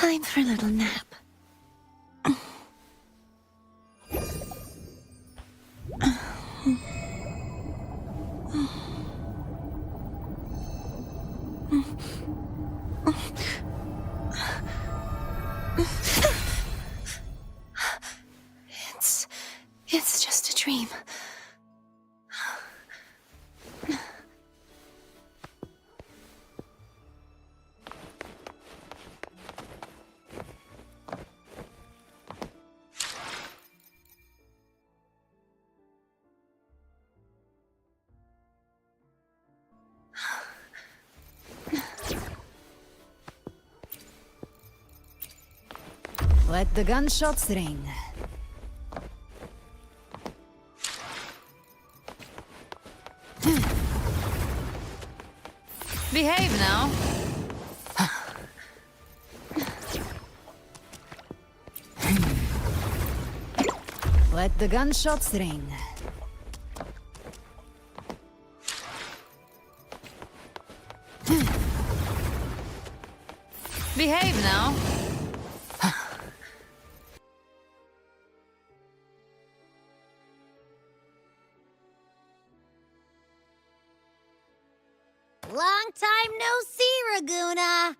Time for a little nap. It's just a dream. Let the gunshots ring. Behave now. Let the gunshots ring. Behave now. Long time no see, Raguna.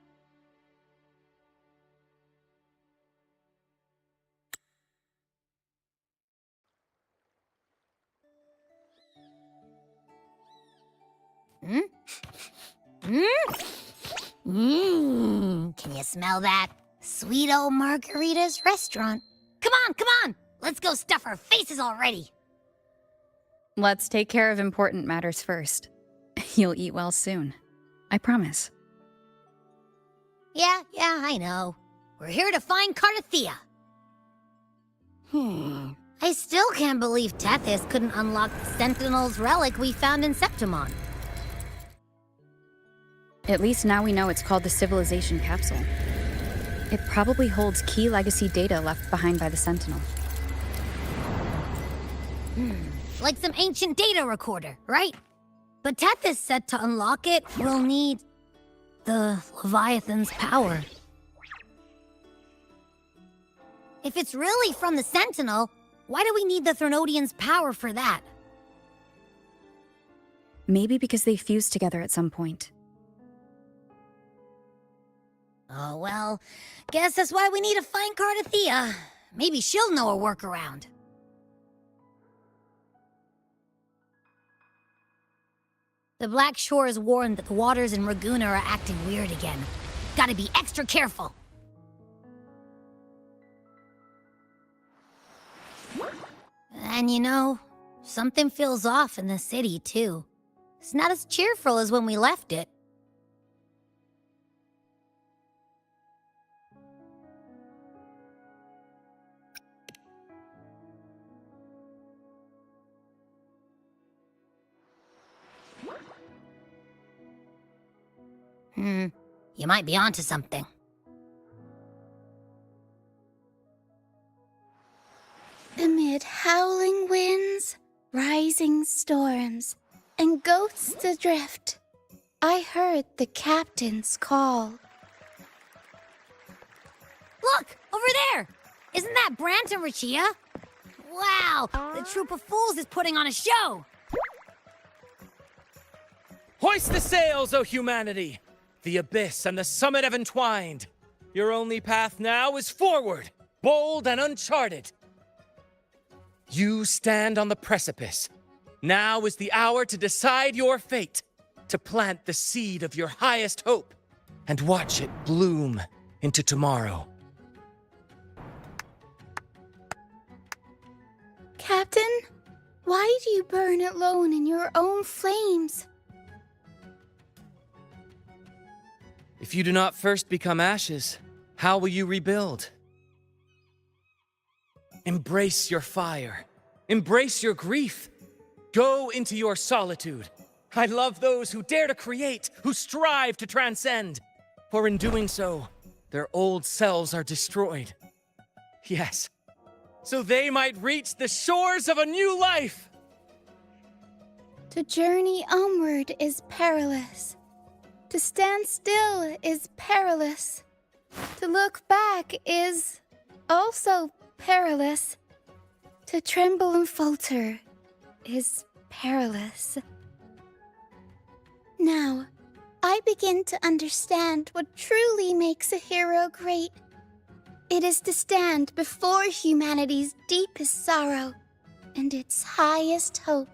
Can you smell that? Sweet old Margarita's restaurant. Come on! Let's go stuff our faces already. Let's take care of important matters first. You'll eat well soon. I promise. Yeah, I know. We're here to find Cardathea. I still can't believe Tethys couldn't unlock the Sentinel's relic we found in Septimon. At least now we know it's called the Civilization Capsule. It probably holds key legacy data left behind by the Sentinel. Like some ancient data recorder, right? But Tethys said to unlock it, we'll need the Leviathan's power. If it's really from the Sentinel, why do we need the Threnodian's power for that? Maybe because they fused together at some point. Oh, well, guess that's why we need to find Cardathea. Maybe she'll know a workaround. The Black Shore is warned that the waters in Raguna are acting weird again. Gotta be extra careful. And you know, something feels off in the city, too. It's not as cheerful as when we left it. You might be onto something. Amid howling winds, rising storms, and ghosts adrift, I heard the captain's call. Look! Over there! Isn't that Brant and Rachia? Wow! The troop of fools is putting on a show! Hoist the sails, O humanity! The abyss and the summit have entwined. Your only path now is forward, bold and uncharted. You stand on the precipice. Now is the hour to decide your fate, to plant the seed of your highest hope, and watch it bloom into tomorrow. Captain, why do you burn alone in your own flames? If you do not first become ashes, how will you rebuild? Embrace your fire. Embrace your grief. Go into your solitude. I love those who dare to create, who strive to transcend. For in doing so, their old selves are destroyed. Yes, so they might reach the shores of a new life. To journey onward is perilous. To stand still is perilous. To look back is also perilous. To tremble and falter is perilous. Now, I begin to understand what truly makes a hero great. It is to stand before humanity's deepest sorrow and its highest hope.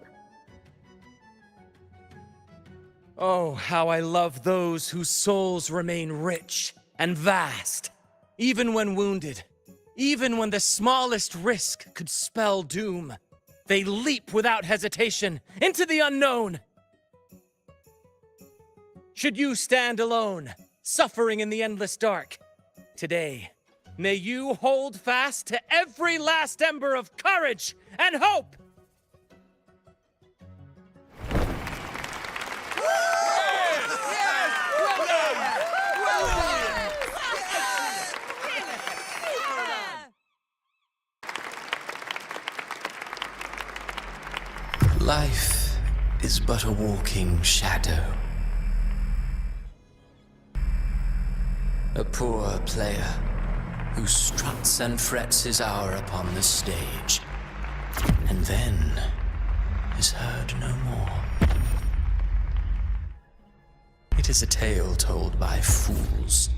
Oh, how I love those whose souls remain rich and vast, even when wounded, even when the smallest risk could spell doom. They leap without hesitation into the unknown. Should you stand alone, suffering in the endless dark, today, may you hold fast to every last ember of courage and hope! Life is but a walking shadow. A poor player who struts and frets his hour upon the stage, and then is heard no more. It is a tale told by fools,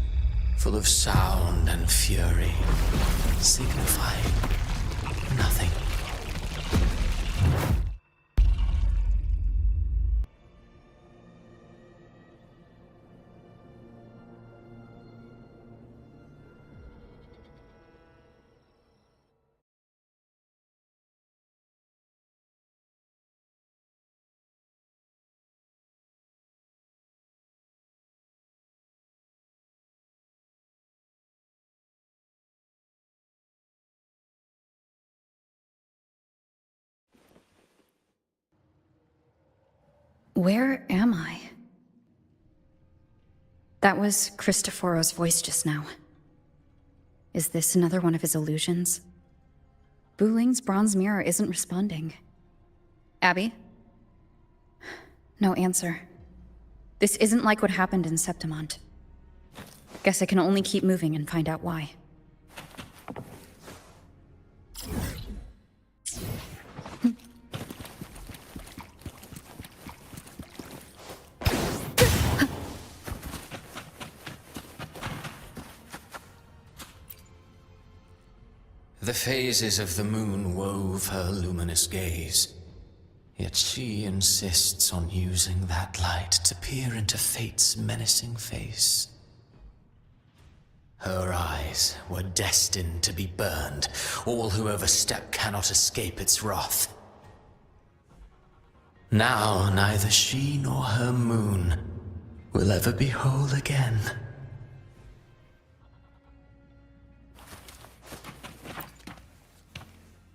full of sound and fury, signifying nothing. Where am I? That was Cristoforo's voice just now. Is this another one of his illusions? Buling's bronze mirror isn't responding. Abby? No answer. This isn't like what happened in Septimont. Guess I can only keep moving and find out why. The phases of the moon wove her luminous gaze, yet she insists on using that light to peer into fate's menacing face. Her eyes were destined to be burned. All who overstep cannot escape its wrath. Now neither she nor her moon will ever be whole again.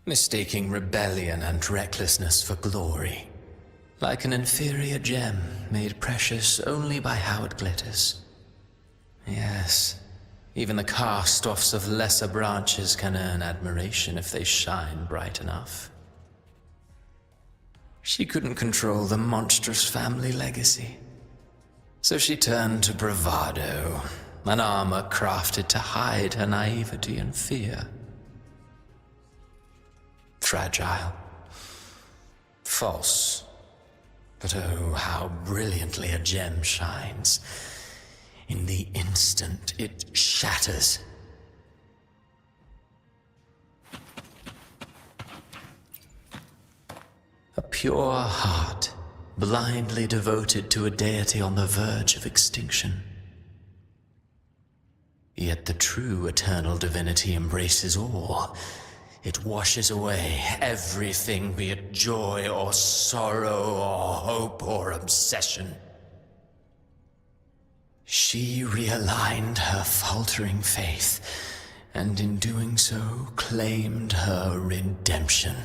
Mistaking rebellion and recklessness for glory, like an inferior gem made precious only by how it glitters. Yes, even the cast-offs of lesser branches can earn admiration if they shine bright enough. She couldn't control the monstrous family legacy, so she turned to bravado, an armor crafted to hide her naivety and fear. Fragile. False. But oh, how brilliantly a gem shines. In the instant it shatters. A pure heart, blindly devoted to a deity on the verge of extinction. Yet the true eternal divinity embraces all. It washes away everything, be it joy or sorrow or hope or obsession. She realigned her faltering faith, and in doing so, claimed her redemption.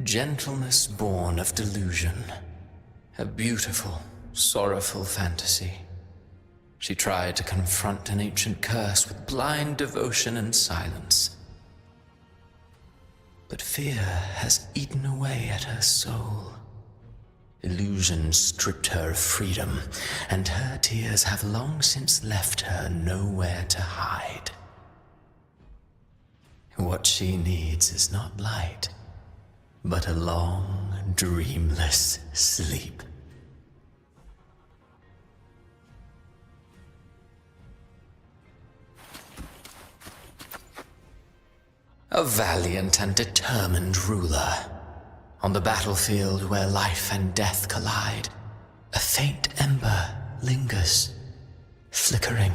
Gentleness born of delusion, a beautiful, sorrowful fantasy. She tried to confront an ancient curse with blind devotion and silence. But fear has eaten away at her soul. Illusion stripped her of freedom, and her tears have long since left her nowhere to hide. What she needs is not light, but a long, dreamless sleep. A valiant and determined ruler. On the battlefield where life and death collide, a faint ember lingers, flickering,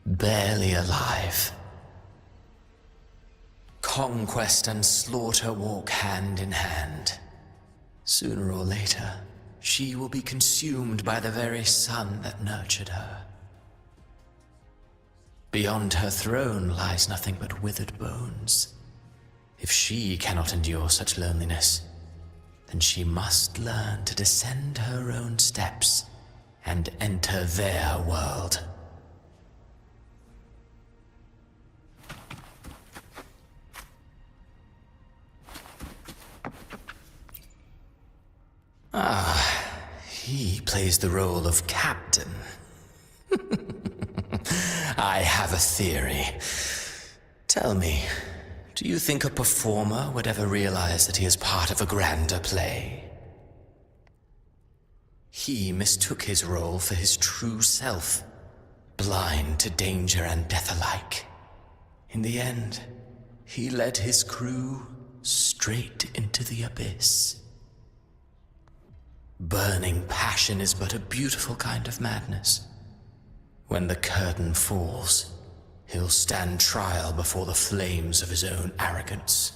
barely alive. Conquest and slaughter walk hand in hand. Sooner or later, she will be consumed by the very sun that nurtured her. Beyond her throne lies nothing but withered bones. If she cannot endure such loneliness, then she must learn to descend her own steps and enter their world. He plays the role of captain. I have a theory. Tell me, do you think a performer would ever realize that he is part of a grander play? He mistook his role for his true self, blind to danger and death alike. In the end, he led his crew straight into the abyss. Burning passion is but a beautiful kind of madness. When the curtain falls, he'll stand trial before the flames of his own arrogance.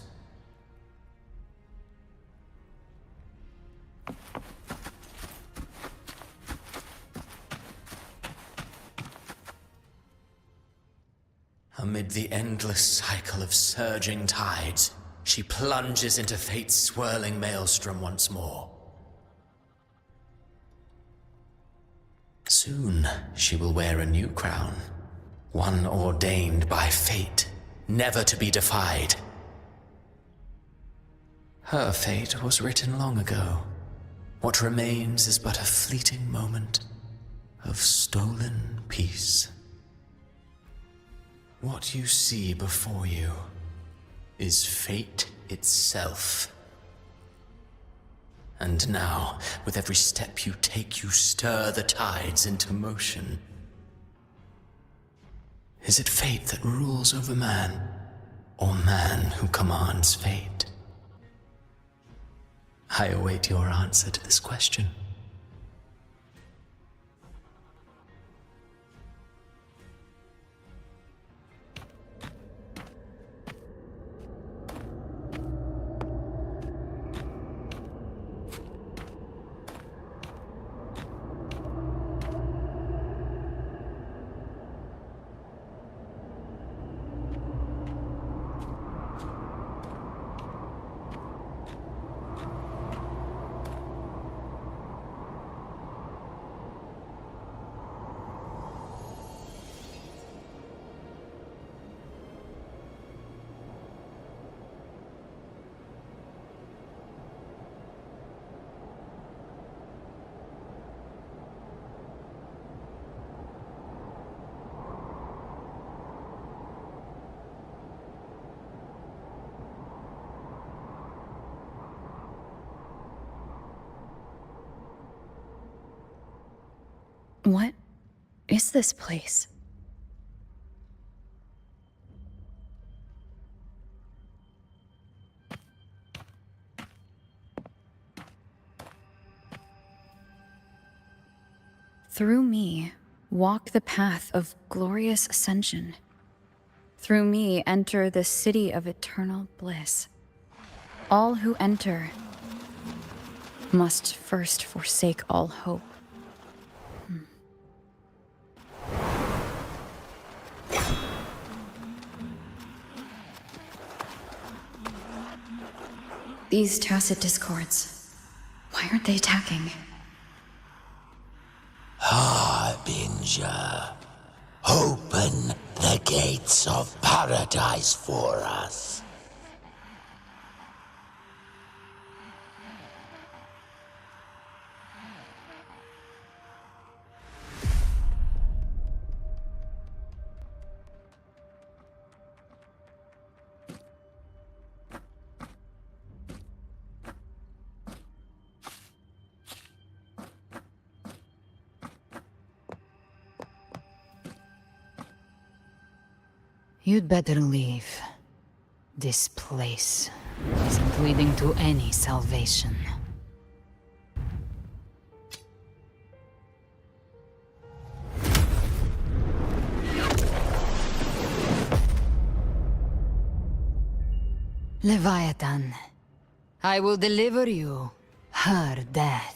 Amid the endless cycle of surging tides, she plunges into fate's swirling maelstrom once more. Soon, she will wear a new crown, one ordained by fate, never to be defied. Her fate was written long ago. What remains is but a fleeting moment of stolen peace. What you see before you is fate itself. And now, with every step you take, you stir the tides into motion. Is it fate that rules over man, or man who commands fate? I await your answer to this question. What is this place? Through me, walk the path of glorious ascension. Through me, enter the city of eternal bliss. All who enter must first forsake all hope. These tacit discords, why aren't they attacking? Harbinger, open the gates of paradise for us. You'd better leave. This place isn't leading to any salvation. Leviathan, I will deliver you her death.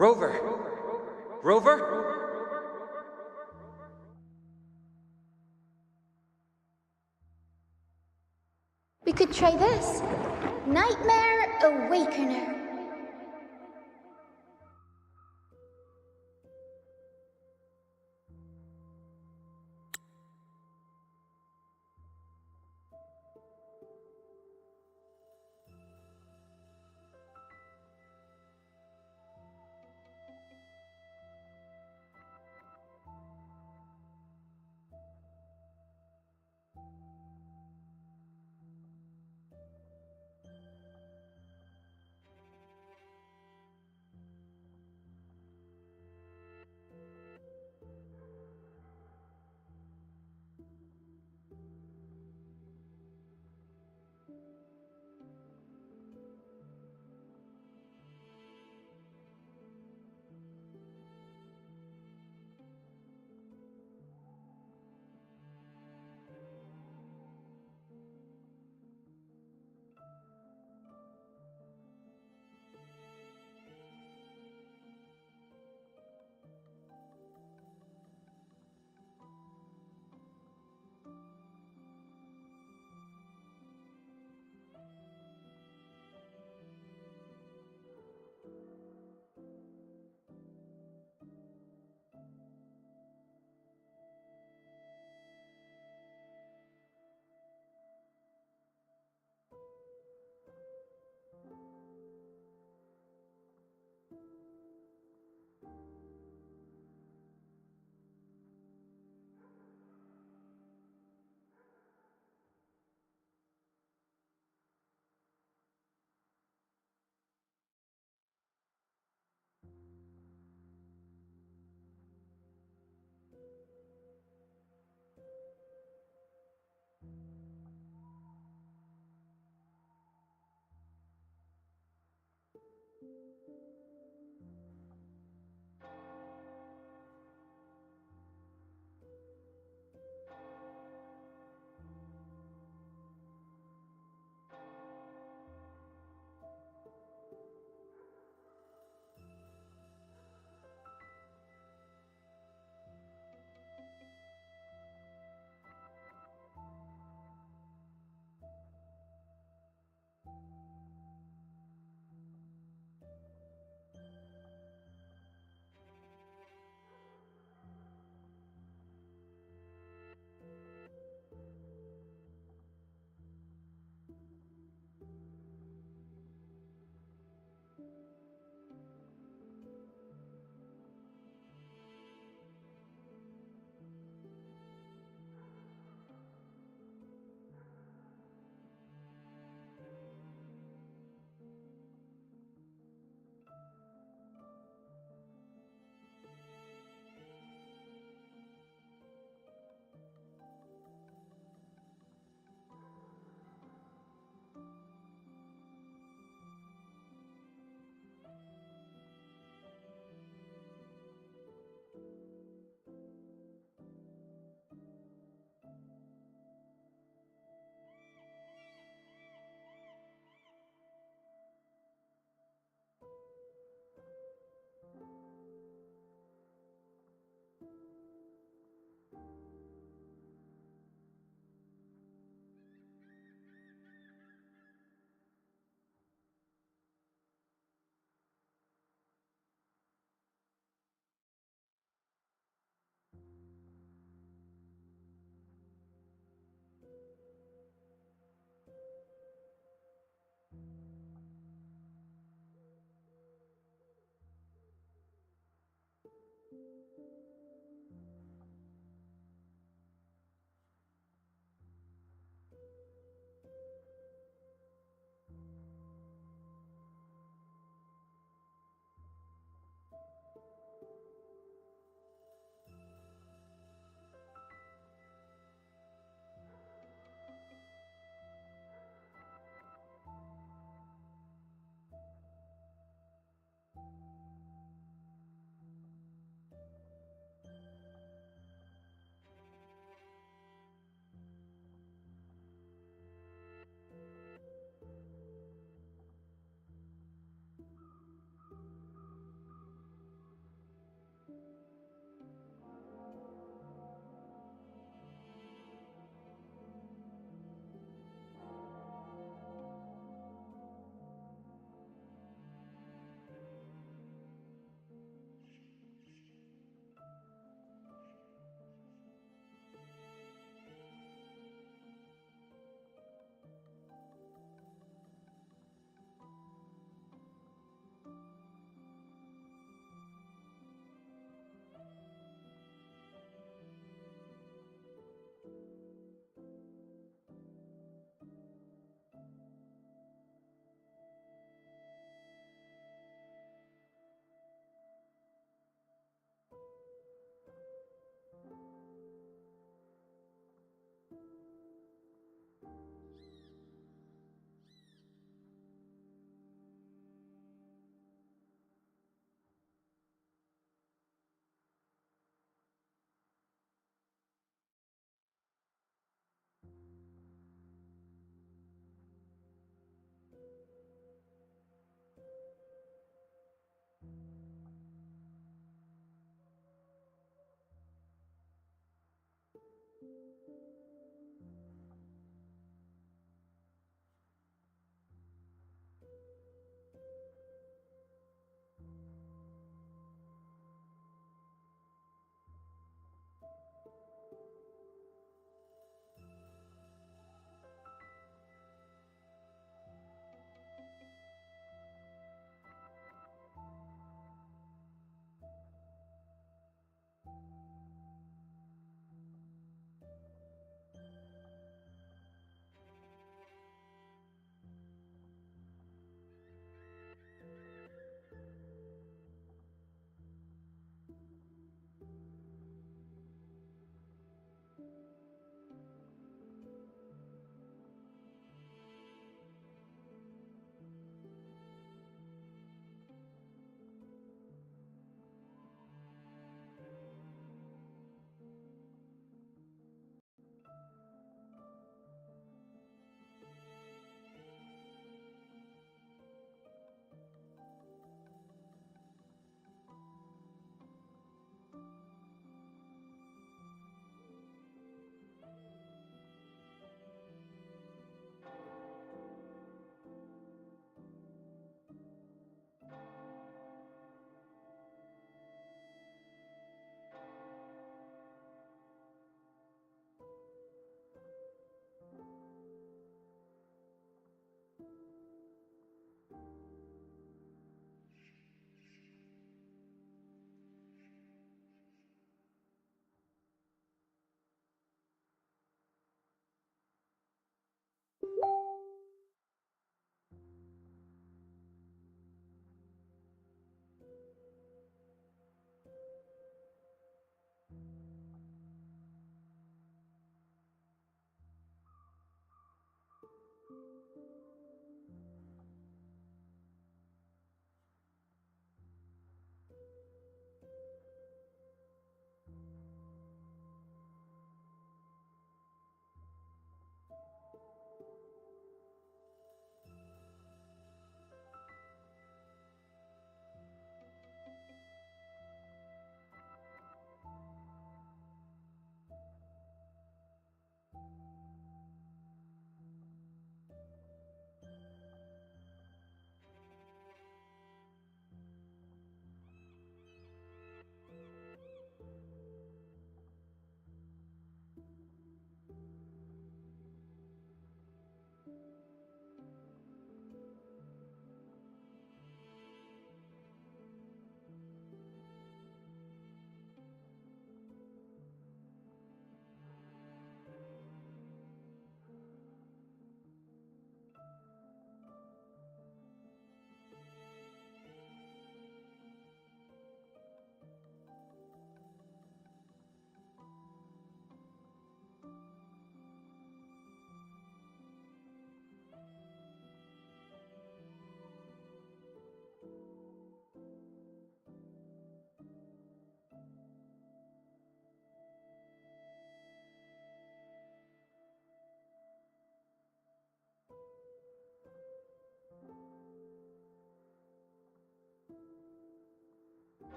Rover! Rover? We could try this. Nightmare Awakener.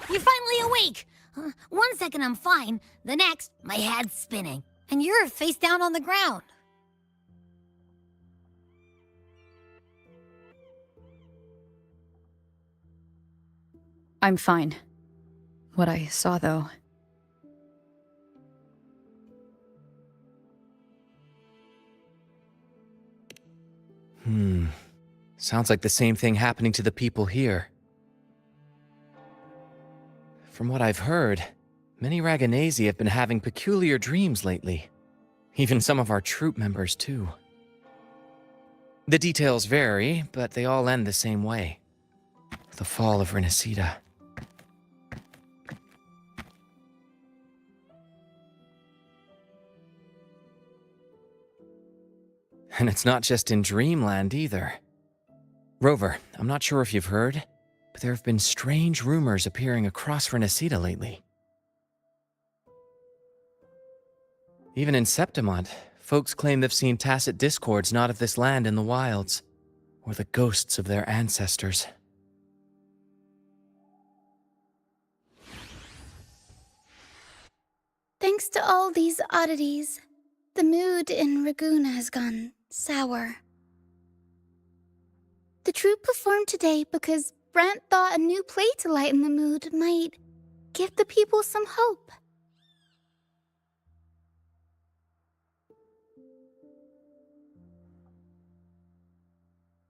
you're finally awake! 1 second I'm fine, the next, my head's spinning. And you're face down on the ground. I'm fine. What I saw, though... Sounds like the same thing happening to the people here. From what I've heard, many Raganazi have been having peculiar dreams lately. Even some of our troop members, too. The details vary, but they all end the same way. The fall of Rinascita. And it's not just in Dreamland either. Rover, I'm not sure if you've heard, but there have been strange rumors appearing across Rinascita lately. Even in Septimont, folks claim they've seen tacit discords not of this land in the wilds, or the ghosts of their ancestors. Thanks to all these oddities, the mood in Raguna has gone sour. The troupe performed today because Brant thought a new play to lighten the mood might give the people some hope.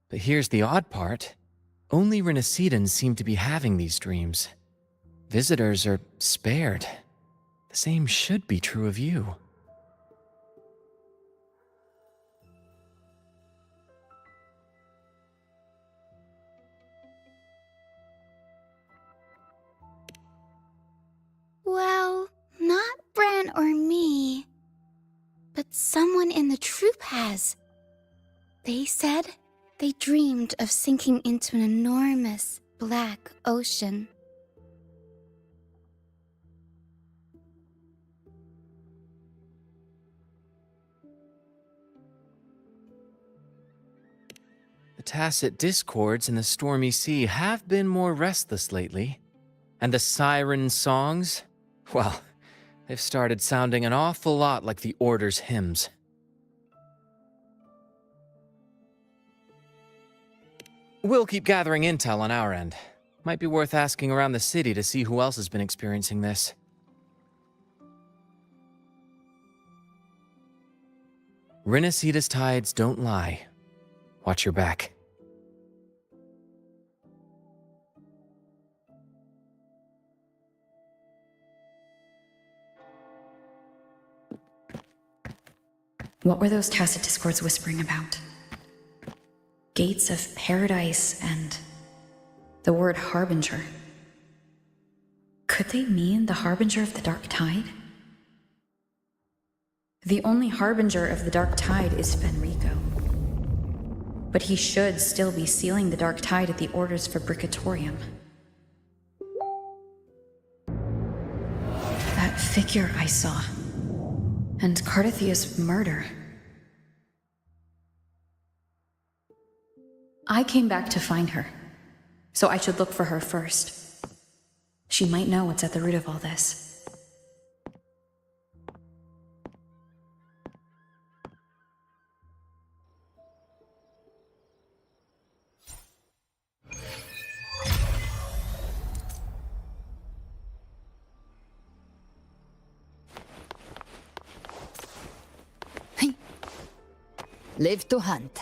But here's the odd part. Only Rinascitans seem to be having these dreams. Visitors are spared. The same should be true of you. Well, not Bran or me, but someone in the troupe has. They said they dreamed of sinking into an enormous black ocean. The tacit discords in the stormy sea have been more restless lately. And the siren songs? Well, they've started sounding an awful lot like the Order's hymns. We'll keep gathering intel on our end. Might be worth asking around the city to see who else has been experiencing this. Rinascita's tides don't lie. Watch your back. What were those tacit discords whispering about? Gates of paradise and the word harbinger. Could they mean the harbinger of the dark tide? The only harbinger of the dark tide is Fenrico. But he should still be sealing the dark tide at the orders for Bricatorium. That figure I saw. And Cardathia's murder. I came back to find her, so I should look for her first. She might know what's at the root of all this. Live to hunt.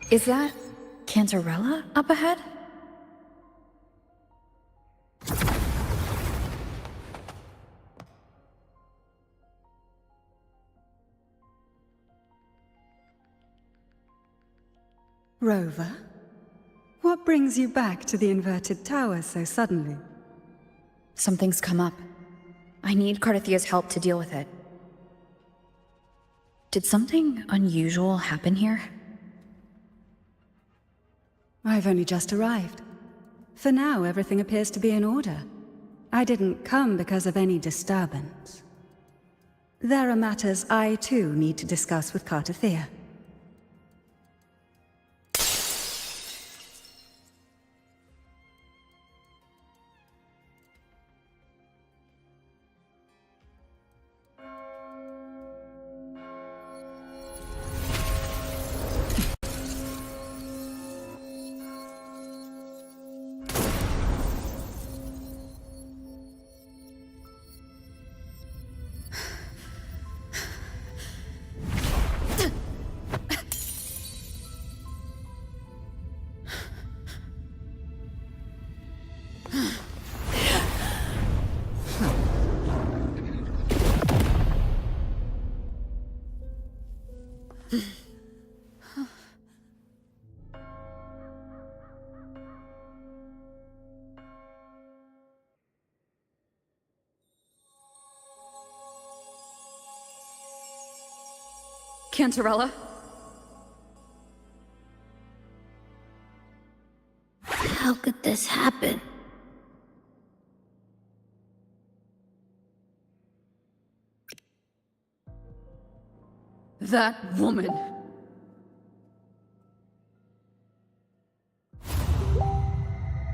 Is that Cantarella up ahead? Rover, what brings you back to the inverted tower so suddenly? Something's come up. I need Cardathia's help to deal with it. Did something unusual happen here? I've only just arrived. For now, everything appears to be in order. I didn't come because of any disturbance. There are matters I, too, need to discuss with Cardathia. Cantarella? How could this happen? That woman.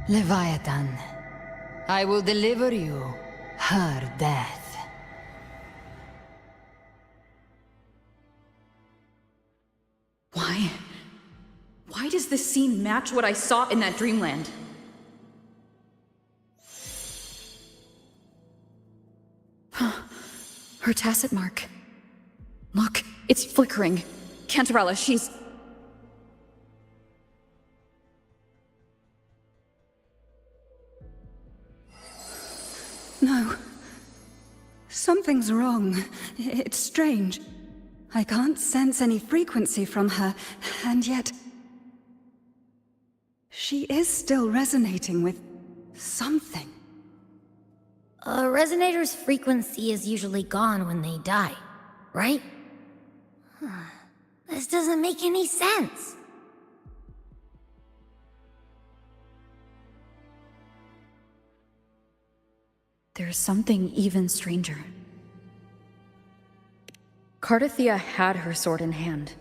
Leviathan, I will deliver you her death. Why does this scene match what I saw in that dreamland? Her tacet mark. Look, it's flickering. Cantarella, she's... No. Something's wrong. It's strange. I can't sense any frequency from her, and yet... she is still resonating with something. A resonator's frequency is usually gone when they die, right? This doesn't make any sense. There's something even stranger. Cardathia had her sword in hand.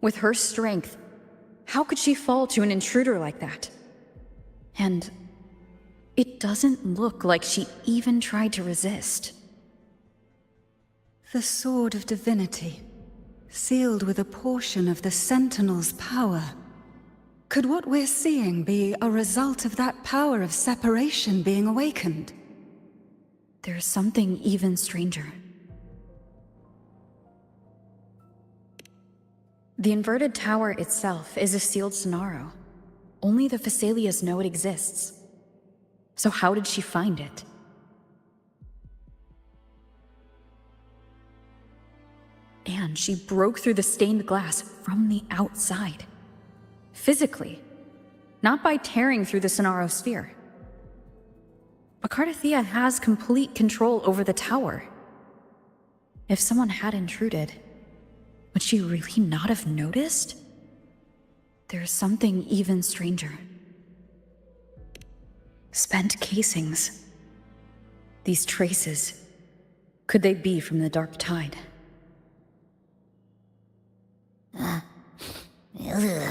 With her strength, how could she fall to an intruder like that? And it doesn't look like she even tried to resist. The Sword of Divinity, sealed with a portion of the Sentinel's power. Could what we're seeing be a result of that power of separation being awakened? There's something even stranger. The inverted tower itself is a sealed scenario. Only the Phasalias know it exists. So how did she find it? And she broke through the stained glass from the outside. Physically. Not by tearing through the Scenario sphere. But Cardathia has complete control over the tower. If someone had intruded, would she really not have noticed? There's something even stranger. Spent casings. These traces. Could they be from the Dark Tide?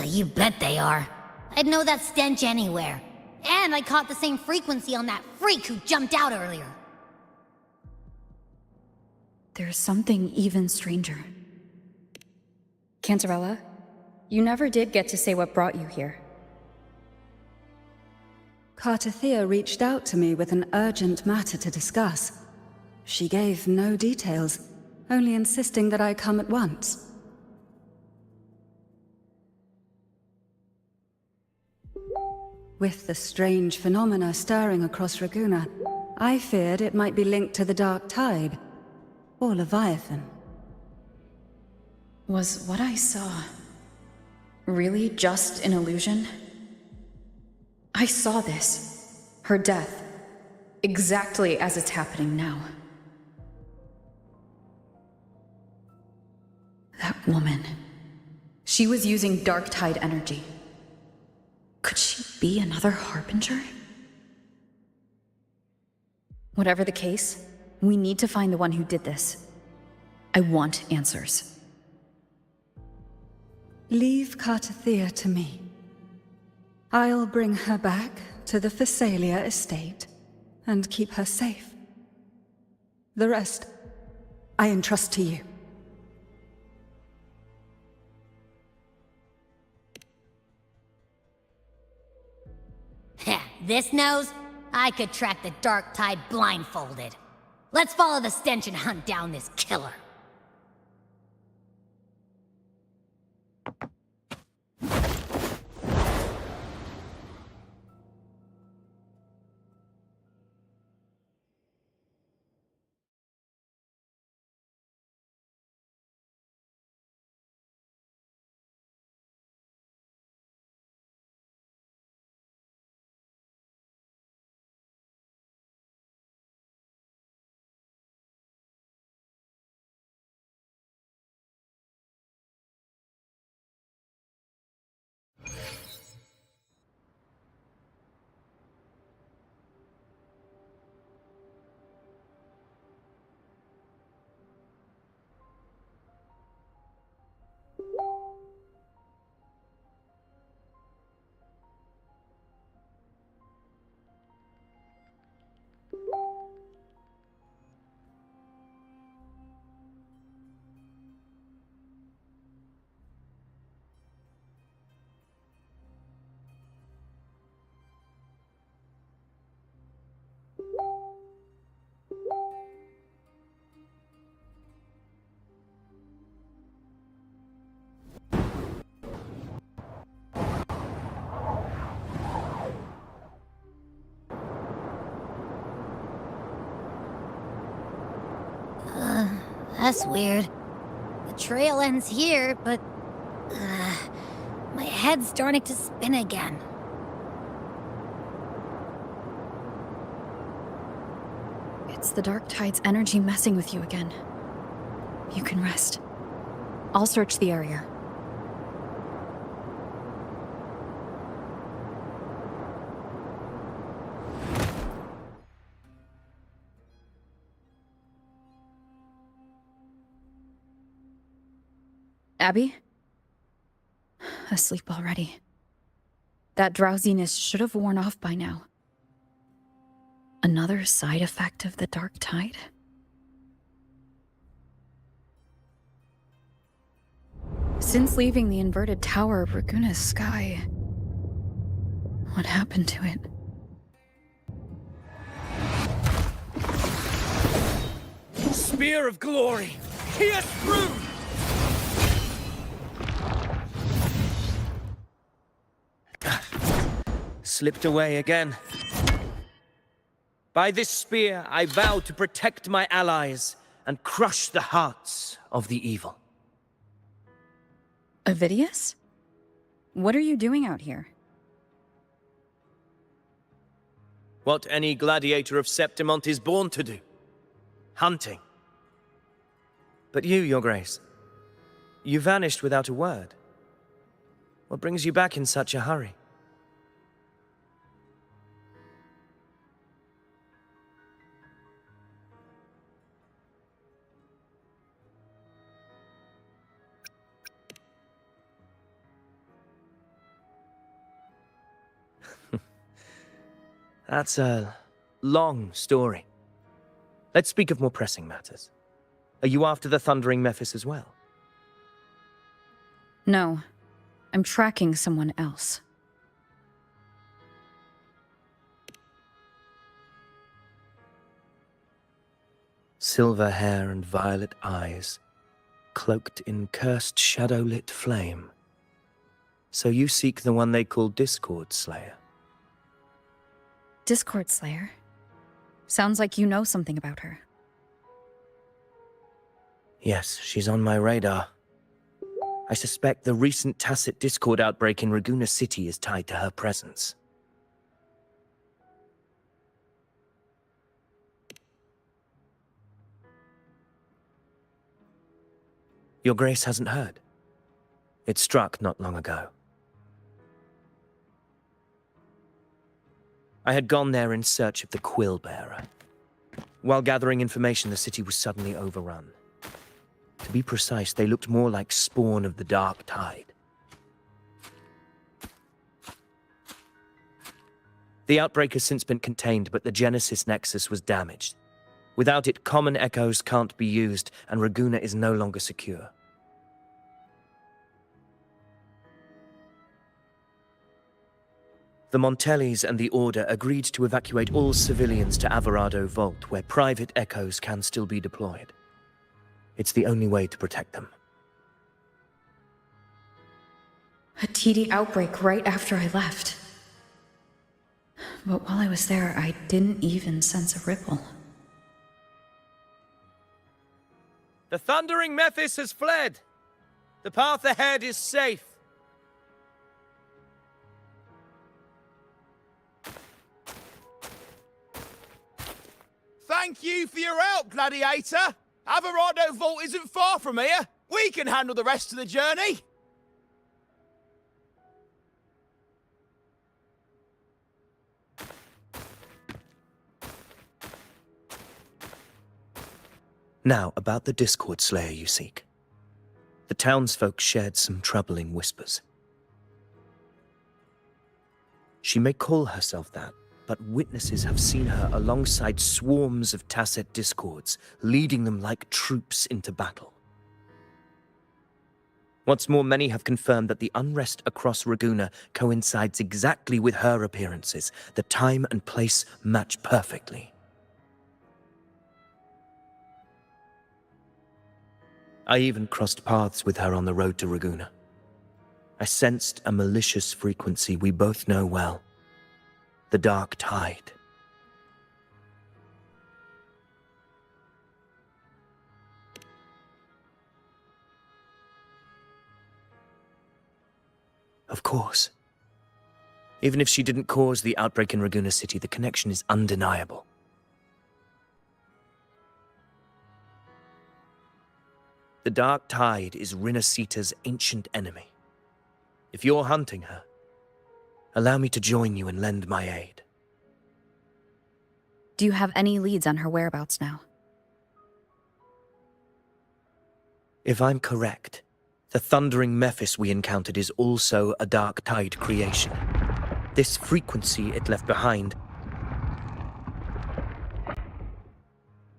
You bet they are. I'd know that stench anywhere. And I caught the same frequency on that freak who jumped out earlier. There's something even stranger. Cantarella, you never did get to say what brought you here. Cardathia reached out to me with an urgent matter to discuss. She gave no details, only insisting that I come at once. With the strange phenomena stirring across Raguna, I feared it might be linked to the Dark Tide, or Leviathan. Was what I saw really just an illusion? I saw this, her death, exactly as it's happening now. That woman, she was using Dark Tide energy. Could she be another Harbinger? Whatever the case, we need to find the one who did this. I want answers. Leave Cartathea to me. I'll bring her back to the Phasalia estate and keep her safe. The rest, I entrust to you. Heh, this nose? I could track the Dark Tide blindfolded. Let's follow the stench and hunt down this killer. That's weird. The trail ends here, but... my head's starting to spin again. It's the Dark Tide's energy messing with you again. You can rest. I'll search the area. Abby? Asleep already. That drowsiness should have worn off by now. Another side effect of the Dark Tide? Since leaving the inverted tower of Raguna's sky, what happened to it? Spear of glory! Pierce through! Slipped away again. By this spear, I vow to protect my allies and crush the hearts of the evil. Avidius? What are you doing out here? What any gladiator of Septimont is born to do. Hunting. But you, Your Grace, you vanished without a word. What brings you back in such a hurry? That's a long story. Let's speak of more pressing matters. Are you after the Thundering Mephis as well? No. I'm tracking someone else. Silver hair and violet eyes, cloaked in cursed shadow-lit flame. So you seek the one they call Discord Slayer. Discord Slayer. Sounds like you know something about her. Yes, she's on my radar. I suspect the recent tacit Discord outbreak in Raguna City is tied to her presence. Your Grace hasn't heard. It struck not long ago. I had gone there in search of the Quill Bearer. While gathering information, the city was suddenly overrun. To be precise, they looked more like spawn of the Dark Tide. The outbreak has since been contained, but the Genesis Nexus was damaged. Without it, common echoes can't be used, and Raguna is no longer secure. The Montellis and the Order agreed to evacuate all civilians to Alvarado Vault, where private echoes can still be deployed. It's the only way to protect them. A TD outbreak right after I left. But while I was there, I didn't even sense a ripple. The thundering Mephis has fled. The path ahead is safe. Thank you for your help, Gladiator. Alvarado Vault isn't far from here. We can handle the rest of the journey. Now, about the Discord Slayer you seek. The townsfolk shared some troubling whispers. She may call herself that, but witnesses have seen her alongside swarms of tacit discords, leading them like troops into battle. What's more, many have confirmed that the unrest across Raguna coincides exactly with her appearances. The time and place match perfectly. I even crossed paths with her on the road to Raguna. I sensed a malicious frequency we both know well. The Dark Tide. Of course. Even if she didn't cause the outbreak in Raguna City, the connection is undeniable. The Dark Tide is Rinascita's ancient enemy. If you're hunting her, allow me to join you and lend my aid. Do you have any leads on her whereabouts now? If I'm correct, the thundering Mephis we encountered is also a Dark Tide creation. This frequency it left behind,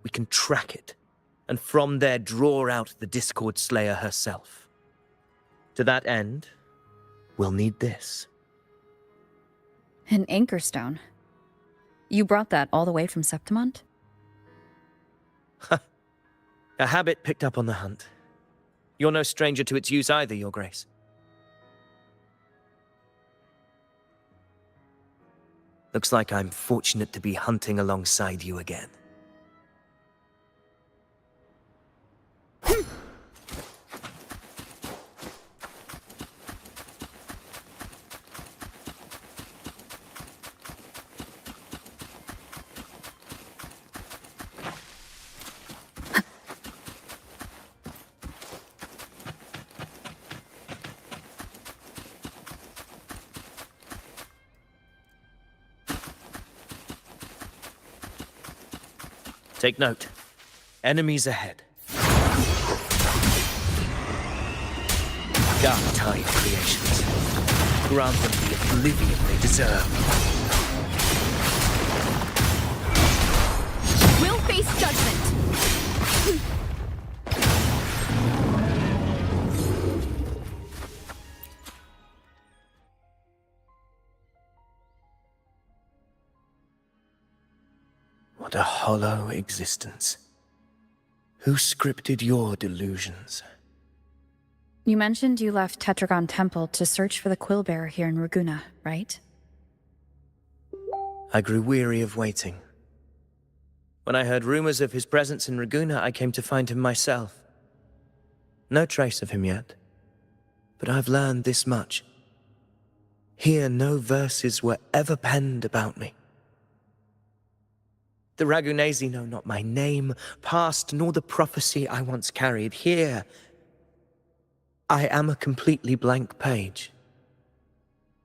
we can track it, and from there draw out the Discord Slayer herself. To that end, we'll need this. An anchor stone. You brought that all the way from Septimont? A habit picked up on the hunt. You're no stranger to its use either, Your Grace. Looks like I'm fortunate to be hunting alongside you again. Take note. Enemies ahead. Dark Tide creations. Grant them the oblivion they deserve. We'll face judgment. What a hollow existence. Who scripted your delusions? You mentioned you left Tetragon Temple to search for the Quill Bearer here in Raguna, right? I grew weary of waiting. When I heard rumors of his presence in Raguena, I came to find him myself. No trace of him yet, but I've learned this much. Here no verses were ever penned about me. The Ragunesi know not my name, past, nor the prophecy I once carried. Here, I am a completely blank page.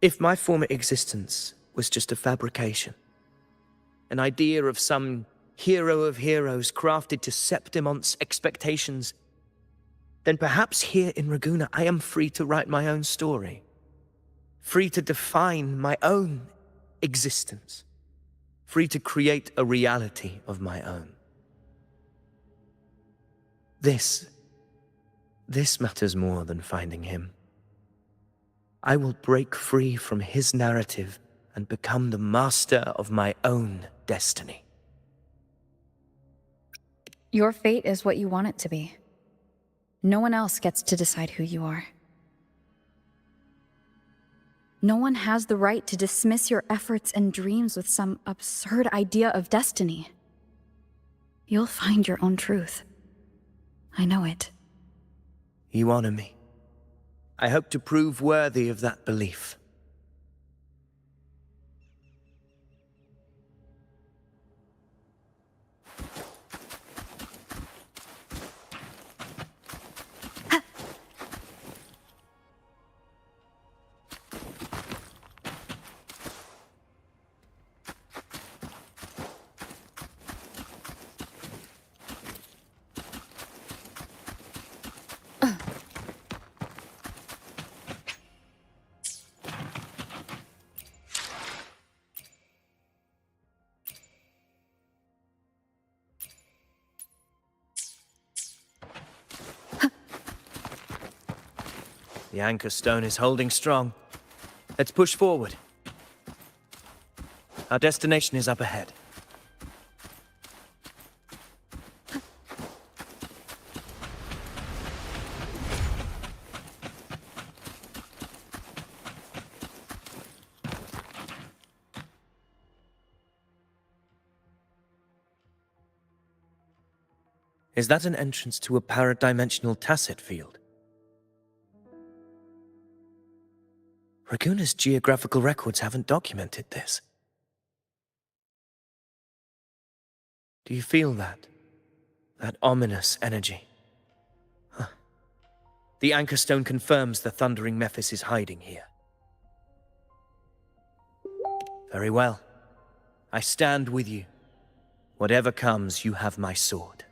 If my former existence was just a fabrication, an idea of some hero of heroes crafted to Septimon's expectations, then perhaps here in Raguena I am free to write my own story, free to define my own existence, free to create a reality of my own. This matters more than finding him. I will break free from his narrative and become the master of my own destiny. Your fate is what you want it to be. No one else gets to decide who you are. No one has the right to dismiss your efforts and dreams with some absurd idea of destiny. You'll find your own truth. I know it. You honor me. I hope to prove worthy of that belief. The anchor stone is holding strong. Let's push forward. Our destination is up ahead. Is that an entrance to a paradimensional tacit field? Raguena's geographical records haven't documented this. Do you feel that? That ominous energy? Huh. The anchor stone confirms the thundering Mephis is hiding here. Very well. I stand with you. Whatever comes, you have my sword.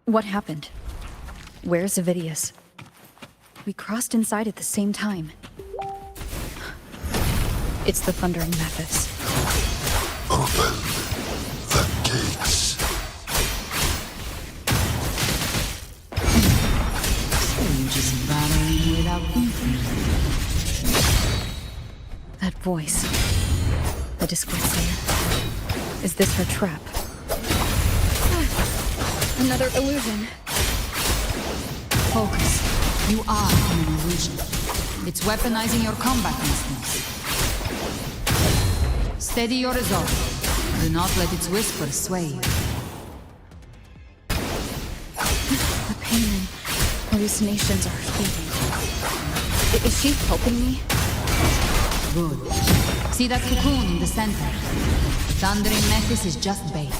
What happened? Where's Avidius? We crossed inside at the same time. It's the Thundering Mephis. Open the gates. Just battling without thinking. That voice. The Discord Slayer. Is this her trap? Another illusion. Focus. You are an illusion. It's weaponizing your combat instincts. Steady your resolve. Do not let its whispers sway you. The pain and hallucinations are fading. Is she helping me? Good. See that cocoon in the center? Thundering Mephis is just bait.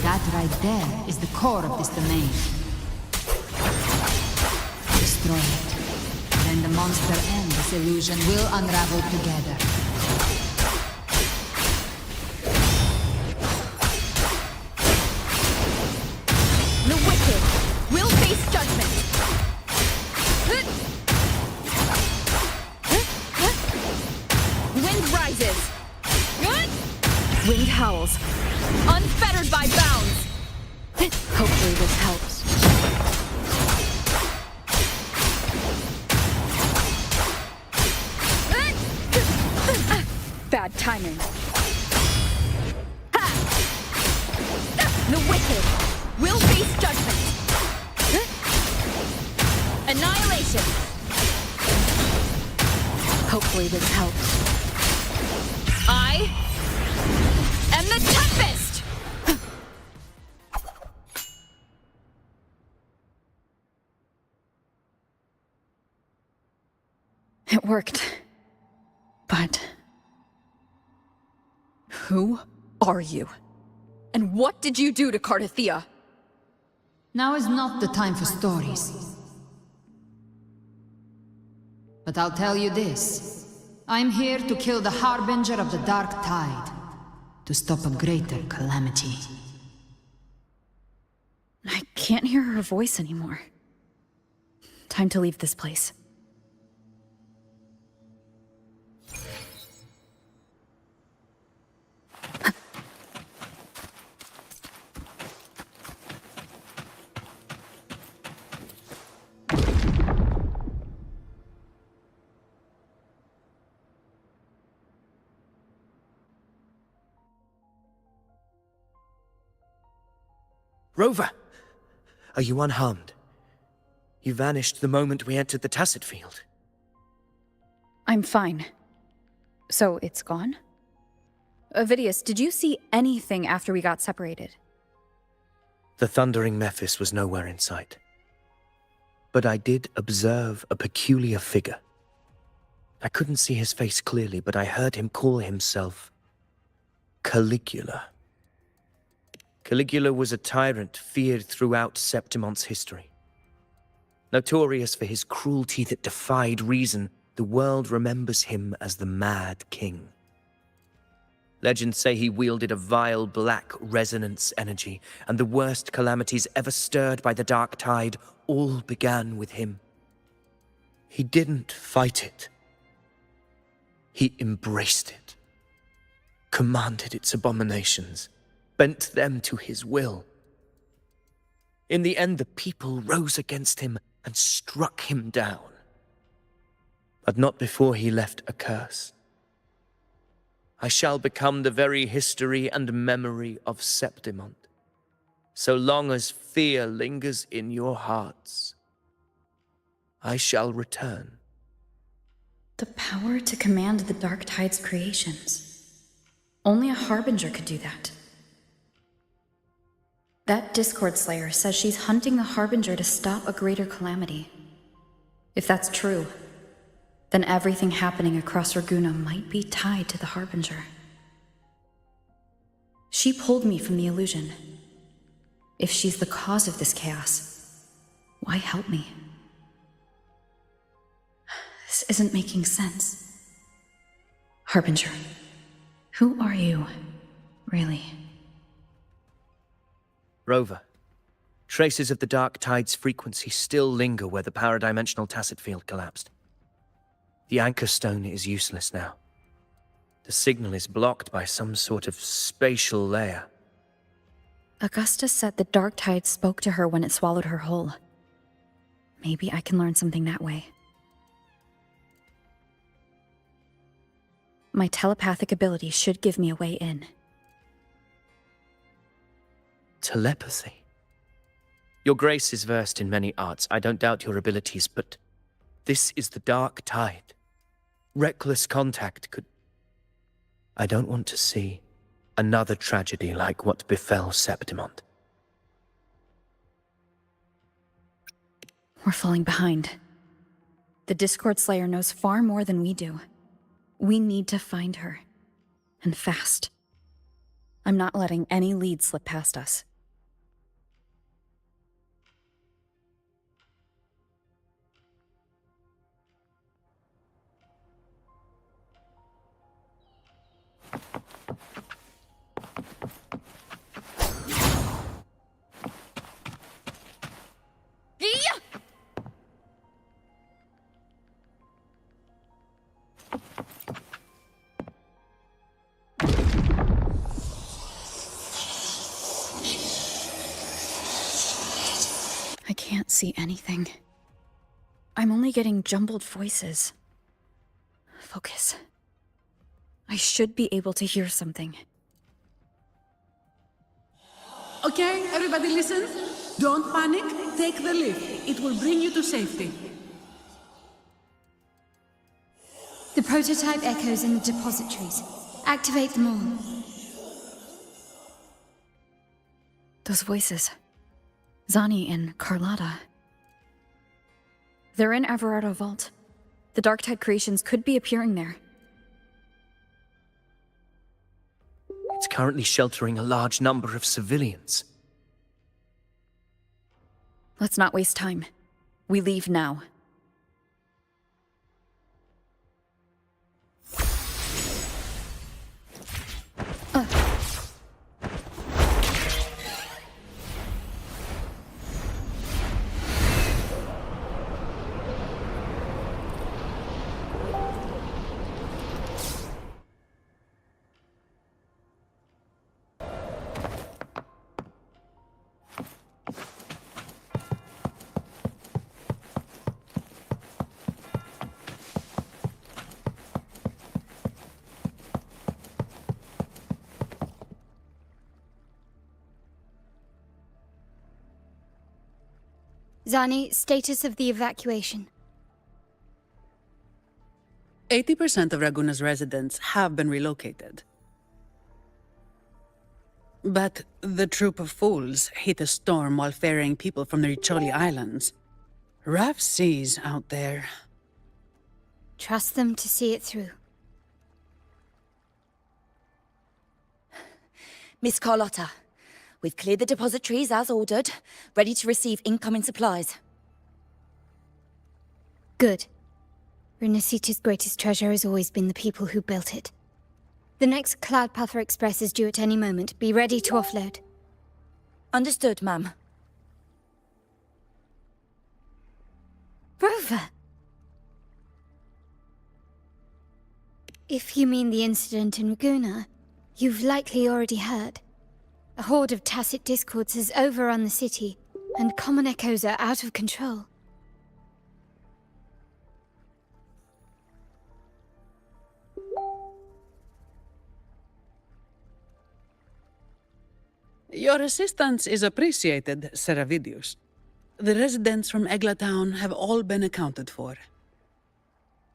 That right there is the core of this domain. Destroy it. Then the monster and this illusion will unravel together. The wicked will face judgment. Wind rises. Wind howls. Unfettered by bounds! Hopefully this helps. Bad timing. Ha! The wicked will face judgment. Annihilation. Hopefully this helps. I am the Tempest! It worked. But... who are you? And what did you do to Cardathea? Now is not the time for stories. But I'll tell you this. I'm here to kill the Harbinger of the Dark Tide. To stop a greater calamity. I can't hear her voice anymore. Time to leave this place. Rover! Are you unharmed? You vanished the moment we entered the Tacit Field. I'm fine. So it's gone? Ovidius, did you see anything after we got separated? The thundering Mephis was nowhere in sight. But I did observe a peculiar figure. I couldn't see his face clearly, but I heard him call himself Caligula. Caligula was a tyrant feared throughout Septimon's history. Notorious for his cruelty that defied reason, the world remembers him as the Mad King. Legends say he wielded a vile black resonance energy, and the worst calamities ever stirred by the Dark Tide all began with him. He didn't fight it. He embraced it, commanded its abominations, bent them to his will. In the end, the people rose against him and struck him down. But not before he left a curse. I shall become the very history and memory of Septimon. So long as fear lingers in your hearts, I shall return. The power to command the Dark Tide's creations. Only a Harbinger could do that. That Discord Slayer says she's hunting the Harbinger to stop a greater calamity. If that's true, then everything happening across Raguna might be tied to the Harbinger. She pulled me from the illusion. If she's the cause of this chaos, why help me? This isn't making sense. Harbinger, who are you, really? Rover, traces of the Dark Tide's frequency still linger where the paradimensional Tacit Field collapsed. The anchor stone is useless now. The signal is blocked by some sort of spatial layer. Augusta said the Dark Tide spoke to her when it swallowed her whole. Maybe I can learn something that way. My telepathic ability should give me a way in. Telepathy? Your Grace is versed in many arts. I don't doubt your abilities, but this is the Dark Tide. Reckless contact could... I don't want to see another tragedy like what befell Septimon. We're falling behind. The Discord Slayer knows far more than we do. We need to find her. And fast. I'm not letting any lead slip past us. I can't see anything. I'm only getting jumbled voices. Focus. I should be able to hear something. Okay, everybody listen. Don't panic. Take the lift. It will bring you to safety. The prototype echoes in the depositories. Activate them all. Those voices. Zani and Carlotta. They're in Everardo Vault. The Darktide creations could be appearing there. It's currently sheltering a large number of civilians. Let's not waste time. We leave now. Zani, status of the evacuation. 80% of Raguna's residents have been relocated. But the troop of fools hit a storm while ferrying people from the Riccioli Islands. Rough seas out there. Trust them to see it through. Miss Carlotta, we've cleared the depositories as ordered, ready to receive incoming supplies. Good. Rinascita's greatest treasure has always been the people who built it. The next Cloudpuffer Express is due at any moment. Be ready to offload. Understood, ma'am. Rover! If you mean the incident in Raguna, you've likely already heard. A horde of tacit discords has overrun the city, and common echoes are out of control. Your assistance is appreciated, Seravidius. The residents from Eglatown have all been accounted for.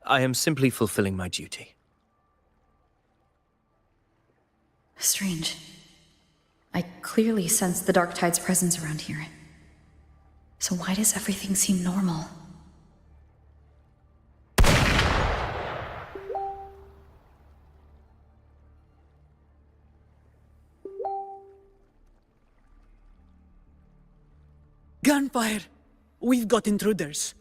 I am simply fulfilling my duty. Strange. I clearly sense the Darktide's presence around here. So why does everything seem normal? Gunfire! We've got intruders.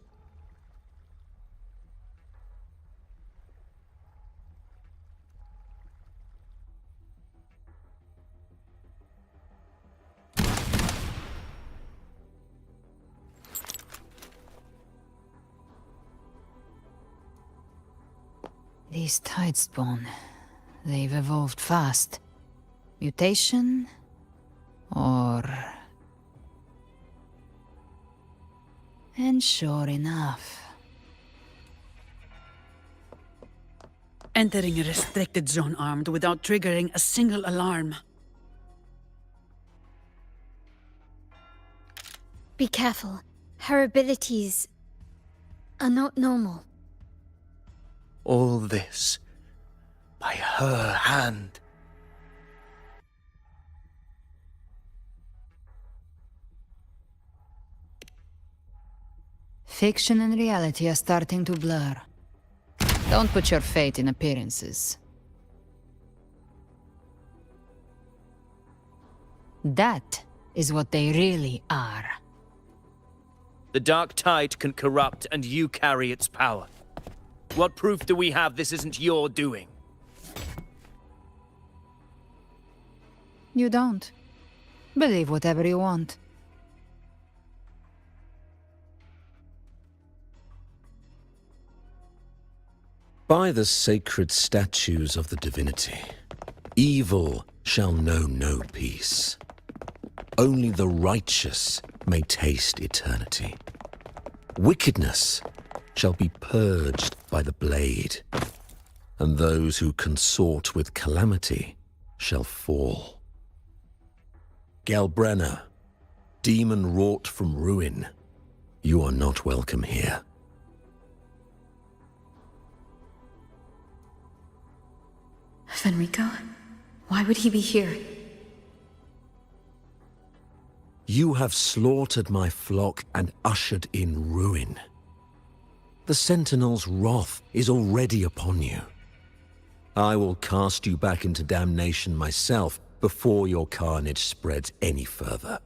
These Tidespawn, they've evolved fast. Mutation? Or... And sure enough... Entering a restricted zone armed without triggering a single alarm. Be careful. Her abilities are not normal. All this by her hand. Fiction and reality are starting to blur. Don't put your fate in appearances. That is what they really are. The Dark Tide can corrupt, and you carry its power. What proof do we have this isn't your doing? You don't. Believe whatever you want. By the sacred statues of the divinity, evil shall know no peace. Only the righteous may taste eternity. Wickedness shall be purged by the blade. and those who consort with calamity shall fall. GALBRENA, demon wrought from ruin, you are not welcome here. Fenrico? Why would he be here? You have slaughtered my flock and ushered in ruin. The Sentinel's wrath is already upon you. I will cast you back into damnation myself before your carnage spreads any further.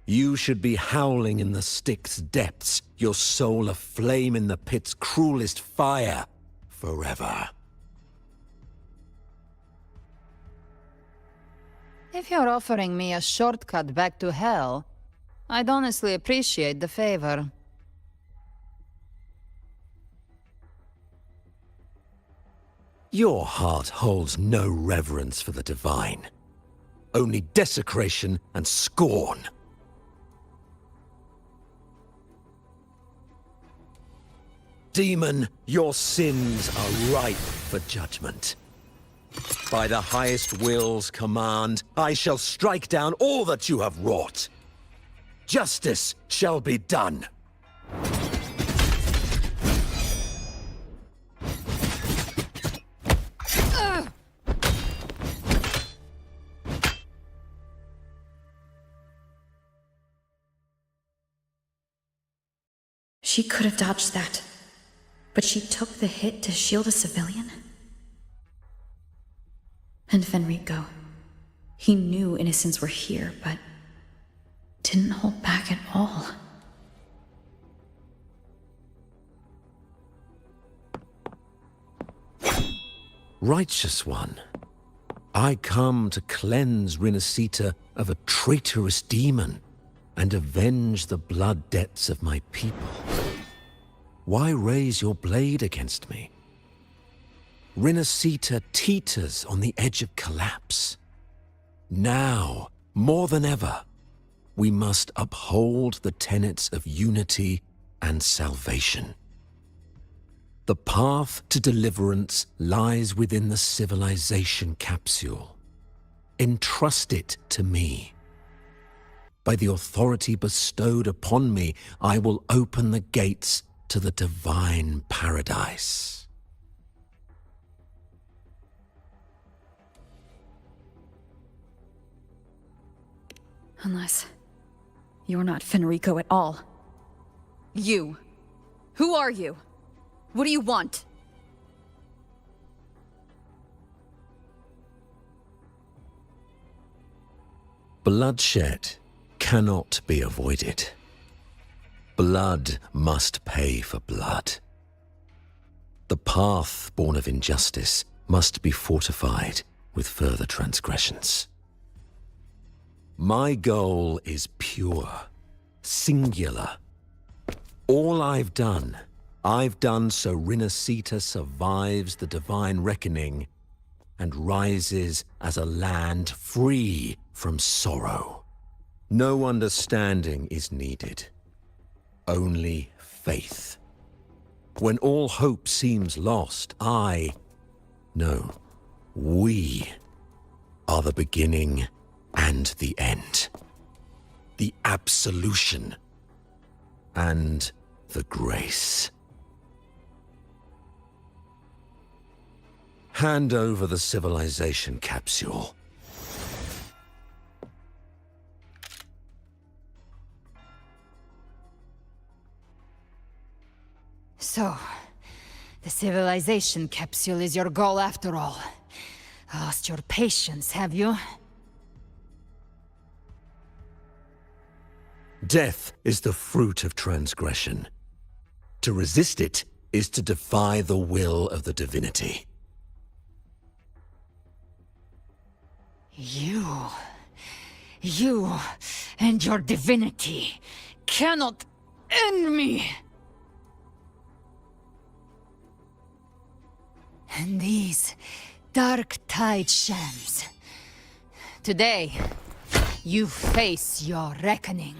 You should be howling in the Styx's depths, your soul aflame in the pit's cruelest fire, forever. If you're offering me a shortcut back to hell, I'd honestly appreciate the favor. Your heart holds no reverence for the divine, only desecration and scorn. Demon, your sins are ripe for judgment. By the highest will's command, I shall strike down all that you have wrought. Justice shall be done. She could have dodged that, but she took the hit to shield a civilian? And Fenrico, he knew innocents were here, but didn't hold back at all. Righteous one, I come to cleanse Rinascita of a traitorous demon and avenge the blood debts of my people. Why raise your blade against me? Rinascita teeters on the edge of collapse. Now, more than ever, we must uphold the tenets of unity and salvation. The path to deliverance lies within the civilization capsule. Entrust it to me. By the authority bestowed upon me, I will open the gates to the divine paradise. Unless you're not Fenrico at all. You. Who are you? What do you want? Bloodshed cannot be avoided. Blood must pay for blood. The path born of injustice must be fortified with further transgressions. My goal is pure, singular. All I've done so Rinascita survives the divine reckoning and rises as a land free from sorrow. No understanding is needed, only faith. When all hope seems lost, we are the beginning and the end. The absolution and the grace. Hand over the civilization capsule. So, the civilization capsule is your goal after all. Lost your patience, have you? Death is the fruit of transgression. To resist it is to defy the will of the divinity. You and your divinity cannot end me! And these dark tide shams. Today, you face your reckoning.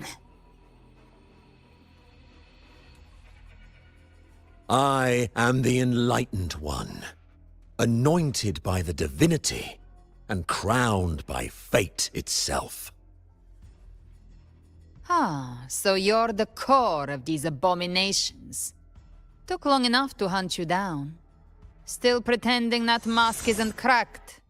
I am the Enlightened One, anointed by the divinity and crowned by fate itself. Ah, so you're the core of these abominations. Took long enough to hunt you down. Still pretending that mask isn't cracked.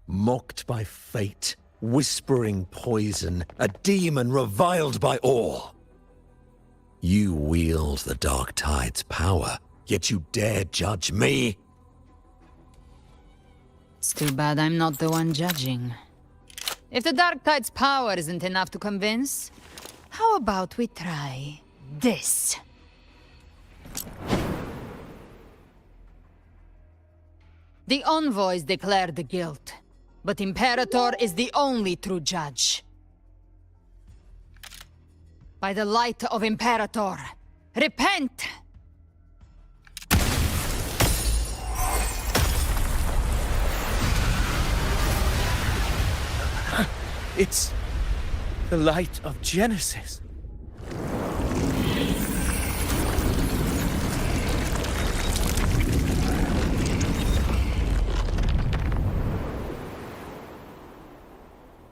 Mocked by fate, whispering poison, a demon reviled by all. You wield the Dark Tide's power, yet you dare judge me? It's too bad I'm not the one judging. If the Dark Tide's power isn't enough to convince, how about we try this? The envoys declare the guilt, but Imperator is the only true judge. By the light of Imperator, repent! It's the light of Genesis.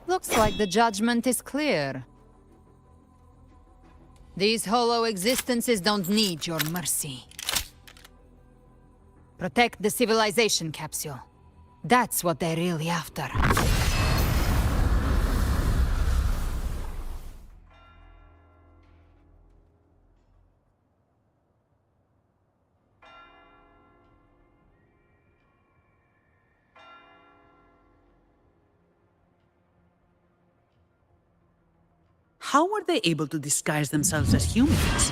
Looks like the judgment is clear. These hollow existences don't need your mercy. Protect the civilization capsule. That's what they're really after. How were they able to disguise themselves as humans?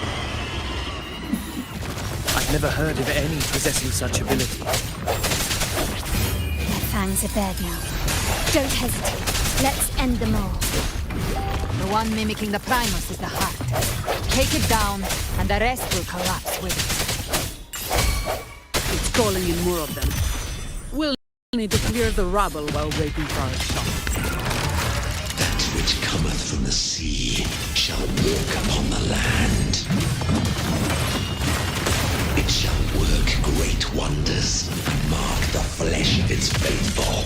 I've never heard of any possessing such ability. Their fangs are bared now. Don't hesitate. Let's end them all. The one mimicking the Primus is the heart. Take it down, and the rest will collapse with it. It's calling in more of them. We'll need to clear the rubble while waiting for our shot. That which cometh from the sea shall walk upon the land. It shall work great wonders and mark the flesh of its faithful.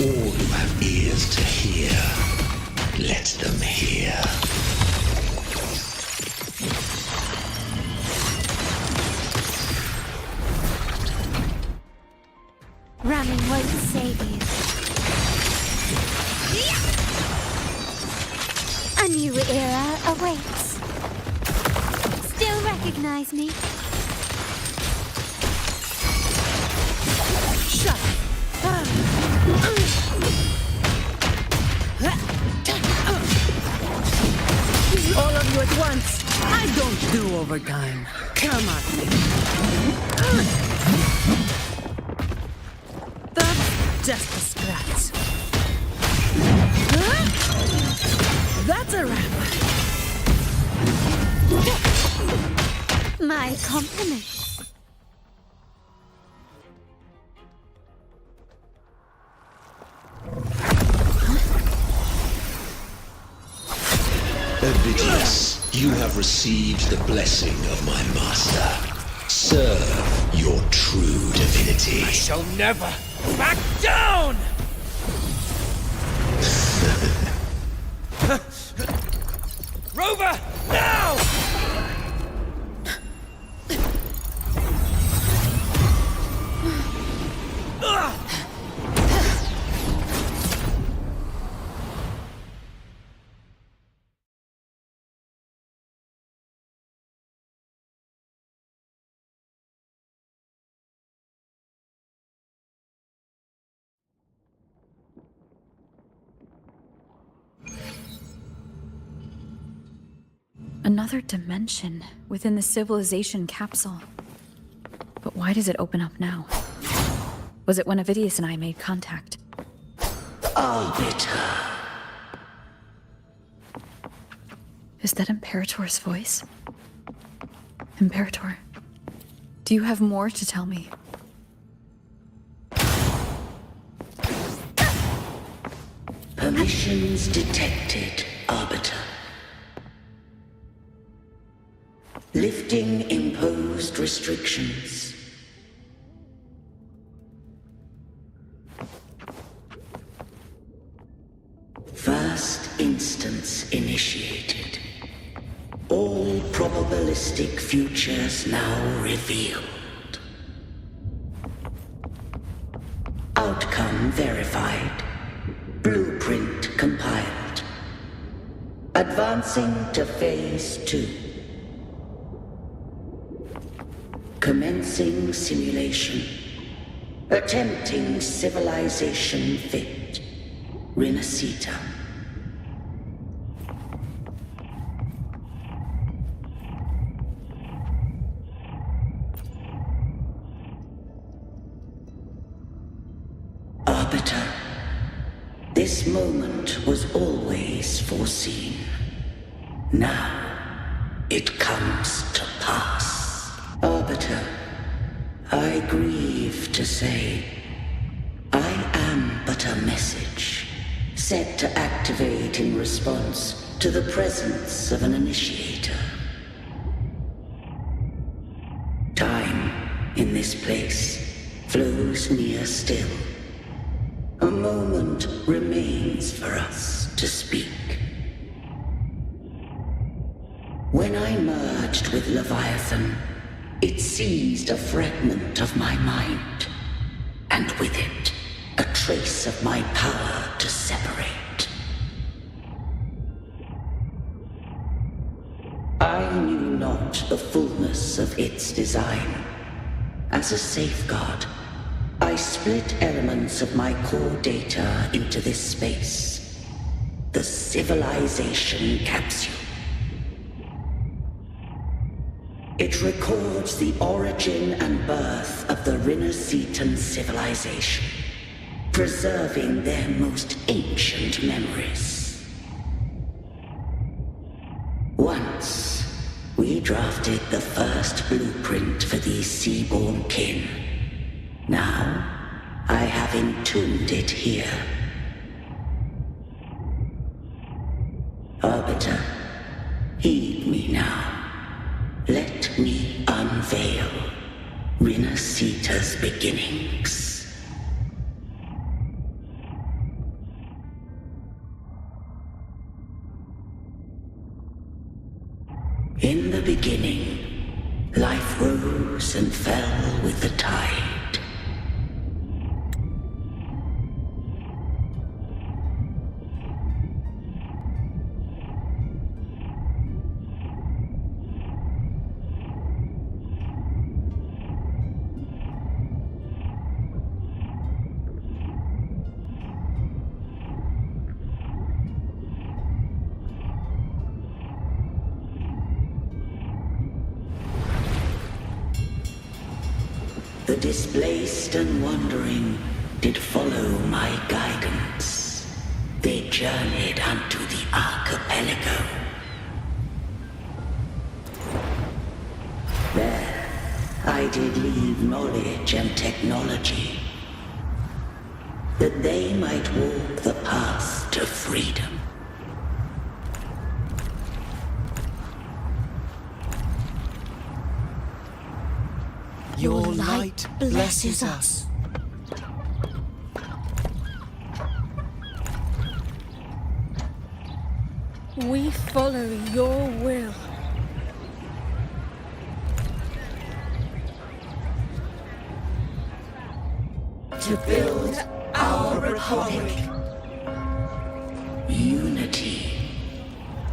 All who have ears to hear, let them hear. Ramming won't save you. A new era awaits. Still recognize me? Shut all of you at once! I don't do overtime. Come at me. That's just a scratch. That's a wrap. My compliments. Ovidius, you have received the blessing of my master. Serve your true divinity. I shall never back down! Rover, now! Another dimension within the civilization capsule. But why does it open up now? Was it when Ovidius and I made contact? Arbiter. Is that Imperator's voice? Imperator, do you have more to tell me? Emissions detected, Arbiter. Lifting imposed restrictions. First instance initiated. All probabilistic futures now revealed. Outcome verified. Blueprint compiled. Advancing to Phase 2. Commencing simulation. Attempting civilization fit. Rinascita. Arbiter, this moment was always foreseen. Now, it comes to pass. Arbiter, I grieve to say, I am but a message, set to activate in response to the presence of an initiator. Time, in this place, flows near still. A moment remains for us to speak. When I merged with Leviathan, it seized a fragment of my mind, and with it, a trace of my power to separate. I knew not the fullness of its design. As a safeguard, I split elements of my core data into this space. The civilization capsule. It records the origin and birth of the Rinascitan civilization, preserving their most ancient memories. Once, we drafted the first blueprint for these seaborn kin. Now, I have entombed it here. Arbiter, heed me now. Let me unveil Rinascita's beginnings. In the beginning, life rose and fell with the tide. The displaced and wandering did follow my guidance. They journeyed unto the archipelago. There, I did leave knowledge and technology, that they might walk the path to freedom. Your light blesses us. We follow your will. To build our republic. Unity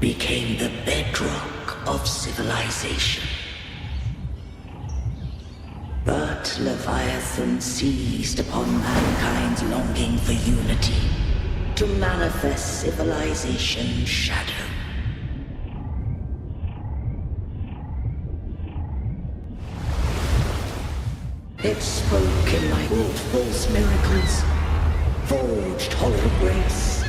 became the bedrock of civilization. But Leviathan seized upon mankind's longing for unity to manifest civilization's shadow. It spoke in my wrought false miracles, forged hollow grace,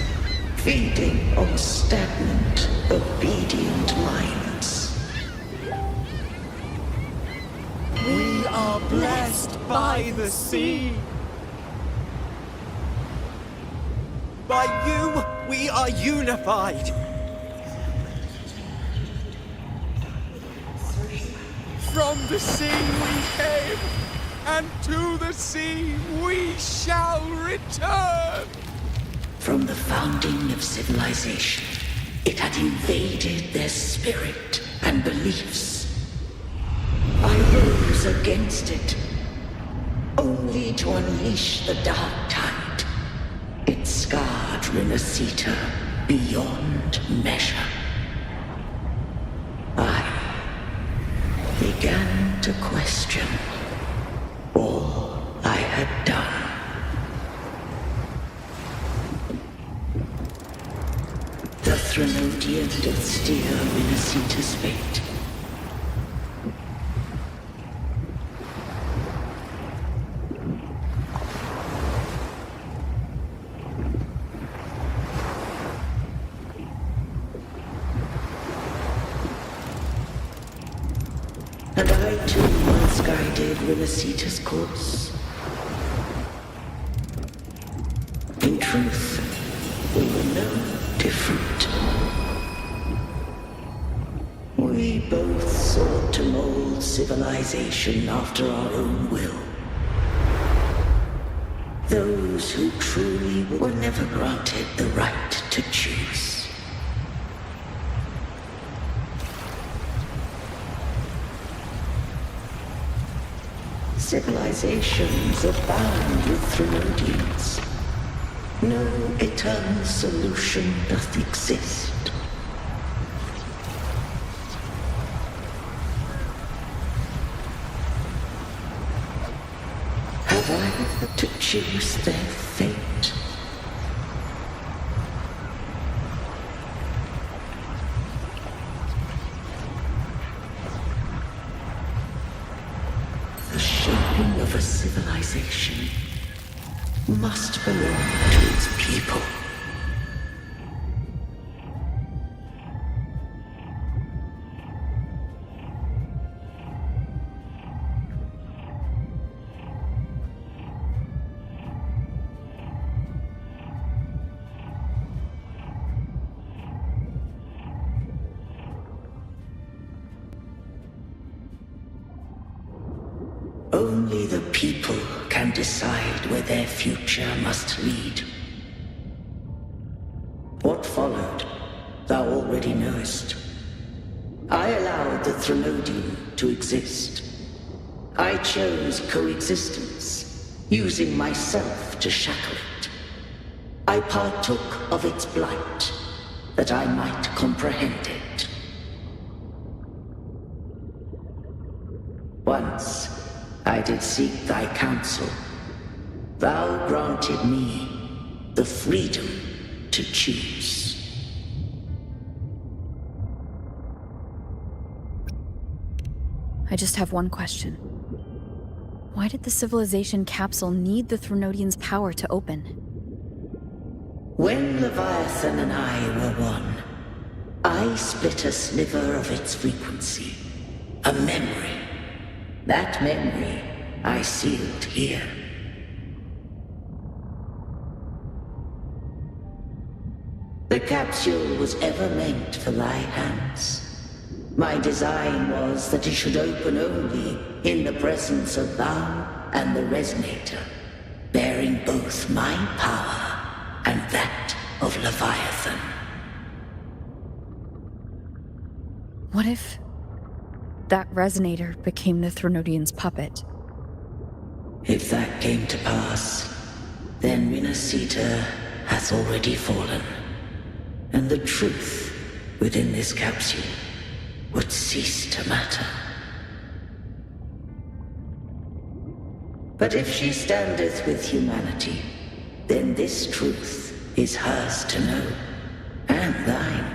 feeding on stagnant, obedient minds. We are blessed by the sea. By you We are unified! From the sea we came, and to the sea we shall return! From the founding of civilization, it had invaded their spirit and beliefs. I rose against it, only to unleash the dark tide. It scarred Rinascita beyond measure. I began to question all I had done. The Threnodian did steer Rinascita's fate. And I too once guided Rinascita's course. In truth, we were no different. We both sought to mold civilization after our own will. Those who truly were never granted the right to choose. Civilizations abound with Threnodians. No eternal solution doth exist. Have I to choose their fate? The shaping of a civilization must belong to its people. Only the people can decide where their future must lead. What followed, thou already knowest. I allowed the Threnodian to exist. I chose coexistence, using myself to shackle it. I partook of its blight, that I might comprehend it. Once, I did seek thy counsel. Thou granted me the freedom to choose. I just have one question. Why did the civilization capsule need the Threnodian's power to open? When Leviathan and I were one, I split a sliver of its frequency, a memory. That memory I sealed here. The capsule was ever meant for thy hands. My design was that it should open only in the presence of thou and the Resonator, bearing both my power and that of Leviathan. What if that Resonator became the Threnodian's puppet? If that came to pass, then Rinascita hath already fallen, and the truth within this capsule would cease to matter. But if she standeth with humanity, then this truth is hers to know, and thine.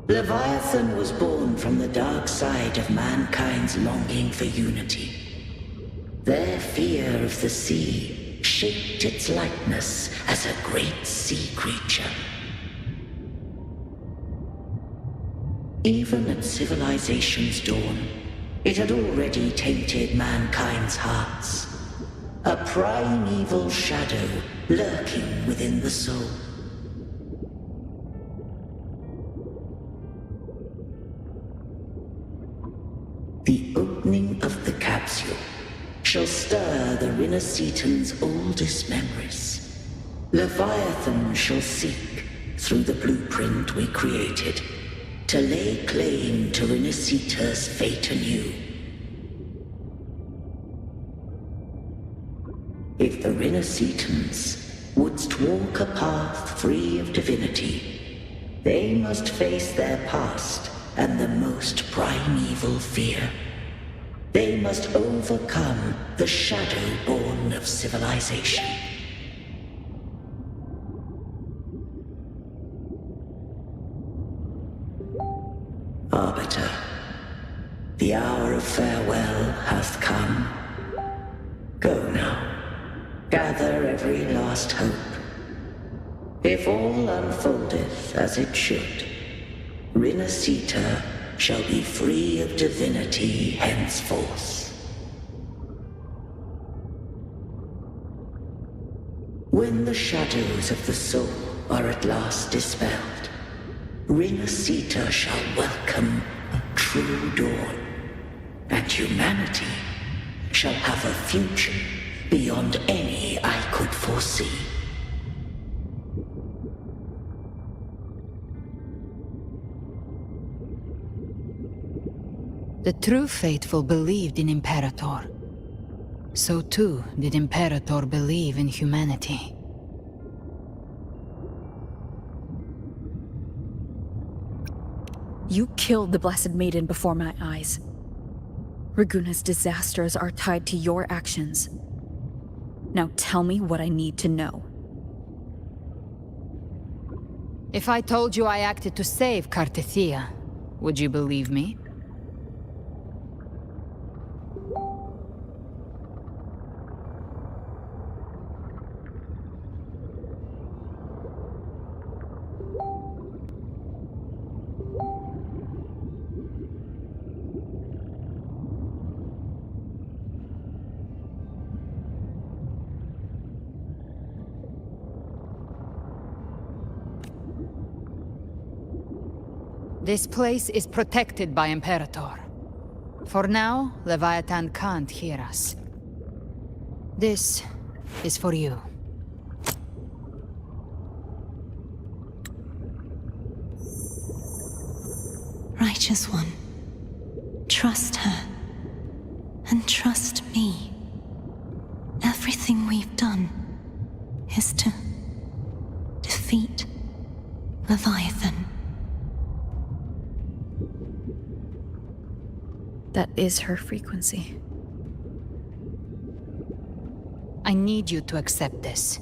Leviathan was born from the dark side of mankind's longing for unity. Their fear of the sea shaped its likeness as a great sea creature. Even at civilization's dawn, it had already tainted mankind's hearts. a primeval shadow lurking within the soul. The opening of the capsule shall stir the Rinascitan's oldest memories. Leviathan shall seek, through the blueprint we created, to lay claim to Rinascita's fate anew. If the Rinascitans wouldst walk a path free of divinity, they must face their past and the most primeval fear. They must overcome the shadow born of civilization. Arbiter, the hour of farewell hath come. Go now. Gather every last hope. If all unfoldeth as it should, Rinascita shall be free of divinity henceforth. When the shadows of the soul are at last dispelled, Rinascita shall welcome a true dawn, and humanity shall have a future beyond any I could foresee. The true faithful believed in Imperator. So too did Imperator believe in humanity. You killed the Blessed Maiden before my eyes. Raguna's disasters are tied to your actions. Now tell me what I need to know. If I told you I acted to save Cartethia, would you believe me? This place is protected by Imperator. For now, Leviathan can't hear us. This is for you. Righteous One, trust her, and trust me. Everything we've done is to defeat Leviathan. That is her frequency. I need you to accept this.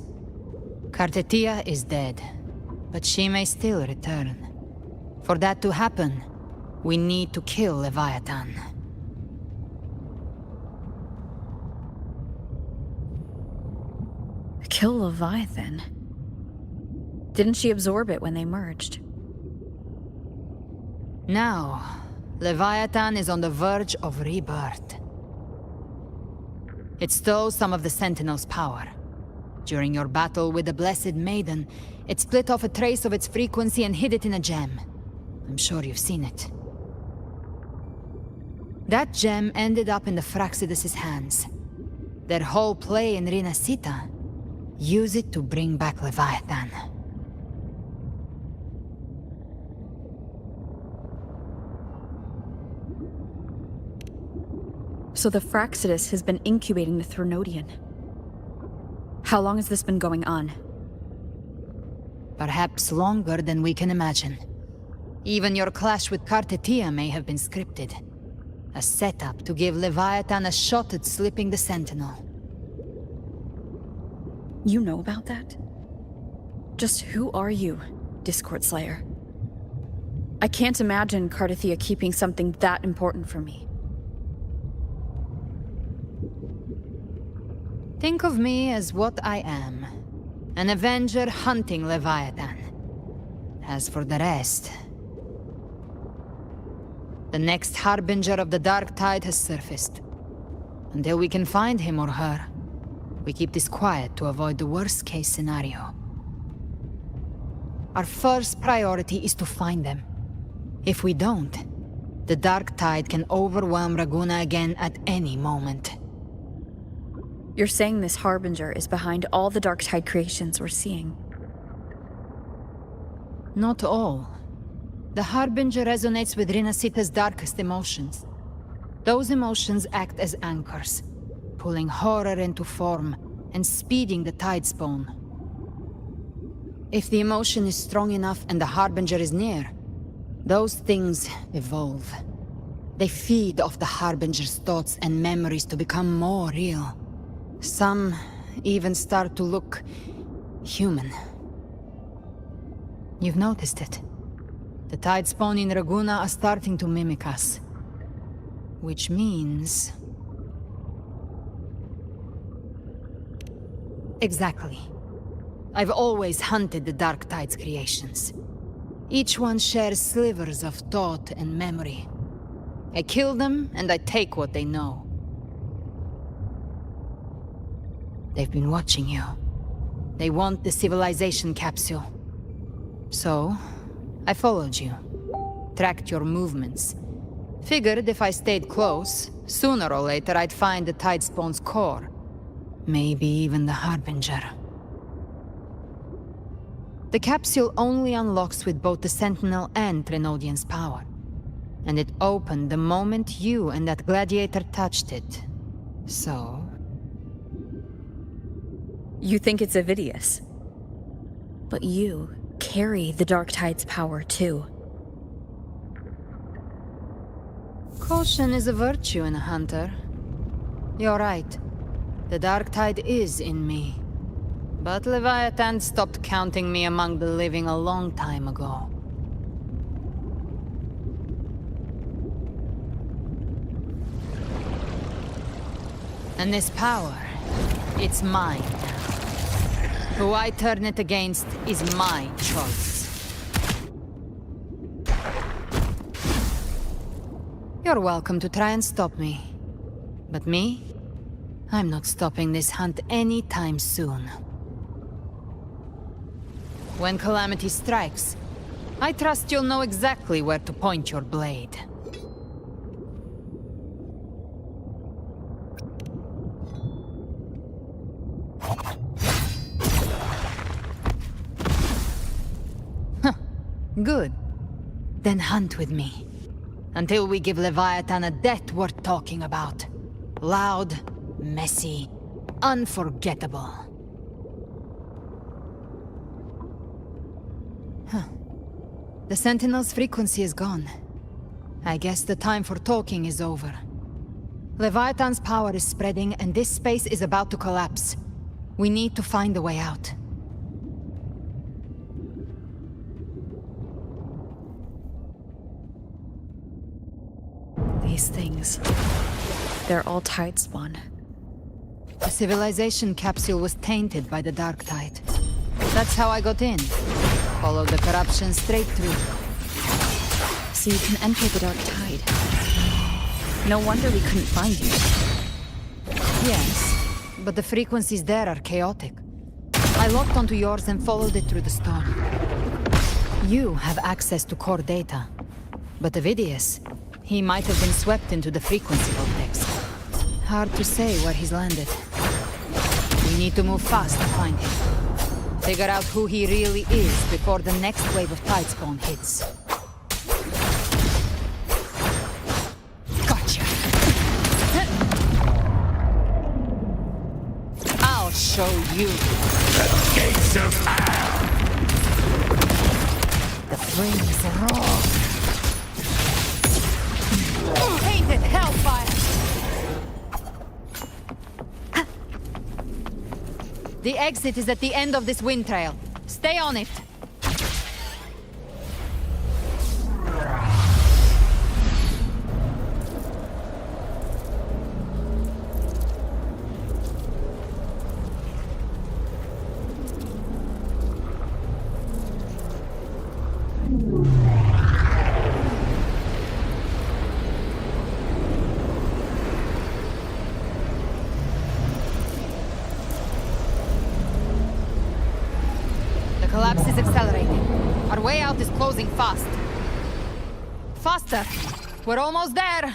Cartethia is dead, but she may still return. For that to happen, we need to kill Leviathan. Kill Leviathan? Didn't she absorb it when they merged? Now, Leviathan is on the verge of rebirth. It stole some of the Sentinel's power. During your battle with the Blessed Maiden, it split off a trace of its frequency and hid it in a gem. I'm sure you've seen it. That gem ended up in the Fraxidus' hands. Their whole play in Rinascita, use it to bring back Leviathan. So the Fraxidus has been incubating the Thronodian. How long has this been going on? Perhaps longer than we can imagine. Even your clash with Cartethia may have been scripted. A setup to give Leviathan a shot at slipping the Sentinel. You know about that? Just who are you, Discord Slayer? I can't imagine Cartethia keeping something that important from me. Think of me as what I am. An Avenger hunting Leviathan. As for the rest... the next Harbinger of the Dark Tide has surfaced. Until we can find him or her, We keep this quiet to avoid the worst-case scenario. Our first priority is to find them. If we don't, the Dark Tide can overwhelm Raguna again at any moment. You're saying this Harbinger is behind all the Dark Tide creations we're seeing? Not all. The Harbinger resonates with Rinascita's darkest emotions. Those emotions act as anchors, pulling horror into form and speeding the tide spawn. If the emotion is strong enough and the Harbinger is near, those things evolve. They feed off the Harbinger's thoughts and memories to become more real. Some even start to look human. You've noticed it. The tide spawn in Raguna are starting to mimic us. Which means... Exactly. I've always hunted the Dark Tide's creations. Each one shares slivers of thought and memory. I kill them, and I take what they know. They've been watching you. They want the civilization capsule. So, I followed you. Tracked your movements. Figured if I stayed close, sooner or later I'd find the Tide Spawn's core. Maybe even the Harbinger. The capsule only unlocks with both the Sentinel and Trenodian's power. And it opened the moment you and that gladiator touched it. So... You think it's Avidius. But you carry the Dark Tide's power too. Caution is a virtue in a hunter. You're right. The Dark Tide is in me. But Leviathan stopped counting me among the living a long time ago. And this power, it's mine now. Who I turn it against is my choice. You're welcome to try and stop me. But me? I'm not stopping this hunt anytime soon. When calamity strikes, I trust you'll know exactly where to point your blade. Huh. Good. Then hunt with me. Until we give Leviathan a death worth talking about. Loud, messy, unforgettable. Huh. The Sentinel's frequency is gone. I guess the time for talking is over. Leviathan's power is spreading, and this space is about to collapse. We need to find a way out. These things... they're all Tide Spawn. The civilization capsule was tainted by the Dark Tide. That's how I got in. Followed the corruption straight through. So you can enter the Dark Tide. No wonder we couldn't find you. Yes, but the frequencies there are chaotic. I locked onto yours and followed it through the storm. You have access to core data. But Avidius, he might have been swept into the frequency vortex. Hard to say where he's landed. We need to move fast to find him. Figure out who he really is before the next wave of Tide Spawn hits. Gotcha! I'll show you. The gates of hell! The flames roar. Hated hellfire! The exit is at the end of this wind trail. Stay on it. closing fast. Faster! We're almost there!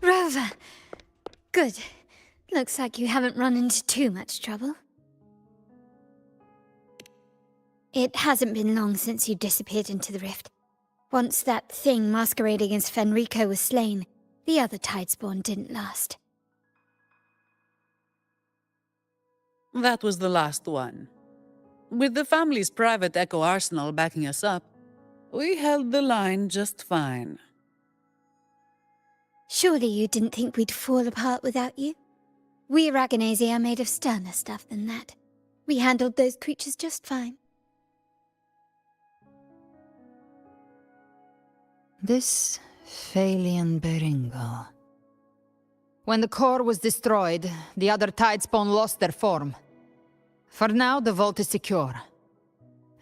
Rover! Good. Looks like you haven't run into too much trouble. It hasn't been long since you disappeared into the rift. Once that thing masquerading as Fenrico was slain, the other Tidespawn didn't last. That was the last one. With the family's private Echo arsenal backing us up, we held the line just fine. Surely you didn't think we'd fall apart without you? We Aragonese are made of sterner stuff than that. We handled those creatures just fine. This Phalian Beringo. When the core was destroyed, the other Tidespawn lost their form. For now, the vault is secure.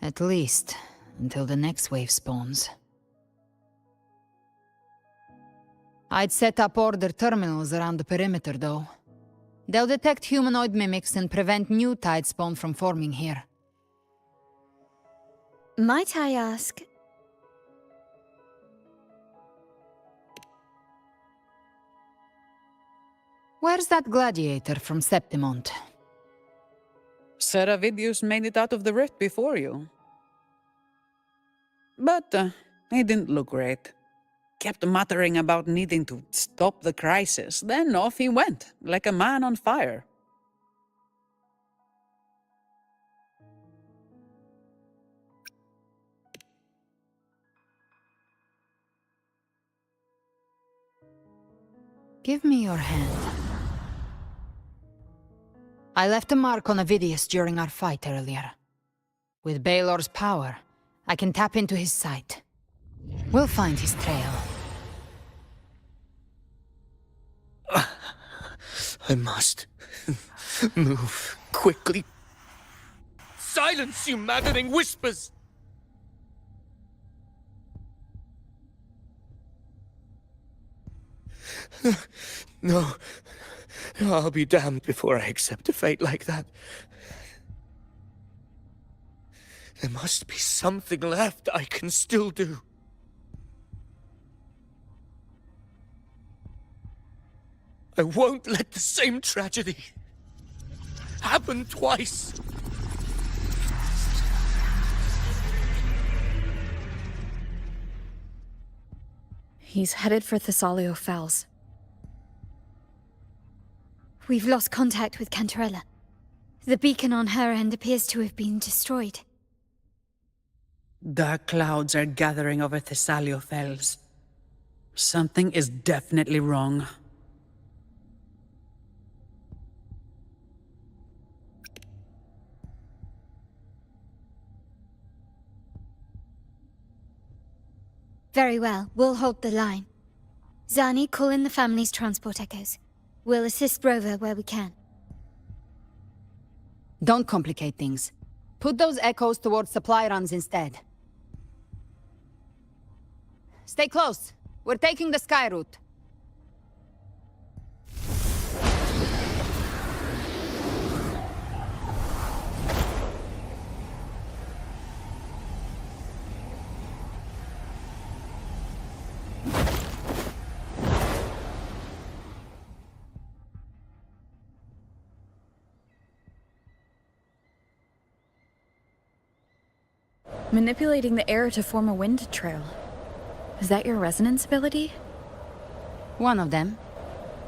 At least, until the next wave spawns. I'd set up order terminals around the perimeter, though. They'll detect humanoid mimics and prevent new Tidespawn from forming here. Might I ask... Where's that gladiator from Septimont? Seravidius made it out of the rift before you. But he didn't look great. Kept muttering about needing to stop the crisis, then off he went, like a man on fire. Give me your hand. I left a mark on Avidius during our fight earlier. With Baelor's power, I can tap into his sight. We'll find his trail. I must move quickly. Silence, you maddening whispers! No. I'll be damned before I accept a fate like that. There must be something left I can still do. I won't let the same tragedy happen twice. He's headed for Thessalio Fells. We've lost contact with Cantarella. The beacon on her end appears to have been destroyed. Dark clouds are gathering over Thessalio Fells. Something is definitely wrong. Very well, we'll hold the line. Zani, call in the family's transport echoes. We'll assist Rover where we can. Don't complicate things. Put those echoes towards supply runs instead. Stay close. We're taking the sky route. Manipulating the air to form a wind trail. Is that your resonance ability? One of them.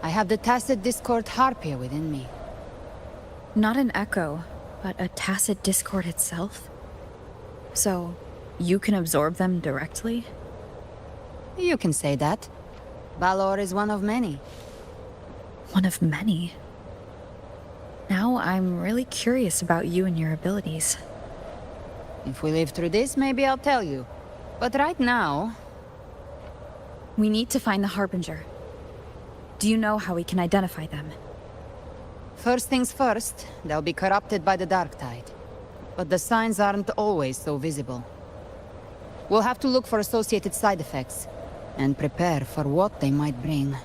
I have the tacit discord harpia within me. Not an echo, but a tacit discord itself? So, you can absorb them directly? You can say that. Balor is one of many. One of many? Now I'm really curious about you and your abilities. If we live through this, maybe I'll tell you. But right now... We need to find the Harbinger. Do you know how we can identify them? First things first, they'll be corrupted by the dark tide. But the signs aren't always so visible. We'll have to look for associated side effects, and prepare for what they might bring.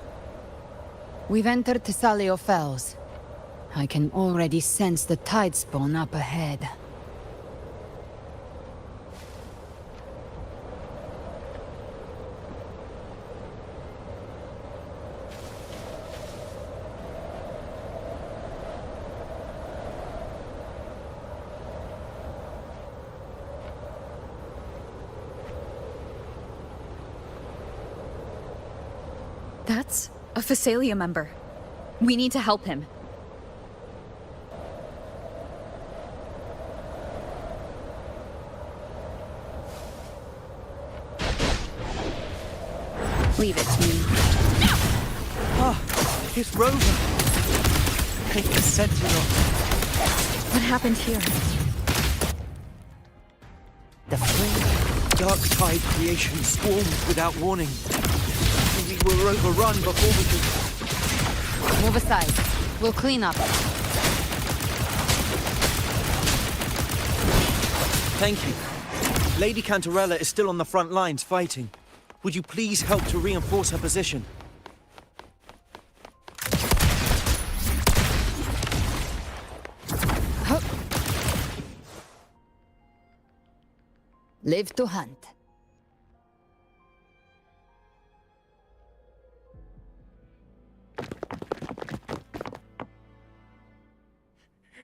We've entered Thessalio Fells. I can already sense the tide spawn up ahead. That's a Thessalia member. We need to help him. Leave it to me. Ah, it's Rover. Take the Sentinel. What happened here? The flame. Dark tide creation swarmed without warning. We were overrun before we could... Move aside. We'll clean up. Thank you. Lady Cantarella is still on the front lines fighting. Would you please help to reinforce her position? Live to hunt.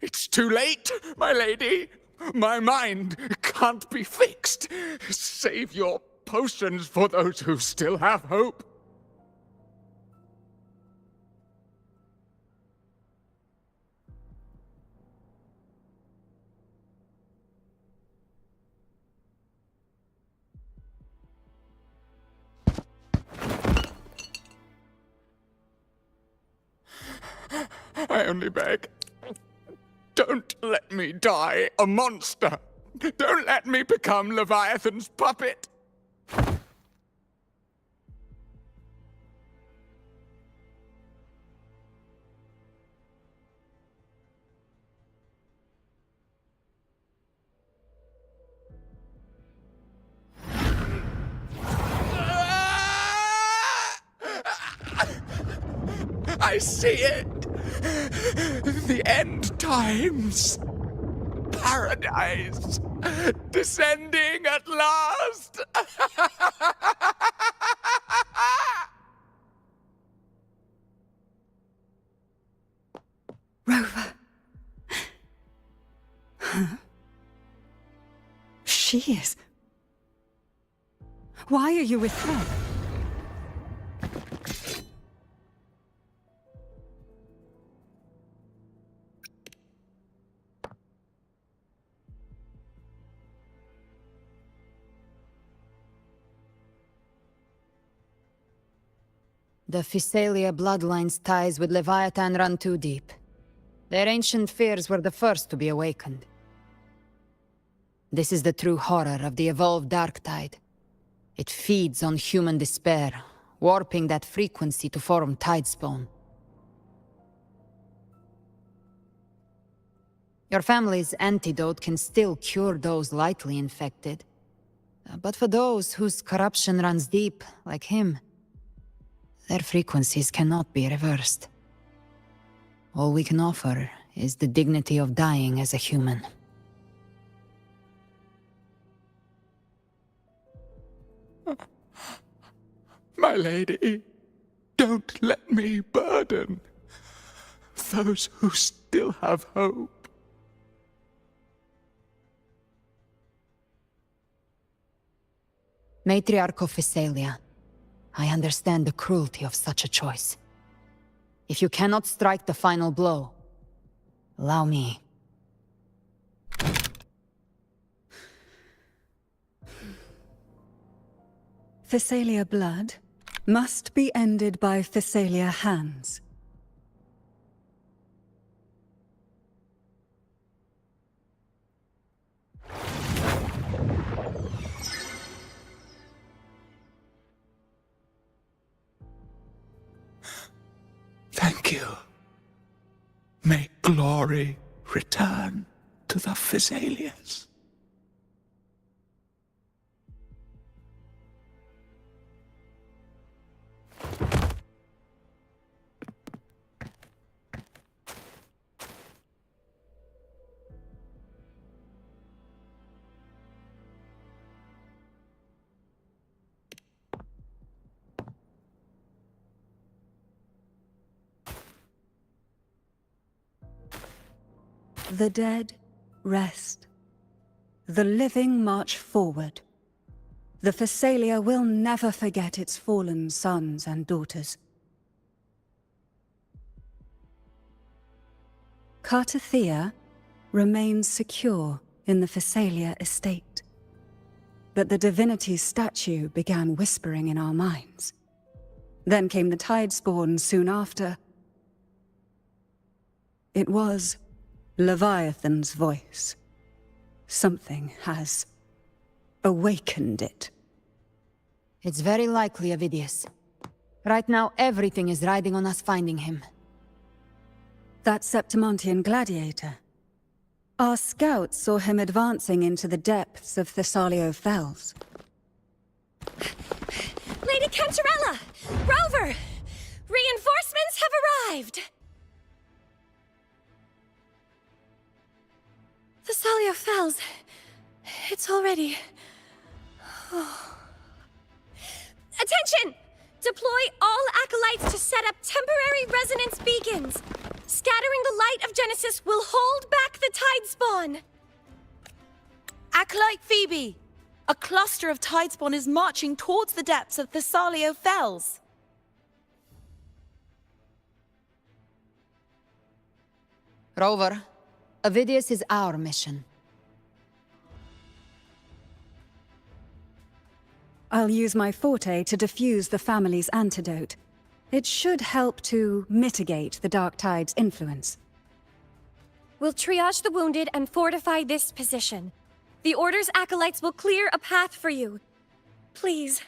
It's too late, my lady. My mind can't be fixed. Save your potions for those who still have hope. I only beg. Don't let me die a monster. Don't let me become Leviathan's puppet. I see it! The end times! Paradise! Descending at last! Rover. Huh? She is. Why are you with her? The Thessalia bloodline's ties with Leviathan run too deep. Their ancient fears were the first to be awakened. This is the true horror of the evolved dark tide. It feeds on human despair, warping that frequency to form tidespawn. Your family's antidote can still cure those lightly infected. But for those whose corruption runs deep, like him, their frequencies cannot be reversed. All we can offer is the dignity of dying as a human. My lady, don't let me burden those who still have hope. Matriarch of Physalia, I understand the cruelty of such a choice. If you cannot strike the final blow, allow me. Physalia blood must be ended by Physalia hands. Thank you. May glory return to the Physalians. The dead rest. The living march forward. The Physalia will never forget its fallen sons and daughters. Cartathea remains secure in the Physalia estate. But the divinity's statue began whispering in our minds. Then came the Tidespawn soon after. It was Leviathan's voice. Something has awakened it. It's very likely, Avidius. Right now, everything is riding on us finding him. That Septimontian gladiator. Our scouts saw him advancing into the depths of Thessalio Fells. Lady Cantarella! Rover! Reinforcements have arrived! Thessalio Fells. It's already... Oh. Attention! Deploy all acolytes to set up temporary resonance beacons. Scattering the light of Genesis will hold back the Tidespawn. Acolyte Phoebe! A cluster of Tidespawn is marching towards the depths of Thessalio Fells. Rover, Avidius is our mission. I'll use my forte to diffuse the family's antidote. It should help to mitigate the Dark Tide's influence. We'll triage the wounded and fortify this position. The Order's acolytes will clear a path for you. Please,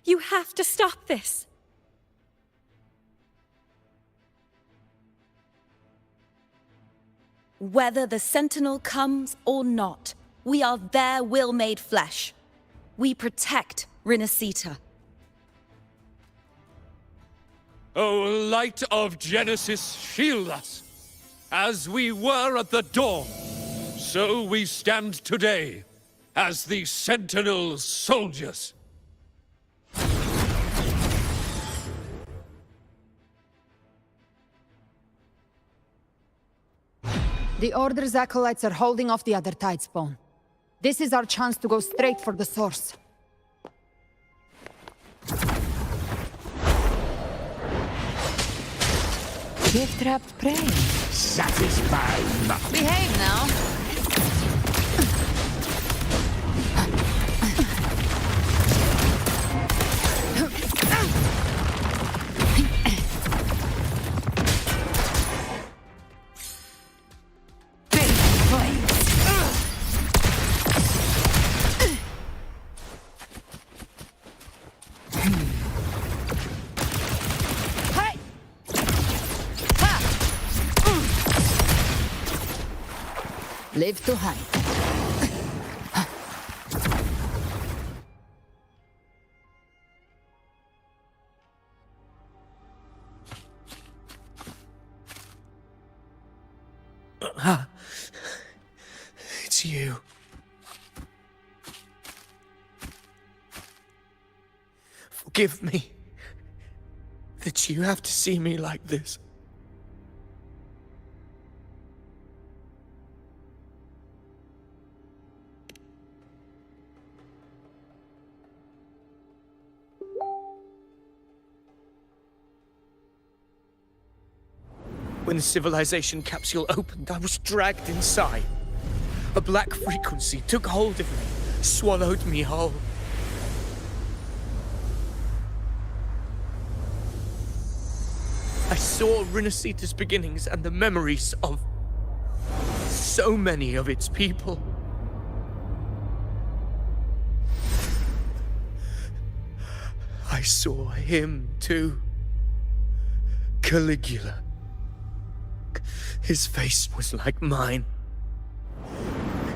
you have to stop this. Whether the Sentinel comes or not, we are their will made flesh. We protect Rinascita. O light of Genesis, shield us! As we were at the dawn, so we stand today, as the Sentinel's soldiers. The Order's acolytes are holding off the other Tidespawn. This is our chance to go straight for the source. Gift-wrapped prey. Satisfied. Behave now. Live to hide. It's you. Forgive me that you have to see me like this. When the civilization capsule opened, I was dragged inside. A black frequency took hold of me, swallowed me whole. I saw Rinascita's beginnings and the memories of so many of its people. I saw him too. Caligula. His face was like mine.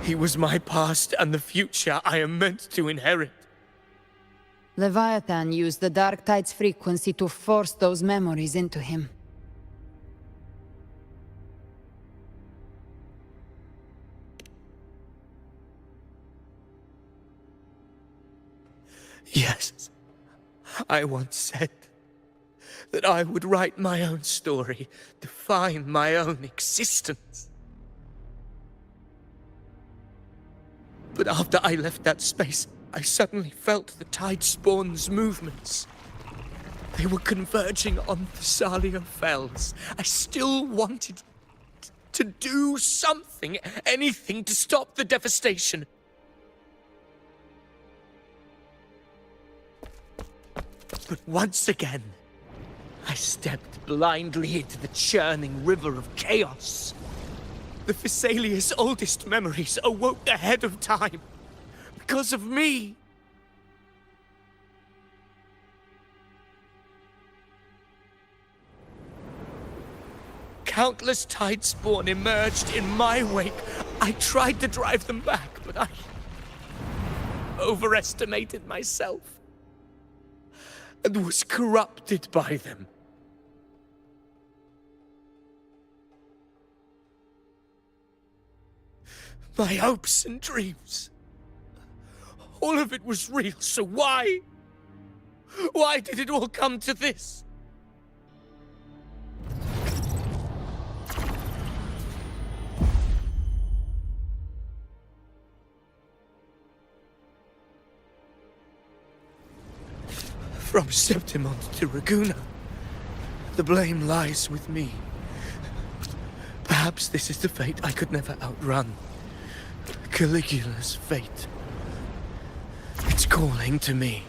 He was my past and the future I am meant to inherit. Leviathan used the Dark Tide's frequency to force those memories into him. Yes, I once said that I would write my own story, define my own existence. But after I left that space, I suddenly felt the Tidespawn's movements. They were converging on Thessalia Fells. I still wanted to do something, anything to stop the devastation. But once again, I stepped blindly into the churning river of chaos. The Thessalia's oldest memories awoke ahead of time. Because of me. Countless Tidespawn emerged in my wake. I tried to drive them back, but I overestimated myself and was corrupted by them. My hopes and dreams. All of it was real, so why? Why did it all come to this? From Septimont to Raguna, the blame lies with me. Perhaps this is the fate I could never outrun. Caligula's fate. It's calling to me.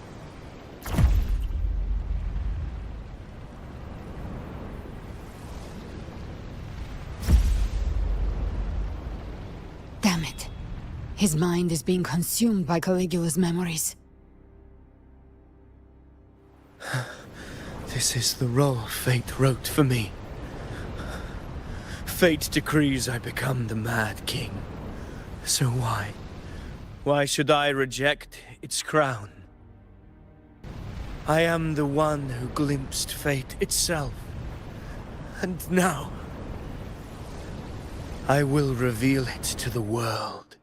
Damn it. His mind is being consumed by Caligula's memories. This is the role fate wrote for me. Fate decrees I become the Mad King. So why? Why should I reject its crown? I am the one who glimpsed fate itself. And now, I will reveal it to the world.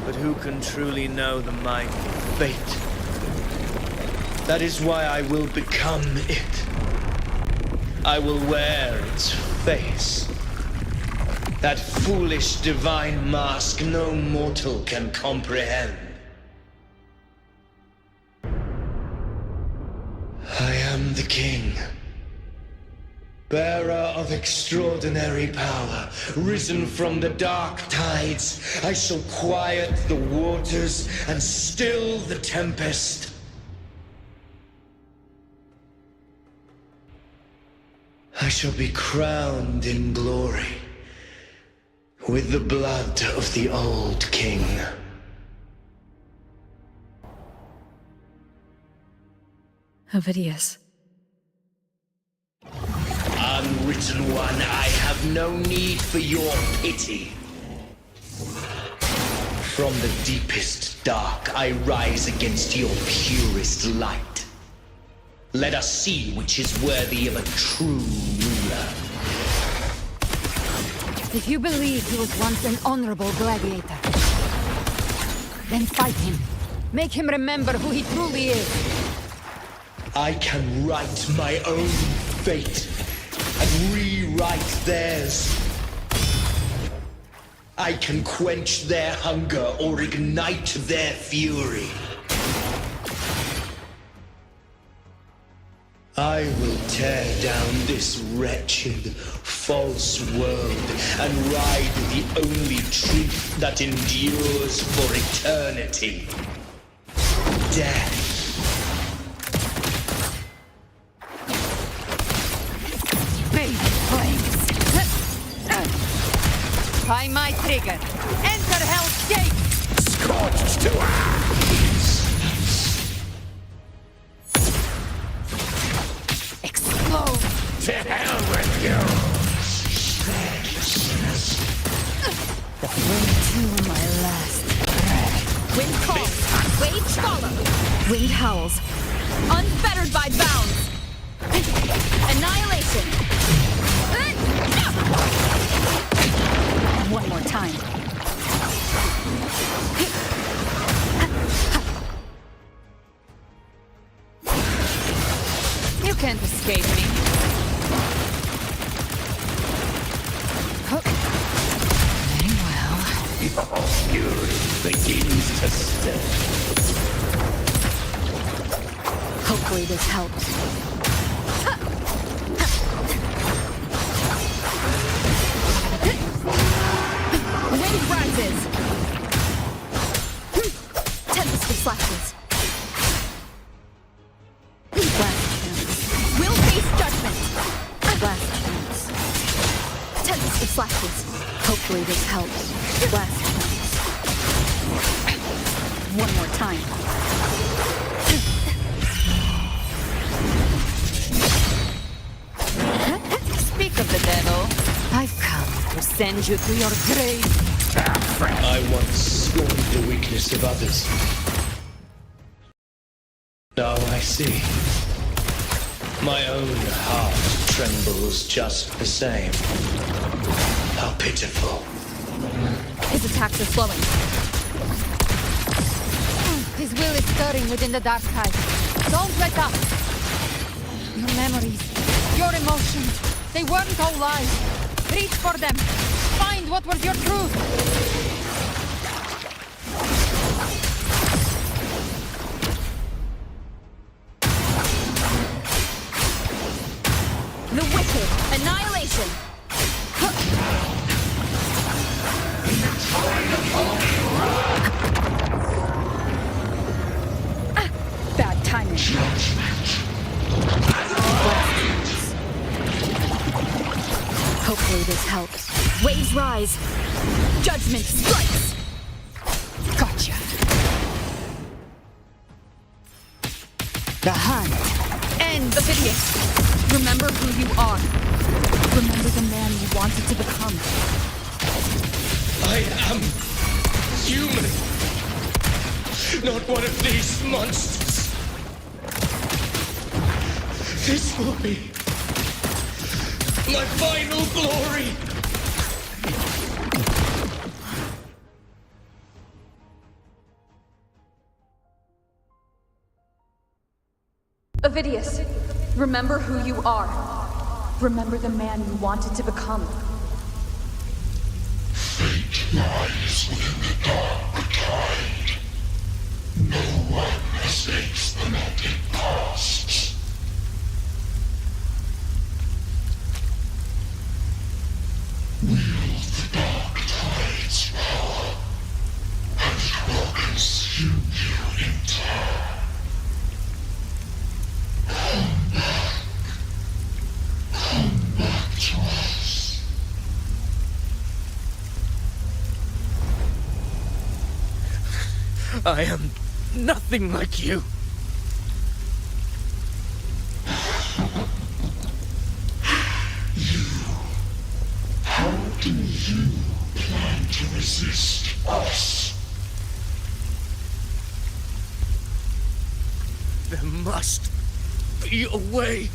But who can truly know the mind of fate? That is why I will become it. I will wear its face. That foolish divine mask no mortal can comprehend. I am the king. Bearer of extraordinary power, risen from the dark tides, I shall quiet the waters and still the tempest. I shall be crowned in glory with the blood of the old king. Ovidius. Unwritten one, I have no need for your pity. From the deepest dark, I rise against your purest light. Let us see which is worthy of a true ruler. If you believe he was once an honorable gladiator, then fight him. Make him remember who he truly is. I can write my own fate and rewrite theirs. I can quench their hunger or ignite their fury. I will tear down this wretched, false world and ride the only truth that endures for eternity. Death. Baby flames. By my trigger. Enter Hell's Gate! Scorched to eyes! Explode! To hell with you! Bring to my last breath. Wind calls, waves follow. Wind howls, unfettered by bounds. Annihilation. One more time. You can't escape me. Very well. Your fury begins to stir. Hopefully this helps. Wind rises. Tempest of flashes. Last chance. Will face judgment. Last chance. Tempest of flashes. Hopefully this helps. Last chance. One more time. Speak of the devil. I've come to send you to your grave. I once scorned the weakness of others. Now I see. My own heart trembles just the same. How pitiful. His attacks are slowing. His will is stirring within the dark tide. Don't let up. Your memories, your emotions, they weren't all lies. Reach for them. Find what was your truth. The wicked. Annihilation. Bad timing. Hopefully this helps. Waves rise. Judgment strikes. Gotcha. The hunt ends. Ophidius, remember who you are. Remember the man you wanted to become. I am human. Not one of these monsters. This will be my final glory. Ophidius, remember who you are. Remember the man you wanted to become. Fate lies within the dark tide. No one escapes the net it casts. Wield the dark tide's power, and it will consume you in turn. Come back to us. I am nothing like you. How do you plan to resist us? There must be a way.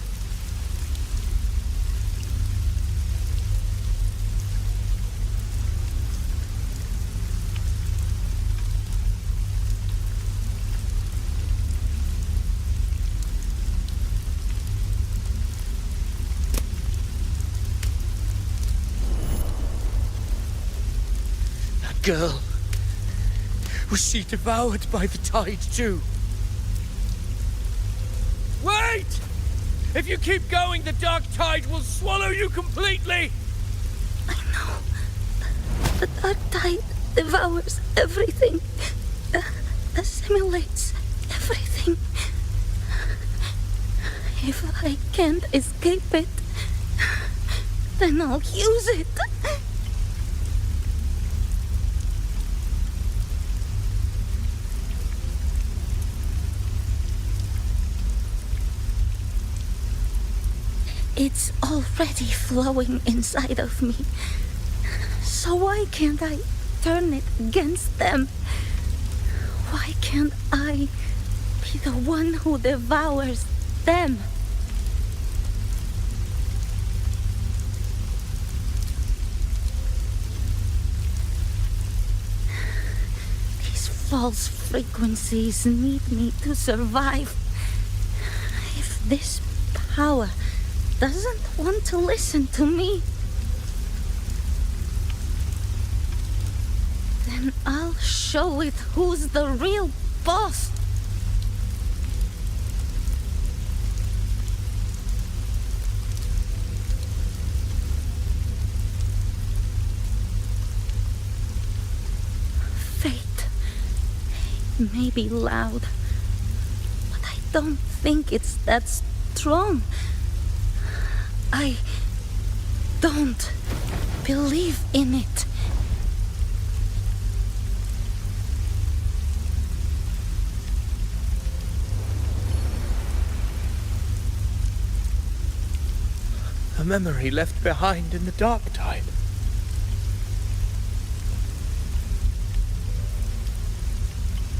That girl, was she devoured by the tide too? Wait! If you keep going, the dark tide will swallow you completely! The dark tide devours everything, assimilates everything. If I can't escape it, then I'll use it. It's already flowing inside of me. So why can't I turn it against them? Why can't I be the one who devours them? These false frequencies need me to survive. If this power doesn't want to listen to me, then I'll show it who's the real boss. Fate may be loud, but I don't think it's that strong. I don't believe in it. A memory left behind in the dark tide.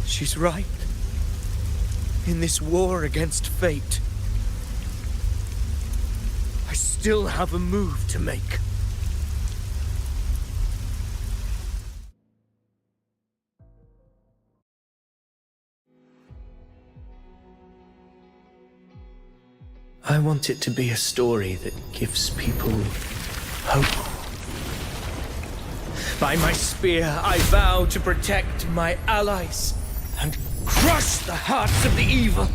She's right. In this war against fate, I still have a move to make. I want it to be a story that gives people hope. By my spear, I vow to protect my allies and crush the hearts of the evil.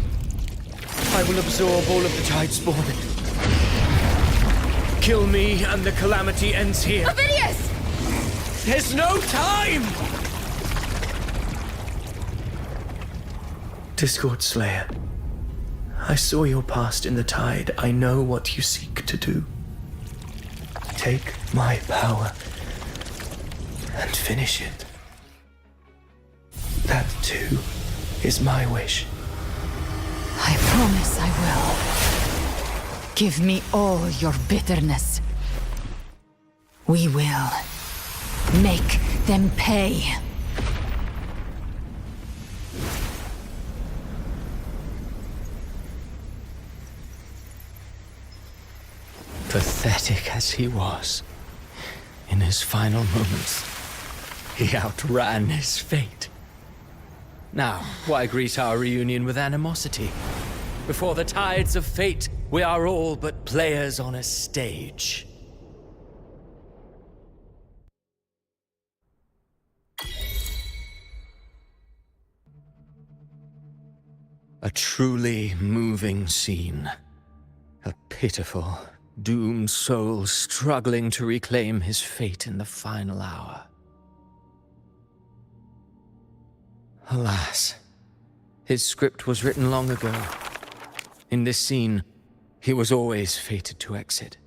I will absorb all of the Tidespawn. Kill me and the calamity ends here. Avidius! There's no time! Discord Slayer, I saw your past in the tide. I know what you seek to do. Take my power and finish it. That too is my wish. I promise I will. Give me all your bitterness. We will make them pay. Pathetic as he was, in his final moments, he outran his fate. Now, why greet our reunion with animosity? Before the tides of fate, we are all but players on a stage. A truly moving scene. A pitiful, doomed soul struggling to reclaim his fate in the final hour. Alas, his script was written long ago. In this scene, he was always fated to exit.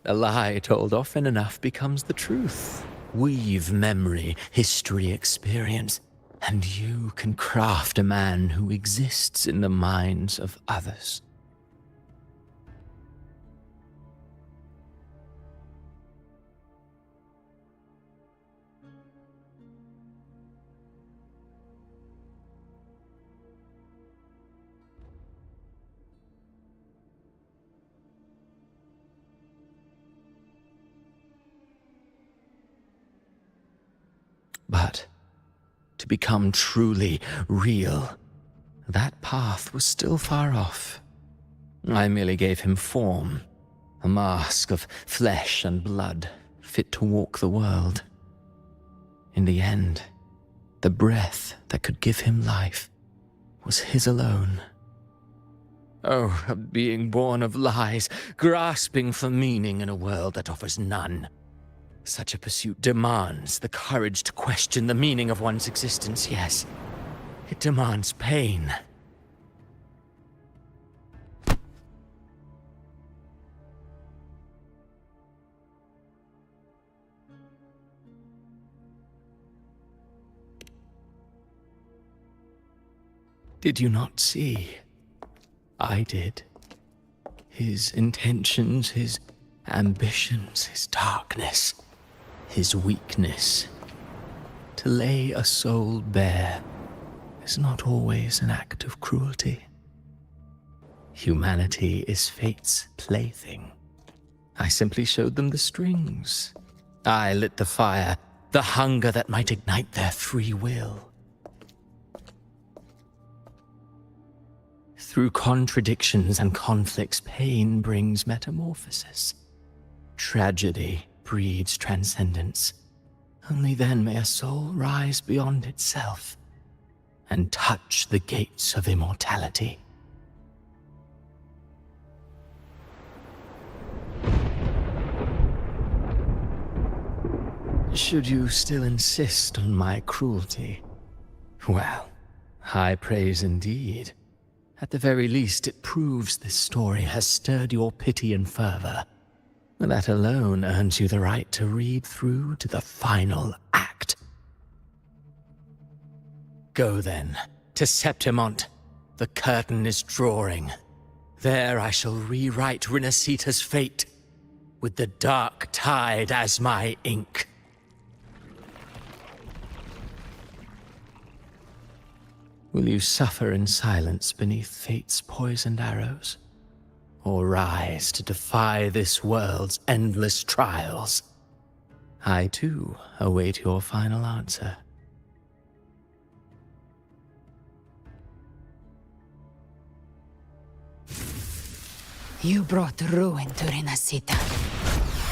A lie told often enough becomes the truth. Weave memory, history, experience, and you can craft a man who exists in the minds of others. But to become truly real, that path was still far off. I merely gave him form, a mask of flesh and blood, fit to walk the world. In the end, the breath that could give him life was his alone. Oh, a being born of lies, grasping for meaning in a world that offers none. Such a pursuit demands the courage to question the meaning of one's existence, yes. It demands pain. Did you not see? I did. His intentions, his ambitions, his darkness, his weakness. To lay a soul bare is not always an act of cruelty. Humanity is fate's plaything. I simply showed them the strings. I lit the fire, the hunger that might ignite their free will. Through contradictions and conflicts, pain brings metamorphosis. Tragedy breeds transcendence. Only then may a soul rise beyond itself and touch the gates of immortality. Should you still insist on my cruelty? Well, high praise indeed. At the very least, it proves this story has stirred your pity and fervor. That alone earns you the right to read through to the final act. Go then, to Septimont. The curtain is drawing. There I shall rewrite Rinascita's fate, with the dark tide as my ink. Will you suffer in silence beneath fate's poisoned arrows? Or rise to defy this world's endless trials? I, too, await your final answer. You brought ruin to Rinascita.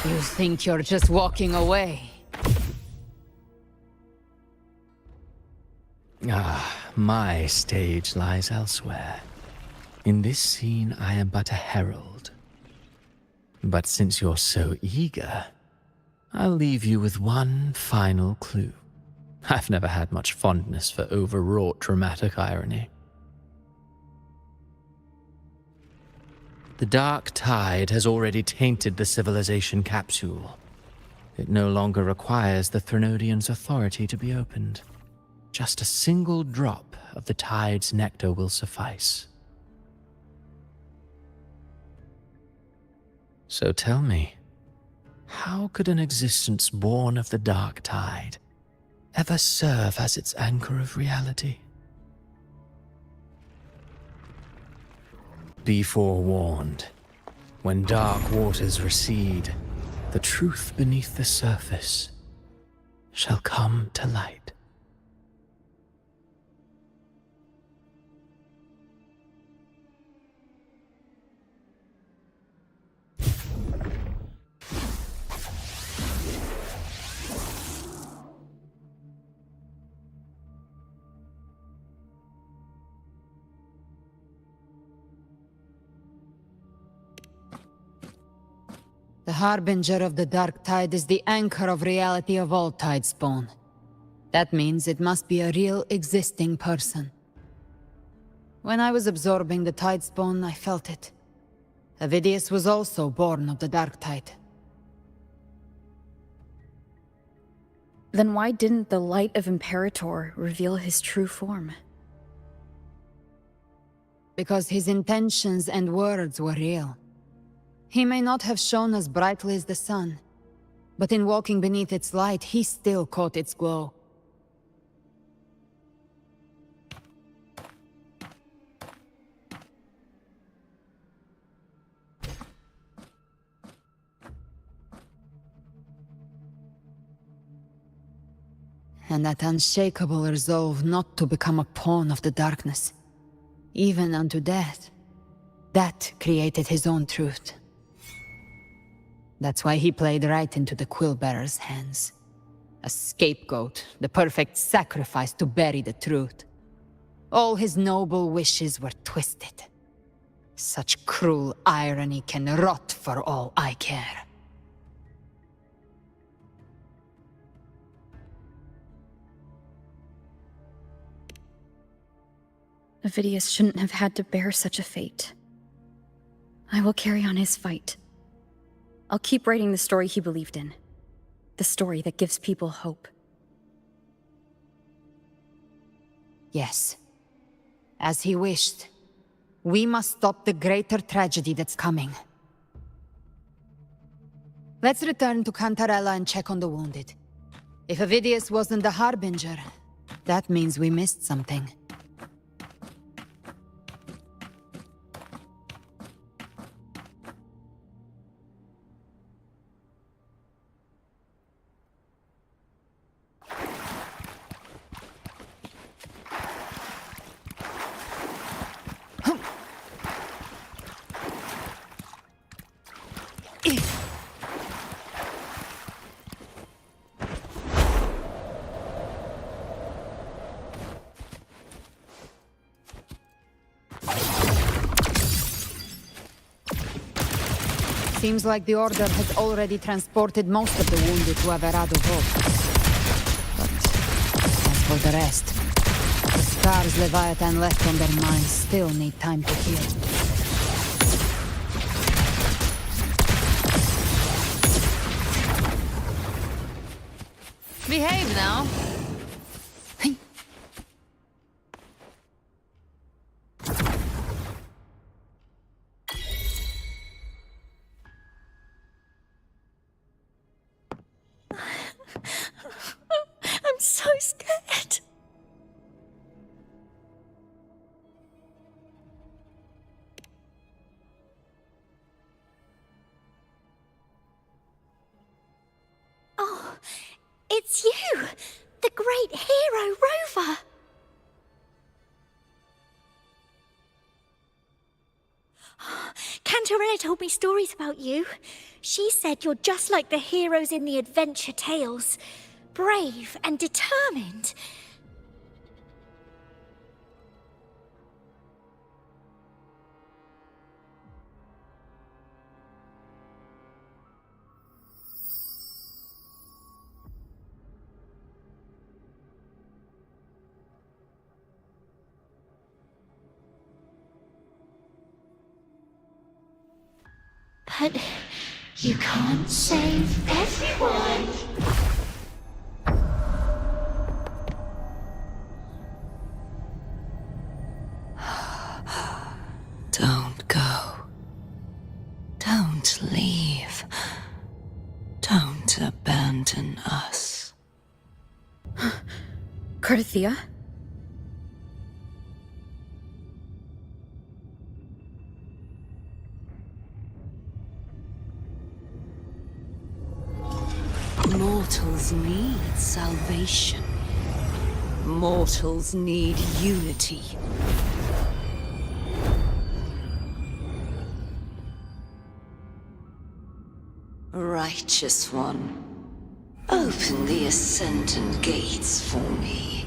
You think you're just walking away? Ah, my stage lies elsewhere. In this scene, I am but a herald. But since you're so eager, I'll leave you with one final clue. I've never had much fondness for overwrought dramatic irony. The dark tide has already tainted the civilization capsule. It no longer requires the Threnodians' authority to be opened. Just a single drop of the tide's nectar will suffice. So tell me, how could an existence born of the dark tide ever serve as its anchor of reality? Be forewarned. When dark waters recede, the truth beneath the surface shall come to light. The harbinger of the dark tide is the anchor of reality of all tidespawn. That means it must be a real existing person. When I was absorbing the tidespawn, I felt it. Avidius was also born of the dark tide. Then why didn't the light of Imperator reveal his true form? Because his intentions and words were real. He may not have shone as brightly as the sun, but in walking beneath its light, he still caught its glow. And that unshakable resolve not to become a pawn of the darkness, even unto death, that created his own truth. That's why he played right into the Quill-Bearer's hands. A scapegoat, the perfect sacrifice to bury the truth. All his noble wishes were twisted. Such cruel irony can rot for all I care. Avidius shouldn't have had to bear such a fate. I will carry on his fight. I'll keep writing the story he believed in. The story that gives people hope. Yes. As he wished. We must stop the greater tragedy that's coming. Let's return to Cantarella and check on the wounded. If Avidius wasn't the Harbinger, that means we missed something. Seems like the Order has already transported most of the wounded to Averado Vault. But as for the rest, the scars Leviathan left on their minds still need time to heal. Behave now. I'm so scared. Oh, it's you, the great hero Rover. Cantarella told me stories about you. She said you're just like the heroes in the adventure tales. Brave and determined. But you can't save everyone. Don't go. Don't leave. Don't abandon us. Cardathia? Mortals need salvation. Mortals need unity. Righteous One, open the Ascendant gates for me.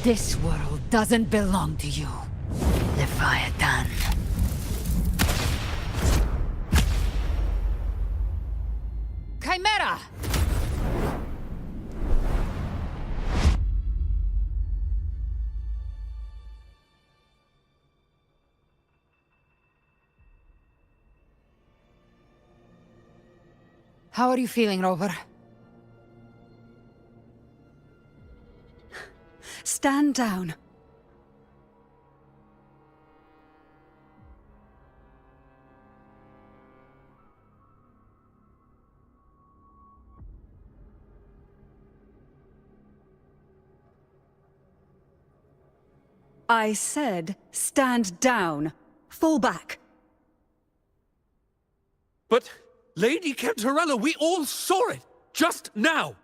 This world doesn't belong to you, Leviathan. Chimera! How are you feeling, Rover? Stand down. I said, stand down. Fall back. But, Lady Cantarella, we all saw it! Just now!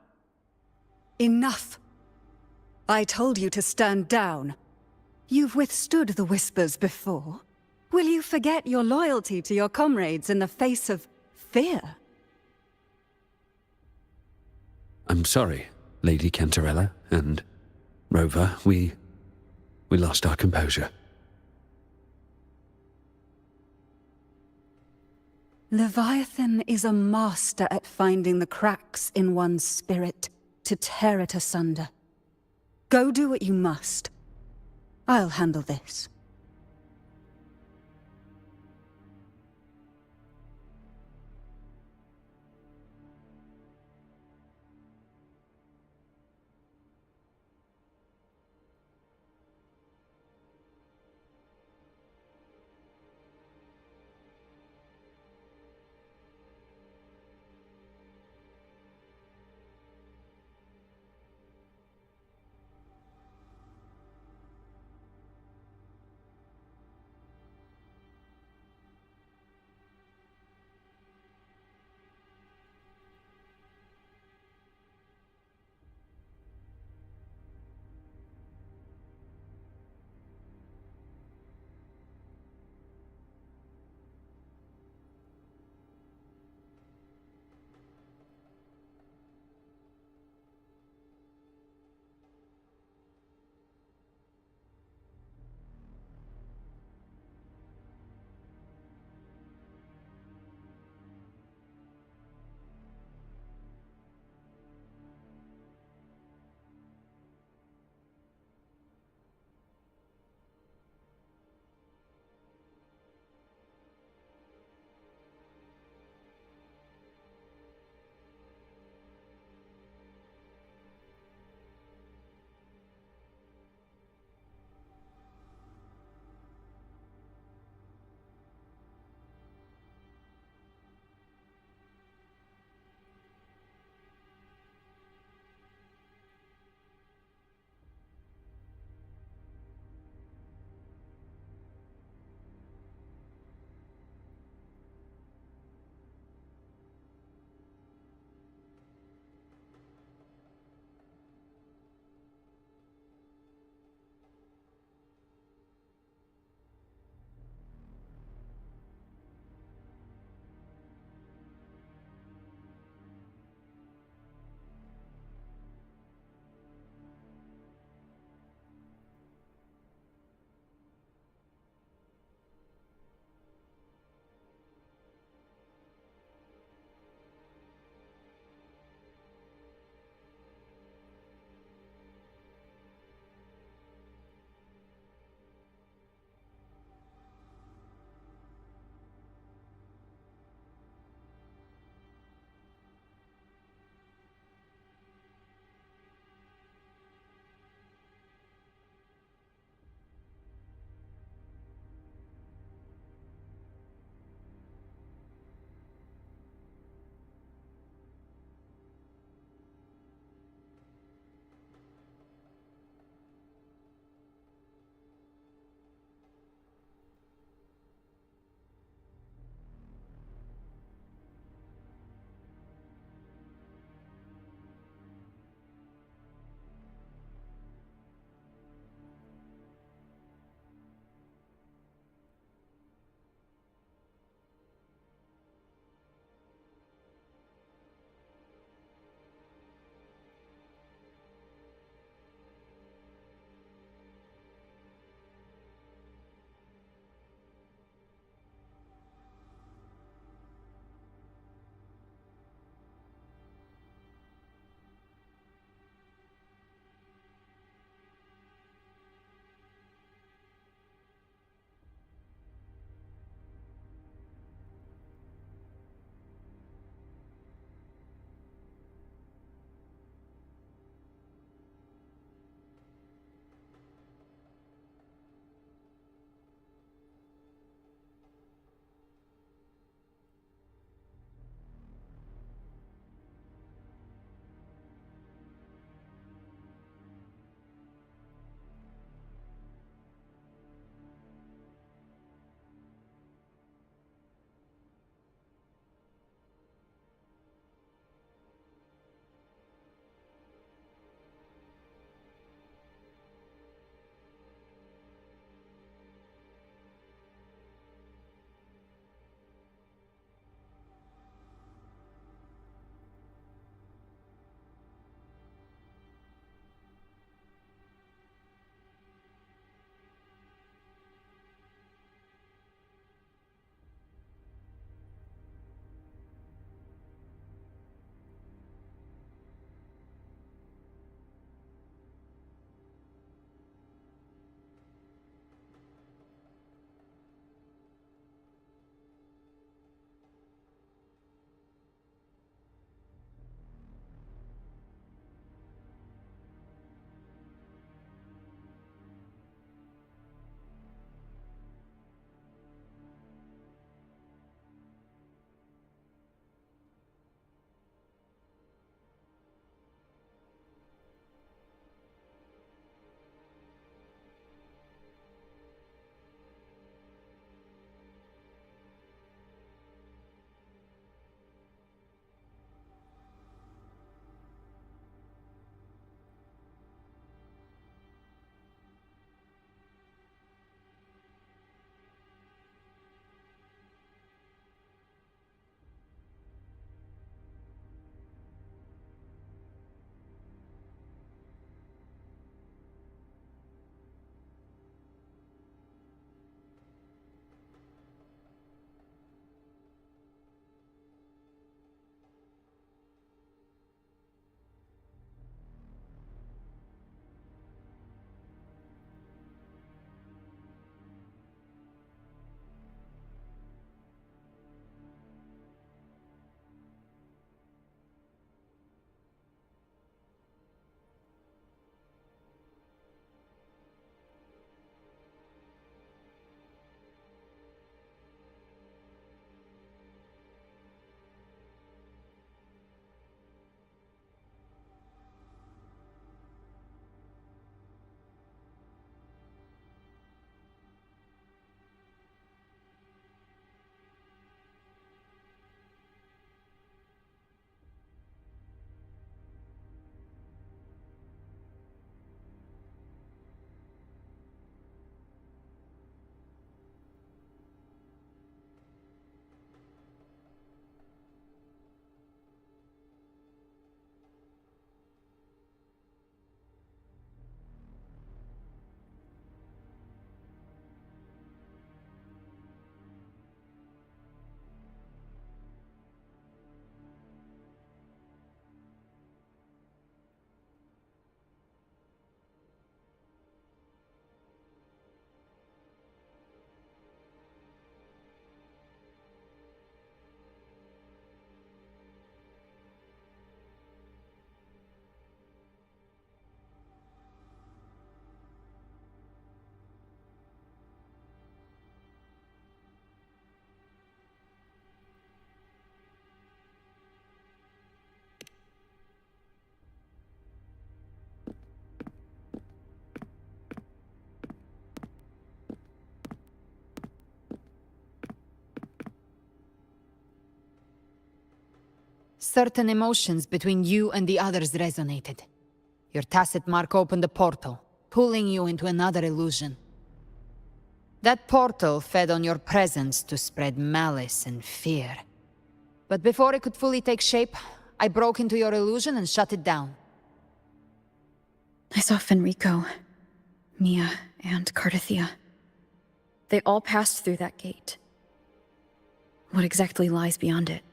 Enough. I told you to stand down. You've withstood the whispers before. Will you forget your loyalty to your comrades in the face of fear? I'm sorry, Lady Cantarella and Rover. We lost our composure. Leviathan is a master at finding the cracks in one's spirit to tear it asunder. Go do what you must. I'll handle this. certain emotions between you and the others resonated. Your tacit mark opened a portal, pulling you into another illusion. That portal fed on your presence to spread malice and fear. But before it could fully take shape, I broke into your illusion and shut it down. I saw Fenrico, Mia, and Cartithia. They all passed through that gate. What exactly lies beyond it?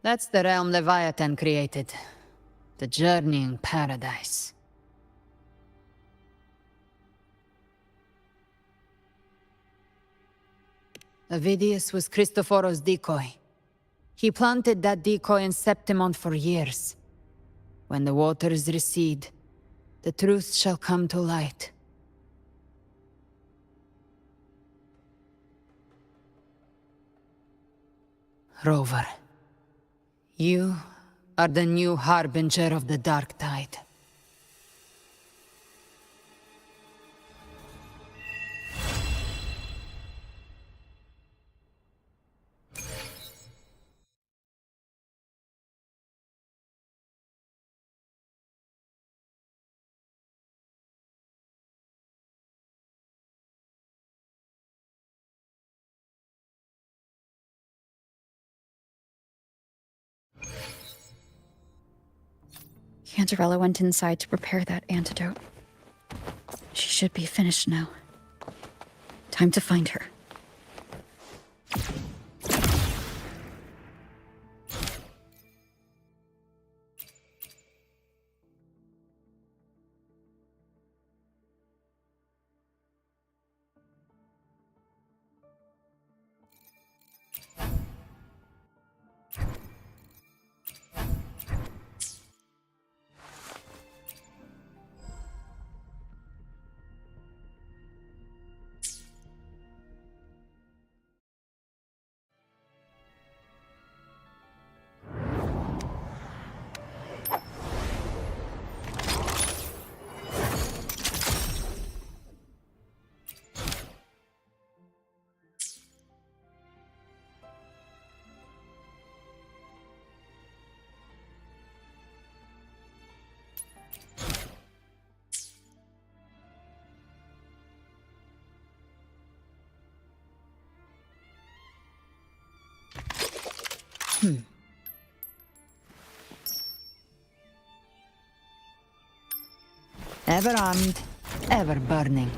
That's the realm Leviathan created. The journeying paradise. Avidius was Cristoforo's decoy. He planted that decoy in Septimont for years. When the waters recede, the truth shall come to light. Rover, you are the new harbinger of the dark tide. Cantarella went inside to prepare that antidote. She should be finished now. Time to find her. Ever armed, ever burning.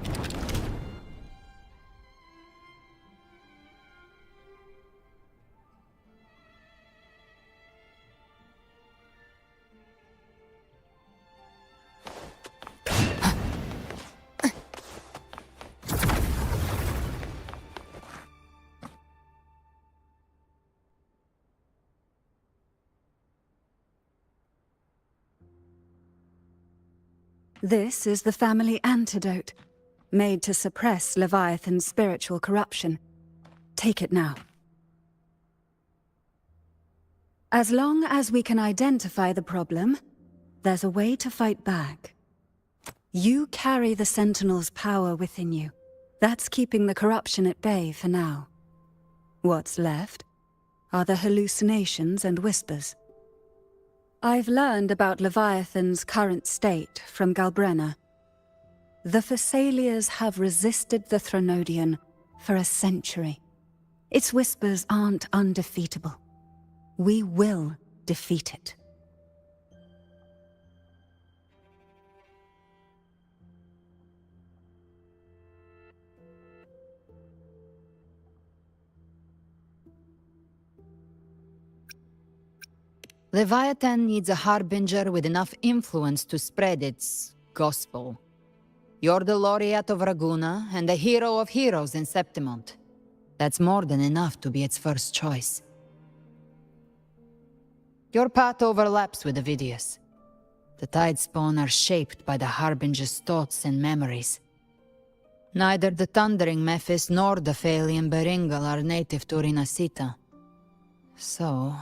This is the family antidote, made to suppress Leviathan's spiritual corruption. Take it now. As long as we can identify the problem, there's a way to fight back. You carry the Sentinel's power within you. That's keeping the corruption at bay for now. What's left are the hallucinations and whispers. I've learned about Leviathan's current state from GALBRENA. The Thessalians have resisted the Threnodian for a century. Its whispers aren't undefeatable. We will defeat it. Leviathan needs a harbinger with enough influence to spread its gospel. You're the laureate of Raguna and the hero of heroes in Septimont. That's more than enough to be its first choice. Your path overlaps with Avidius. The Tidespawn are shaped by the harbinger's thoughts and memories. Neither the Thundering Mephis nor the Phalian Beringal are native to Rinascita. So...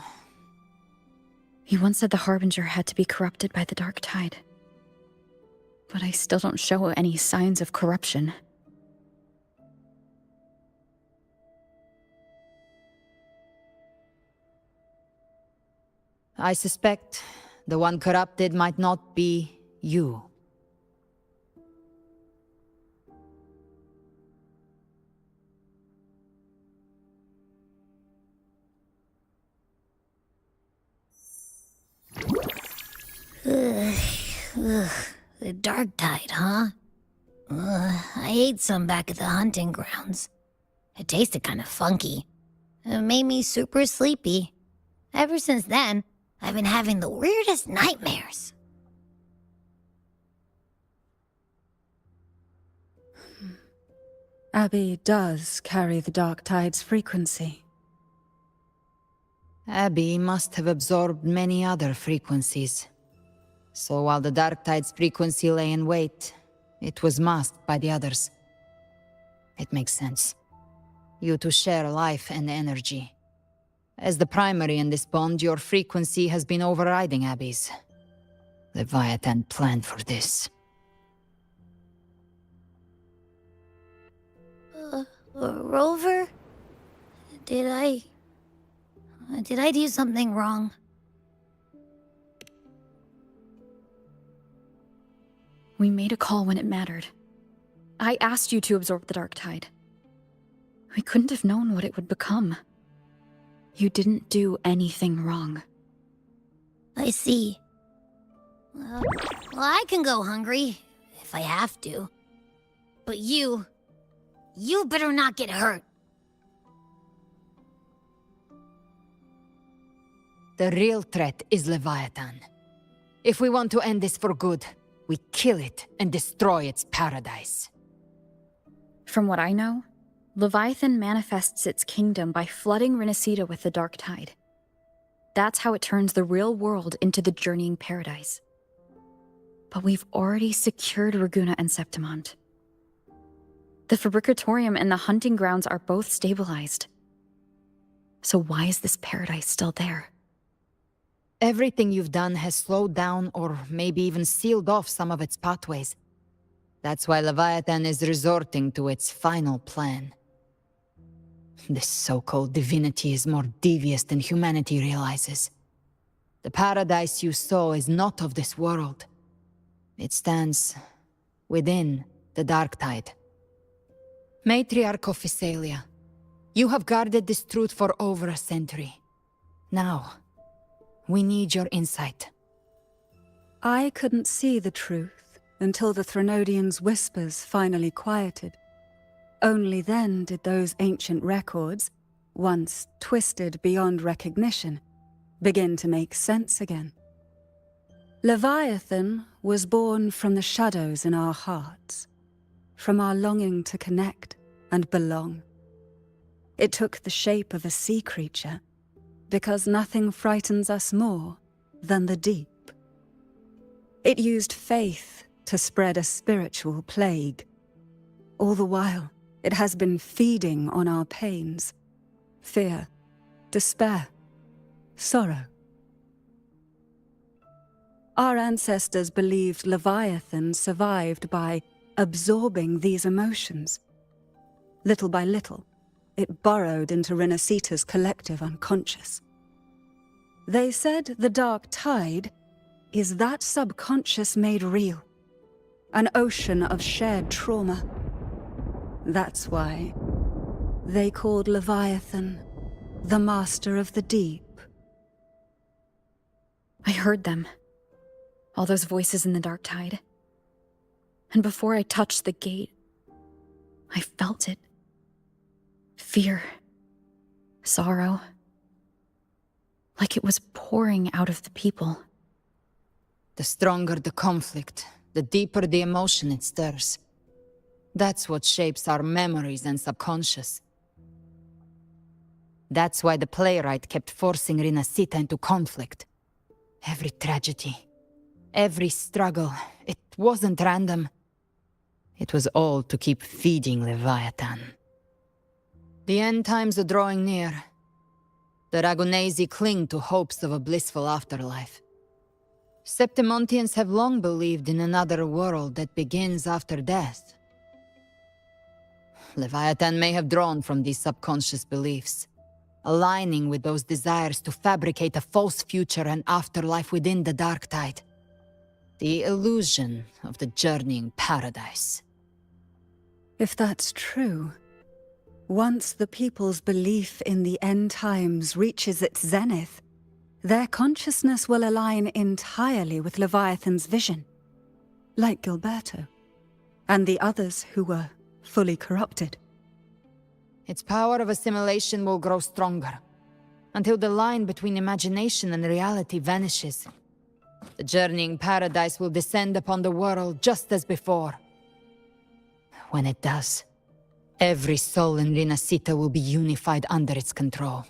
He once said the Harbinger had to be corrupted by the Dark Tide. But I still don't show any signs of corruption. I suspect the one corrupted might not be you. The Dark Tide, huh? I ate some back at the hunting grounds. It tasted kind of funky. It made me super sleepy. Ever since then, I've been having the weirdest nightmares. Abby does carry the Dark Tide's frequency. Abby must have absorbed many other frequencies. So while the Dark Tide's frequency lay in wait, it was masked by the others. It makes sense. You two share life and energy. As the primary in this bond, your frequency has been overriding Abby's. Leviathan planned for this. Rover? Did I do something wrong? We made a call when it mattered. I asked you to absorb the Dark Tide. We couldn't have known what it would become. You didn't do anything wrong. I see. Well, I can go hungry, if I have to. But you better not get hurt. The real threat is Leviathan. If we want to end this for good, we kill it and destroy its paradise. From what I know, Leviathan manifests its kingdom by flooding Rinascita with the Dark Tide. That's how it turns the real world into the journeying paradise. But we've already secured Ragunna and Septimont. The Fabricatorium and the hunting grounds are both stabilized. So why is this paradise still there? Everything you've done has slowed down or maybe even sealed off some of its pathways. That's why Leviathan is resorting to its final plan. This so-called divinity is more devious than humanity realizes. The paradise you saw is not of this world. It stands within the Dark Tide. Matriarch of Physalia, you have guarded this truth for over a century. Now, we need your insight. I couldn't see the truth until the Threnodians' whispers finally quieted. Only then did those ancient records, once twisted beyond recognition, begin to make sense again. Leviathan was born from the shadows in our hearts, from our longing to connect and belong. It took the shape of a sea creature, because nothing frightens us more than the deep. It used faith to spread a spiritual plague. All the while, it has been feeding on our pains, fear, despair, sorrow. Our ancestors believed Leviathan survived by absorbing these emotions. Little by little, it burrowed into Rinascita's collective unconscious. They said the Dark Tide is that subconscious made real, an ocean of shared trauma. That's why they called Leviathan the Master of the Deep. I heard them. All those voices in the Dark Tide. And before I touched the gate, I felt it. Fear. Sorrow. Like it was pouring out of the people. The stronger the conflict, the deeper the emotion it stirs. That's what shapes our memories and subconscious. That's why the playwright kept forcing Rinascita into conflict. Every tragedy, every struggle, it wasn't random. It was all to keep feeding Leviathan. The end times are drawing near. The Ragunesi cling to hopes of a blissful afterlife. Septimontians have long believed in another world that begins after death. Leviathan may have drawn from these subconscious beliefs. aligning with those desires to fabricate a false future and afterlife within the dark tide. The illusion of the journeying paradise. If that's true, once the people's belief in the end times reaches its zenith, their consciousness will align entirely with Leviathan's vision, like Gilberto, and the others who were fully corrupted. Its power of assimilation will grow stronger, until the line between imagination and reality vanishes. The journeying paradise will descend upon the world just as before. When it does, every soul in Rinascita will be unified under its control.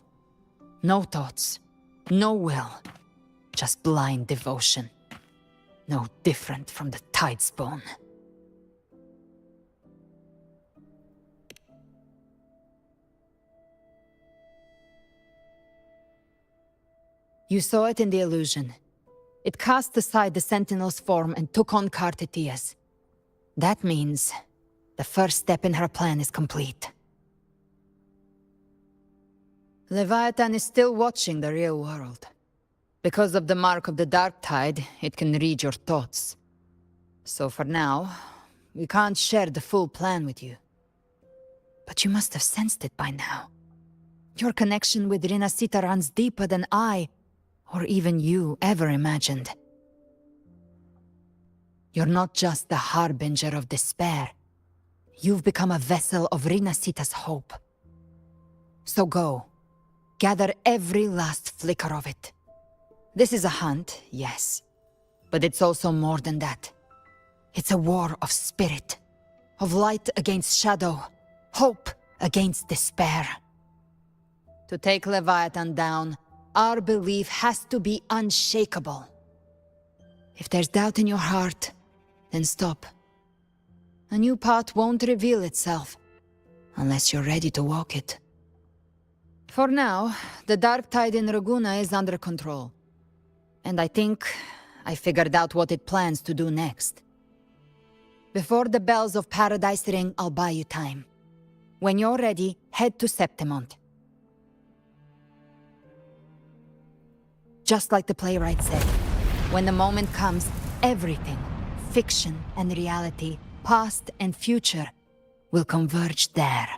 No thoughts, no will, just blind devotion. No different from the Tidespawn. You saw it in the illusion. It cast aside the Sentinel's form and took on Cartetia's. That means the first step in her plan is complete. Leviathan is still watching the real world. Because of the mark of the Dark Tide, it can read your thoughts. So for now, we can't share the full plan with you. But you must have sensed it by now. Your connection with Rinascita runs deeper than I, or even you, ever imagined. You're not just the harbinger of despair. You've become a vessel of Rinascita's hope. So go, gather every last flicker of it. This is a hunt, yes, but it's also more than that. It's a war of spirit, of light against shadow, hope against despair. To take Leviathan down, our belief has to be unshakable. If there's doubt in your heart, then stop. A new path won't reveal itself, unless you're ready to walk it. For now, the dark tide in Raguna is under control. And I think I figured out what it plans to do next. Before the bells of Paradise ring, I'll buy you time. When you're ready, head to Septimont. Just like the playwright said, when the moment comes, everything, fiction and reality, past and future, will converge there.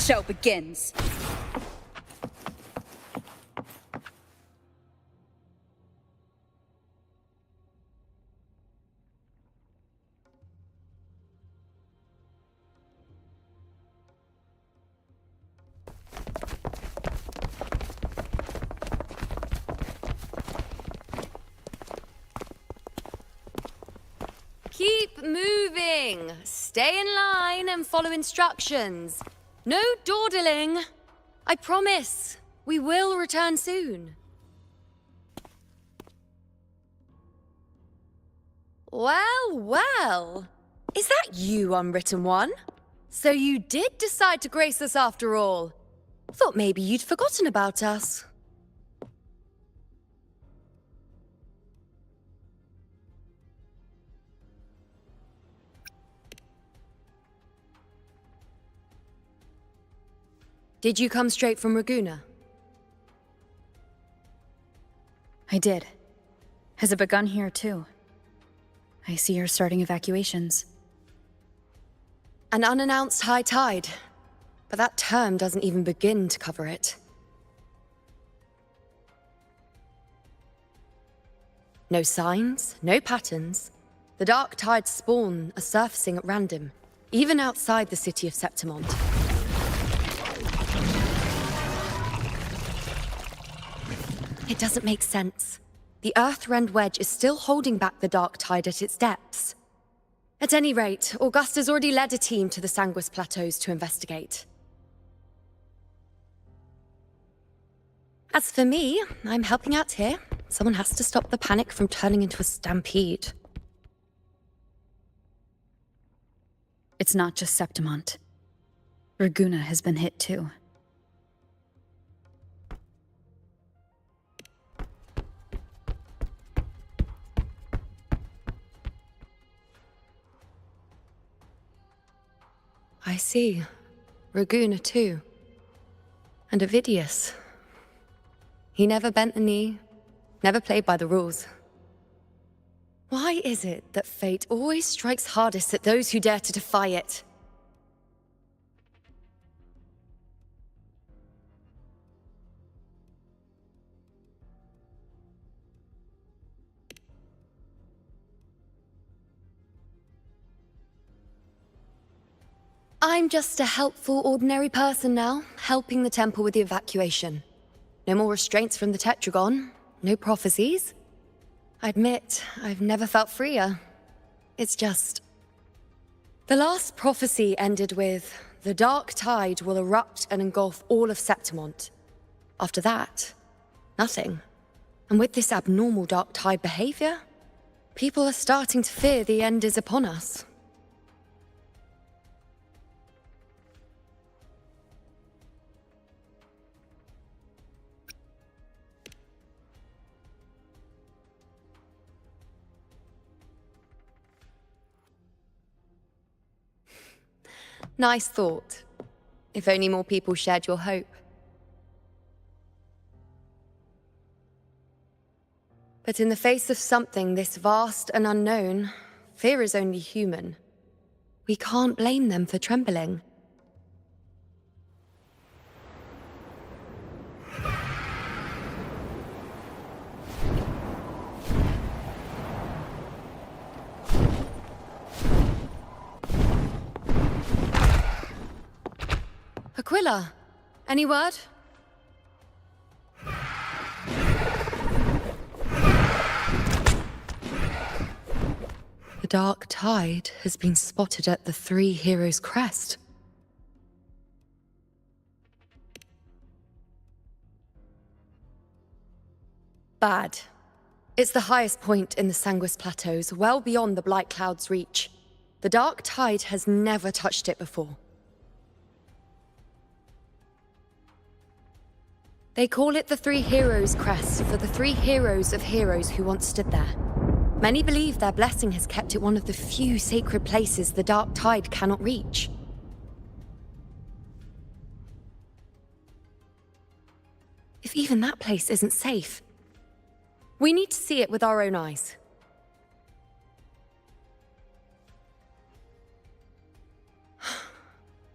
show begins. Keep moving. Stay in line and follow instructions. No dawdling. I promise. We will return soon. Well, well. Is that you, Unwritten One? So you did decide to grace us after all. Thought maybe you'd forgotten about us. Did you come straight from Raguna? I did. Has it begun here, too? I see you're starting evacuations. An unannounced high tide. But that term doesn't even begin to cover it. No signs, no patterns. The dark tides spawn are surfacing at random, even outside the city of Septimont. It doesn't make sense. The Earth-rend wedge is still holding back the dark tide at its depths. At any rate, Augusta's already led a team to the Sanguis Plateaus to investigate. As for me, I'm helping out here. Someone has to stop the panic from turning into a stampede. It's not just Septimont. Raguna has been hit too. I see. Raguna too. And Ovidius. He never bent the knee, never played by the rules. Why is it that fate always strikes hardest at those who dare to defy it? I'm just a helpful, ordinary person now, helping the temple with the evacuation. No more restraints from the Tetragon, no prophecies. I admit, I've never felt freer. It's just... The last prophecy ended with, the dark tide will erupt and engulf all of Septimont. After that, nothing. And with this abnormal dark tide behavior, people are starting to fear the end is upon us. Nice thought. If only more people shared your hope. But in the face of something this vast and unknown, fear is only human. We can't blame them for trembling. Aquila, any word? The dark tide has been spotted at the Three Heroes' Crest. Bad. It's the highest point in the Sanguis Plateaus, well beyond the Blight Cloud's reach. The dark tide has never touched it before. They call it the Three Heroes' Crest for the three heroes of heroes who once stood there. Many believe their blessing has kept it one of the few sacred places the dark tide cannot reach. If even that place isn't safe, we need to see it with our own eyes.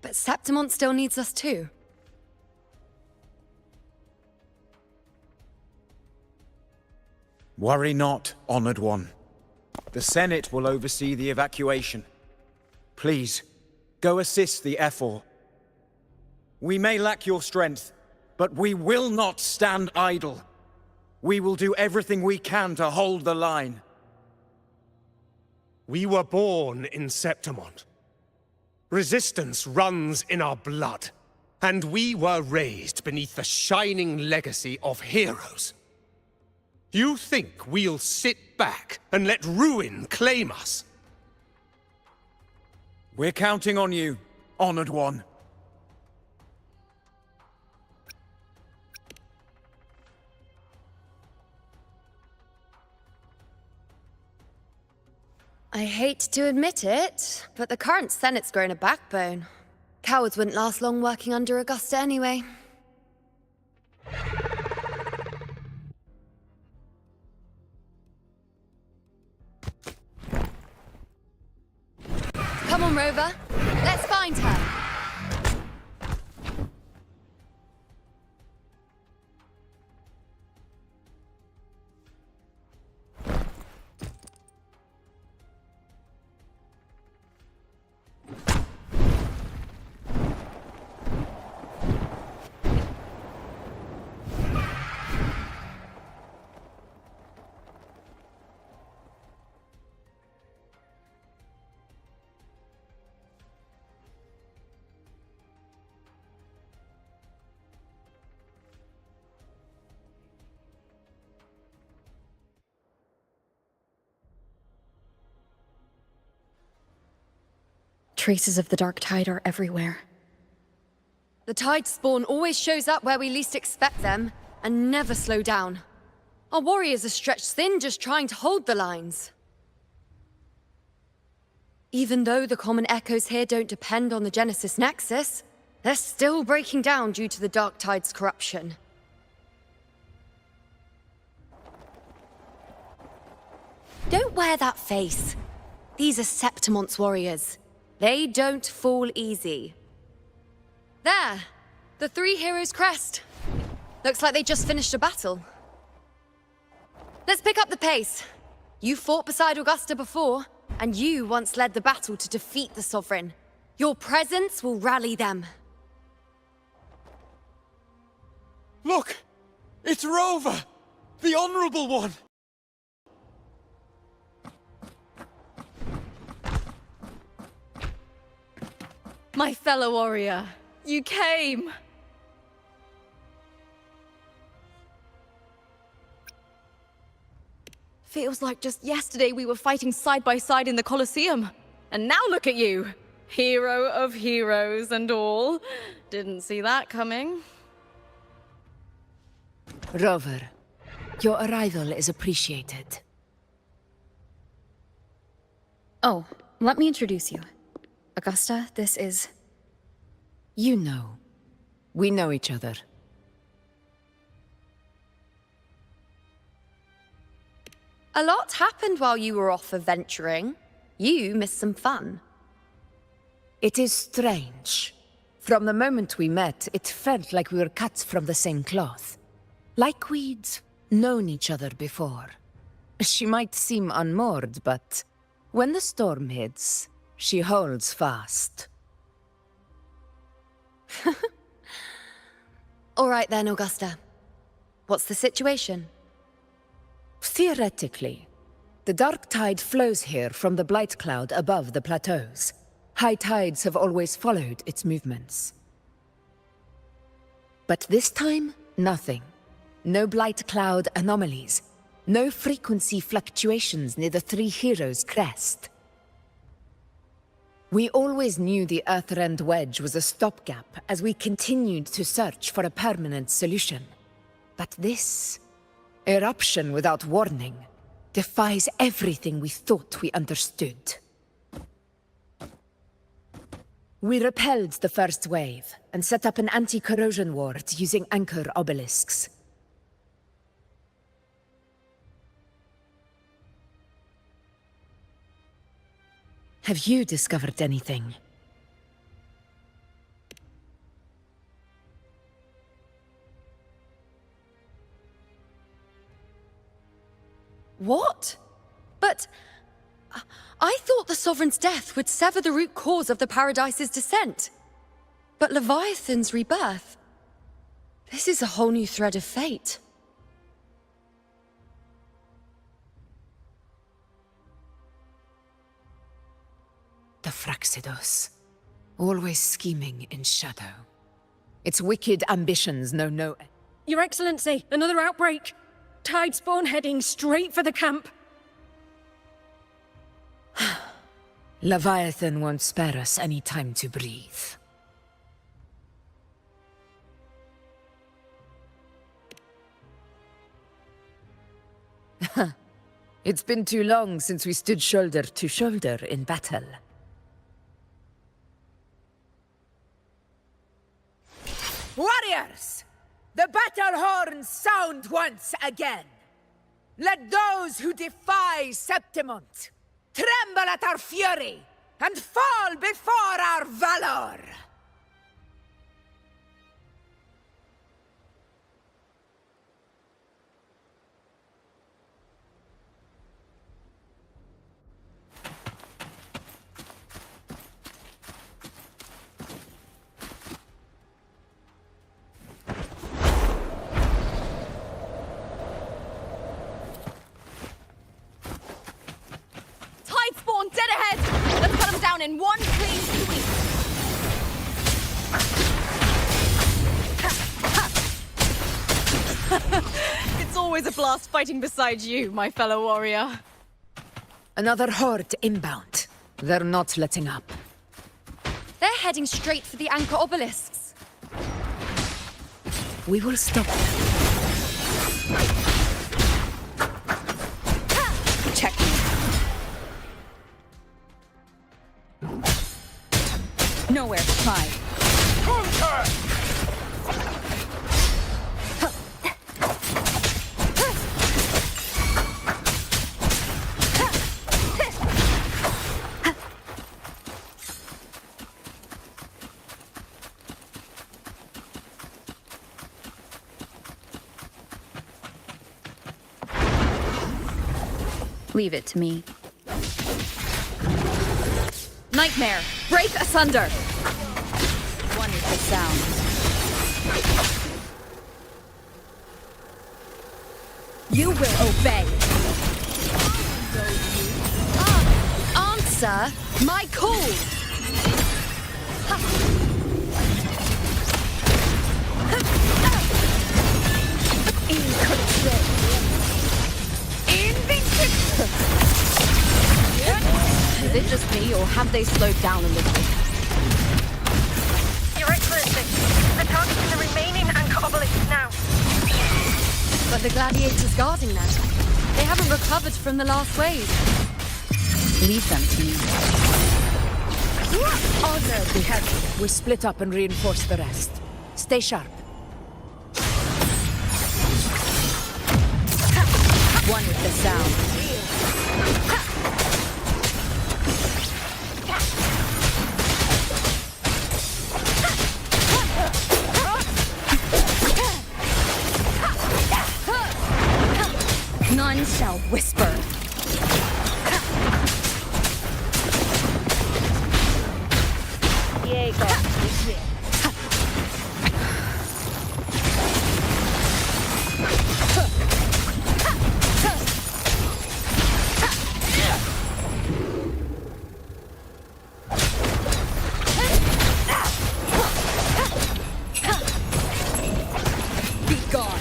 But But Septimont still needs us too. Worry not, Honored One. The Senate will oversee the evacuation. Please, go assist the Ephor. We may lack your strength, but we will not stand idle. We will do everything we can to hold the line. We were born in Septimont. Resistance runs in our blood, and we were raised beneath the shining legacy of heroes. You think we'll sit back and let ruin claim us? We're counting on you, Honored One. I hate to admit it, but the current Senate's grown a backbone. Cowards wouldn't last long working under Augusta anyway. Come on, Rover. Let's find her. Traces of the dark tide are everywhere. The tide spawn always shows up where we least expect them, and never slow down. Our warriors are stretched thin just trying to hold the lines. Even though the common echoes here don't depend on the Genesis Nexus, they're still breaking down due to the dark tide's corruption. Don't wear that face. These are Septimont's warriors. They don't fall easy. There! The three heroes' crest. Looks like they just finished a battle. Let's pick up the pace. You fought beside Augusta before, and you once led the battle to defeat the Sovereign. Your presence will rally them. Look! It's Rover! The Honorable One! My fellow warrior, you came! Feels like just yesterday we were fighting side by side in the Colosseum. And now look at you! Hero of heroes and all. Didn't see that coming. Rover, your arrival is appreciated. Oh, let me introduce you. Augusta, this is... You know. We know each other. A lot happened while you were off adventuring. You missed some fun. It is strange. From the moment we met, it felt like we were cut from the same cloth. Like we'd known each other before. She might seem unmoored, but when the storm hits, she holds fast. All right then, Augusta. What's the situation? Theoretically, the dark tide flows here from the blight cloud above the plateaus. High tides have always followed its movements. But this time, nothing. No blight cloud anomalies. No frequency fluctuations near the Three Heroes' crest. We always knew the Earthrend Wedge was a stopgap as we continued to search for a permanent solution. But this eruption without warning defies everything we thought we understood. We repelled the first wave and set up an anti-corrosion ward using anchor obelisks. Have you discovered anything? But I thought the Sovereign's death would sever the root cause of the Paradise's descent. But Leviathan's rebirth... This is a whole new thread of fate. The Fraxidos. Always scheming in shadow. Its wicked ambitions know no end. Your Excellency, another outbreak. Tide spawn heading straight for the camp. Leviathan won't spare us any time to breathe. It's been too long since we stood shoulder to shoulder in battle. Warriors! The battle horns sound once again! Let those who defy Septimont tremble at our fury and fall before our valor! Tide spawn dead ahead! Let's cut them down in one clean sweep! It's always a blast fighting beside you, my fellow warrior. Another horde inbound. They're not letting up. They're heading straight for the anchor obelisks. We will stop them. Check me. Nowhere to hide. Leave it to me. Nightmare! Break asunder! One is the sound. You will obey! Answer my call! Is it just me, or have they slowed down a little? Your Excellency, they're targeting the remaining anchor obelisks now. But the gladiators guarding them, they haven't recovered from the last wave. Leave them to me. Honor the head. We'll split up and reinforce the rest. Stay sharp. One with the sound. None shall whisper. Be gone.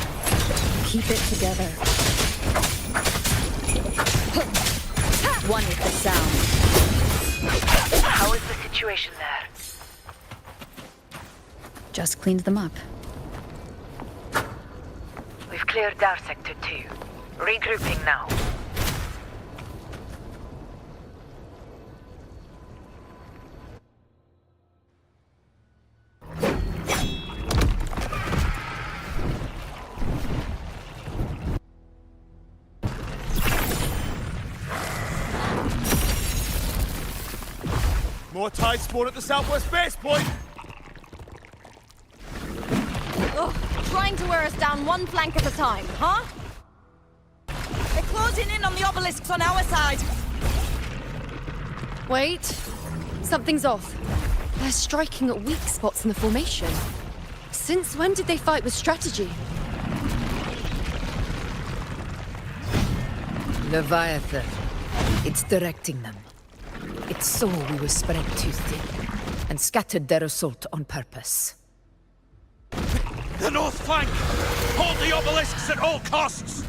Keep it together. One with the sound. How is the situation there? Just cleaned them up. We've cleared our sector 2. Regrouping now. More tide spawn at the southwest base point! Ugh, trying to wear us down one flank at a time, huh? They're closing closing in on the obelisks on our side. Wait. Something's off. They're striking at weak spots in the formation. Since when did they fight with strategy? Leviathan. It's directing them. It saw we were spread too thin, and scattered their assault on purpose. The north flank! Hold the obelisks at all costs!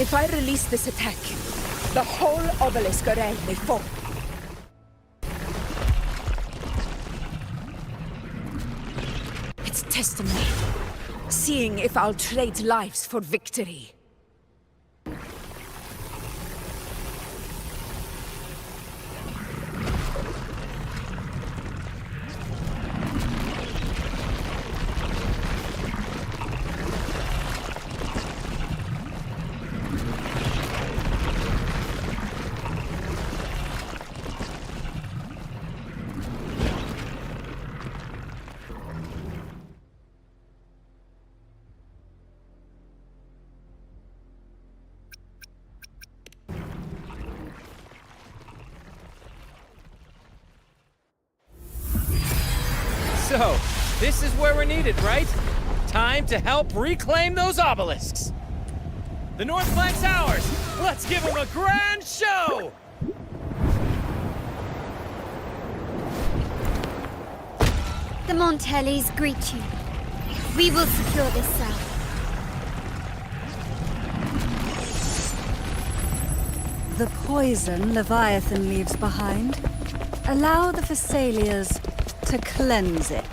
If I release this attack, the whole obelisk array may fall. It's testing me, seeing if I'll trade lives for victory. So, this is where we're needed, right? Time to help reclaim those obelisks. The north flank's ours. Let's give them a grand show! The Montellis greet you. We will secure this cell. The poison Leviathan leaves behind, allow the Phassalias to cleanse it.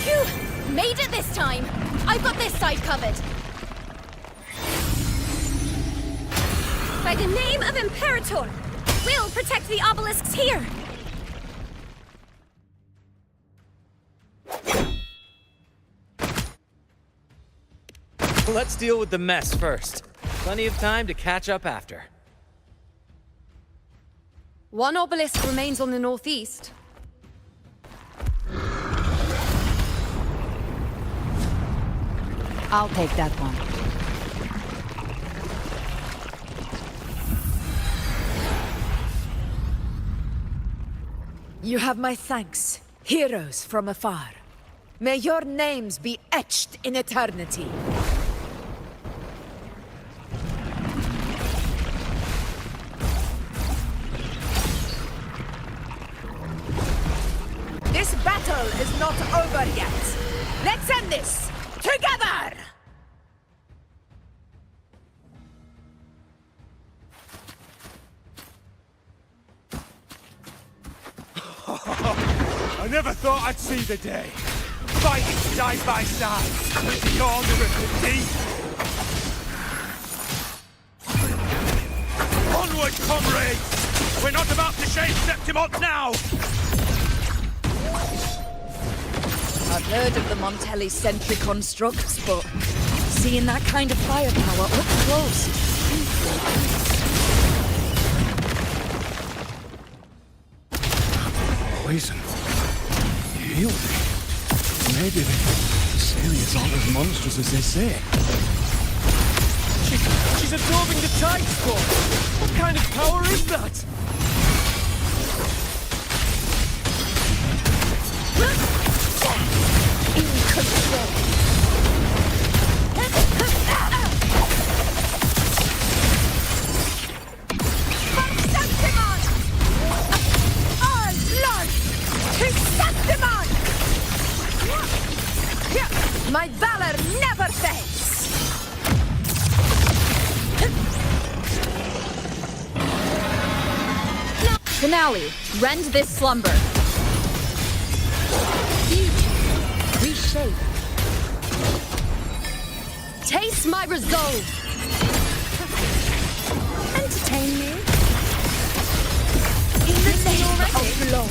Phew! Made it this time! I've got this side covered. By the name of Imperator, we'll protect the obelisks here. Let's deal with the mess first. Plenty of time to catch up after. One obelisk remains on the northeast. I'll take that one. You have my thanks, heroes from afar. May your names be etched in eternity. This battle is not over yet. Let's end this together! I never thought I'd see the day. Fighting side by side with the Order of the Deep. Onward, comrades! We're not about to shave Septimont now! I've heard of the Montelli sentry constructs, but seeing that kind of firepower up close... Poison. Heal me. Maybe the Phassalias aren't as monstrous as they say. She's absorbing the tide storm! What kind of power is that? In control. My valor never fades! Finale, rend this slumber. Reshape. Taste my resolve. Entertain me. In the name of law.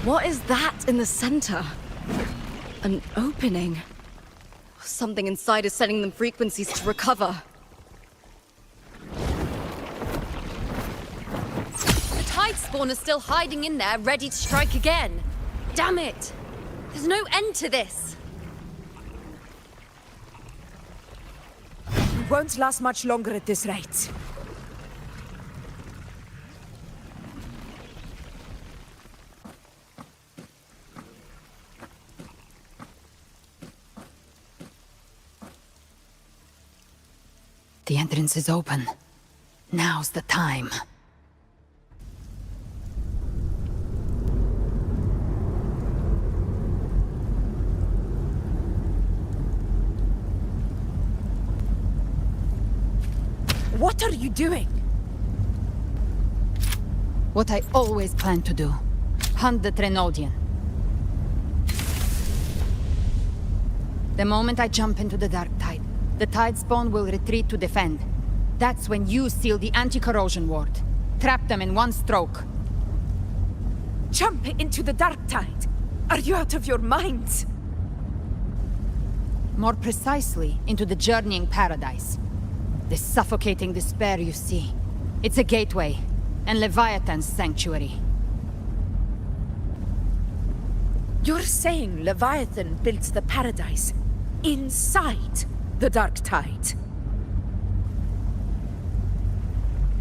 What is that in the center? An opening. Something inside is sending them frequencies to recover. The tide spawn is still hiding in there, ready to strike again. Damn it! There's no end to this. We won't last much longer at this rate. The entrance is open. Now's the time. What are you doing? What I always planned to do. Hunt the Trenodian. The moment I jump into the dark tide, the tide spawn will retreat to defend. That's when you seal the anti-corrosion ward. Trap them in one stroke. Jump into the dark tide. Are you out of your mind? More precisely, into the journeying paradise. The suffocating despair you see. It's a gateway, and Leviathan's sanctuary. You're saying Leviathan built the paradise inside the dark tide?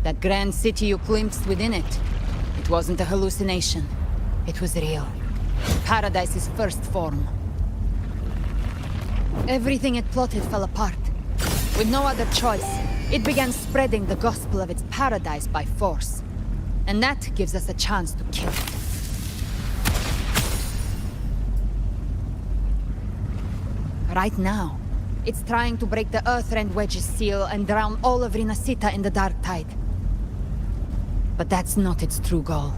That grand city you glimpsed within it, it wasn't a hallucination. It was real. Paradise's first form. Everything it plotted fell apart. With no other choice, it began spreading the gospel of its paradise by force. And that gives us a chance to kill it. Right now, it's trying to break the Earthrend Wedge's seal and drown all of Rinascita in the dark tide. But that's not its true goal.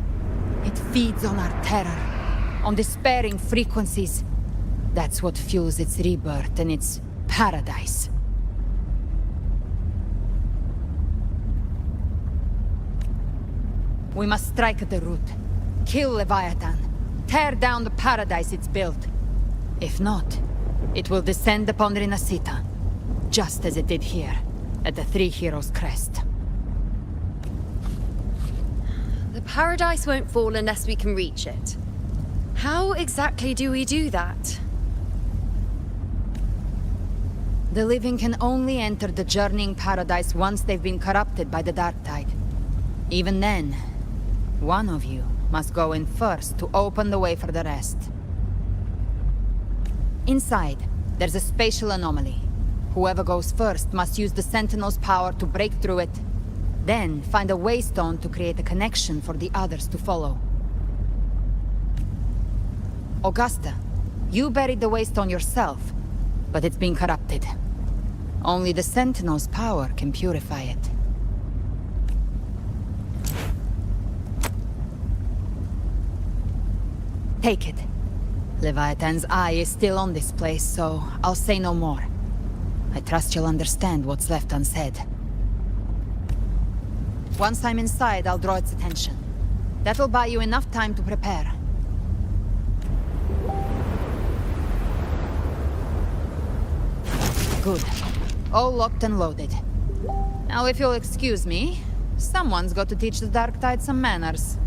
It feeds on our terror, on despairing frequencies. That's what fuels its rebirth and its paradise. We must strike at the root. Kill Leviathan. Tear down the paradise it's built. If not, it will descend upon Rinascita, just as it did here, at the Three Heroes' Crest. The paradise won't fall unless we can reach it. How exactly do we do that? The living can only enter the journeying paradise once they've been corrupted by the dark tide. Even then, one of you must go in first to open the way for the rest. Inside, there's a spatial anomaly. Whoever goes first must use the Sentinel's power to break through it. Then, find a waystone to create a connection for the others to follow. Augusta, you buried the waystone yourself, but it's been corrupted. Only the Sentinel's power can purify it. Take it. Leviathan's eye is still on this place, so I'll say no more. I trust you'll understand what's left unsaid. Once I'm inside, I'll draw its attention. That'll buy you enough time to prepare. Good. All locked and loaded. Now, if you'll excuse me, someone's got to teach the Dark Tide some manners.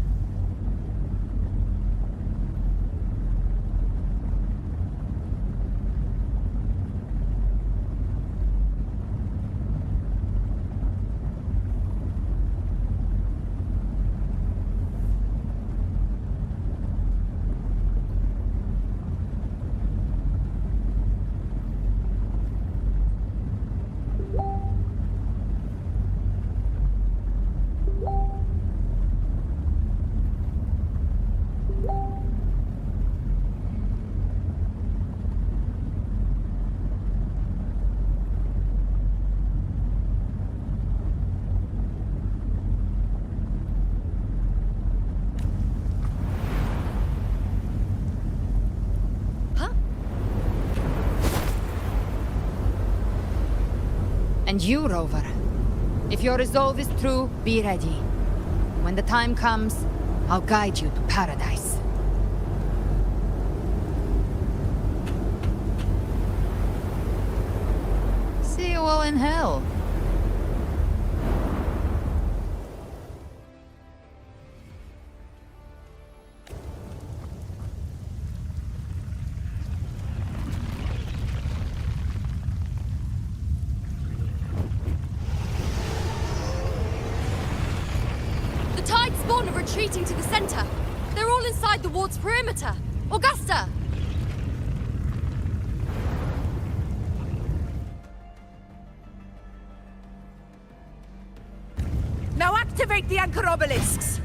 And you, Rover. If your resolve is true, be ready. When the time comes, I'll guide you to paradise. Firewall in hell. The Tide spawn are retreating to the center. They're all inside the ward's perimeter. Augusta! Now activate the anchor obelisks!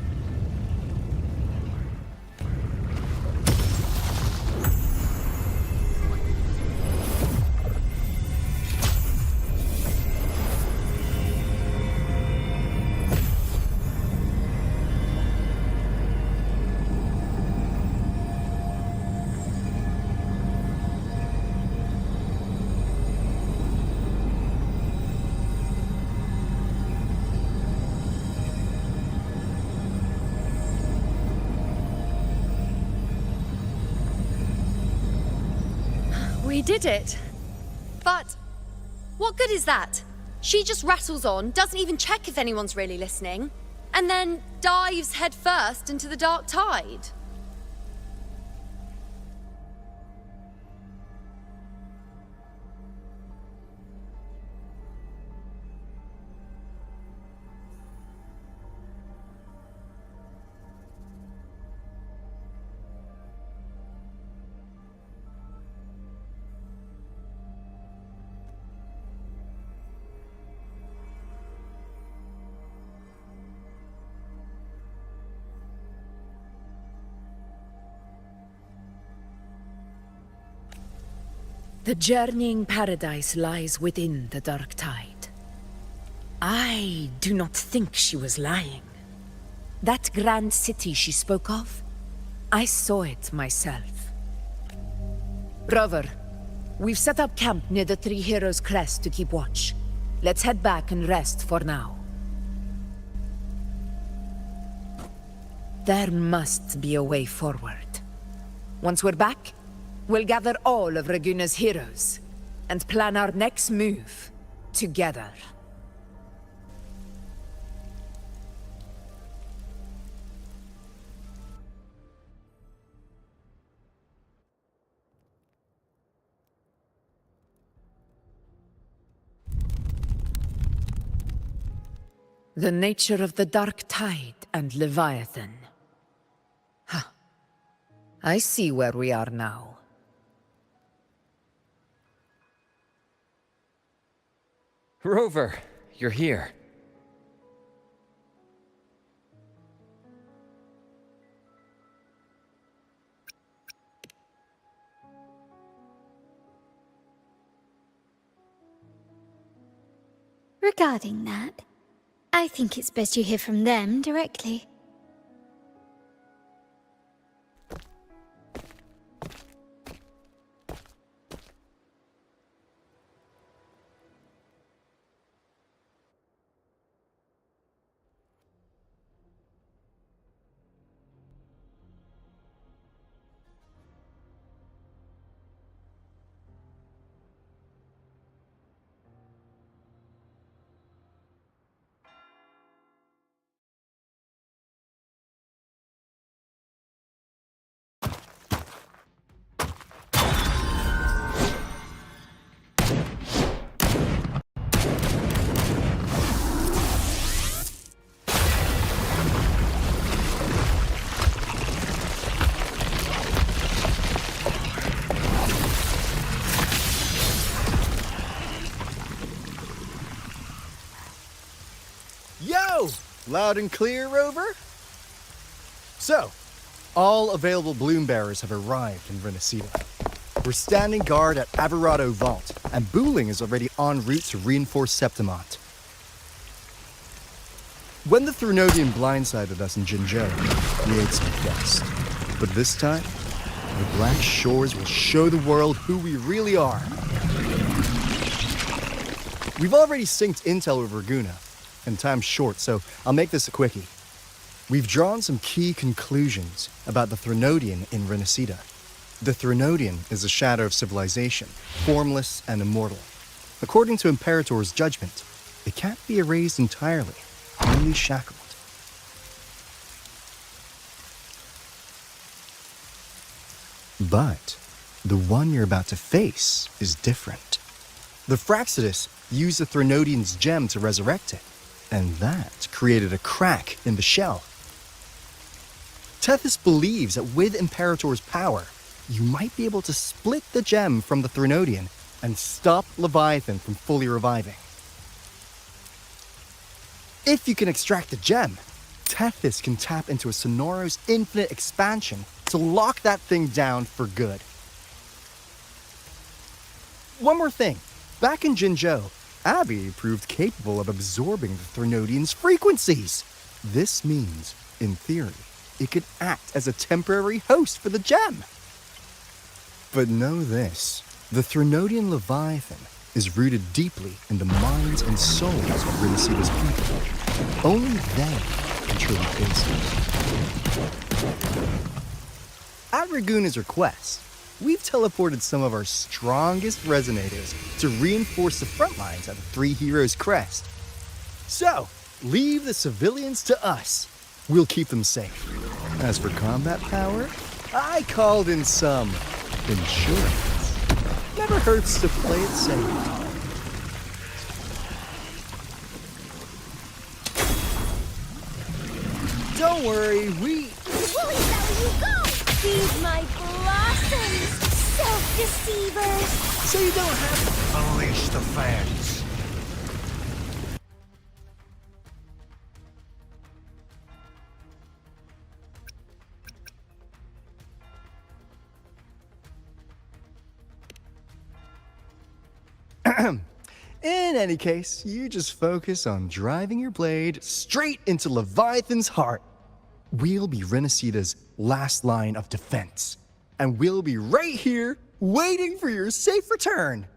We did it. But what good is that? She just rattles on, doesn't even check if anyone's really listening, and then dives headfirst into the dark tide. The journeying paradise lies within the dark tide. I do not think she was lying. That grand city she spoke of, I saw it myself. Rover, we've set up camp near the Three Heroes crest to keep watch. Let's head back and rest for now. There must be a way forward. Once we're back, we'll gather all of Raguna's heroes and plan our next move together. The nature of the dark tide and Leviathan. Huh. I see where we are now. Rover, you're here. Regarding that, I think it's best you hear from them directly. Yo! Loud and clear, Rover? So, all available bloom bearers have arrived in Rinascita. We're standing guard at Averado Vault, and Wuthering is already en route to reinforce Septimont. When the Threnodian blindsided us in Jinzhou, we ate some dust. But this time, the Black Shores will show the world who we really are. We've already synced intel with Raguna, and time's short, so I'll make this a quickie. We've drawn some key conclusions about the Threnodian in Rinascita. The Threnodian is a shadow of civilization, formless and immortal. According to Imperator's judgment, it can't be erased entirely, only shackled. But the one you're about to face is different. The Fraxidus used the Threnodian's gem to resurrect it, and that created a crack in the shell. Tethys believes that with Imperator's power, you might be able to split the gem from the Threnodian and stop Leviathan from fully reviving. If you can extract the gem, Tethys can tap into a Sonoros infinite expansion to lock that thing down for good. One more thing. Back in Jinzhou, Abby proved capable of absorbing the Threnodian's frequencies. This means, in theory, it could act as a temporary host for the gem. But know this, the Threnodian Leviathan is rooted deeply in the minds and souls of Rinascita's people. Only they can truly face it. At Raguna's request, we've teleported some of our strongest resonators to reinforce the front lines at the Three Heroes Crest. So, leave the civilians to us. We'll keep them safe. As for combat power, I called in some insurance. Never hurts to play it safe. Don't worry, we... Woolly Belly, you go! Feed my blossoms, self-deceivers! So you don't have to... Unleash the fans. In any case, you just focus on driving your blade straight into Leviathan's heart. We'll be Rinascita's last line of defense, and we'll be right here waiting for your safe return.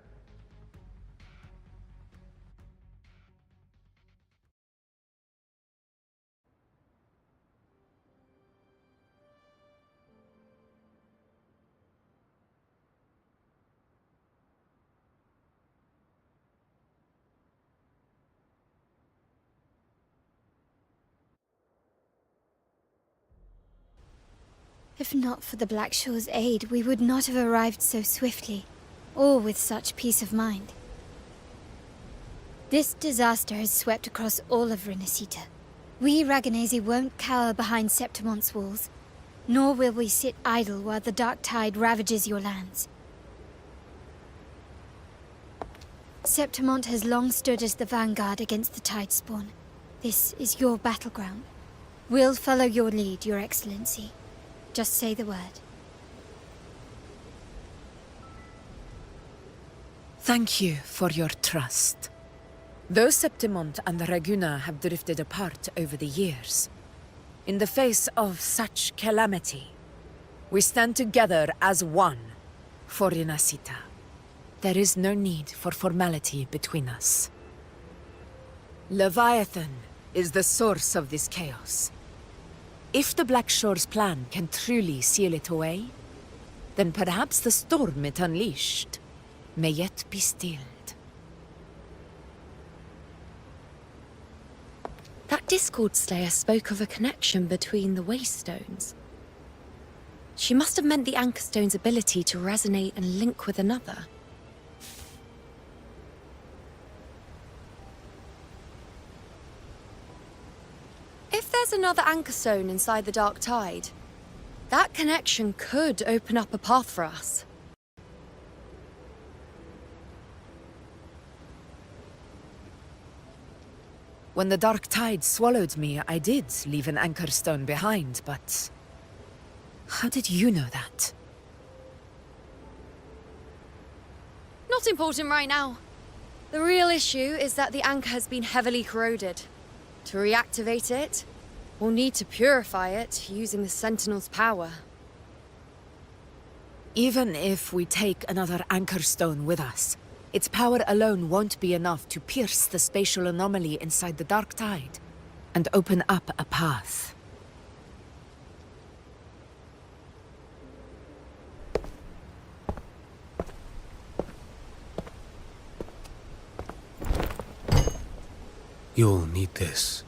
If not for the Black Shore's aid, we would not have arrived so swiftly, or with such peace of mind. This disaster has swept across all of Rinascita. We Raganese won't cower behind Septimonte's walls, nor will we sit idle while the dark tide ravages your lands. Septimonte has long stood as the vanguard against the tide spawn. This is your battleground. We'll follow your lead, Your Excellency. Just say the word. Thank you for your trust. Though Septimonte and Raguna have drifted apart over the years, in the face of such calamity, we stand together as one for Rinascita. There is no need for formality between us. Leviathan is the source of this chaos. If the Black Shore's plan can truly seal it away, then perhaps the storm it unleashed may yet be stilled. That Discord Slayer spoke of a connection between the Waystones. She must have meant the Anchor Stone's ability to resonate and link with another. If there's another Anchor Stone inside the Dark Tide, that connection could open up a path for us. When the Dark Tide swallowed me, I did leave an Anchor Stone behind, but... how did you know that? Not important right now. The real issue is that the anchor has been heavily corroded. To reactivate it, we'll need to purify it using the Sentinel's power. Even if we take another Anchor Stone with us, its power alone won't be enough to pierce the spatial anomaly inside the Dark Tide and open up a path. You'll need this.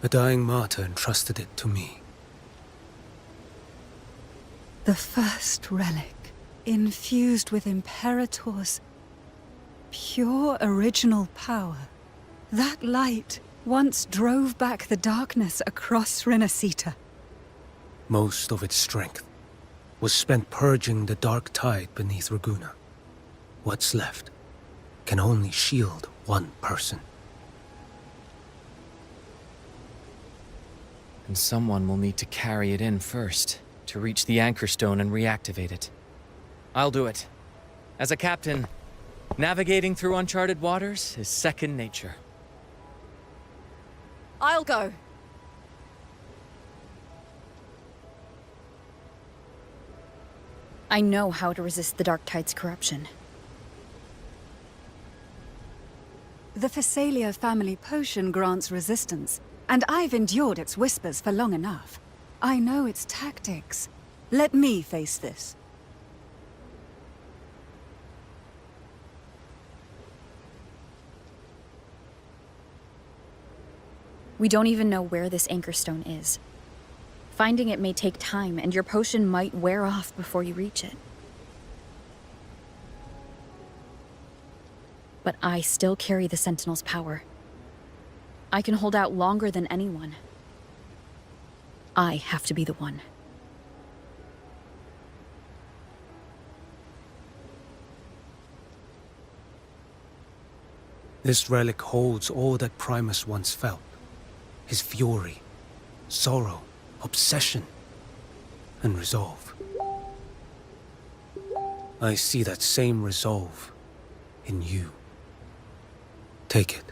A dying martyr entrusted it to me. The first relic, infused with Imperator's pure original power. That light once drove back the darkness across Rinascita. Most of its strength was spent purging the dark tide beneath Ragunna. What's left can only shield one person. And someone will need to carry it in first, to reach the anchor stone and reactivate it. I'll do it. As a captain, navigating through uncharted waters is second nature. I'll go. I know how to resist the Dark Tide's corruption. The Phasalia family potion grants resistance, and I've endured its whispers for long enough. I know its tactics. Let me face this. We don't even know where this anchor stone is. Finding it may take time, and your potion might wear off before you reach it. But I still carry the Sentinel's power. I can hold out longer than anyone. I have to be the one. This relic holds all that Primus once felt. His fury, sorrow, obsession, and resolve. I see that same resolve in you. Take it.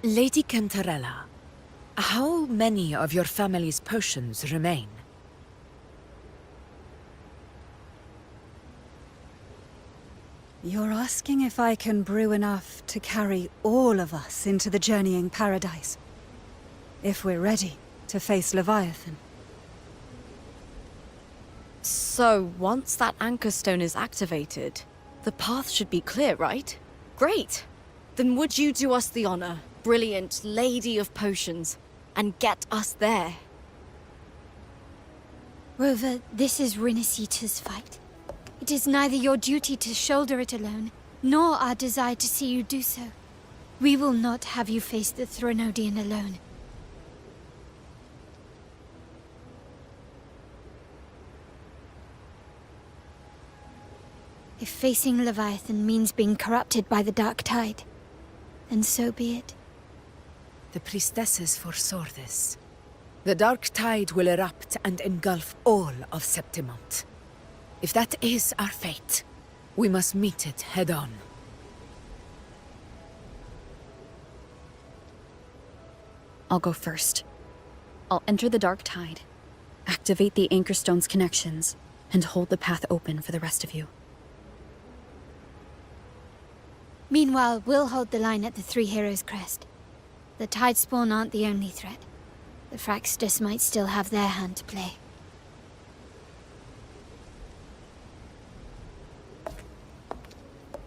Lady Cantarella, how many of your family's potions remain? You're asking if I can brew enough to carry all of us into the journeying paradise. If we're ready to face Leviathan. So, once that anchor stone is activated, the path should be clear, right? Great! Then would you do us the honor, brilliant Lady of Potions, and get us there? Rover, this is Rinascita's fight. It is neither your duty to shoulder it alone, nor our desire to see you do so. We will not have you face the Thronodian alone. If facing Leviathan means being corrupted by the Dark Tide, then so be it. The priestesses foresaw this. The dark tide will erupt and engulf all of Septimont. If that is our fate, we must meet it head-on. I'll go first. I'll enter the Dark Tide, activate the Anchor Stone's connections, and hold the path open for the rest of you. Meanwhile, we'll hold the line at the Three Heroes Crest. The Tidespawn aren't the only threat. The Fraxtus might still have their hand to play.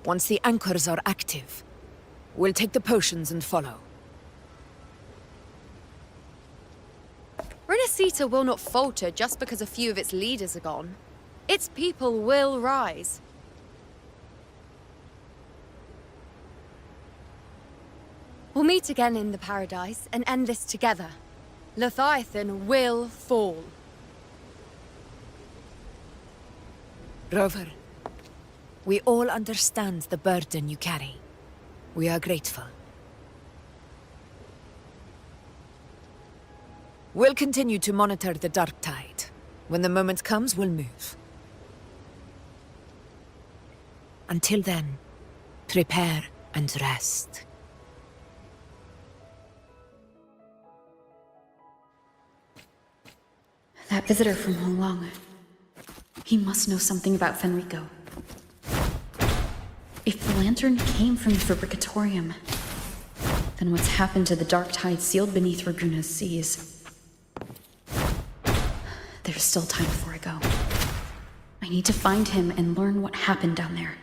Once the anchors are active, we'll take the potions and follow. Rinascita will not falter just because a few of its leaders are gone. Its people will rise. We'll meet again in the paradise and end this together. Leviathan will fall. Rover, we all understand the burden you carry. We are grateful. We'll continue to monitor the dark tide. When the moment comes, we'll move. Until then, prepare and rest. That visitor from Holong. He must know something about Fenrico. If the lantern came from the Fabricatorium, then what's happened to the dark tide sealed beneath Raguna's seas? There's still time before I go. I need to find him and learn what happened down there.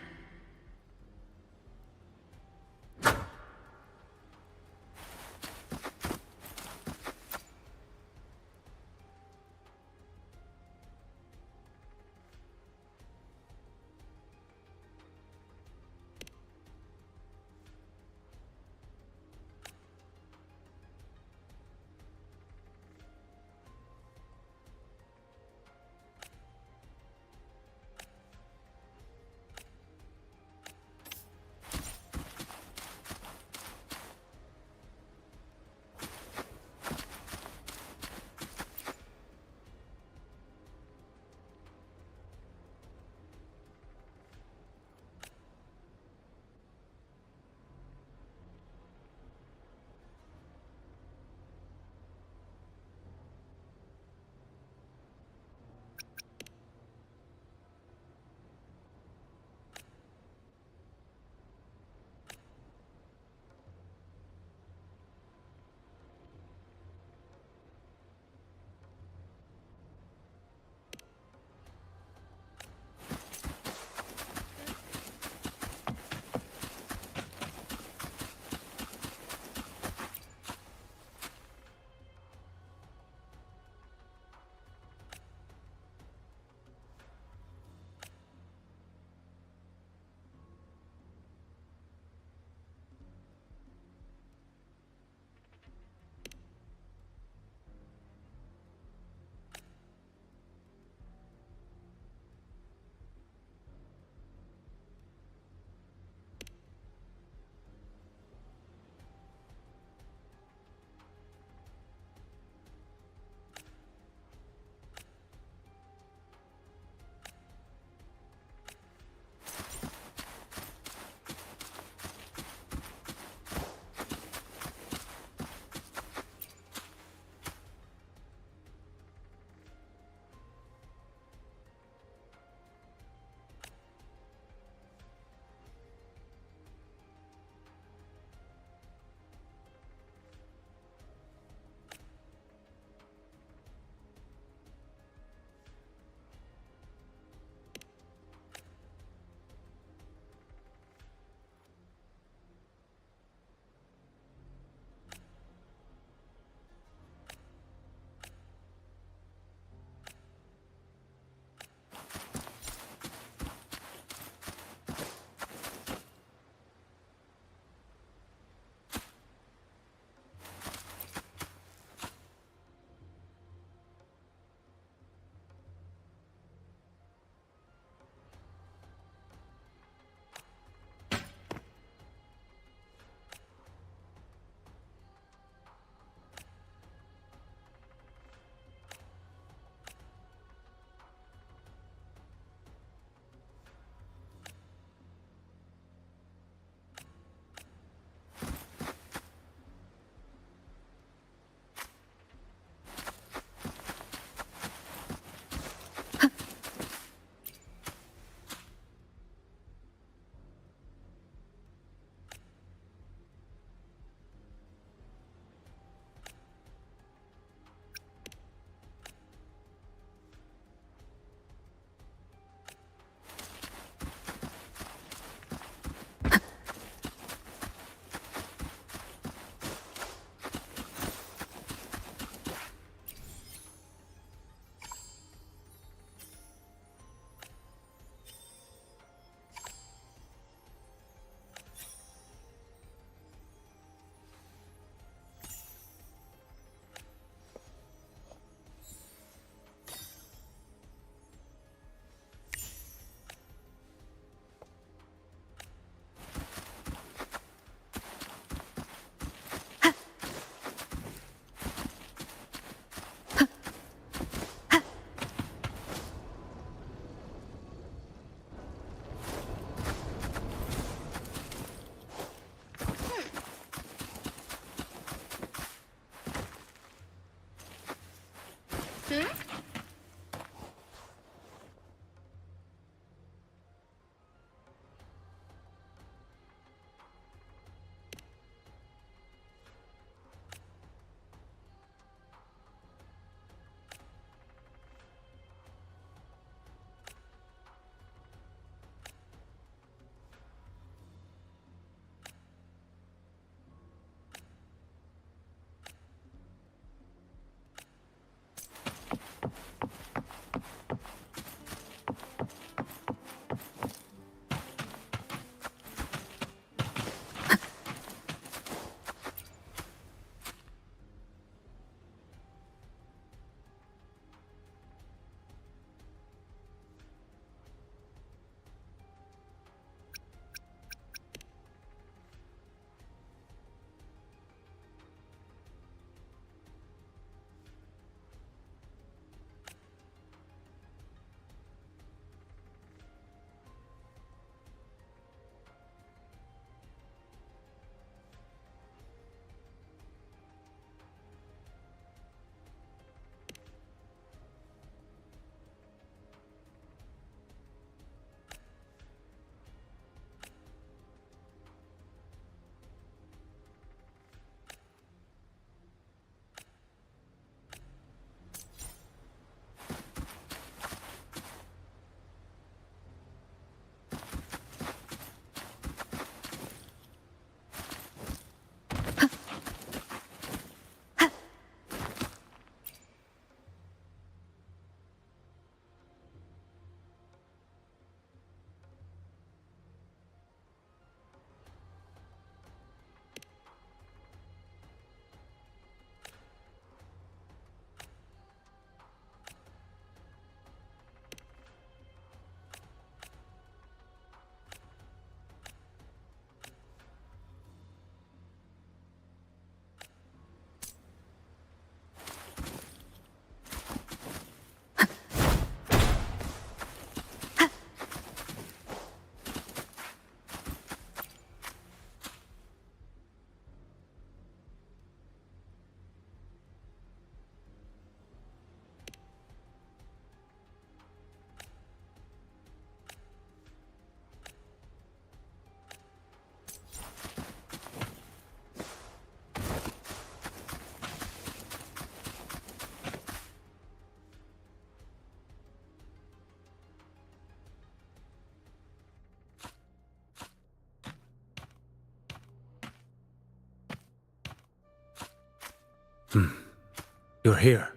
You're here,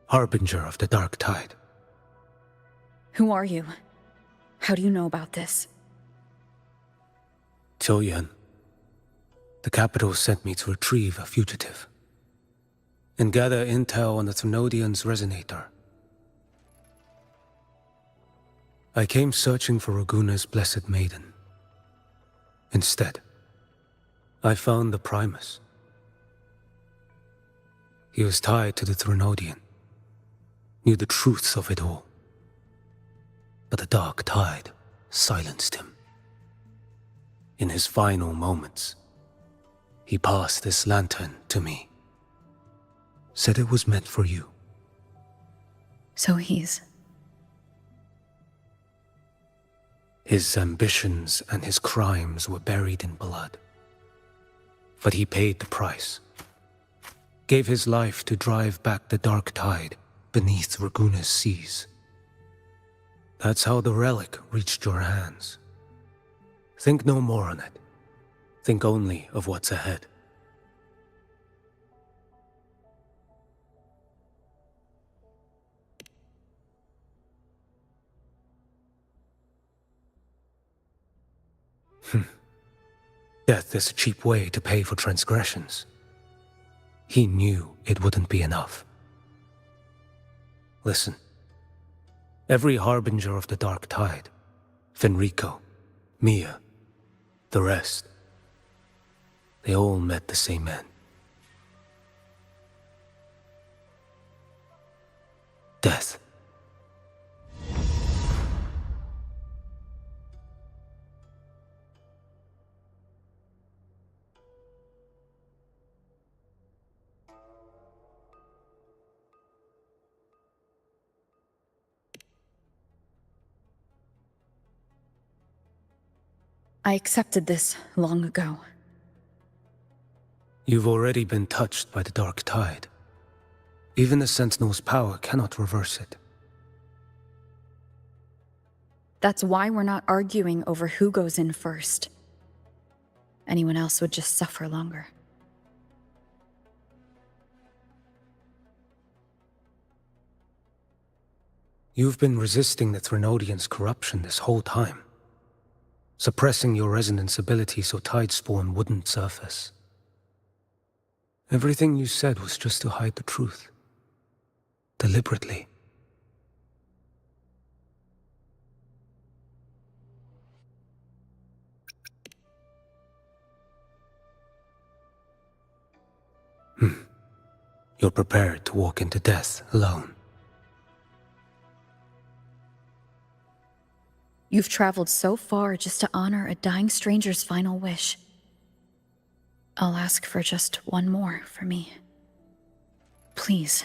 harbinger of the dark tide. Who are you? How do you know about this? Choyan. The capital sent me to retrieve a fugitive and gather intel on the Thrunodian's resonator. I came searching for Raguna's blessed maiden. Instead, I found the Primus. He was tied to the Thrunodian, knew the truths of it all. But the dark tide silenced him. In his final moments, he passed this lantern to me. Said it was meant for you. So he's... His ambitions and his crimes were buried in blood. But he paid the price. Gave his life to drive back the dark tide beneath Raguna's seas. That's how the relic reached your hands. Think no more on it. Think only of what's ahead. Death is a cheap way to pay for transgressions. He knew it wouldn't be enough. Listen. Every harbinger of the dark tide, Fenrico, Mia, the rest, they all met the same end. Death. I accepted this long ago. You've already been touched by the dark tide. Even the Sentinel's power cannot reverse it. That's why we're not arguing over who goes in first. Anyone else would just suffer longer. You've been resisting the Thrunodian's corruption this whole time. Suppressing your resonance ability so Tidespawn wouldn't surface. Everything you said was just to hide the truth. Deliberately. You're prepared to walk into death alone. You've traveled so far just to honor a dying stranger's final wish. I'll ask for just one more for me. Please.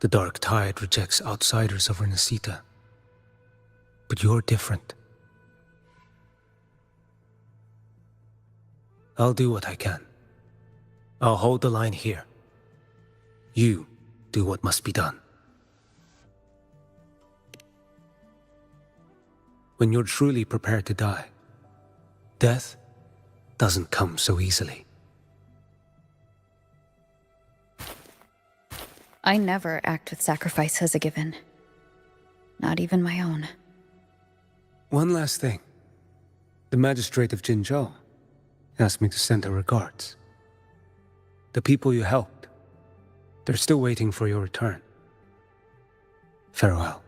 The dark tide rejects outsiders of Rinascita. But you're different. I'll do what I can. I'll hold the line here. You do what must be done. When you're truly prepared to die, death doesn't come so easily. I never act with sacrifice as a given. Not even my own. One last thing. The magistrate of Jinzhou asked me to send her regards. The people you helped, they're still waiting for your return. Farewell.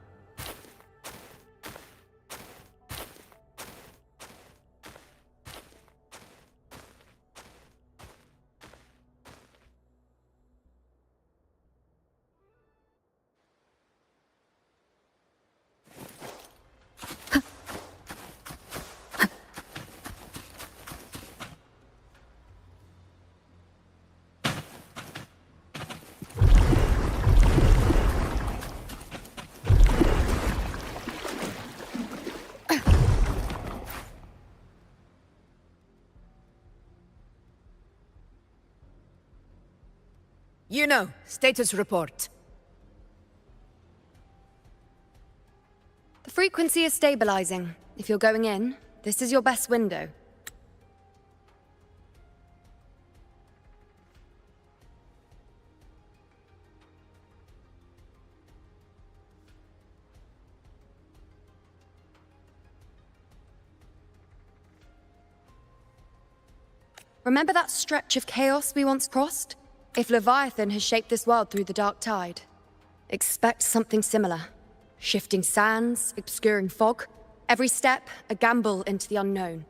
You know, status report. The frequency is stabilizing. If you're going in, this is your best window. remember that stretch of chaos we once crossed? If Leviathan has shaped this world through the dark tide, expect something similar. Shifting sands, obscuring fog. Every step, a gamble into the unknown.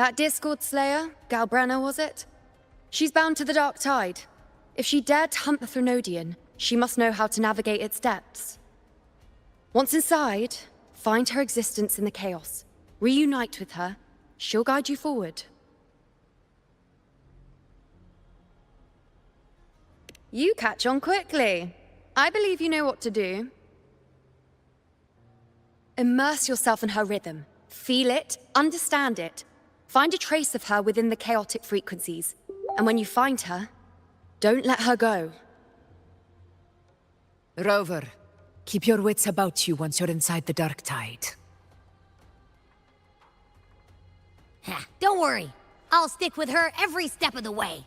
That Discord Slayer, GALBRENA, was it? She's bound to the Dark Tide. If she dared to hunt the Threnodian, she must know how to navigate its depths. Once inside, find her existence in the chaos. Reunite with her. She'll guide you forward. You catch on quickly. I believe you know what to do. Immerse yourself in her rhythm. Feel it, understand it. Find a trace of her within the chaotic frequencies. And when you find her, don't let her go. Rover, keep your wits about you once you're inside the Dark Tide. Don't worry. I'll stick with her every step of the way.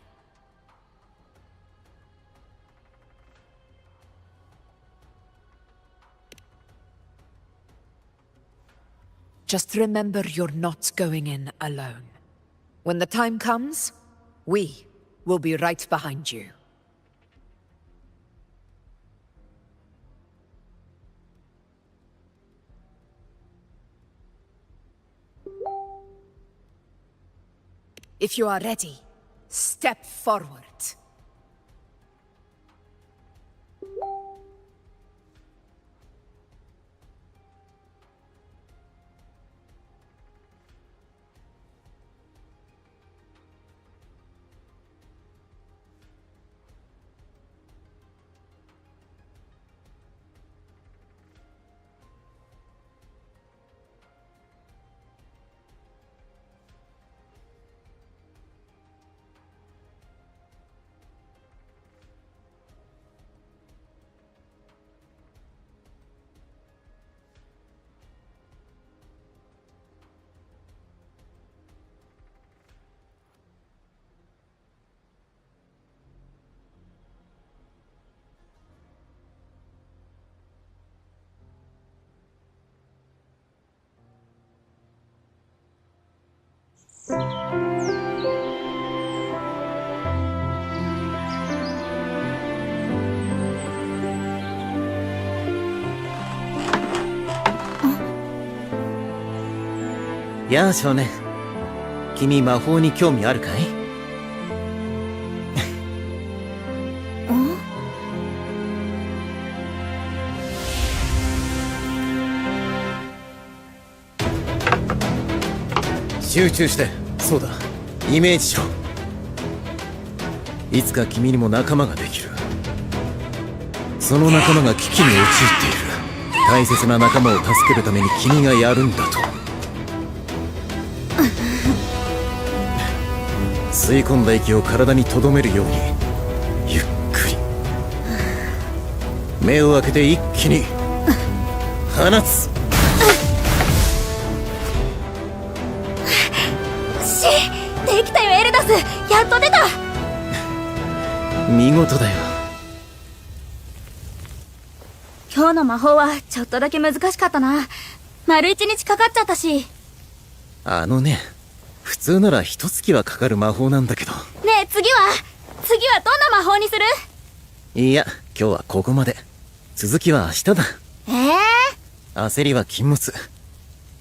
Just remember you're not going in alone. When the time comes, we will be right behind you. If you are ready, step forward.「やあ少年、君魔法に興味あるかい？」集中して。そうだ、イメージしろ。いつか君にも仲間ができる。その仲間が危機に陥っている。大切な仲間を助けるために君がやるんだと。吸い込んだ息を体に留めるようにゆっくり目を開けて一気に放つ。できたよエルダス、やっと出た。見事だよ。今日の魔法はちょっとだけ難しかったな。丸一日かかっちゃったし。あのね、普通なら一月はかかる魔法なんだけど。ねえ、次はどんな魔法にする？いや、今日はここまで。続きは明日だ。焦りは禁物。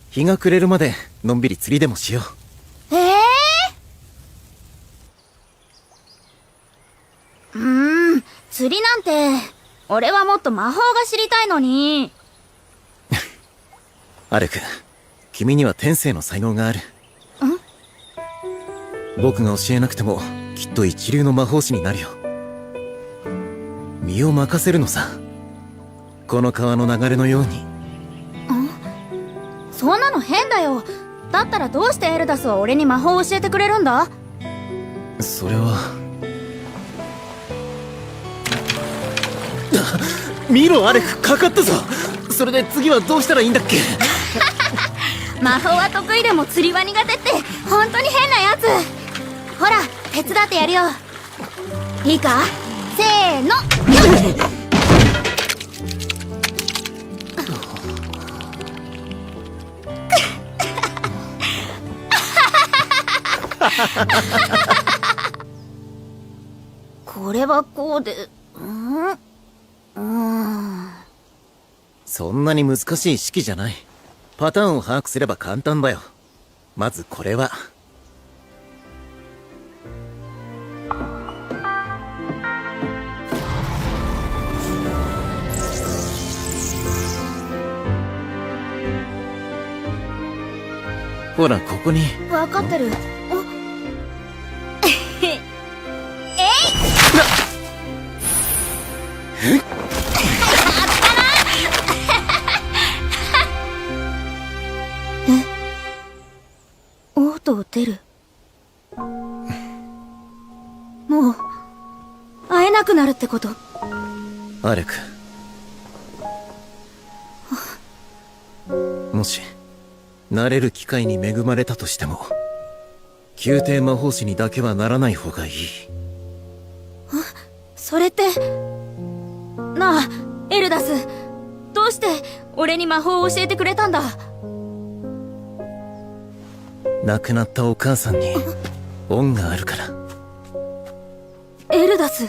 日が暮れるまでのんびり釣りでもしよう。釣りなんて、俺はもっと魔法が知りたいのに。アレク、君には天性の才能がある。僕が教えなくてもきっと一流の魔法師になるよ。身を任せるのさ、この川の流れのように。そんなの変だよ。だったらどうしてエルダスは俺に魔法を教えてくれるんだ？それは見ろアレク、かかったぞ。それで次はどうしたらいいんだっけ？魔法は得意でも釣りは苦手って本当に変なやつ。ほら、手伝ってやるよ。いいか？せーの。これはこうで、そんなに難しい式じゃない。パターンを把握すれば簡単だよ。まずこれはほら、ここに。わかってる。おえいオートを出る。もう会えなくなるってこと？アレク、もしなれる機会に恵まれたとしても、宮廷魔法師にだけはならない方がいい。それって。なあエルダス、どうして俺に魔法を教えてくれたんだ？亡くなったお母さんに恩があるから。エルダス。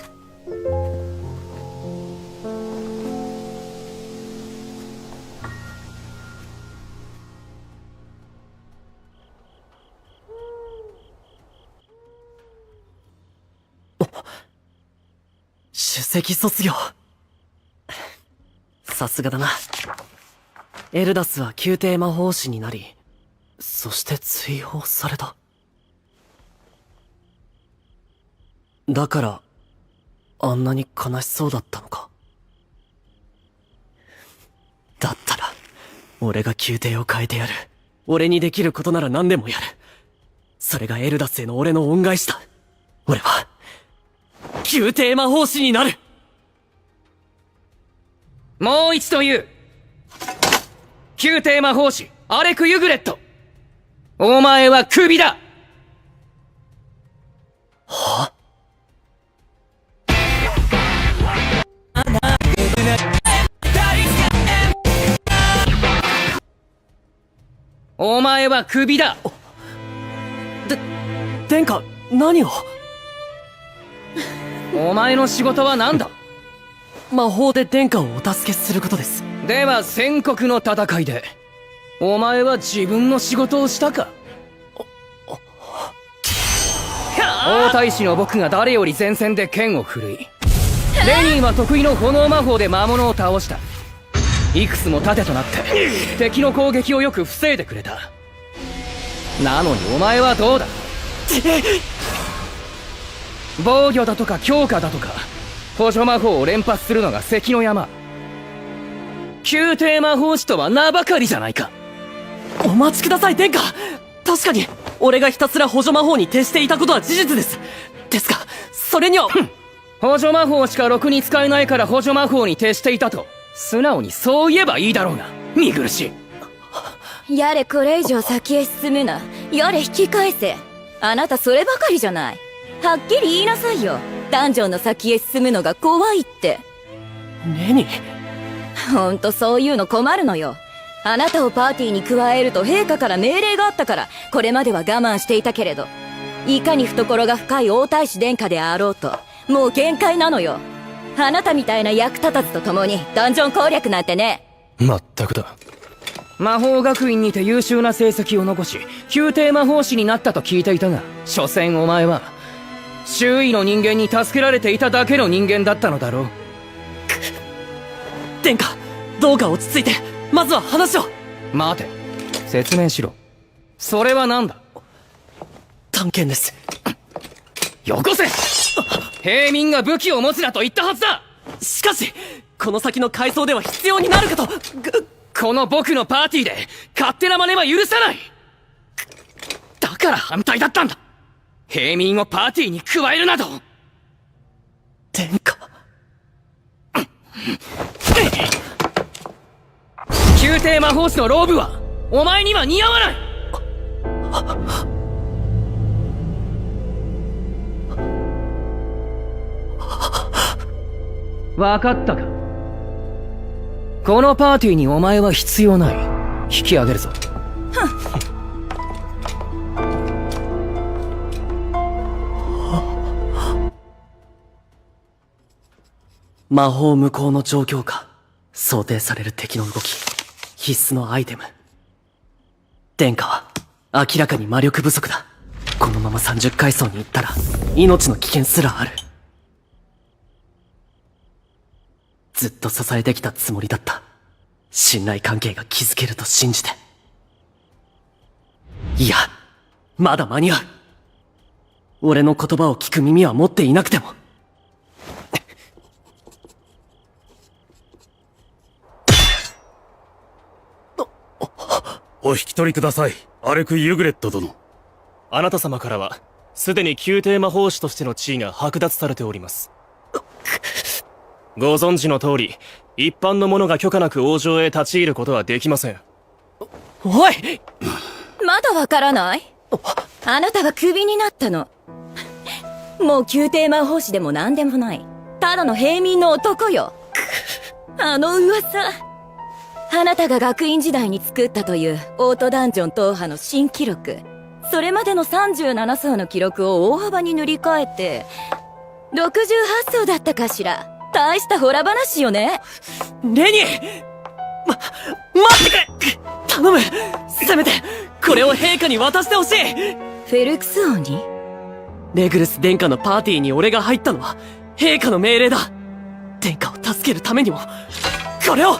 首席卒業。さすがだな。エルダスは宮廷魔法師になり、そして追放された。だからあんなに悲しそうだったのか。だったら俺が宮廷を変えてやる。俺にできることなら何でもやる。それがエルダスへの俺の恩返しだ。俺は宮廷魔法師になる。もう一度言う。宮廷魔法師アレク・ユグレット、お前はクビだ。は？お前はクビだ。殿下、何を？お前の仕事は何だ？魔法で殿下をお助けすることです。では戦国の戦いでお前は自分の仕事をしたか？王太子の僕が誰より前線で剣を振るい、レニーは得意の炎魔法で魔物を倒した。いくつも盾となって敵の攻撃をよく防いでくれた。なのにお前はどうだ？防御だとか強化だとか補助魔法を連発するのが関の山。宮廷魔法師とは名ばかりじゃないか。お待ちください殿下。確かに俺がひたすら補助魔法に徹していたことは事実です。ですがそれには補助魔法しかろくに使えないから補助魔法に徹していたと素直にそう言えばいいだろうが。見苦しい。やれこれ以上先へ進むな。やれ引き返せ。あなたそればかりじゃない。はっきり言いなさいよ。ダンジョンの先へ進むのが怖いって。レニほんとそういうの困るのよ。あなたをパーティーに加えると陛下から命令があったからこれまでは我慢していたけれど、いかに懐が深い王太子殿下であろうともう限界なのよ。あなたみたいな役立たずと共にダンジョン攻略なんてね。まったくだ。魔法学院にて優秀な成績を残し宮廷魔法師になったと聞いていたが、所詮お前は周囲の人間に助けられていただけの人間だったのだろう。殿下、どうか落ち着いてまずは話を。待て、説明しろ。それは何だ？探検です。よこせ。平民が武器を持つなと言ったはずだ。しかしこの先の階層では必要になるかと。この僕のパーティーで勝手な真似は許さない。だから反対だったんだ。平民をパーティーに加えるなど。殿下。宮廷魔法師のローブはお前には似合わない。分かったか？このパーティーにお前は必要ない。引き上げるぞ。魔法無効の状況下、想定される敵の動き、必須のアイテム。殿下は明らかに魔力不足だ。このまま30階層に行ったら命の危険すらある。ずっと支えてきたつもりだった。信頼関係が築けると信じて。いや、まだ間に合う。俺の言葉を聞く耳は持っていなくても。お引き取りください、アレク・ユグレット殿。あなた様からは、すでに宮廷魔法師としての地位が剥奪されております。ご存知の通り、一般の者が許可なく王城へ立ち入ることはできません。おい！まだわからない？あなたはクビになったの。もう宮廷魔法師でも何でもない。ただの平民の男よ。あの噂。あなたが学院時代に作ったというオートダンジョン踏破の新記録。それまでの37層の記録を大幅に塗り替えて、68層だったかしら。大したホラ話よね。レニー！待ってくれ！頼む！せめて、これを陛下に渡してほしい！フェルクス王に？レグルス殿下のパーティーに俺が入ったのは、陛下の命令だ！殿下を助けるためにも、これを！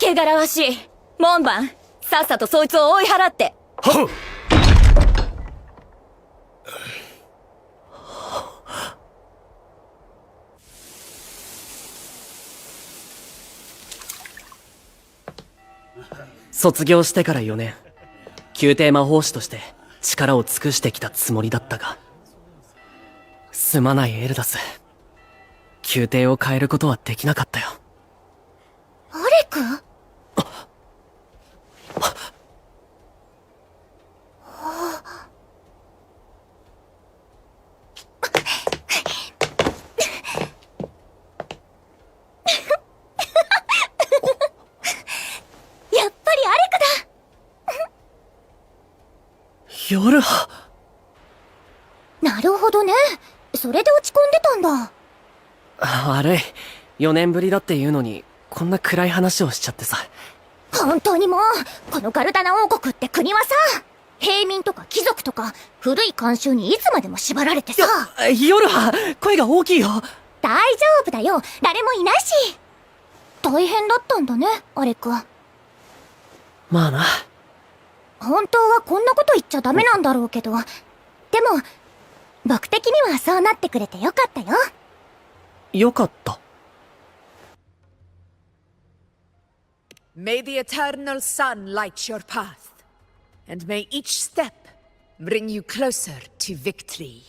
汚らわしい。門番、さっさとそいつを追い払って。はっ！卒業してから4年、宮廷魔法師として力を尽くしてきたつもりだったが、すまないエルダス。宮廷を変えることはできなかったよ。アレク？夜は。なるほどね。それで落ち込んでたんだ。悪い。4年ぶりだっていうのに、こんな暗い話をしちゃってさ。本当にもう、このガルダナ王国って国はさ、平民とか貴族とか、古い慣習にいつまでも縛られてさ。夜は、声が大きいよ。大丈夫だよ。誰もいないし。大変だったんだね、アレク。まあな。本当はこんなこと言っちゃダメなんだろうけど、でも、僕的にはそうなってくれてよかったよ。よかった。May the eternal sun light your path, and may each step bring you closer to victory.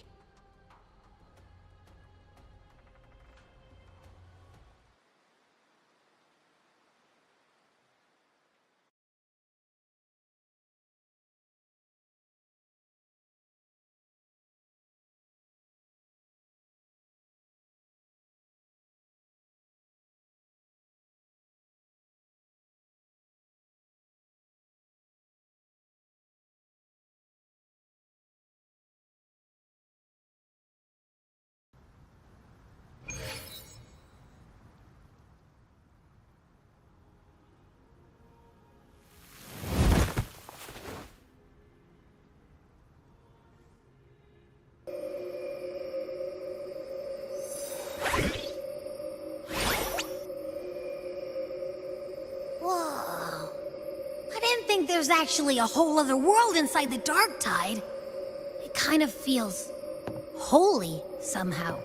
There's actually a whole other world inside the Dark Tide. It kind of feels holy somehow.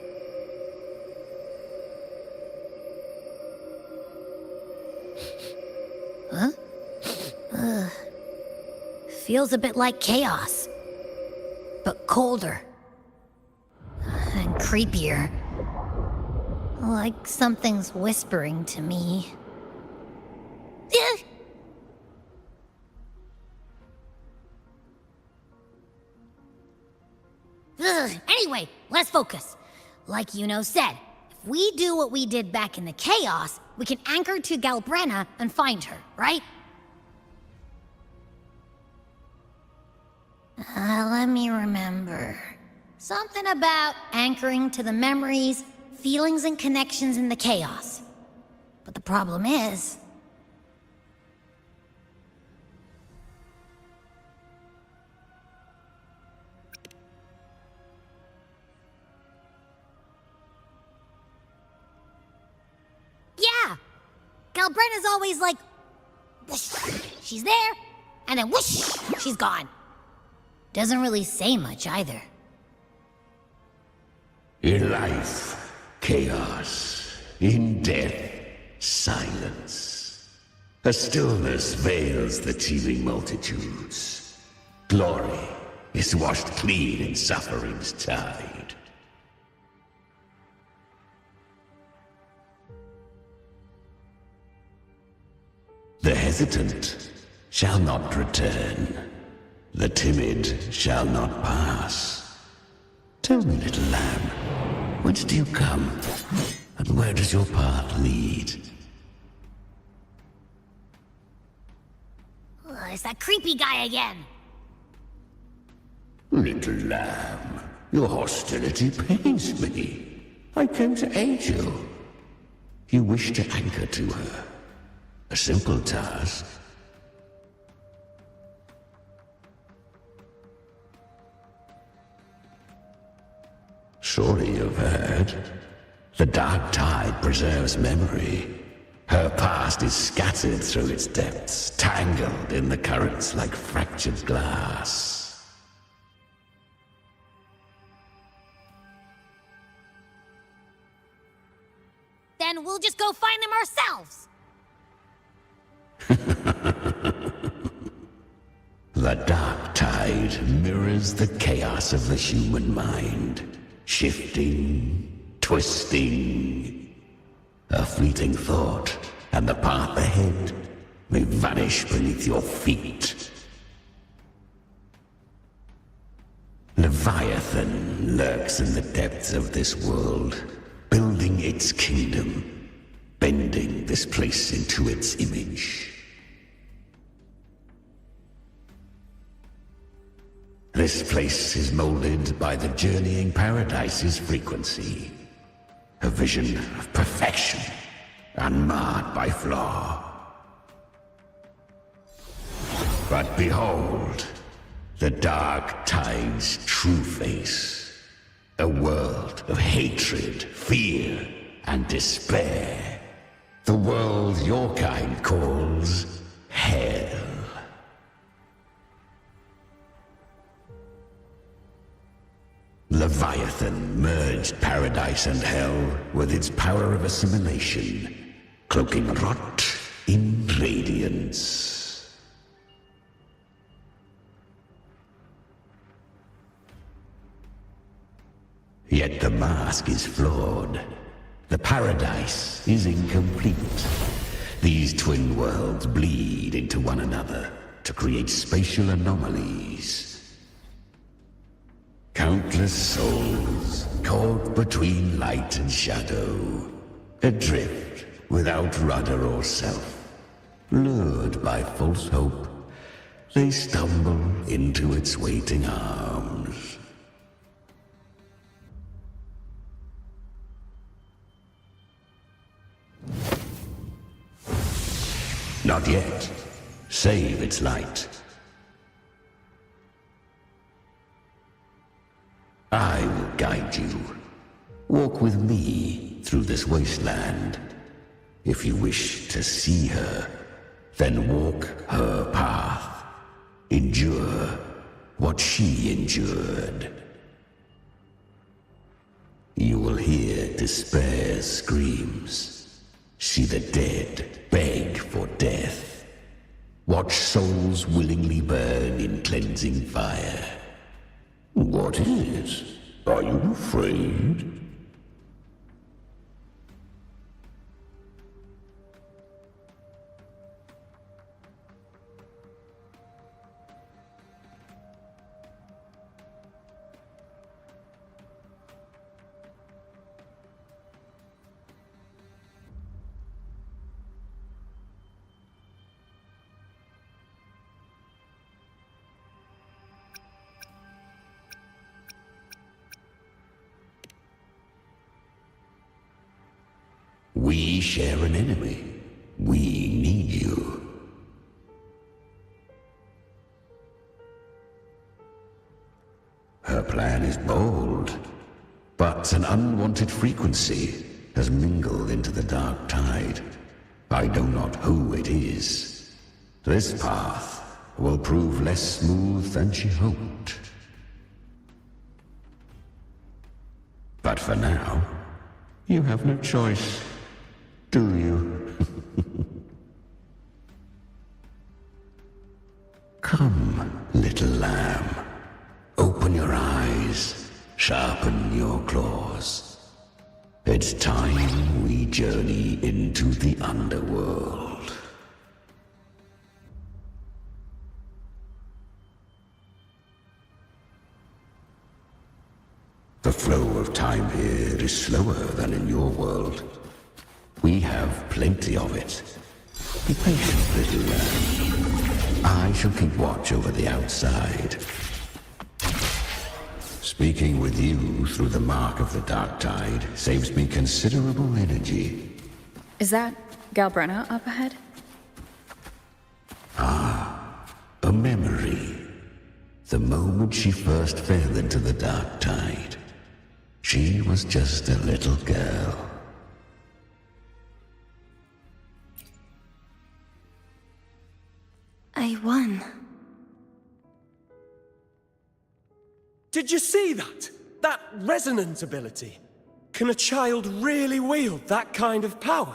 Huh? Feels a bit like chaos, but colder and creepier. Like something's whispering to me. Anyway, let's focus. Like Yuno said, if we do what we did back in the chaos, we can anchor to GALBRENA and find her, right? Let me remember. Something about anchoring to the memories, feelings, and connections in the chaos. But the problem is... Galbrena's always like, whoosh, she's there, and then whoosh, she's gone. Doesn't really say much either. In life, chaos. In death, silence. A stillness veils the teeming multitudes. Glory is washed clean in suffering's tide. The hesitant shall not return. The timid shall not pass. Tell me, little lamb, whence do you come? And where does your path lead? It's that creepy guy again. Little lamb, your hostility pains me. I came to aid you. You wish to anchor to her. A simple task. Surely you've heard. The dark tide preserves memory. Her past is scattered through its depths, tangled in the currents like fractured glass. Then we'll just go find them ourselves. The dark tide mirrors the chaos of the human mind, shifting, twisting. A fleeting thought, and the path ahead may vanish beneath your feet. Leviathan lurks in the depths of this world, building its kingdom, bending this place into its image. This place is molded by the journeying paradise's frequency. A vision of perfection, unmarred by flaw. But behold, the dark tide's true face. A world of hatred, fear, and despair. The world your kind calls hell. Leviathan merged paradise and hell with its power of assimilation, cloaking rot in radiance. Yet the mask is flawed. The paradise is incomplete. These twin worlds bleed into one another to create spatial anomalies. Countless souls caught between light and shadow, adrift without rudder or self. Lured by false hope, they stumble into its waiting arms. Not yet. Save its light. I will guide you. Walk with me through this wasteland. If you wish to see her, then walk her path. Endure what she endured. You will hear despair's screams. See the dead beg for death. Watch souls willingly burn in cleansing fire. What is it? Are you afraid? We share an enemy. We need you. Her plan is bold, but an unwanted frequency has mingled into the dark tide. I know not who it is. This path will prove less smooth than she hoped. But for now, you have no choice, do you? Come, little lamb. Open your eyes, sharpen your claws. It's time we journey into the underworld. The flow of time here is slower than in your world. We have plenty of it. Be patient, little lamb. I shall keep watch over the outside. Speaking with you through the mark of the dark tide saves me considerable energy. Is that GALBRENA up ahead? Ah, a memory. The moment she first fell into the dark tide, she was just a little girl. I won. Did you see that? That resonance ability? Can a child really wield that kind of power?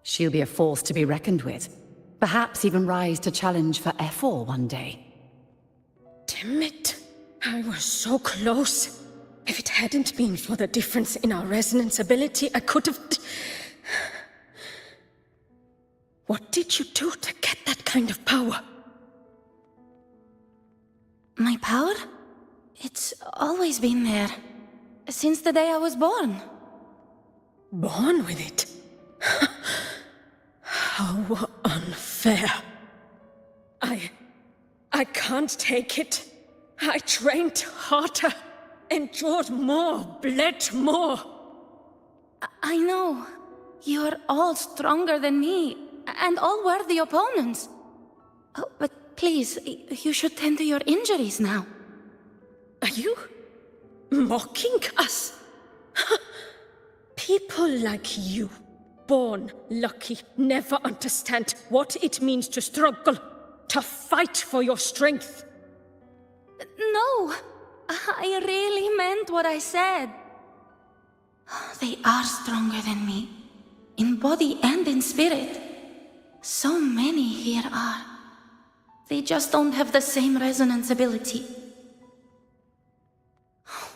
She'll be a force to be reckoned with. Perhaps even rise to challenge for F4 one day. Damn it. I was so close. If it hadn't been for the difference in our resonance ability, I could have... What did you do to get that kind of power? My power? It's always been there. Since the day I was born. Born with it? How unfair. I can't take it. I trained harder, endured more, bled more. I know. You're all stronger than me, and all worthy opponents. Oh, but please, you should tend to your injuries now. Are you mocking us? People like you, born lucky, never understand what it means to struggle, to fight for your strength. No, I really meant what I said. They are stronger than me, in body and in spirit. So many here are. They just don't have the same resonance ability.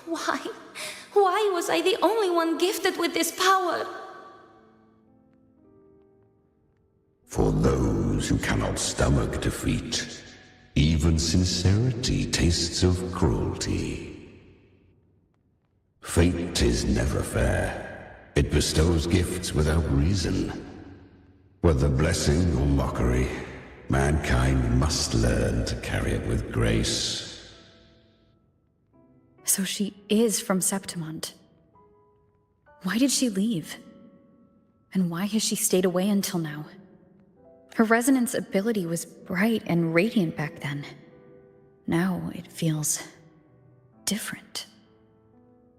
Why? Why was I the only one gifted with this power? For those who cannot stomach defeat, even sincerity tastes of cruelty. Fate is never fair. It bestows gifts without reason. Whether blessing or mockery, mankind must learn to carry it with grace. So she is from Septimont. Why did she leave? And why has she stayed away until now? Her resonance ability was bright and radiant back then. Now it feels different.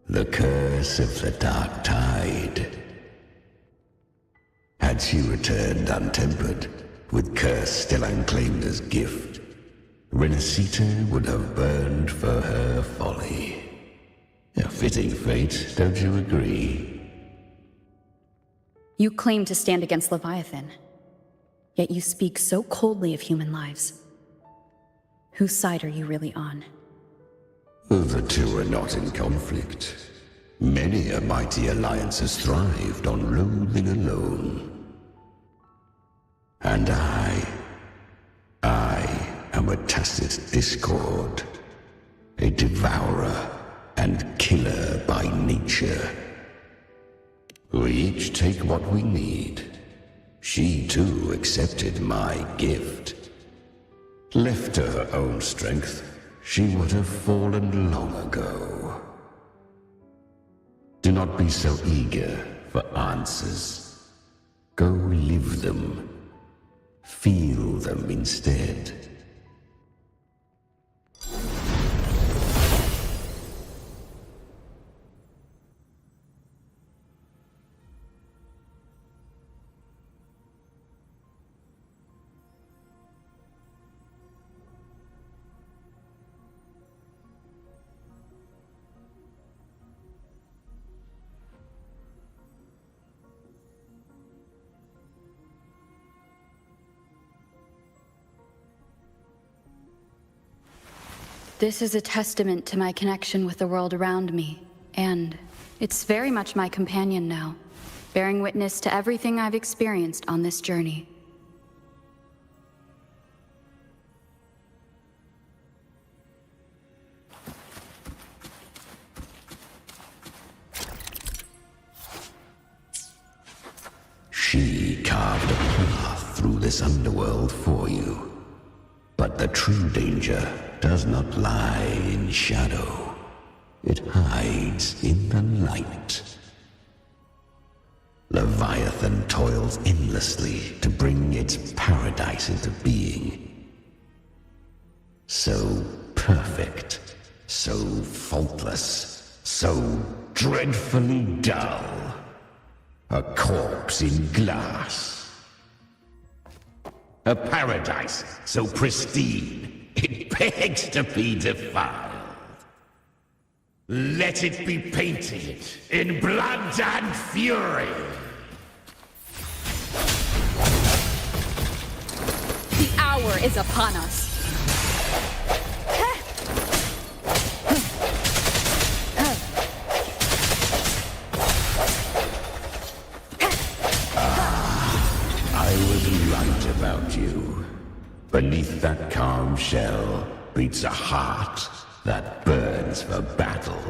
The curse of the dark tide. Had she returned untempered, with curse still unclaimed as gift, Rinascita would have burned for her folly. A fitting fate, don't you agree? You claim to stand against Leviathan, yet you speak so coldly of human lives. Whose side are you really on? The two are not in conflict. Many a mighty alliance has thrived on loathing alone. And I am a tacit discord, a devourer and killer by nature. We each take what we need. She too accepted my gift. Left to her own strength, she would have fallen long ago. Do not be so eager for answers. Go live them. Feel them instead. This is a testament to my connection with the world around me, and it's very much my companion now, bearing witness to everything I've experienced on this journey. She carved a path through this underworld for you. But the true danger does not lie in shadow. It hides in the light. Leviathan toils endlessly to bring its paradise into being. So perfect, so faultless, so dreadfully dull. A corpse in glass. A paradise so pristine, it begs to be defiled. Let it be painted in blood and fury. The hour is upon us. I was right about you. Beneath that calm shell beats a heart that burns for battle.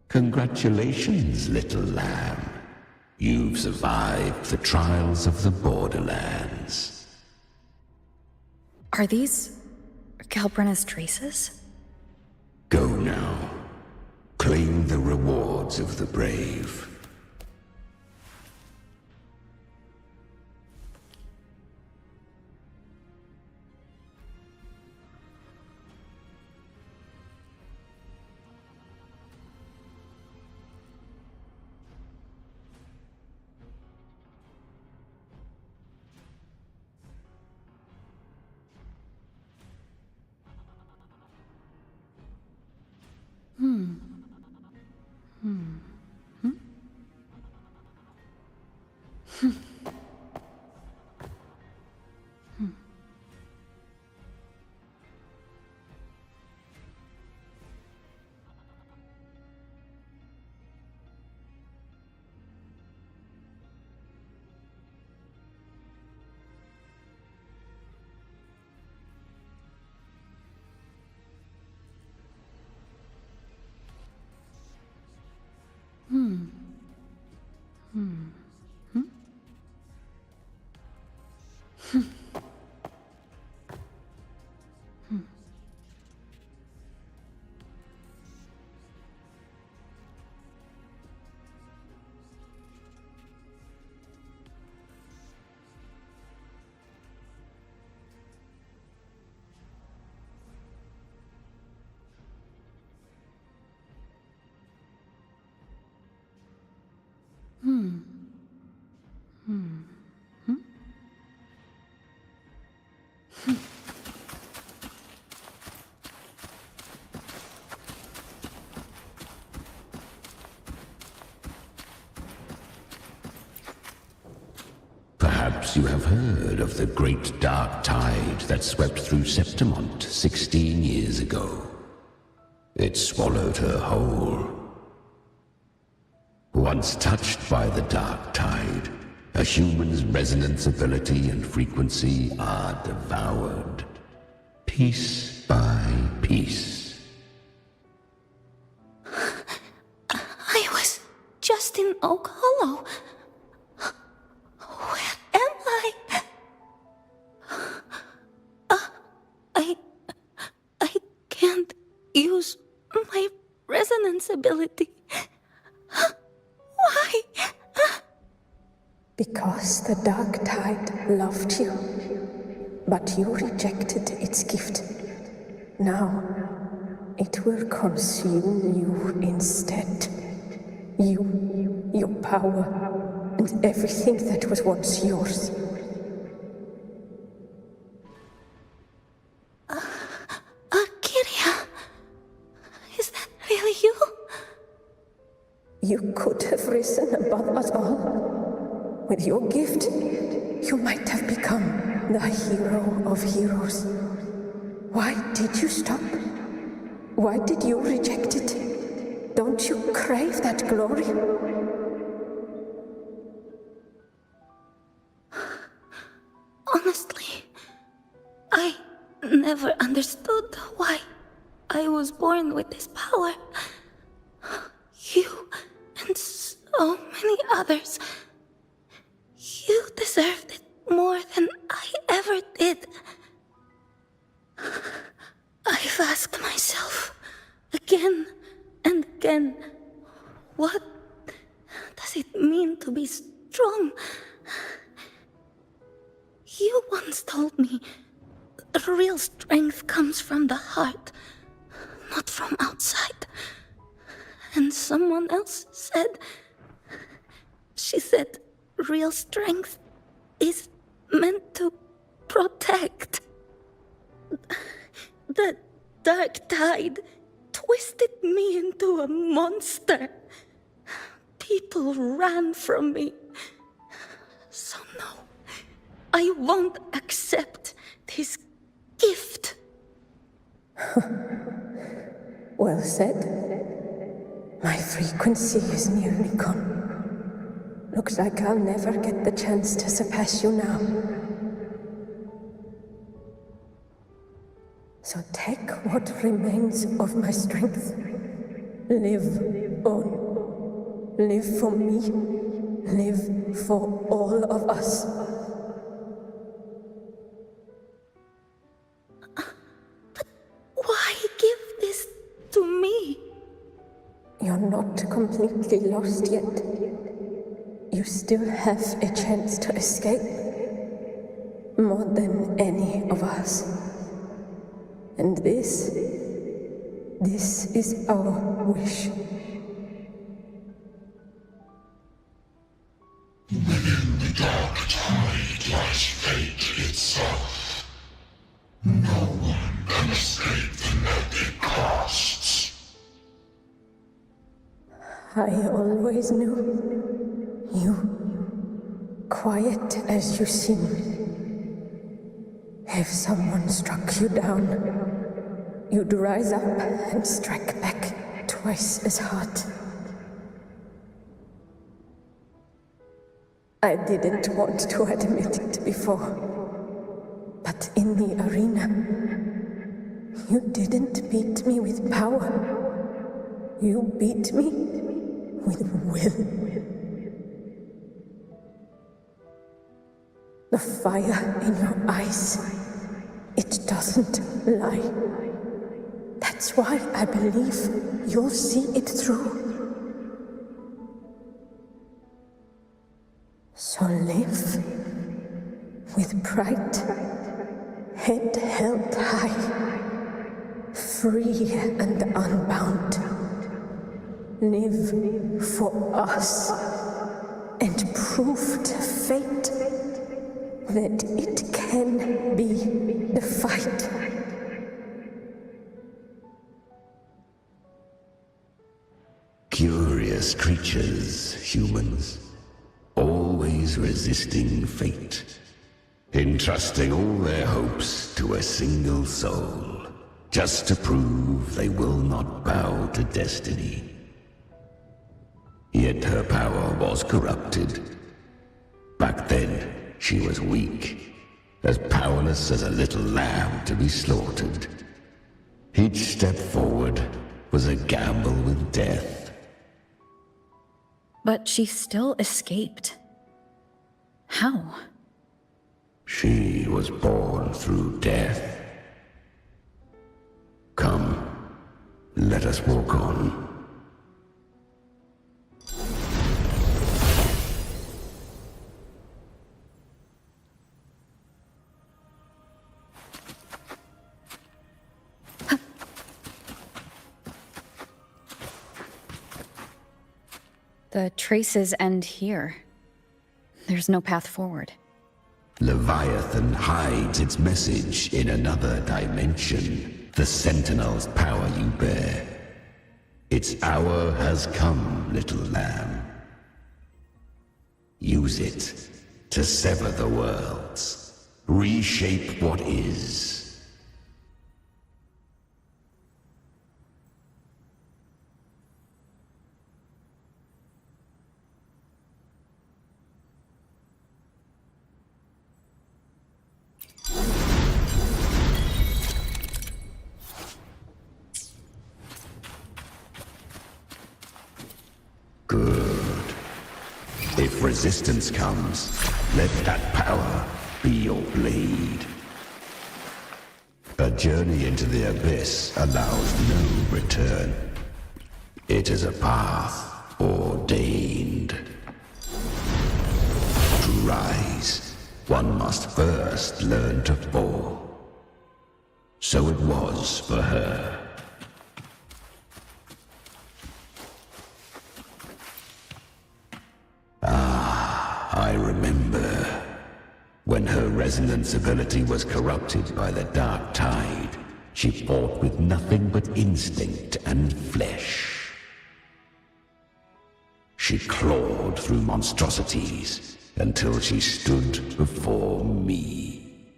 Congratulations, little lamb. You've survived the trials of the borderlands. Are these Galbrena's traces? Go now. Claim the rewards of the brave. Perhaps you have heard of the great dark tide that swept through Septimont 16 years ago. It swallowed her whole. Once touched by the dark tide, a human's resonance ability and frequency are devoured, piece by piece. I was just in Oak Hollow. Where am I? I can't use my resonance ability. Why? Because the dark tide loved you, but you rejected its gift. Now, it will consume you instead. You, your power, and everything that was once yours. Kiria, is that really you? You could have risen above us all. With your gift, you might have become the hero of heroes. Why did you stop? Why did you reject it? Don't you crave that glory? Honestly, I never understood why I was born with this power. You and so many others, you deserved it more than I ever did. I've asked myself again and again, what does it mean to be strong? You once told me real strength comes from the heart, not from outside. And someone else said, she said, real strength is meant to protect. The dark tide twisted me into a monster. People ran from me. So no, I won't accept this gift. Well said. My frequency is nearly gone. Looks like I'll never get the chance to surpass you now. So take what remains of my strength. Live on. Live for me. Live for all of us. Why give this to me? You're not completely lost yet. You still have a chance to escape. More than any of us. And this is our wish. Within the dark tide lies fate itself. No one can escape the net it casts. I always knew you, quiet as you seem. If someone struck you down, you'd rise up and strike back twice as hard. I didn't want to admit it before, but in the arena, you didn't beat me with power. You beat me with will. The fire in your eyes, it doesn't lie. That's why I believe you'll see it through. So live with pride, head held high, free and unbound. Live for us and prove to fate that it can be the fight. Curious creatures, humans, always resisting fate, entrusting all their hopes to a single soul, just to prove they will not bow to destiny. Yet her power was corrupted. Back then, she was weak, as powerless as a little lamb to be slaughtered. Each step forward was a gamble with death. But she still escaped. How? She was born through death. Come, let us walk on. The traces end here. There's no path forward. Leviathan hides its message in another dimension. The Sentinel's power you bear. Its hour has come, little lamb. Use it to sever the worlds. Reshape what is. resistance comes, let that power be your blade. A journey into the abyss allows no return. It is a path ordained. To rise, one must first learn to fall. So it was for her. I remember. When her resonance ability was corrupted by the dark tide, she fought with nothing but instinct and flesh. She clawed through monstrosities until she stood before me.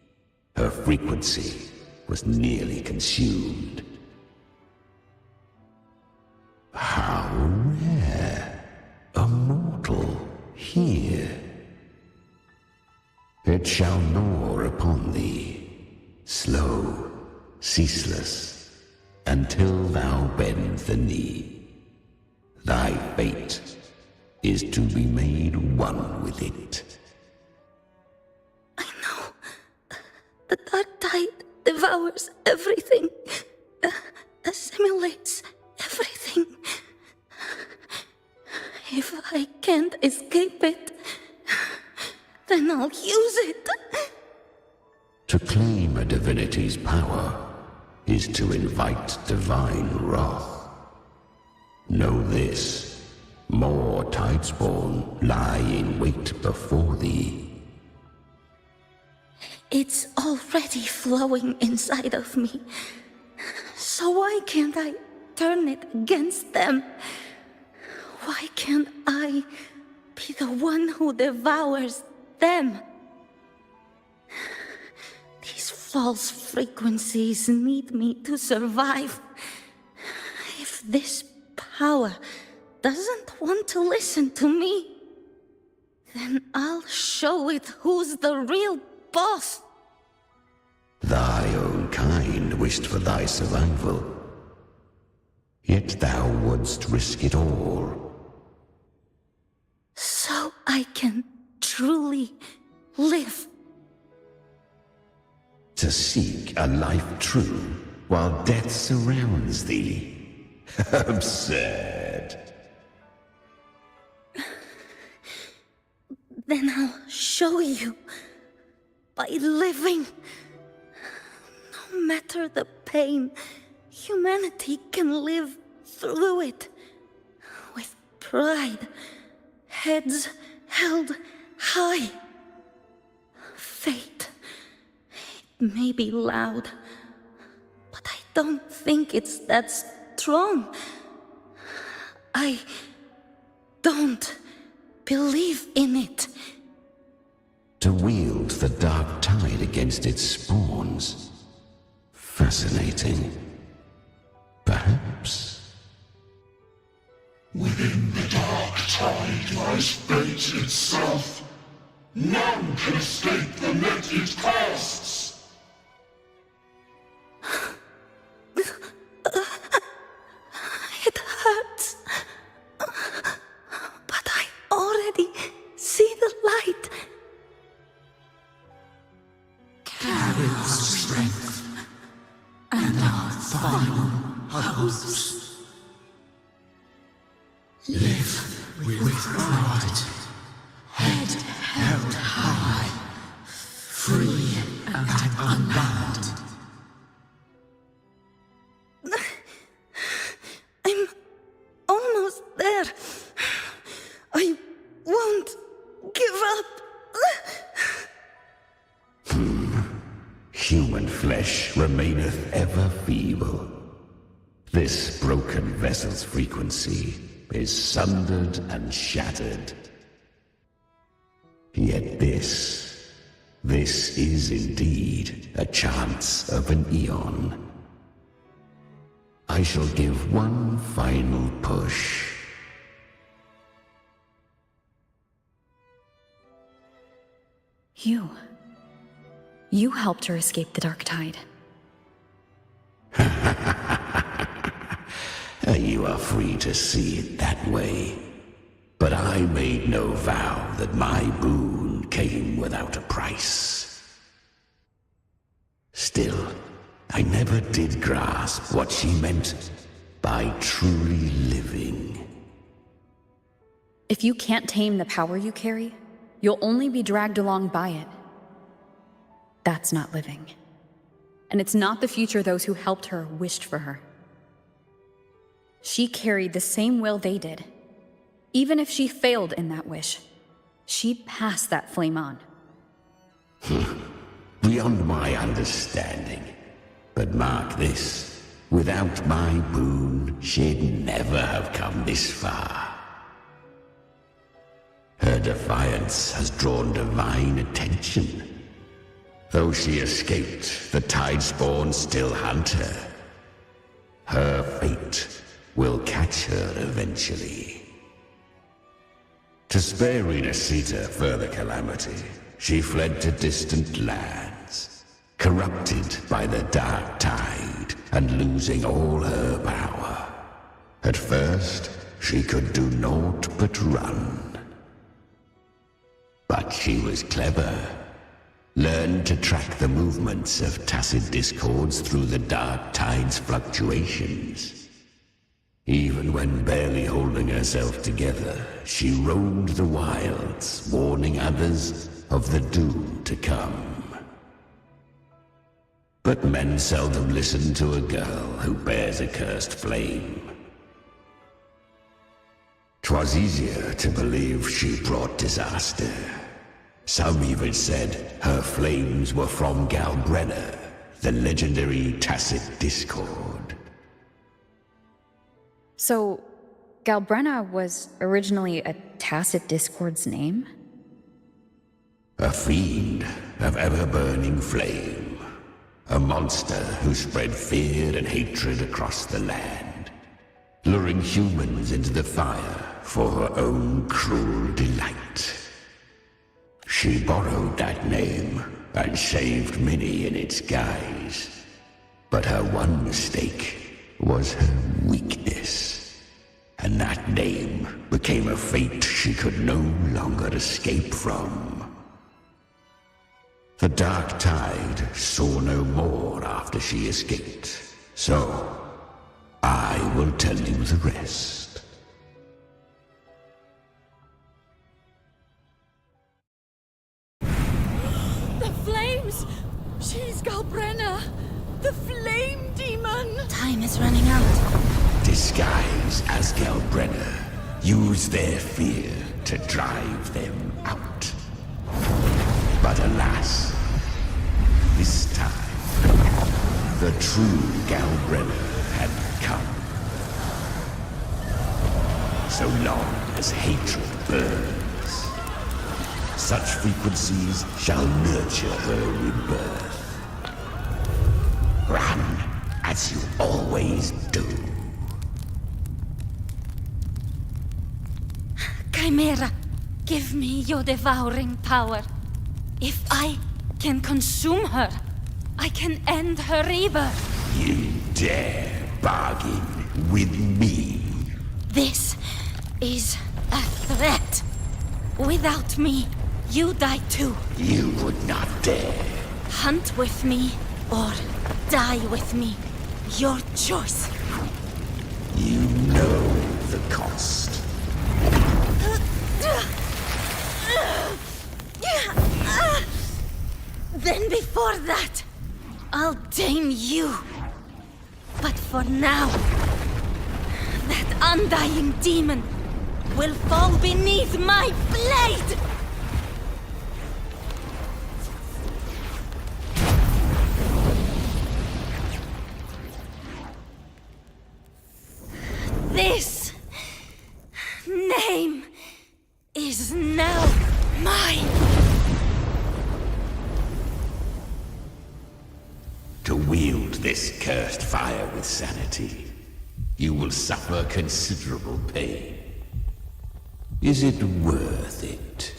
Her frequency was nearly consumed. How rare! A mortal here. It shall gnaw upon thee, slow, ceaseless, until thou bend the knee. Thy fate is to be made one with it. I know. The dark tide devours everything, assimilates everything. If I can't escape it, then I'll use it. To claim a divinity's power is to invite divine wrath. Know this, more tidespawn lie in wait before thee. It's already flowing inside of me. So why can't I turn it against them? Why can't I be the one who devours them? These false frequencies need me to survive. If this power doesn't want to listen to me, then I'll show it who's the real boss. Thy own kind wished for thy survival, yet thou wouldst risk it all. So I can truly live. To seek a life true while death surrounds thee. Absurd. Then I'll show you. By living. No matter the pain, humanity can live through it. With pride. Heads held high. Fate. It may be loud, but I don't think it's that strong. I don't believe in it. To wield the dark tide against its spawns. Fascinating. Perhaps. Within the dark tide lies fate itself. None can escape the net it casts. It hurts. But I already see the light. Carry our strength and our final hopes. Live with pride, head held high, free and unbound. I'm almost there. I won't give up. Human flesh remaineth ever feeble. This broken vessel's frequency is sundered and shattered. Yet this is indeed a chance of an eon. I shall give one final push. You helped her escape the dark tide. You are free to see it that way. But I made no vow that my boon came without a price. Still, I never did grasp what she meant by truly living. If you can't tame the power you carry, you'll only be dragged along by it. That's not living. And it's not the future those who helped her wished for her. She carried the same will they did. Even if she failed in that wish, she'd pass that flame on. Beyond my understanding. But mark this, without my boon, she'd never have come this far. Her defiance has drawn divine attention. Though she escaped, the Tidespawn still hunt her. Her fate will catch her eventually. To spare Rinascita further calamity, she fled to distant lands, corrupted by the dark tide and losing all her power. At first, she could do naught but run. But she was clever. Learned to track the movements of tacit discords through the dark tide's fluctuations. Even when barely holding herself together, she roamed the wilds, warning others of the doom to come. But men seldom listen to a girl who bears a cursed flame. 'Twas easier to believe she brought disaster. Some even said her flames were from GALBRENA, the legendary tacit discord. So, GALBRENA was originally a tacit discord's name? A fiend of ever-burning flame. A monster who spread fear and hatred across the land, luring humans into the fire for her own cruel delight. She borrowed that name and saved many in its guise. But her one mistake was her weakness. And that name became a fate she could no longer escape from. The dark tide saw no more after she escaped. So, I will tell you the rest. The flames! She's GALBRENA! The flame demon! Time is running out. Disguised as GALBRENA, use their fear to drive them out. But alas, this time, the true GALBRENA had come. So long as hatred burns, such frequencies shall nurture her rebirth. Run as you always do. Chimera, give me your devouring power. If I can consume her, I can end her rebirth. You dare bargain with me? This is a threat. Without me, you die too. You would not dare. Hunt with me or die with me. Your choice. You know the cost. Then before that, I'll tame you. But for now, that undying demon will fall beneath my blade! This name is now mine. To wield this cursed fire with sanity, you will suffer considerable pain. Is it worth it?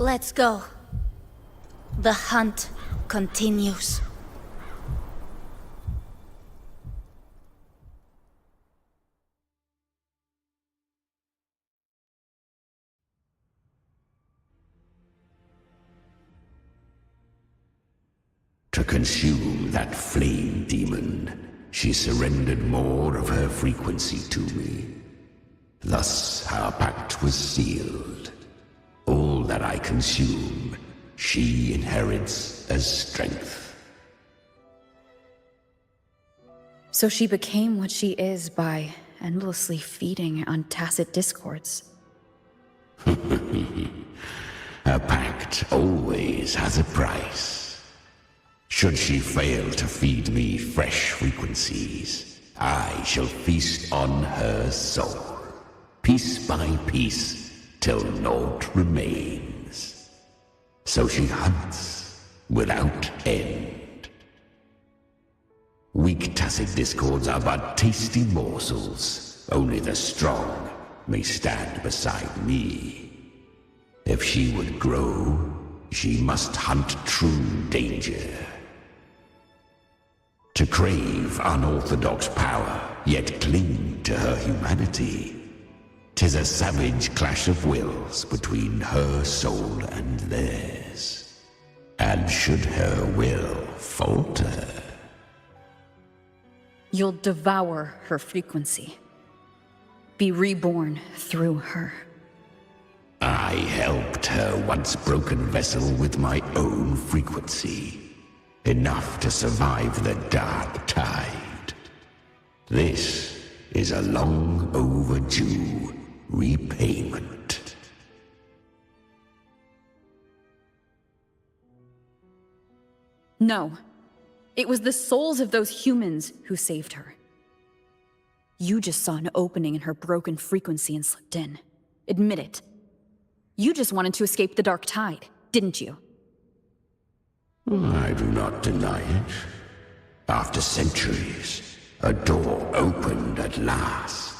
Let's go. The hunt continues. To consume that flame demon, she surrendered more of her frequency to me. Thus our pact was sealed. All that I consume, she inherits as strength. So she became what she is by endlessly feeding on tacit discords. A pact always has a price. Should she fail to feed me fresh frequencies, I shall feast on her soul, piece by piece, till naught remains. So she hunts without end. Weak tacit discords are but tasty morsels. Only the strong may stand beside me. If she would grow, she must hunt true danger. To crave unorthodox power, yet cling to her humanity. 'Tis a savage clash of wills between her soul and theirs. And should her will falter, You'll devour her frequency. Be reborn through her. I helped her once broken vessel with my own frequency. Enough to survive the dark tide. This is a long overdue repayment. No. It was the souls of those humans who saved her. You just saw an opening in her broken frequency and slipped in. Admit it. You just wanted to escape the dark tide, didn't you? I do not deny it. After centuries, a door opened at last.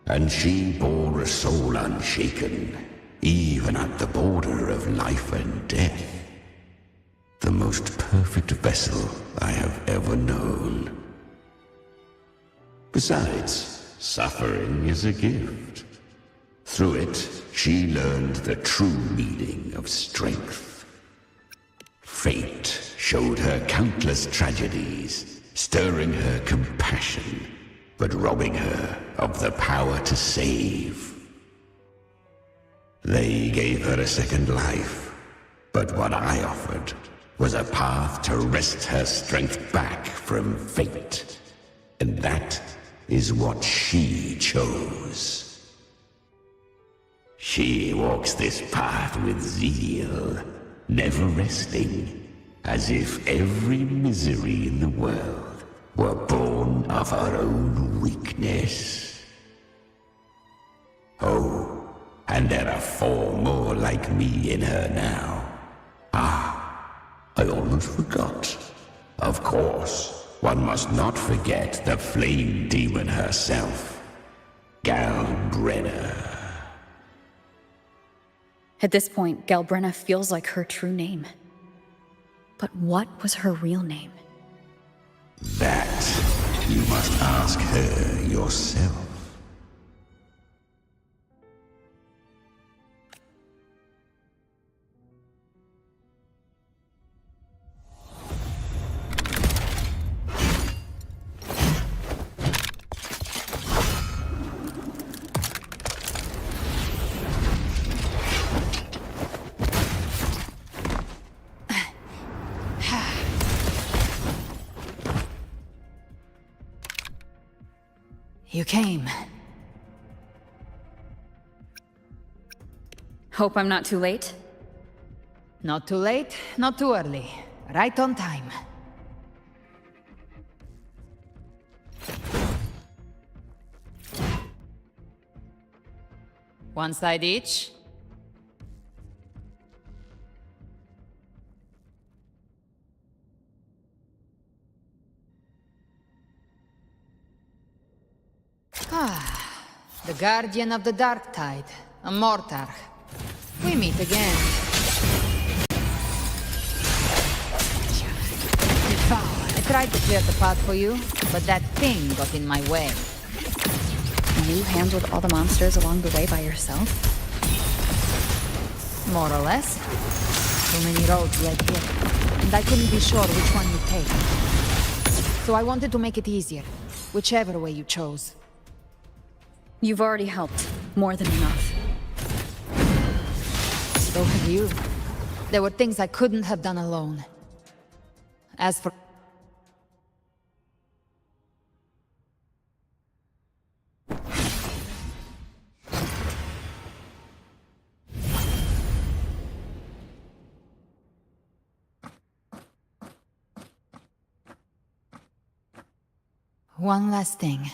And she bore a soul unshaken, even at the border of life and death. The most perfect vessel I have ever known. Besides, suffering is a gift. Through it, she learned the true meaning of strength. Fate showed her countless tragedies, stirring her compassion, but robbing her of the power to save. They gave her a second life, but what I offered was a path to wrest her strength back from fate. And that is what she chose. She walks this path with zeal, never resting, as if every misery in the world were born of her own weakness. Oh, and there are 4 more like me in her now. I almost forgot. Of course, one must not forget the flame demon herself, GALBRENA. At this point, GALBRENA feels like her true name. But what was her real name? That you must ask her yourself. You came. Hope I'm not too late? Not too late, not too early. Right on time. One side each. The Guardian of the Dark Tide, a Mortar. We meet again. I tried to clear the path for you, but that thing got in my way. You handled all the monsters along the way by yourself? More or less. Too many roads led here, and I couldn't be sure which one you'd take. So I wanted to make it easier, whichever way you chose. You've already helped. More than enough. So have you. There were things I couldn't have done alone. As for... One last thing.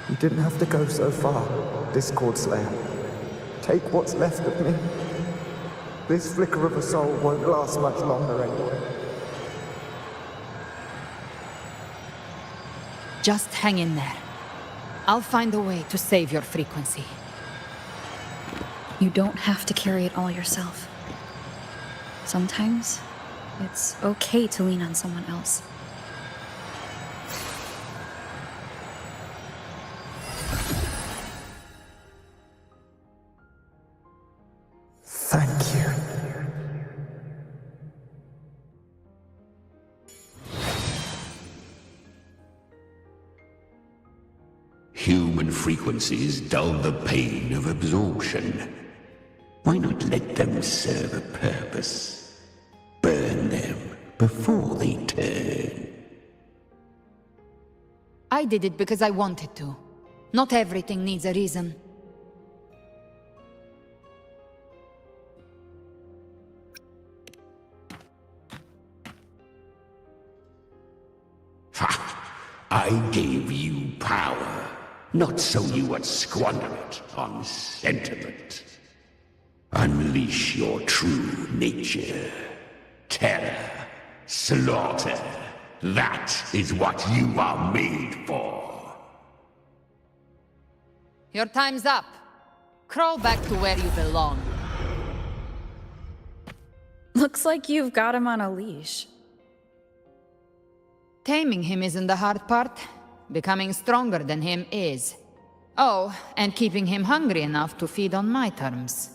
You didn't have to go so far, Discord Slayer. Take what's left of me. This flicker of a soul won't last much longer anyway. Just hang in there. I'll find a way to save your frequency. You don't have to carry it all yourself. Sometimes, it's okay to lean on someone else. Thank you. Human frequencies dull the pain of absorption. Why not let them serve a purpose? Burn them before they turn. I did it because I wanted to. Not everything needs a reason. I gave you power, not so you would squander it on sentiment. Unleash your true nature. Terror, slaughter. That is what you are made for. Your time's up. Crawl back to where you belong. Looks like you've got him on a leash. Taming him isn't the hard part. Becoming stronger than him is. Oh, and keeping him hungry enough to feed on my terms.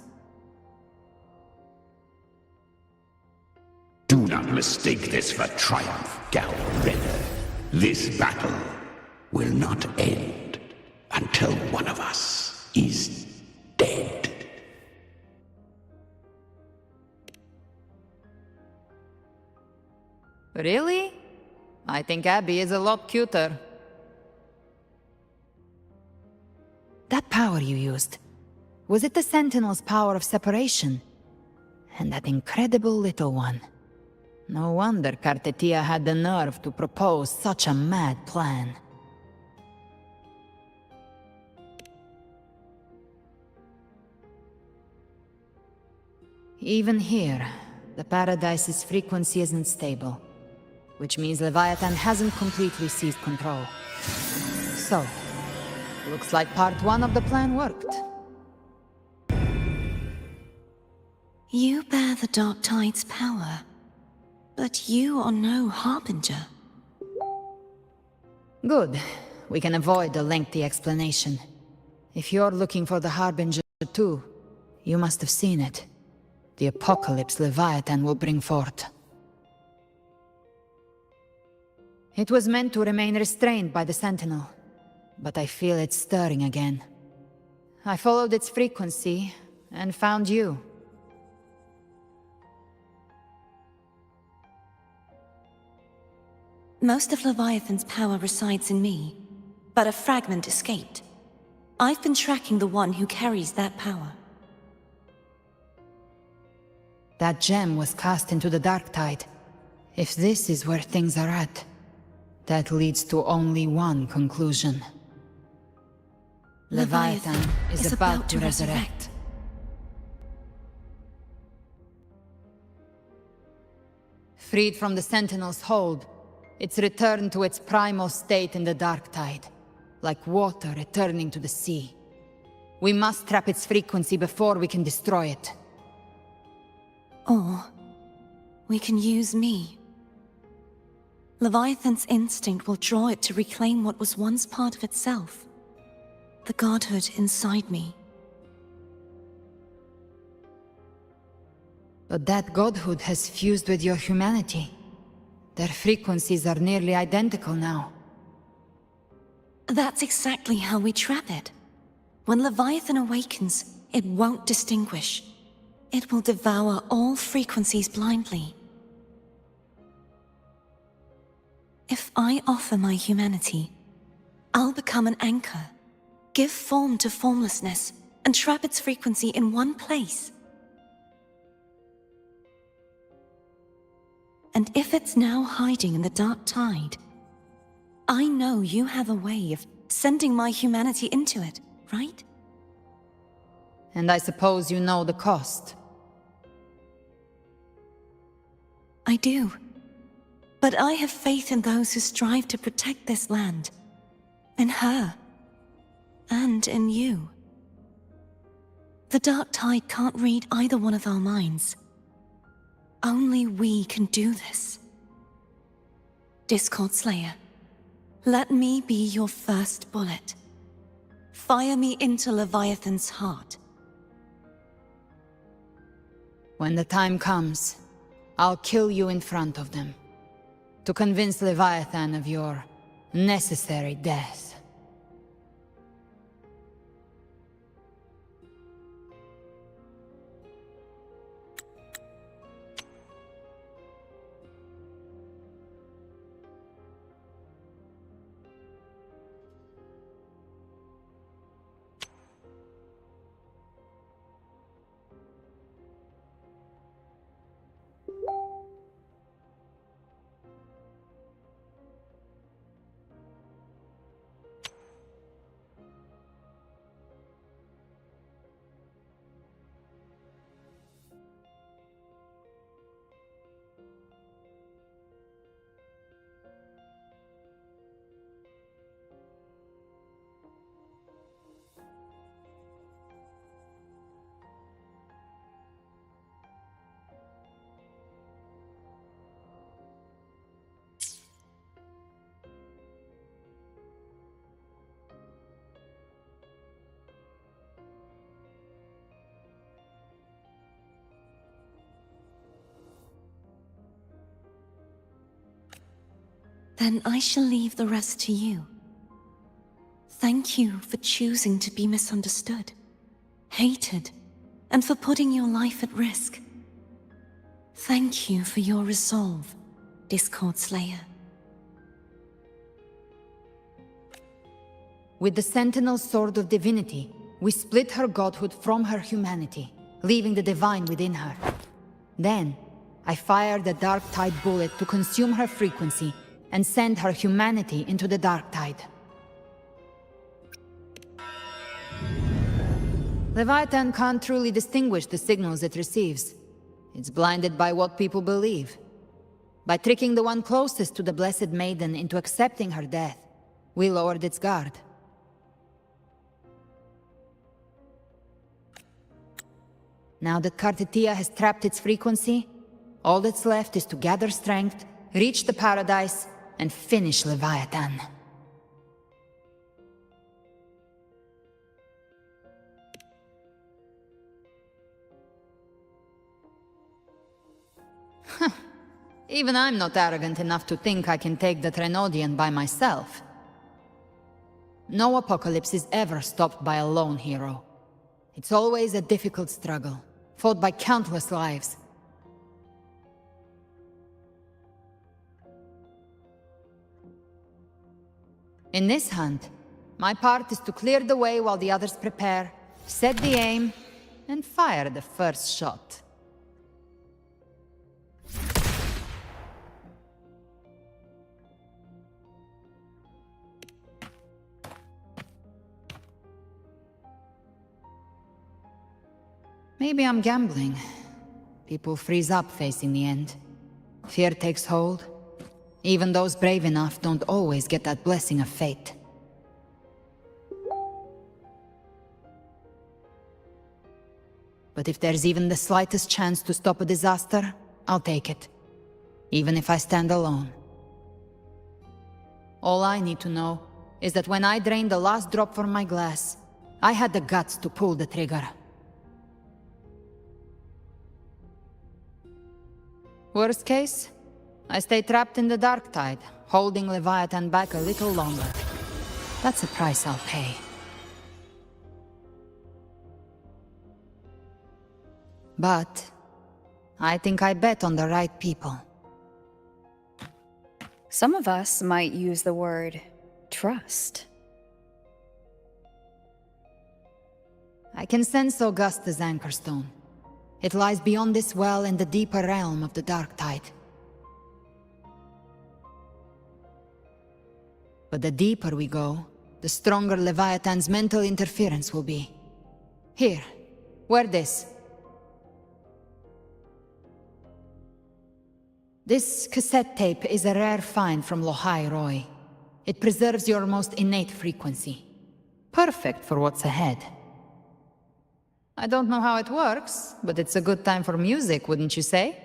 Do not mistake this for triumph, GALBRENA. This battle will not end until one of us is dead. Really? I think Abby is a lot cuter. That power you used, was it the Sentinel's power of separation? And that incredible little one. No wonder Kartetia had the nerve to propose such a mad plan. Even here, the Paradise's frequency isn't stable, which means Leviathan hasn't completely seized control. So, looks like part 1 of the plan worked. You bear the Dark Tide's power, but you are no Harbinger. Good. We can avoid a lengthy explanation. If you're looking for the Harbinger too, you must have seen it. The apocalypse Leviathan will bring forth. It was meant to remain restrained by the Sentinel, but I feel it stirring again. I followed its frequency, and found you. Most of Leviathan's power resides in me, but a fragment escaped. I've been tracking the one who carries that power. That gem was cast into the Dark Tide. If this is where things are at, that leads to only one conclusion. Leviathan is about to resurrect. Freed from the Sentinel's hold, it's returned to its primal state in the Dark Tide. like water returning to the sea. We must trap its frequency before we can destroy it. Or we can use me. Leviathan's instinct will draw it to reclaim what was once part of itself. The godhood inside me. But that godhood has fused with your humanity. Their frequencies are nearly identical now. That's exactly how we trap it. When Leviathan awakens, it won't distinguish. It will devour all frequencies blindly. If I offer my humanity, I'll become an anchor, give form to formlessness, and trap its frequency in one place. And if it's now hiding in the dark tide, I know you have a way of sending my humanity into it, right? And I suppose you know the cost. I do. But I have faith in those who strive to protect this land. In her. And in you. The dark tide can't read either one of our minds. Only we can do this. Discord Slayer, let me be your first bullet. Fire me into Leviathan's heart. When the time comes, I'll kill you in front of them. To convince Leviathan of your necessary death. Then I shall leave the rest to you. Thank you for choosing to be misunderstood, hated, and for putting your life at risk. Thank you for your resolve, Discord Slayer. With the Sentinel's Sword of Divinity, we split her godhood from her humanity, leaving the divine within her. Then, I fired the Dark Tide bullet to consume her frequency and send her humanity into the Dark Tide. Leviathan can't truly distinguish the signals it receives. It's blinded by what people believe. By tricking the one closest to the Blessed Maiden into accepting her death, we lowered its guard. Now that Kartetia has trapped its frequency, all that's left is to gather strength, reach the paradise, and finish Leviathan. Even I'm not arrogant enough to think I can take the Trenodian by myself. No apocalypse is ever stopped by a lone hero. It's always a difficult struggle, fought by countless lives. In this hunt, my part is to clear the way while the others prepare, set the aim, and fire the first shot. Maybe I'm gambling. People freeze up facing the end. Fear takes hold. Even those brave enough don't always get that blessing of fate. But if there's even the slightest chance to stop a disaster, I'll take it. Even if I stand alone. All I need to know is that when I drained the last drop from my glass, I had the guts to pull the trigger. Worst case, I stay trapped in the dark tide, holding Leviathan back a little longer. That's a price I'll pay. But I think I bet on the right people. Some of us might use the word trust. I can sense Augusta's anchorstone. It lies beyond this well in the deeper realm of the dark tide. But the deeper we go, the stronger Leviathan's mental interference will be. Here, wear this. This cassette tape is a rare find from Lohai Roy. It preserves your most innate frequency. Perfect for what's ahead. I don't know how it works, but it's a good time for music, wouldn't you say?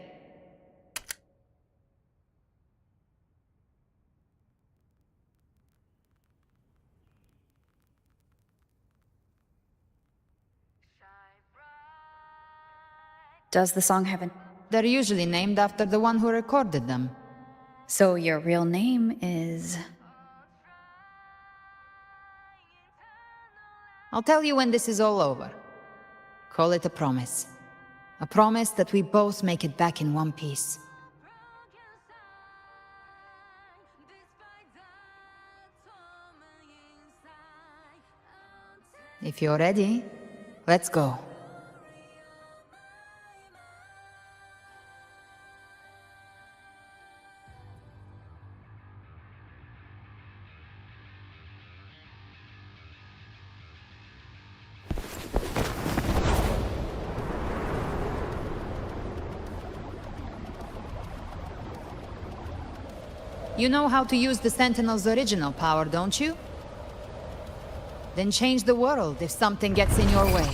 Does the song have an... They're usually named after the one who recorded them. So your real name is... I'll tell you when this is all over. Call it a promise. A promise that we both make it back in one piece. If you're ready, let's go. You know how to use the Sentinel's original power, don't you? Then change the world if something gets in your way.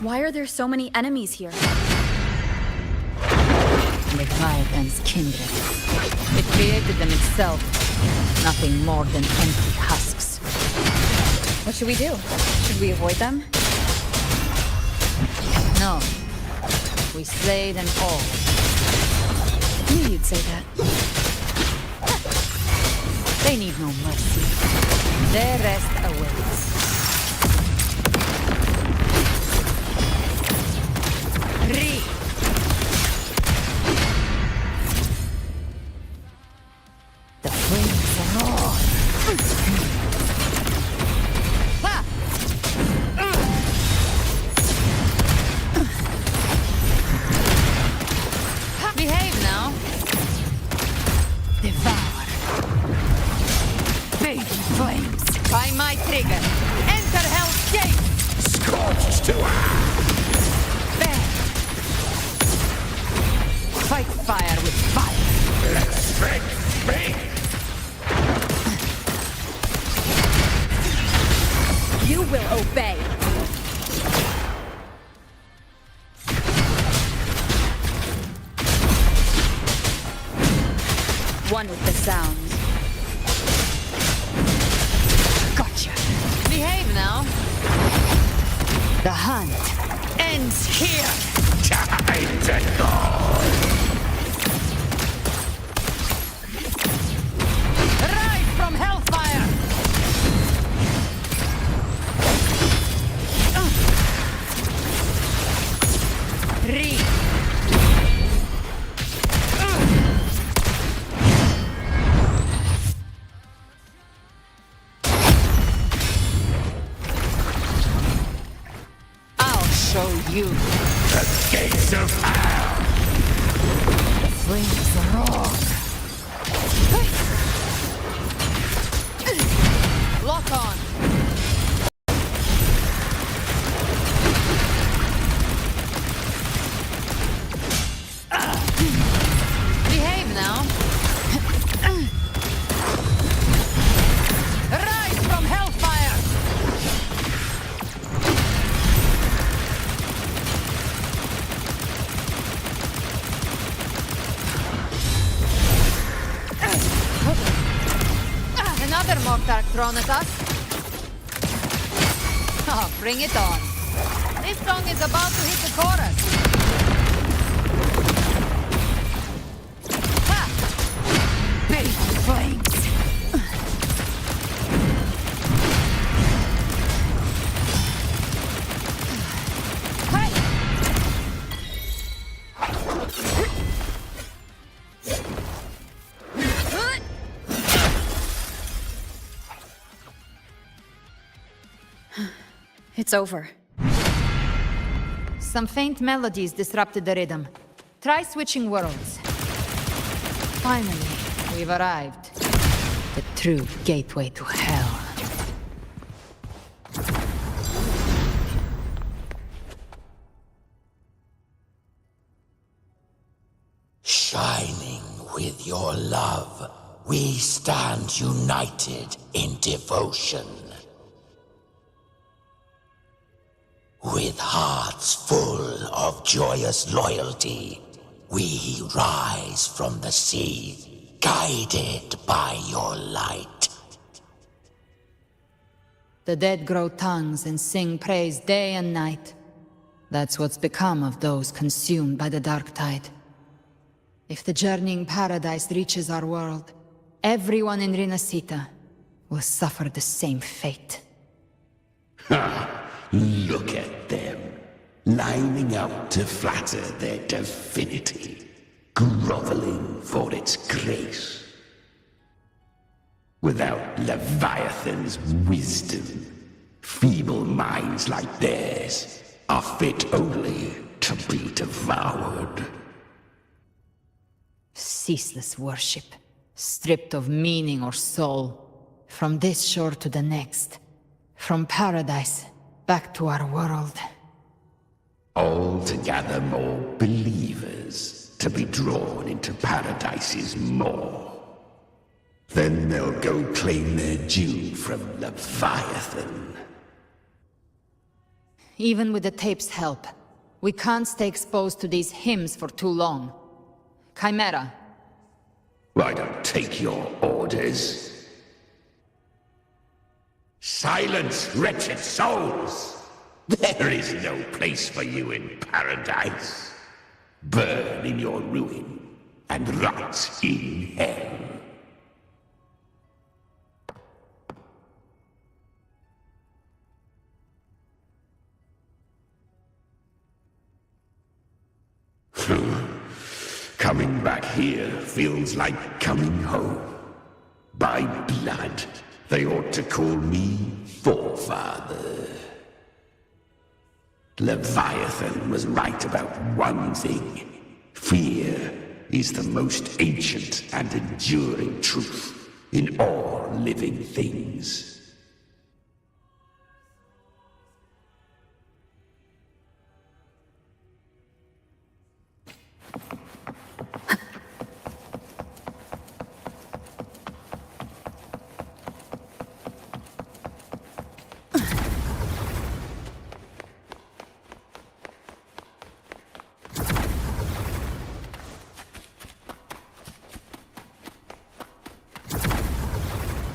Why are there so many enemies here? Leviathan's kindred. It created them itself. Nothing more than empty husks. What should we do? Should we avoid them? No. We slay them all. I knew you'd say that. They need no mercy. Their rest awaits. The flames are on. Behave now. Devour. Fading flames. By my trigger. Enter Hell's Gate. Scorched to Fight fire with fire. let strength speak. You will obey. One with the sounds. Gotcha. Behave now. The hunt ends here. Time to go. Rise from hellfire! you. The gates of hell! Flames roar. Lock on. Behave now. Rise from hellfire. Another mortar thrown at us. Oh, bring it on. This song is about to hit the chorus. Ha! Big flames. It's over. Some faint melodies disrupted the rhythm. Try switching worlds. Finally, we've arrived. The true gateway to hell. Shining with your love, we stand united in devotion. With hearts full of joyous loyalty, we rise from the sea, guided by your light. The dead grow tongues and sing praise day and night. That's what's become of those consumed by the dark tide. If the journeying paradise reaches our world, everyone in Rinascita will suffer the same fate. Ha! Look at them, lining up to flatter their divinity, groveling for its grace. Without Leviathan's wisdom, feeble minds like theirs are fit only to be devoured. Ceaseless worship, stripped of meaning or soul, from this shore to the next, from paradise back to our world. All to gather more believers to be drawn into Paradise's maw. Then they'll go claim their due from Leviathan. Even with the tape's help, we can't stay exposed to these hymns for too long. Chimera. I don't take your orders. Silence, wretched souls! There is no place for you in paradise. Burn in your ruin and rot in hell. Coming back here feels like coming home. By blood, they ought to call me Forefather. Leviathan was right about one thing. Fear is the most ancient and enduring truth in all living things.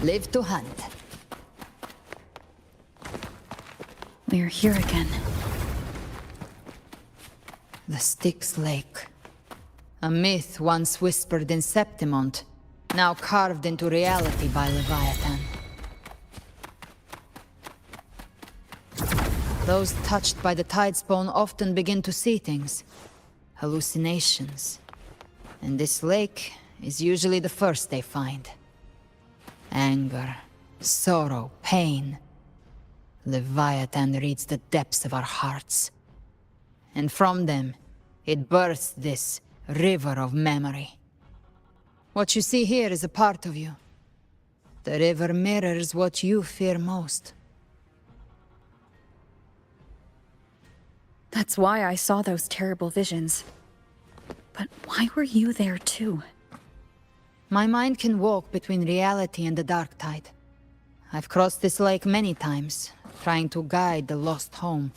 Live to hunt. We're here again. The Styx Lake. A myth once whispered in Septimont, now carved into reality by Leviathan. Those touched by the Tidespawn often begin to see things. Hallucinations. And this lake is usually the first they find. Anger, sorrow, pain. Leviathan reads the depths of our hearts. and from them, it births this river of memory. What you see here is a part of you. The river mirrors what you fear most. That's why I saw those terrible visions. But why were you there too? My mind can walk between reality and the dark tide. I've crossed this lake many times, trying to guide the lost home.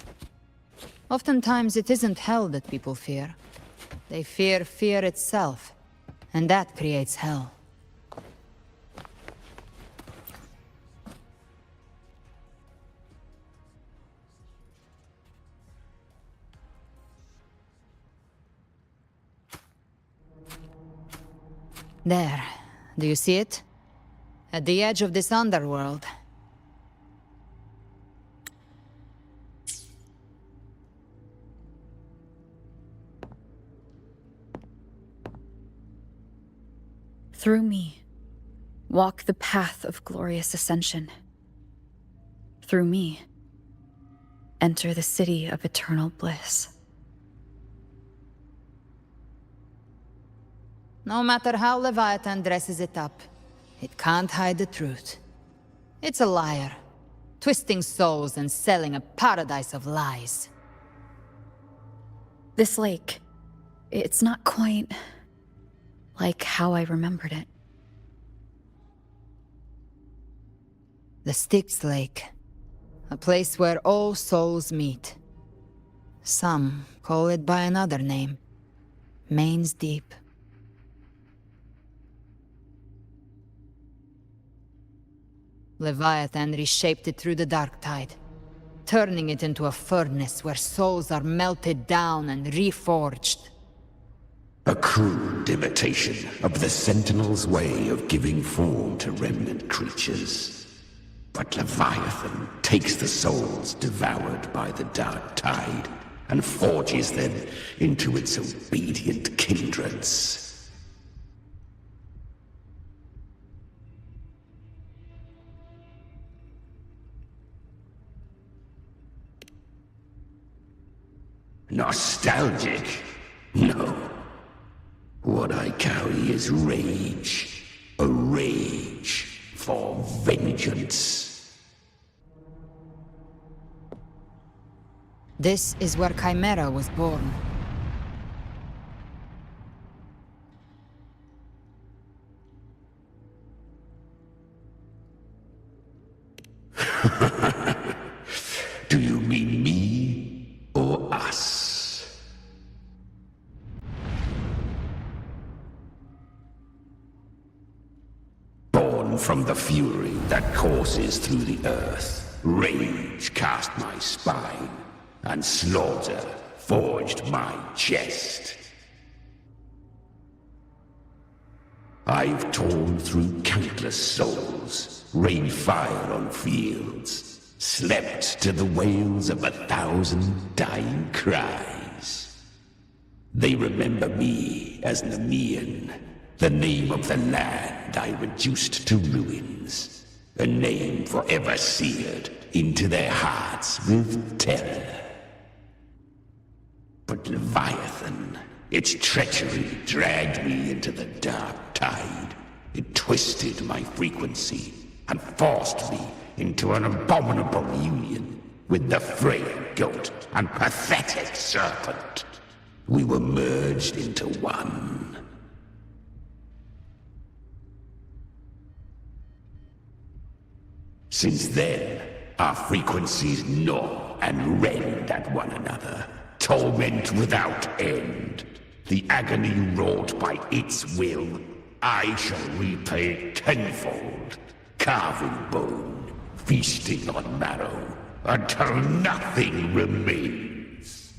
Oftentimes it isn't hell that people fear. They fear fear itself, and that creates hell. There. Do you see it? At the edge of this underworld. Through me, walk the path of glorious ascension. Through me, enter the city of eternal bliss. No matter how Leviathan dresses it up, it can't hide the truth. It's a liar, twisting souls and selling a paradise of lies. This lake, it's not quite like how I remembered it. The Styx Lake, a place where all souls meet. Some call it by another name, Main's Deep. Leviathan reshaped it through the dark tide, turning it into a furnace where souls are melted down and reforged. A crude imitation of the Sentinel's way of giving form to remnant creatures. But Leviathan takes the souls devoured by the dark tide and forges them into its obedient kindreds. Nostalgic? No. What I carry is rage. A rage for vengeance. This is where Chimera was born. Do you mean me or us? Born from the fury that courses through the earth, rage cast my spine, and slaughter forged my chest. I've torn through countless souls, rained fire on fields, slept to the wails of 1,000 dying cries. They remember me as Nemean, the name of the land I reduced to ruins, a name forever seared into their hearts with terror. But Leviathan, its treachery dragged me into the dark tide. It twisted my frequency and forced me into an abominable union with the frail goat and pathetic serpent. We were merged into one. Since then, our frequencies gnaw and rend at one another, torment without end. The agony wrought by its will, I shall repay tenfold, carving bone, feasting on marrow, until nothing remains.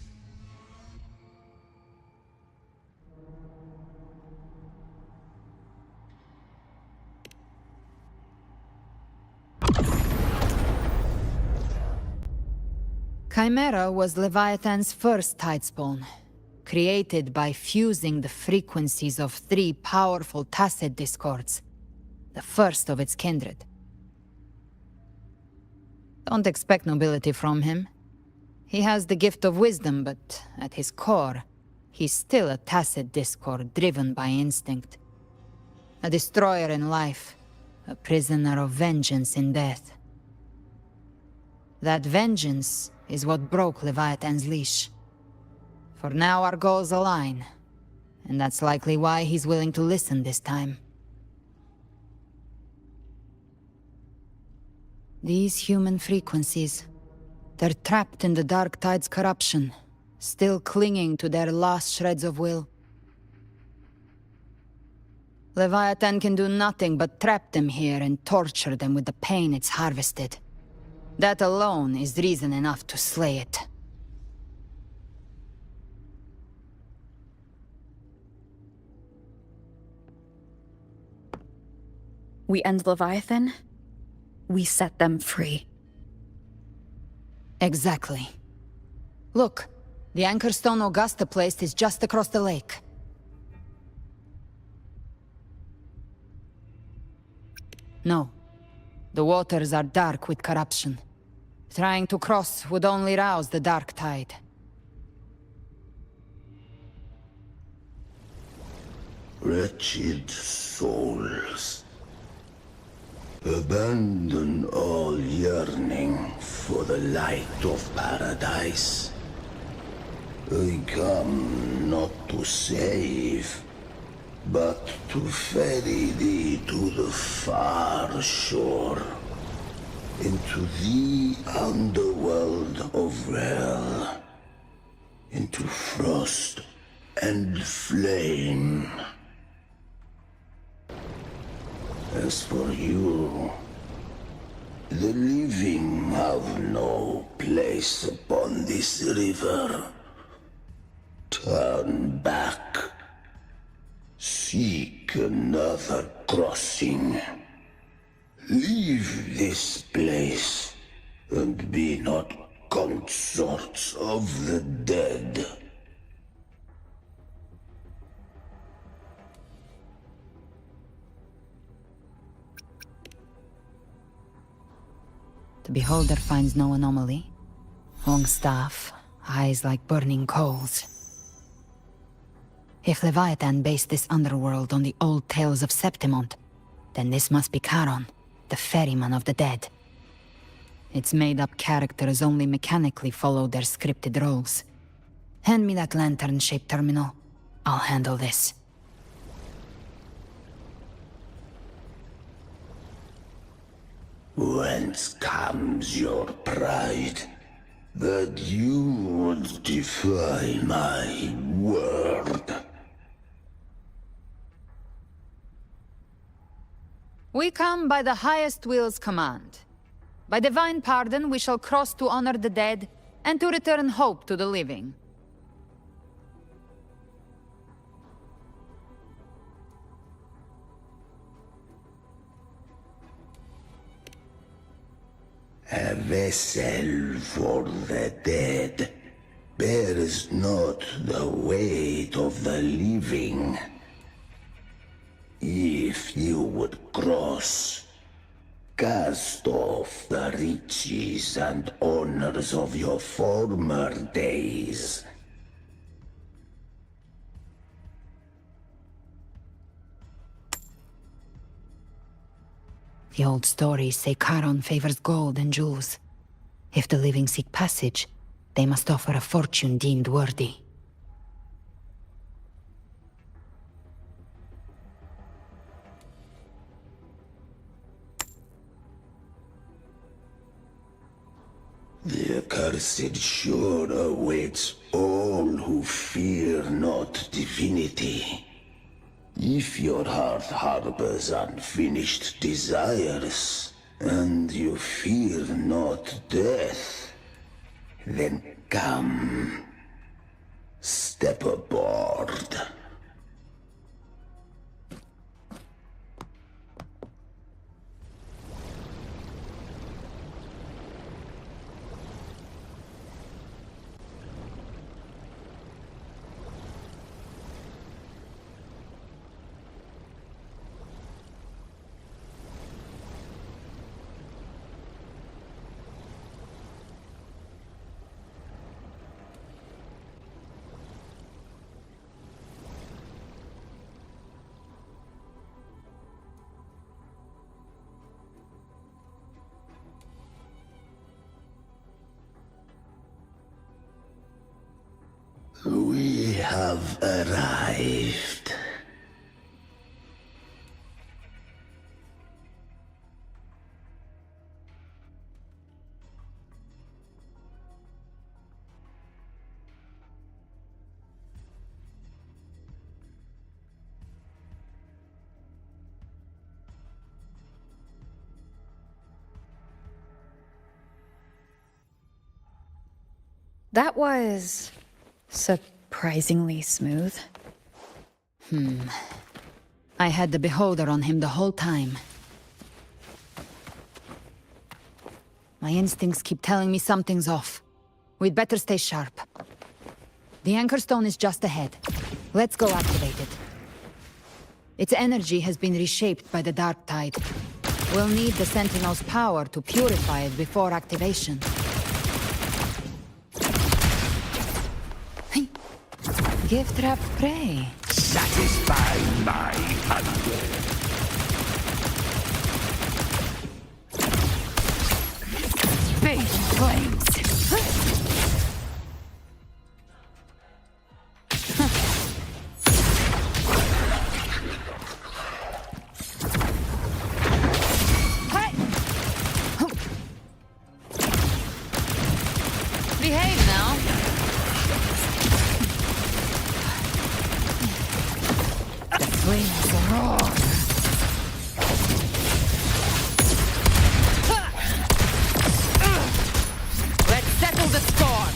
Chimera was Leviathan's first tidespawn, created by fusing the frequencies of 3 powerful tacet discords, the first of its kindred. Don't expect nobility from him. He has the gift of wisdom, but at his core, he's still a tacit discord driven by instinct. A destroyer in life, a prisoner of vengeance in death. That vengeance is what broke Leviathan's leash. For now our goals align, and that's likely why he's willing to listen this time. These human frequencies, they're trapped in the Dark Tide's corruption, still clinging to their last shreds of will. Leviathan can do nothing but trap them here and torture them with the pain it's harvested. That alone is reason enough to slay it. We end Leviathan, we set them free. Exactly. Look, the anchor stone Augusta placed is just across the lake. No. The waters are dark with corruption. Trying to cross would only rouse the Dark Tide. Wretched souls, abandon all yearning for the light of paradise. I come not to save, but to ferry thee to the far shore, into the underworld of hell, into frost and flame. As for you, the living have no place upon this river. Turn back. Seek another crossing. Leave this place, and be not consorts of the dead. The beholder finds no anomaly. Long staff, eyes like burning coals. If Leviathan based this underworld on the old tales of Septimont, then this must be Charon, the ferryman of the dead. Its made-up characters only mechanically follow their scripted roles. Hand me that lantern-shaped terminal. I'll handle this. Whence comes your pride that you would defy my word? We come by the highest will's command. By divine pardon we shall cross to honor the dead, and to return hope to the living. A vessel for the dead bears not the weight of the living. If you would cross, cast off the riches and honors of your former days. The old stories say Charon favors gold and jewels. If the living seek passage, they must offer a fortune deemed worthy. The accursed shore awaits all who fear not divinity. If your heart harbors unfinished desires, and you fear not death, then come, step aboard. We have arrived. That was surprisingly smooth. I had the beholder on him the whole time. My instincts keep telling me something's off. We'd better stay sharp. The Anchor Stone is just ahead. Let's go activate it. Its energy has been reshaped by the Dark Tide. We'll need the Sentinel's power to purify it before activation. Gift wrapped prey. Satisfy my hunger. Big flames. Behave now. The flames roar. Let's settle the score.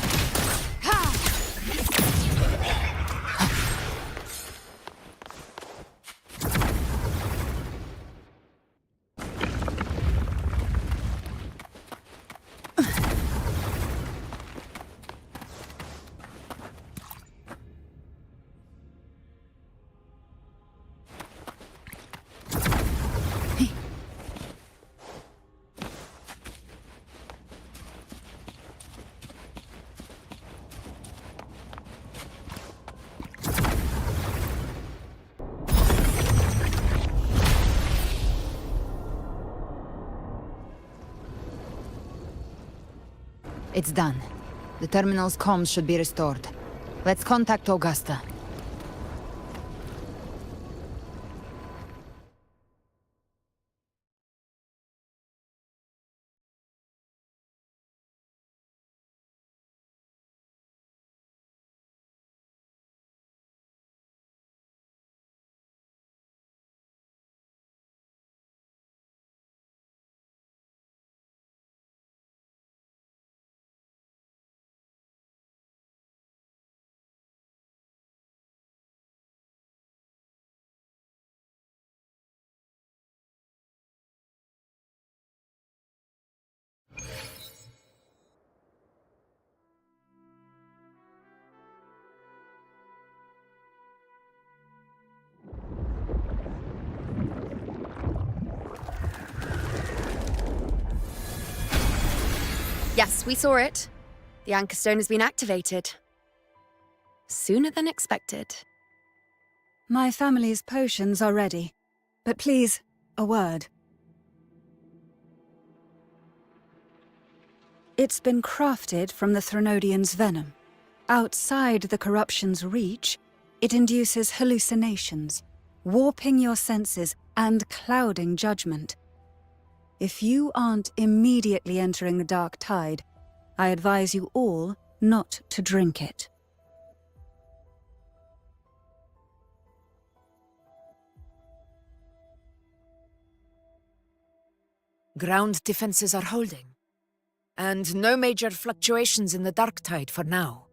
It's done. The terminal's comms should be restored. Let's contact Augusta. Yes, we saw it. The Anchor Stone has been activated. Sooner than expected. My family's potions are ready. But please, a word. It's been crafted from the Threnodian's venom. Outside the corruption's reach, it induces hallucinations, warping your senses and clouding judgment. If you aren't immediately entering the Dark Tide, I advise you all not to drink it. Ground defenses are holding. And no major fluctuations in the Dark Tide for now.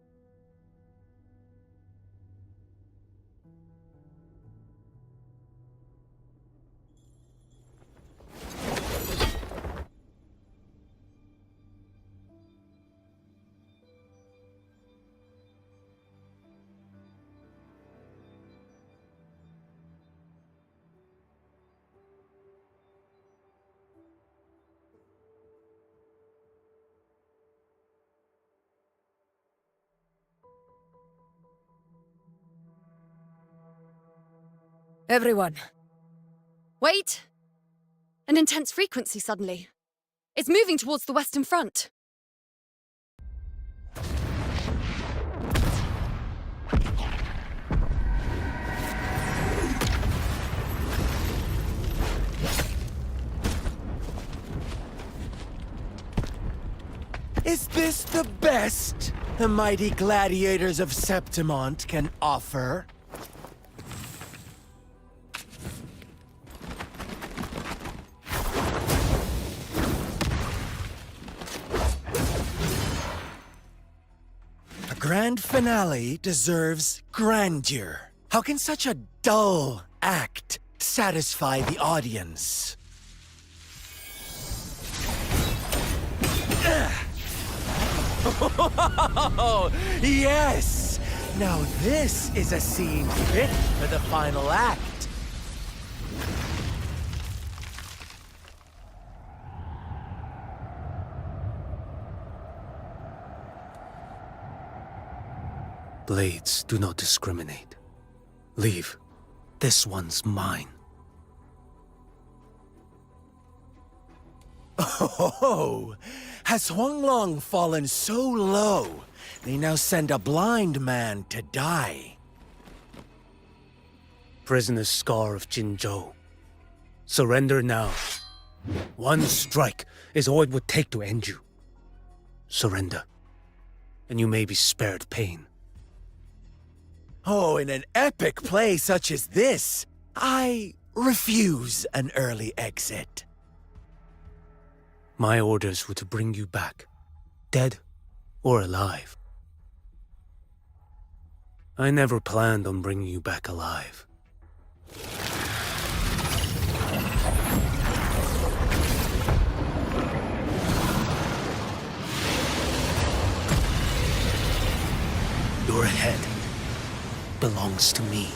Everyone. Wait! An intense frequency suddenly. It's moving towards the Western Front. Is this the best the mighty gladiators of Septimont can offer? A grand finale deserves grandeur. How can such a dull act satisfy the audience? Oh, yes! Now this is a scene fit for the final act. Blades do not discriminate. Leave. This one's mine. Oh, has Huanglong fallen so low, they now send a blind man to die? Prisoner's Scar of Jinzhou. Surrender now. One strike is all it would take to end you. Surrender, and you may be spared pain. Oh, in an epic play such as this, I refuse an early exit. My orders were to bring you back, dead or alive. I never planned on bringing you back alive. Your head belongs to me.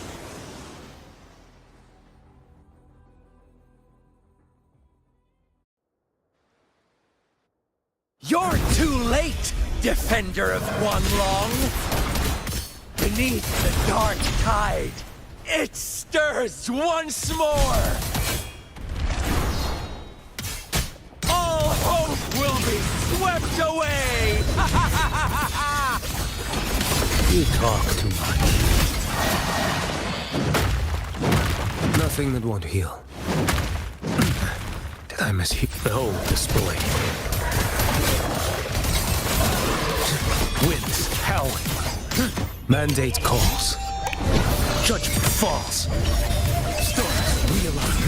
You're too late, defender of Huanglong! Beneath the dark tide, it stirs once more! All hope will be swept away! You talk too much. Nothing that won't heal. Did I mishear? Behold this boy. Winds howling. Mandate calls. Judgment falls. Stars realign.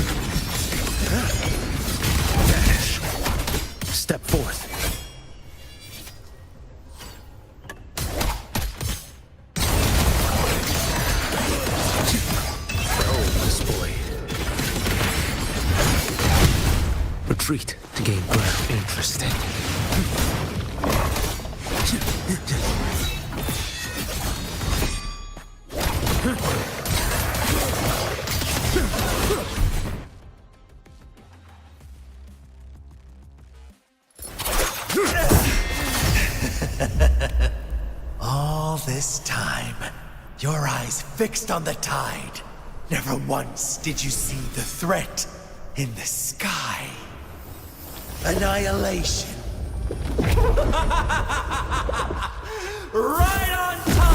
Vanish. Step forth. Retreat to gain ground. Interesting. All this time, your eyes fixed on the tide. Never once did you see the threat in the sky. Annihilation. Right on time!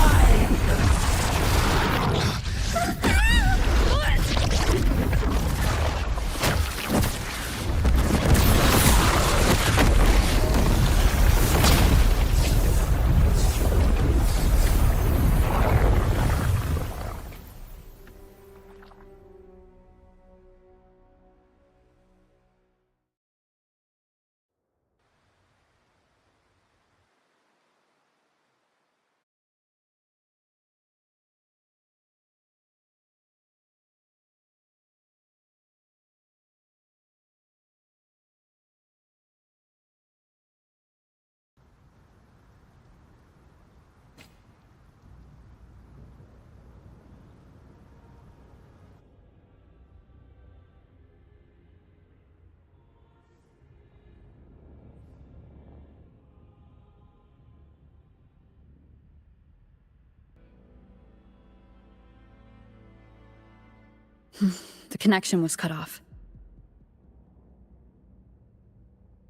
The connection was cut off.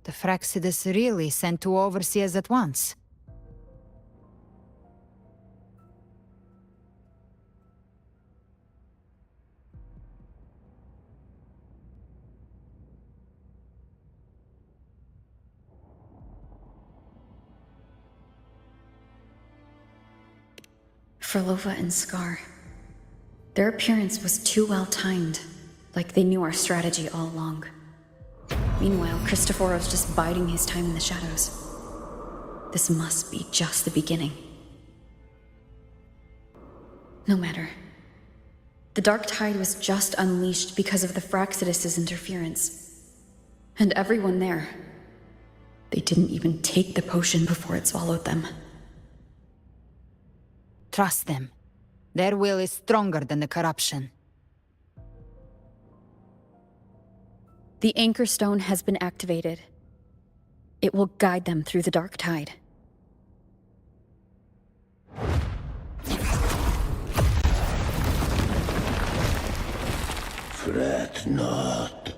The Fraxidus really sent two overseers at once. Frolova and Scar. Their appearance was too well timed, like they knew our strategy all along. Meanwhile, Christophoros just biding his time in the shadows. This must be just the beginning. No matter. The Dark Tide was just unleashed because of the Fraxidus' interference. And everyone there, they didn't even take the potion before it swallowed them. Trust them. Their will is stronger than the corruption. The Anchor Stone has been activated. It will guide them through the Dark Tide. Fret not.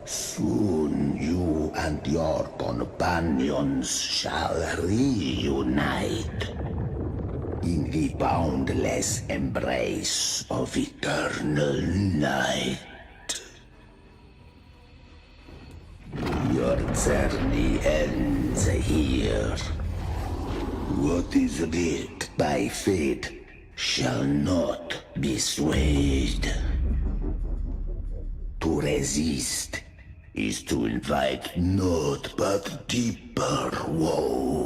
Soon you and your companions shall reunite in the boundless embrace of eternal night. Your journey ends here. What is writ by fate shall not be swayed. To resist is to invite naught but deeper woe.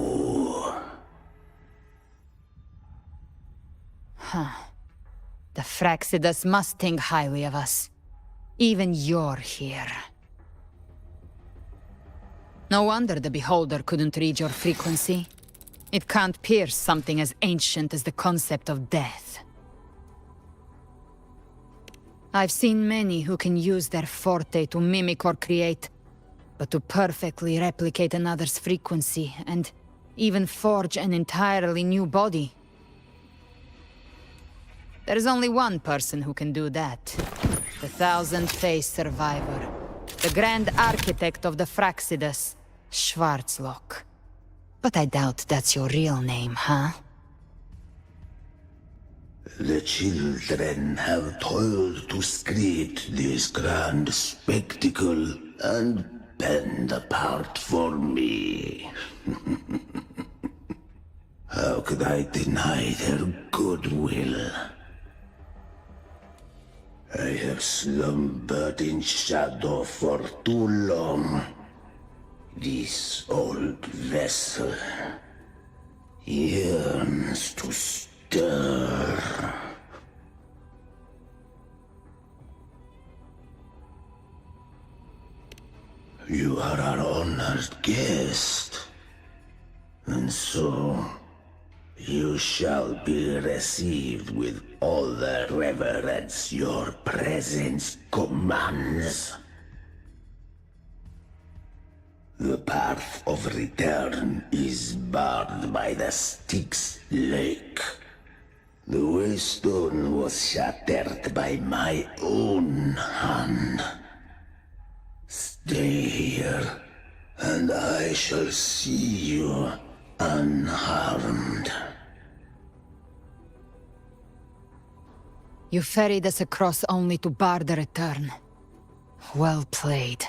Huh. The Fraxidus must think highly of us. Even you're here. No wonder the Beholder couldn't read your frequency. It can't pierce something as ancient as the concept of death. I've seen many who can use their forte to mimic or create, but to perfectly replicate another's frequency and even forge an entirely new body. There's only one person who can do that. The Thousand-Faced Survivor. The Grand Architect of the Fraxidus, Schwarzlock. But I doubt that's your real name, huh? The children have toiled to create this grand spectacle and bend apart for me. How could I deny their goodwill? I have slumbered in shadow for too long. This old vessel yearns to stir. You are our honored guest, and so you shall be received with all the reverence your presence commands. The path of return is barred by the Styx Lake. The waystone was shattered by my own hand. Stay here, and I shall see you unharmed. You ferried us across only to bar the return. Well played.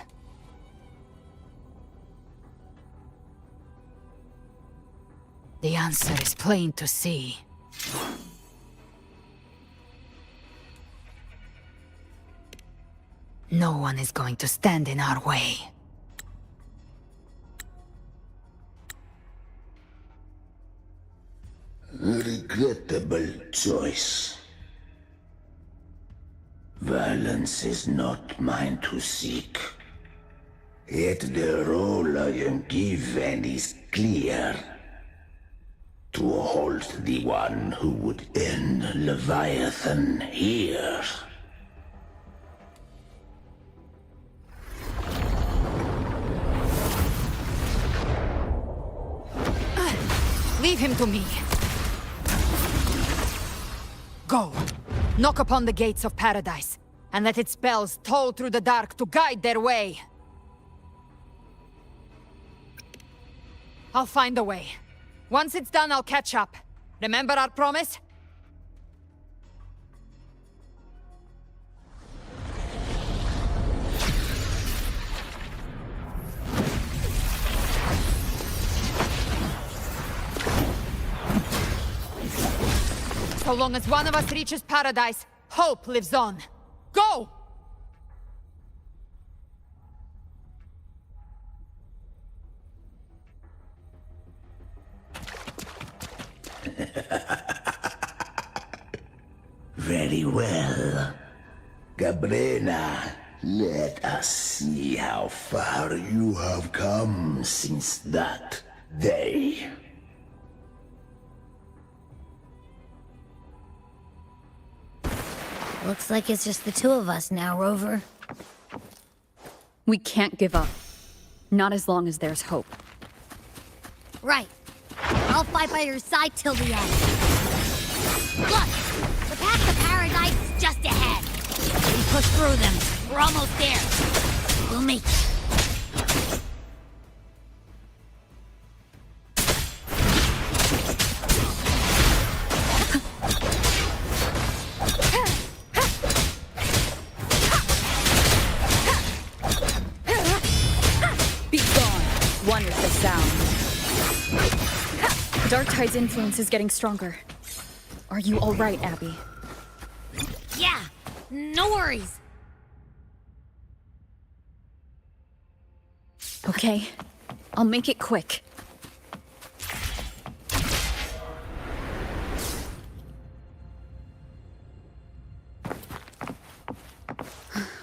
The answer is plain to see. No one is going to stand in our way. Regrettable choice. Violence is not mine to seek. Yet the role I am given is clear. To halt the one who would end Leviathan here. Leave him to me. Go. Knock upon the gates of paradise, and let its bells toll through the dark to guide their way. I'll find a way. Once it's done, I'll catch up. Remember our promise? So long as one of us reaches paradise, hope lives on. Go! Very well. GALBRENA, let us see how far you have come since that day. Looks like it's just the two of us now, Rover. We can't give up. Not as long as there's hope. Right. I'll fight by your side till the end. Look! The path to paradise is just ahead. We push through them. We're almost there. We'll make it. Be gone, wonderful sound. Dark Tide's influence is getting stronger. Are you all right, Abby? Yeah, no worries. Okay, I'll make it quick.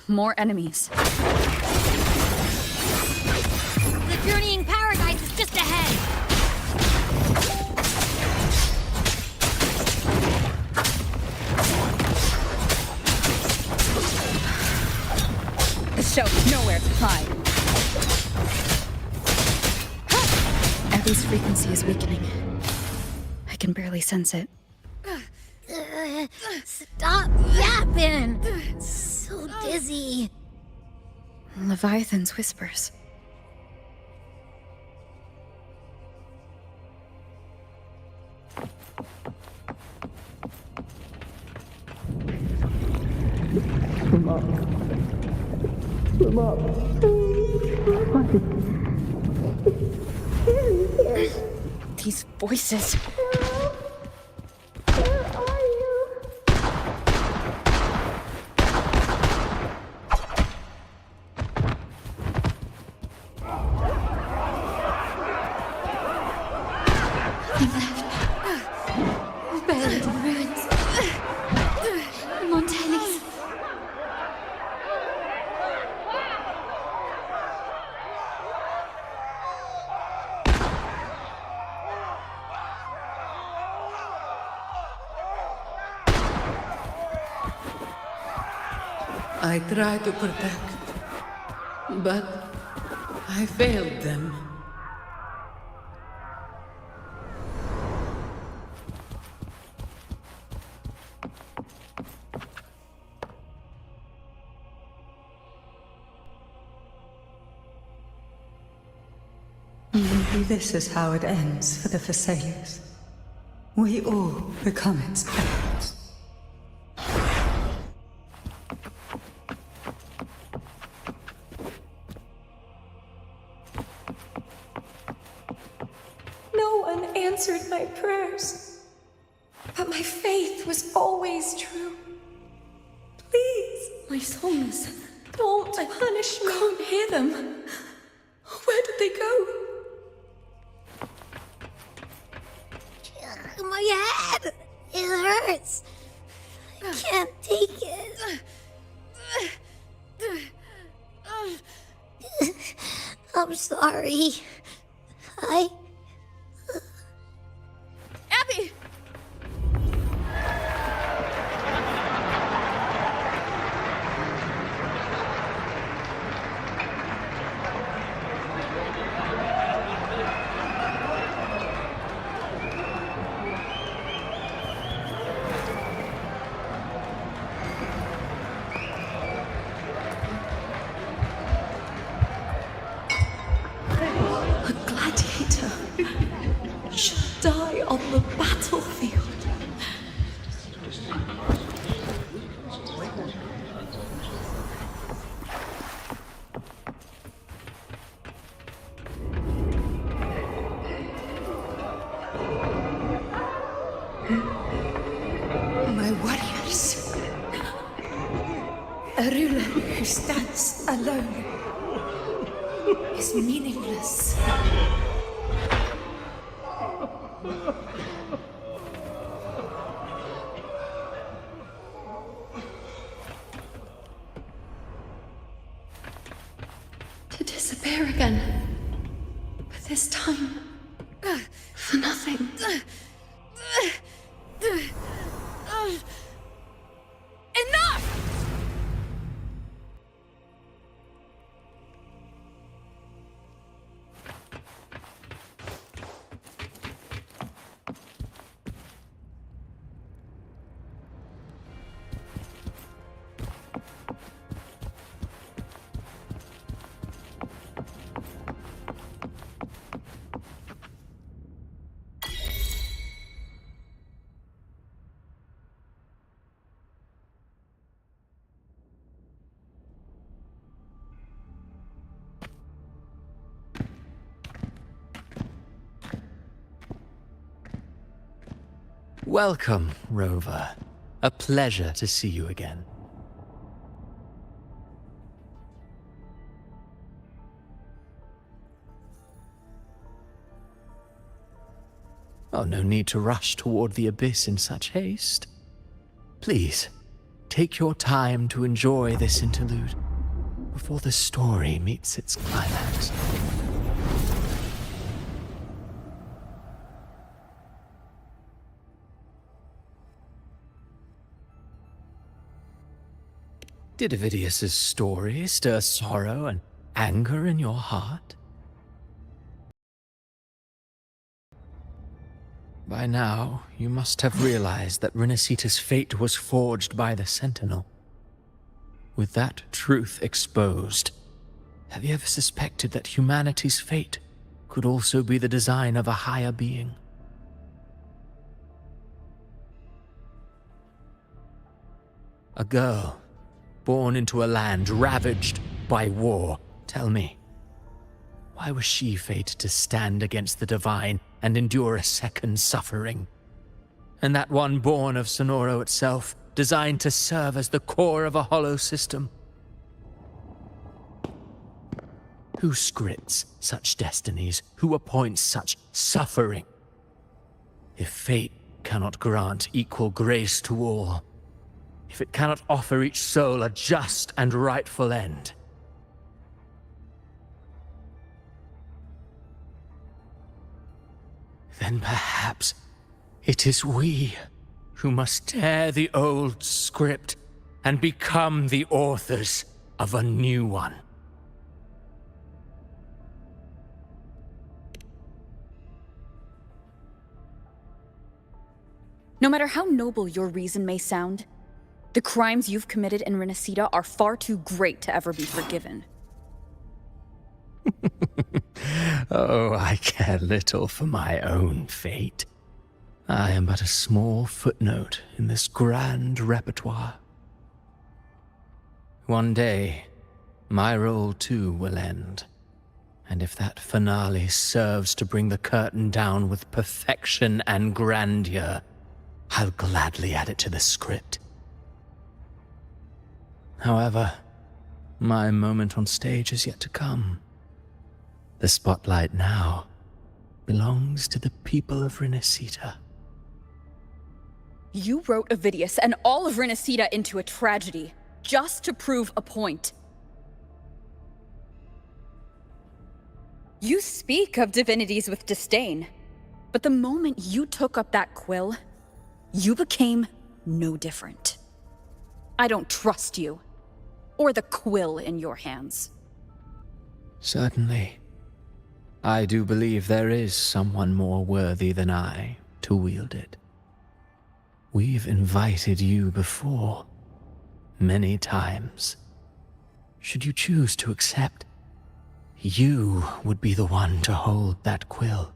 More enemies. The journeying paradise is just ahead. The show's nowhere to hide. Abby's frequency is weakening. I can barely sense it. Stop yapping! So dizzy. Leviathan's whispers. Come up. Come up. These voices. Where are you? Buried in ruins. Montellis. I tried to protect, but I failed them. Maybe this is how it ends for the Thessalians. We all become its parents. No one answered my prayers, but my faith was always true. Please, My souls. don't punish me. I can't hear them. Where did they go? My head! It hurts. I can't take it. I'm sorry. Abby! A gladiator should die on the battlefield. existence alone is meaningless. To disappear again. But this time, for nothing. Enough! Welcome, Rover. A pleasure to see you again. Oh, no need to rush toward the abyss in such haste. Please, take your time to enjoy this interlude before the story meets its climax. Did Avidius's story stir sorrow and anger in your heart? By now, you must have realized that Rinascita's fate was forged by the Sentinel. With that truth exposed, have you ever suspected that humanity's fate could also be the design of a higher being? A girl, born into a land ravaged by war. Tell me, why was she fated to stand against the divine and endure a second suffering? And that one born of Sonoro itself, designed to serve as the core of a hollow system? Who scripts such destinies? Who appoints such suffering? If fate cannot grant equal grace to all, if it cannot offer each soul a just and rightful end, then perhaps it is we who must tear the old script and become the authors of a new one. No matter how noble your reason may sound, the crimes you've committed in Rinascita are far too great to ever be forgiven. Oh, I care little for my own fate. I am but a small footnote in this grand repertoire. One day, my role too will end. And if that finale serves to bring the curtain down with perfection and grandeur, I'll gladly add it to the script. However, my moment on stage is yet to come. The spotlight now belongs to the people of Rinascita. You wrote Avidius and all of Rinascita into a tragedy, just to prove a point. You speak of divinities with disdain, but the moment you took up that quill, you became no different. I don't trust you, or the quill in your hands. Certainly. I do believe there is someone more worthy than I to wield it. We've invited you before, many times. Should you choose to accept, you would be the one to hold that quill.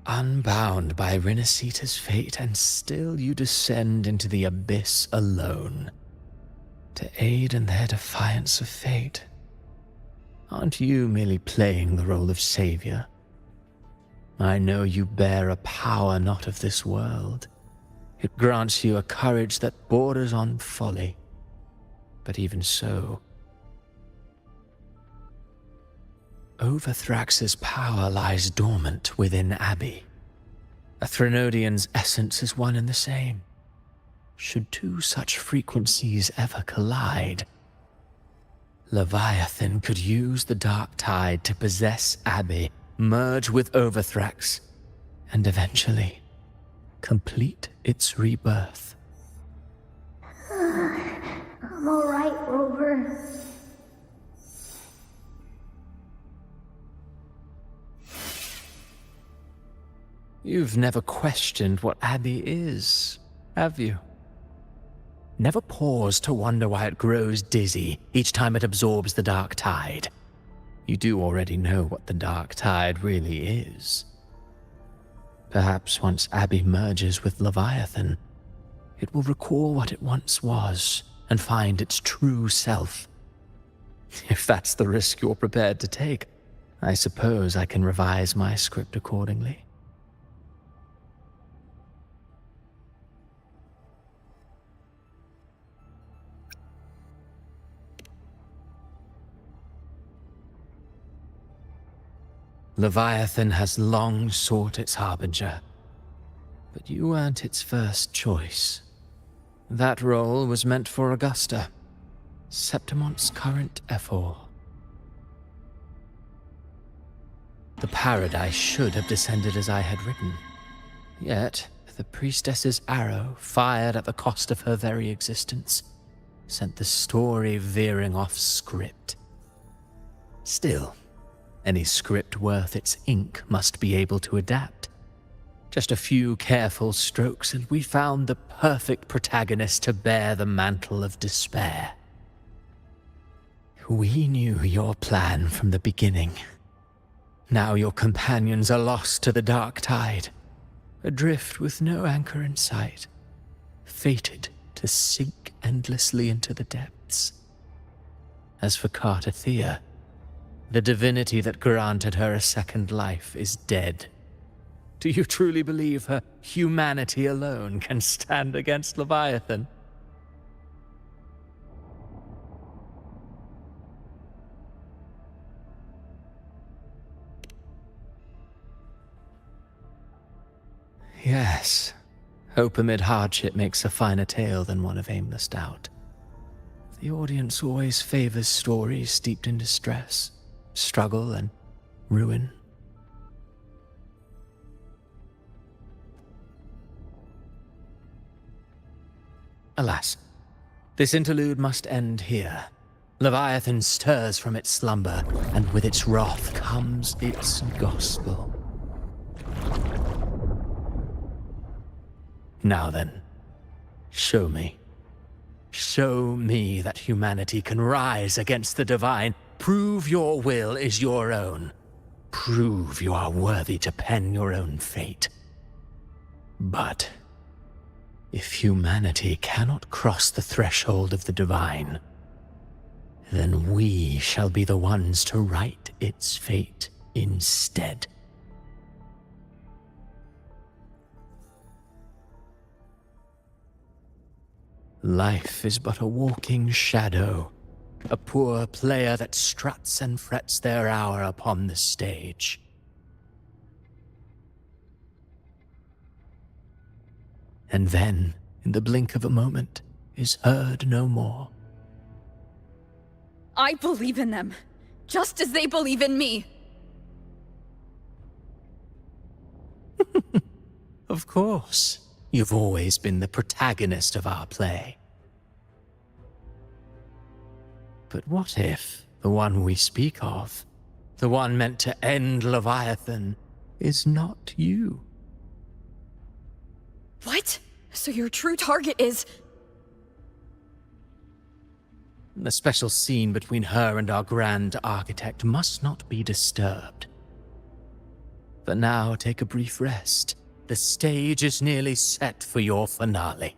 Unbound by Rinascita's fate, and still you descend into the abyss alone, to aid in their defiance of fate. Aren't you merely playing the role of savior? I know you bear a power not of this world. It grants you a courage that borders on folly. But even so, Overthrax's power lies dormant within Abby. A Threnodian's essence is one and the same. Should two such frequencies ever collide, Leviathan could use the dark tide to possess Abby, merge with Overthrax, and eventually complete its rebirth. I'm alright, Rover. You've never questioned what Abby is, have you? Never paused to wonder why it grows dizzy each time it absorbs the dark tide. You do already know what the dark tide really is. Perhaps once Abby merges with Leviathan, it will recall what it once was and find its true self. If that's the risk you're prepared to take, I suppose I can revise my script accordingly. Leviathan has long sought its harbinger, but you weren't its first choice. That role was meant for Augusta, Septimon's current Ephor. The paradise should have descended as I had written. Yet, the priestess's arrow, fired at the cost of her very existence, sent the story veering off script. Still, any script worth its ink must be able to adapt. Just a few careful strokes and we found the perfect protagonist to bear the mantle of despair. We knew your plan from the beginning. Now your companions are lost to the dark tide, adrift with no anchor in sight, fated to sink endlessly into the depths. As for Cartathea, the divinity that granted her a second life is dead. Do you truly believe her humanity alone can stand against Leviathan? Yes, hope amid hardship makes a finer tale than one of aimless doubt. The audience always favors stories steeped in distress, struggle, and ruin. Alas, this interlude must end here. Leviathan stirs from its slumber, and with its wrath comes its gospel. Now then, show me. Show me that humanity can rise against the divine. Prove your will is your own. Prove you are worthy to pen your own fate. But if humanity cannot cross the threshold of the divine, then we shall be the ones to write its fate instead. Life is but a walking shadow, a poor player that struts and frets their hour upon the stage. And then, in the blink of a moment, is heard no more. I believe in them, just as they believe in me. Of course. You've always been the protagonist of our play. But what if the one we speak of, the one meant to end Leviathan, is not you? What? So your true target is... The special scene between her and our grand architect must not be disturbed. But now take a brief rest. The stage is nearly set for your finale.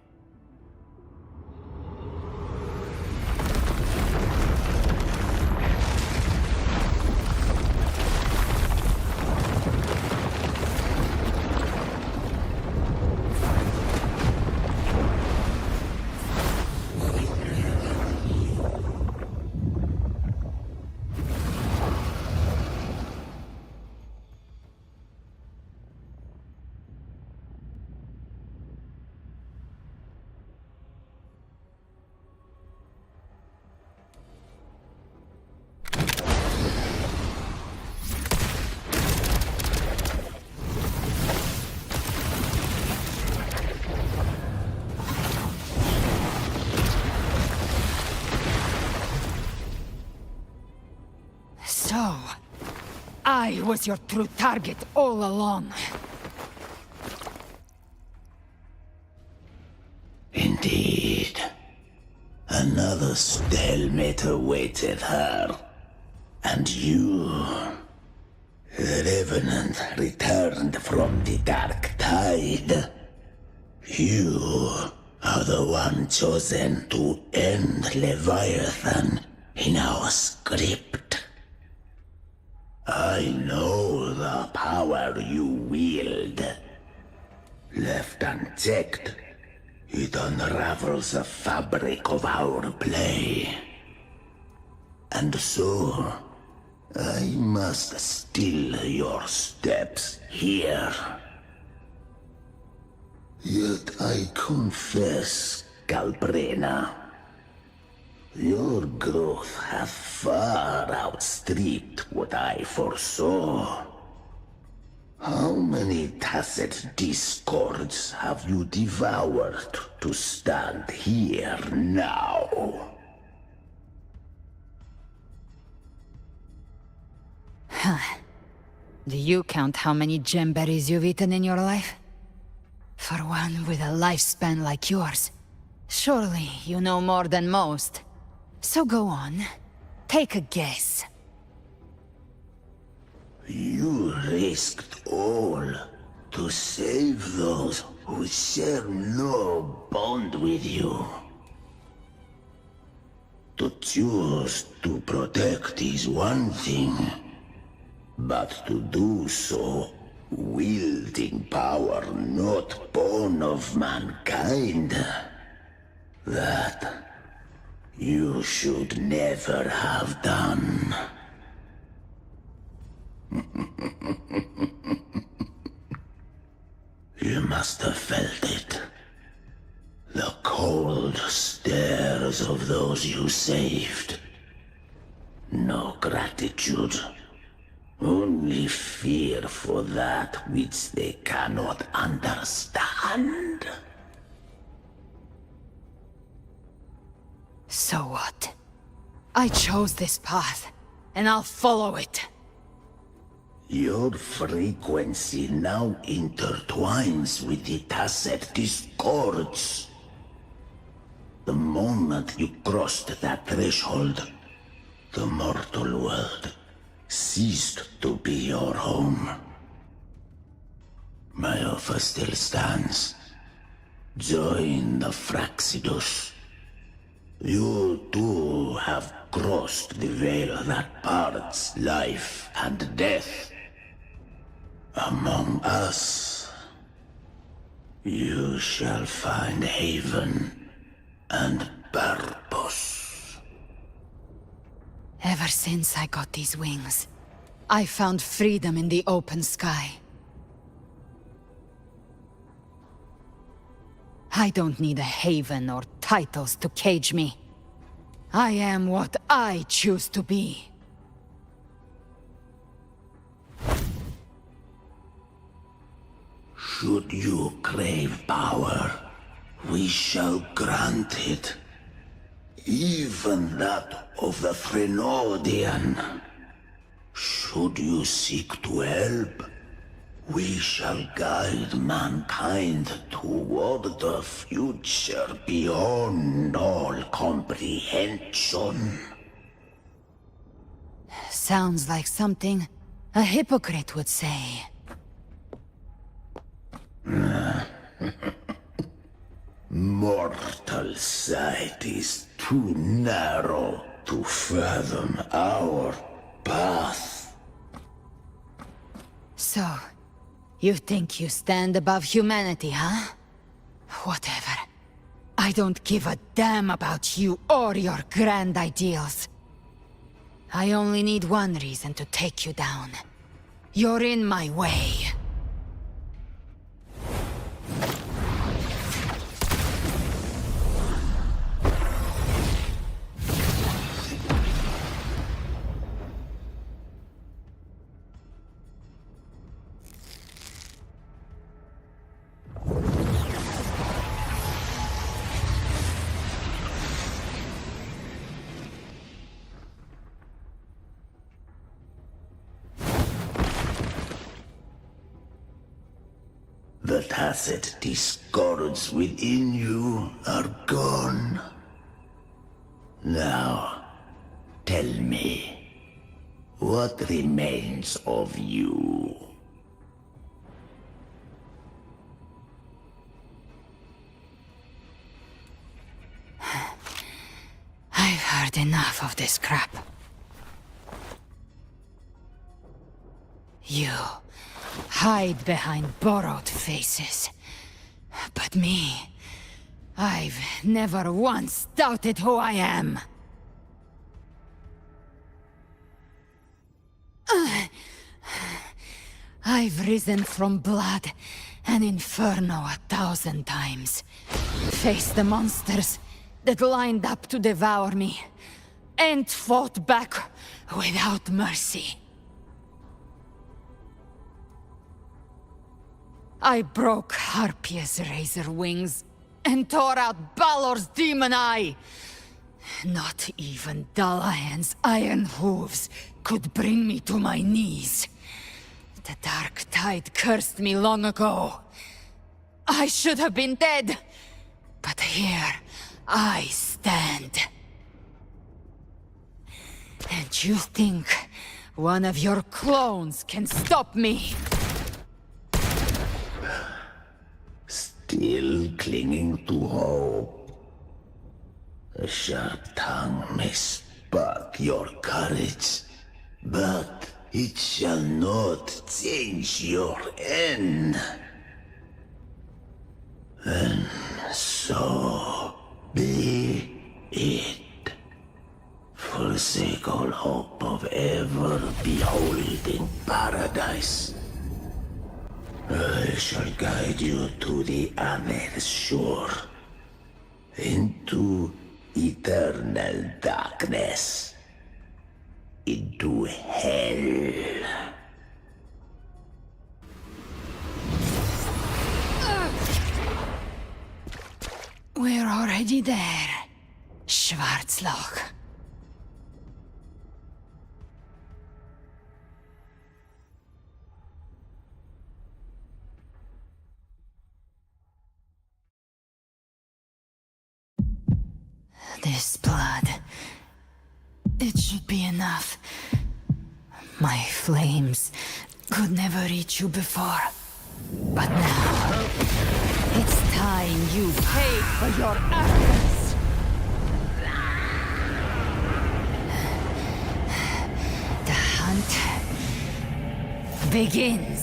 I was your true target all along. Indeed. Another stalemate awaited her. And you... The Revenant returned from the Dark Tide. You are the one chosen to end Leviathan in our script. I know the power you wield. Left unchecked, it unravels the fabric of our play. And so, I must still your steps here. Yet I confess, GALBRENA, your growth hath far outstripped what I foresaw. How many tacit discords have you devoured to stand here now? Huh. Do you count how many gemberries you've eaten in your life? For one with a lifespan like yours, surely you know more than most. So go on, take a guess. You risked all to save those who share no bond with you. To choose to protect is one thing, but to do so wielding power not born of mankind, that you should never have done. You must have felt it. The cold stares of those you saved. No gratitude. Only fear for that which they cannot understand. So what? I chose this path, and I'll follow it. Your frequency now intertwines with the tacit discords. The moment you crossed that threshold, the mortal world ceased to be your home. My offer still stands. Join the Fraxidus. You too have crossed the veil that parts life and death. Among us, you shall find haven and purpose. Ever since I got these wings, I found freedom in the open sky. I don't need a haven or titles to cage me. I am what I choose to be. Should you crave power, we shall grant it. Even that of the Threnodian. Should you seek to help, we shall guide mankind toward the future beyond all comprehension. Sounds like something a hypocrite would say. Mortal sight is too narrow to fathom our path. So, you think you stand above humanity, huh? Whatever. I don't give a damn about you or your grand ideals. I only need one reason to take you down. You're in my way. the tacit discords within you are gone. Now, tell me, what remains of you? I've heard enough of this crap. You hide behind borrowed faces. But me, I've never once doubted who I am. I've risen from blood and inferno 1,000 times. Faced the monsters that lined up to devour me, and fought back without mercy. I broke Harpia's razor wings and tore out Balor's demon eye. Not even Dalahan's iron hooves could bring me to my knees. The dark tide cursed me long ago. I should have been dead, but here I stand. And you think one of your clones can stop me? Still clinging to hope. A sharp tongue may spark your courage, but it shall not change your end. And so be it. Forsake all hope of ever beholding paradise. I shall guide you to the other shore, into eternal darkness, into hell. We're already there, Schwarzloch. This blood, it should be enough. My flames could never reach you before, but now it's time you pay for your arrogance. The hunt begins.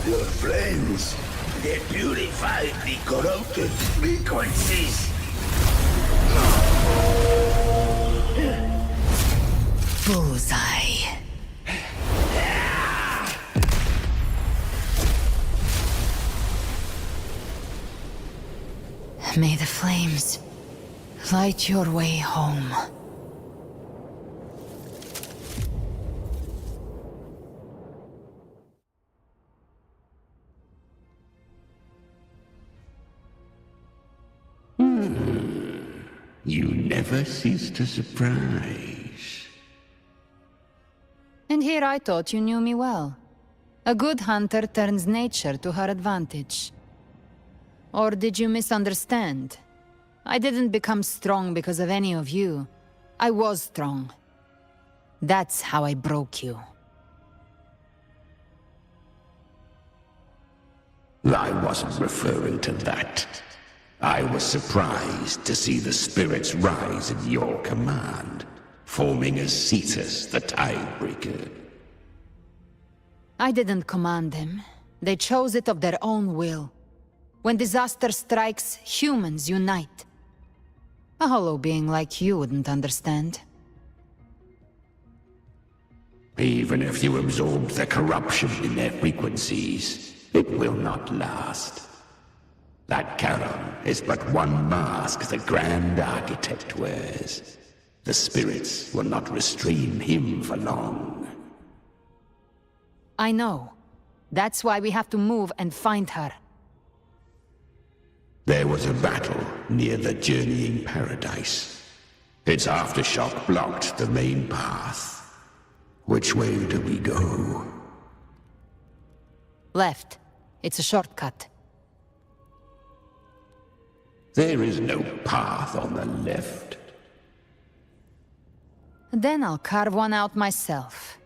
Your flames, they purify the corrupted frequencies. Bullseye. May the flames light your way home. You never cease to surprise. And here I thought you knew me well. A good hunter turns nature to her advantage. Or did you misunderstand? I didn't become strong because of any of you. I was strong. That's how I broke you. I wasn't referring to that. I was surprised to see the spirits rise at your command, forming as Cetus the Tidebreaker. I didn't command them. They chose it of their own will. When disaster strikes, humans unite. A hollow being like you wouldn't understand. Even if you absorb the corruption in their frequencies, it will not last. That Charon is but one mask the Grand Architect wears. The spirits will not restrain him for long. I know. That's why we have to move and find her. There was a battle near the Journeying Paradise. Its aftershock blocked the main path. Which way do we go? Left. It's a shortcut. There is no path on the left. Then I'll carve one out myself.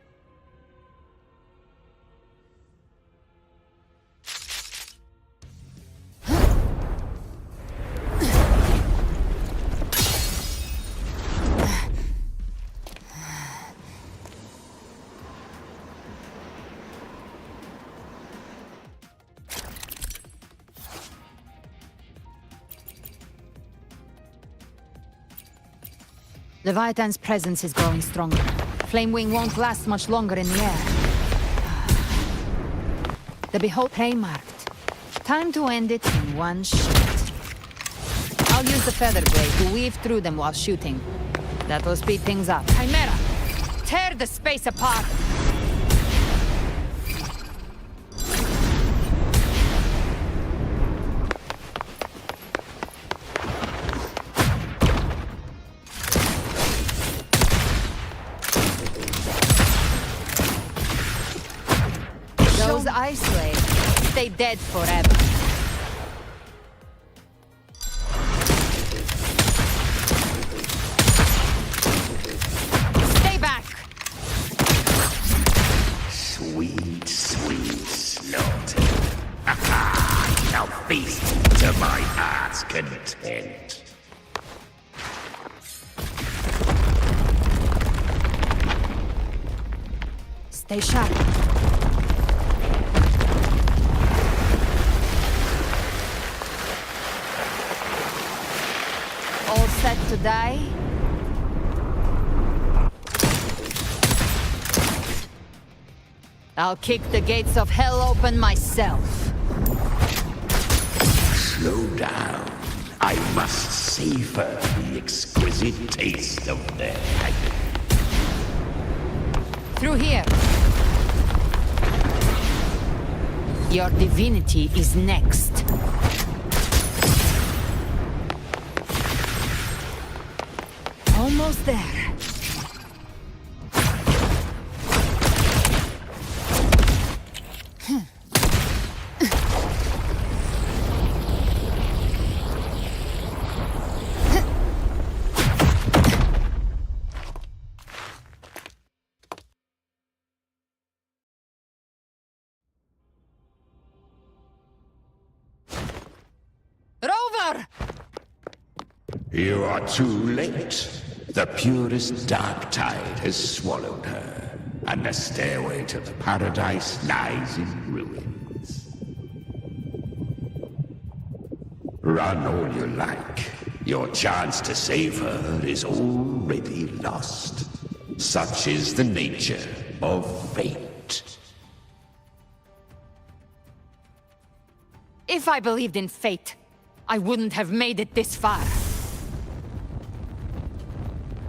Leviathan's presence is growing stronger. Flamewing won't last much longer in the air. The Behold prey marked. Time to end it in one shot. I'll use the feather blade to weave through them while shooting. That'll speed things up. Chimera! Tear the space apart! Those ice slaves stay dead forever. Stay back! Sweet, sweet slaughter. Now feast to my heart's content. Stay sharp. All set to die? I'll kick the gates of hell open myself. Slow down. I must savor the exquisite taste of their agony. Through here. Your divinity is next. Almost there. Rover! You are too late. The purest dark tide has swallowed her, and the stairway to the paradise lies in ruins. Run all you like. Your chance to save her is already lost. Such is the nature of fate. If I believed in fate, I wouldn't have made it this far.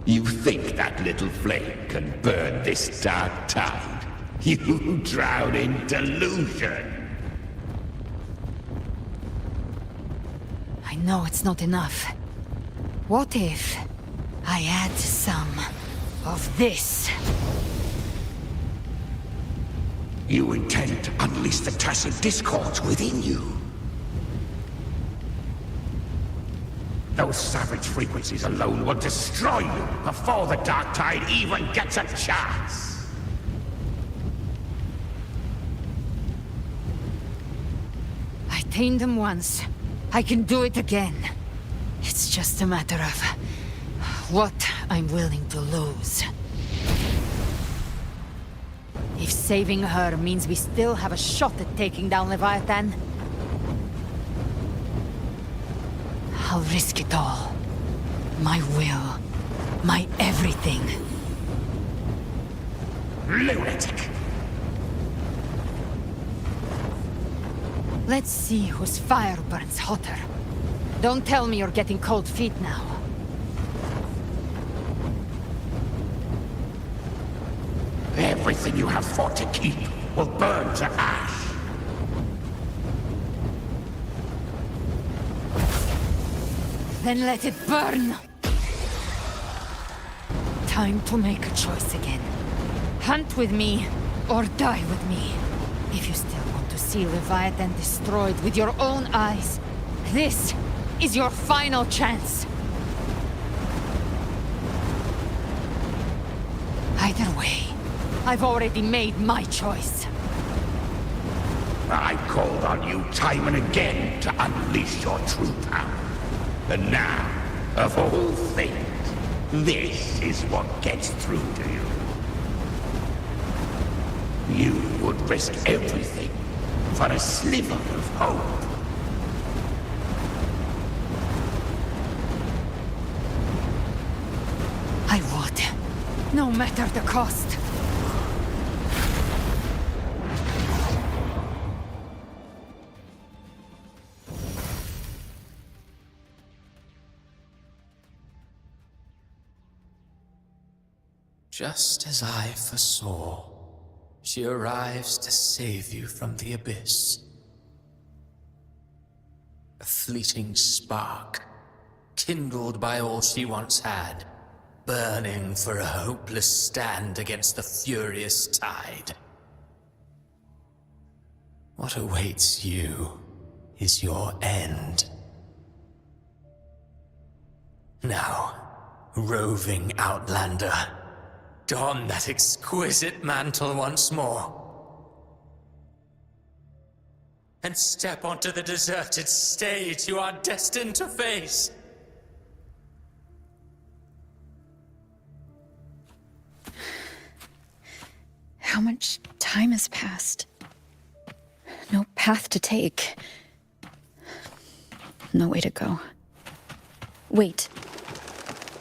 You think that little flame can burn this dark tide? You drown in delusion! I know it's not enough. What if I add some of this? You intend to unleash the tacit discords within you. Those savage frequencies alone will destroy you before the Dark Tide even gets a chance. I tamed them once. I can do it again. It's just a matter of what I'm willing to lose. If saving her means we still have a shot at taking down Leviathan, I'll risk it all. My will. My everything. Lunatic! Let's see whose fire burns hotter. Don't tell me you're getting cold feet now. Everything you have fought to keep will burn to ash. Then let it burn! Time to make a choice again. Hunt with me, or die with me. If you still want to see Leviathan destroyed with your own eyes, this is your final chance. Either way, I've already made my choice. I called on you time and again to unleash your true power. And now, of all things, this is what gets through to you. You would risk everything for a sliver of hope. I would, no matter the cost. Just as I foresaw, she arrives to save you from the abyss. A fleeting spark, kindled by all she once had, burning for a hopeless stand against the furious tide. What awaits you is your end. Now, roving outlander, don that exquisite mantle once more. And step onto the deserted stage you are destined to face. How much time has passed? No path to take. No way to go. Wait.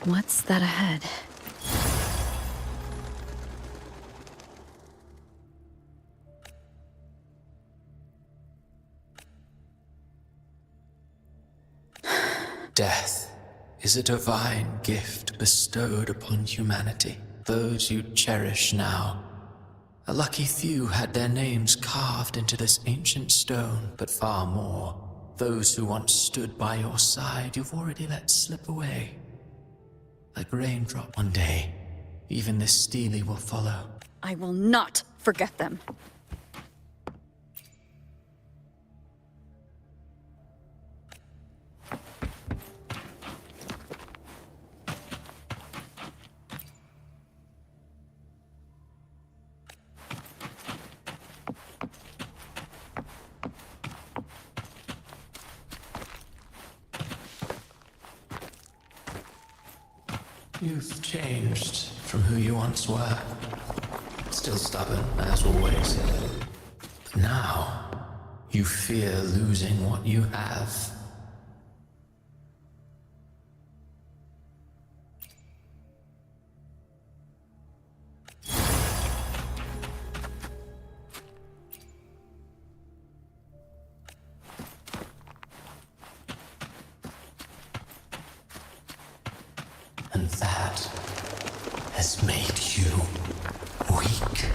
What's that ahead? Death is a divine gift bestowed upon humanity. Those you cherish now. A lucky few had their names carved into this ancient stone, but far more. Those who once stood by your side, you've already let slip away. Like a raindrop one day, even this Steely will follow. I will not forget them. You've changed from who you once were. Still stubborn, as always. But now, you fear losing what you have. And that has made you weak.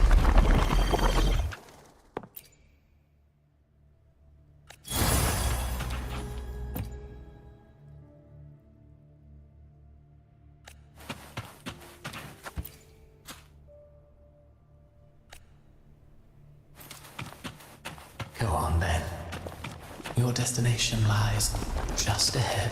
Go on then. Your destination lies just ahead.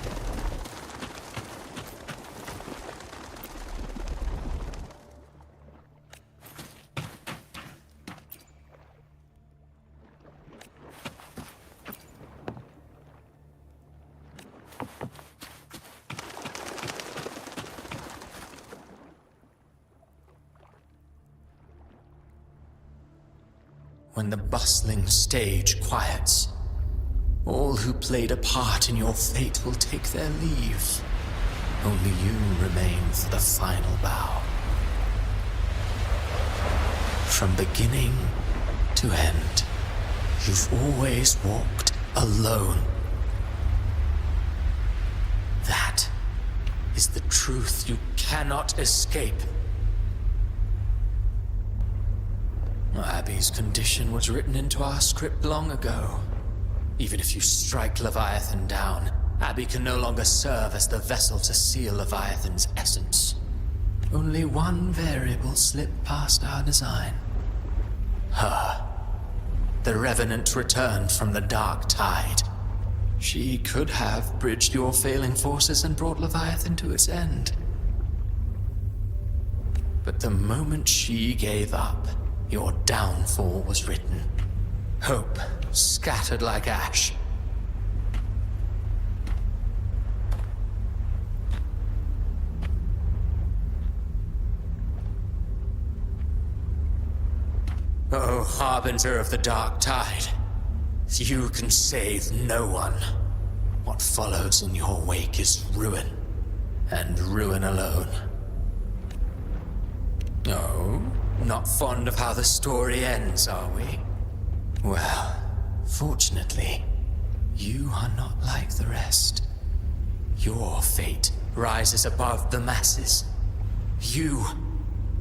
When the bustling stage quiets, all who played a part in your fate will take their leave. Only you remain for the final bow. From beginning to end, you've always walked alone. That is the truth you cannot escape. Abby's condition was written into our script long ago. Even if you strike Leviathan down, Abby can no longer serve as the vessel to seal Leviathan's essence. Only one variable slipped past our design. Her. The Revenant returned from the Dark Tide. She could have bridged your failing forces and brought Leviathan to its end. But the moment she gave up, your downfall was written. Hope scattered like ash. Oh, harbinger of the Dark Tide. You can save no one. What follows in your wake is ruin, and ruin alone. Oh, not fond of how the story ends, are we? Well, fortunately, you are not like the rest. Your fate rises above the masses. You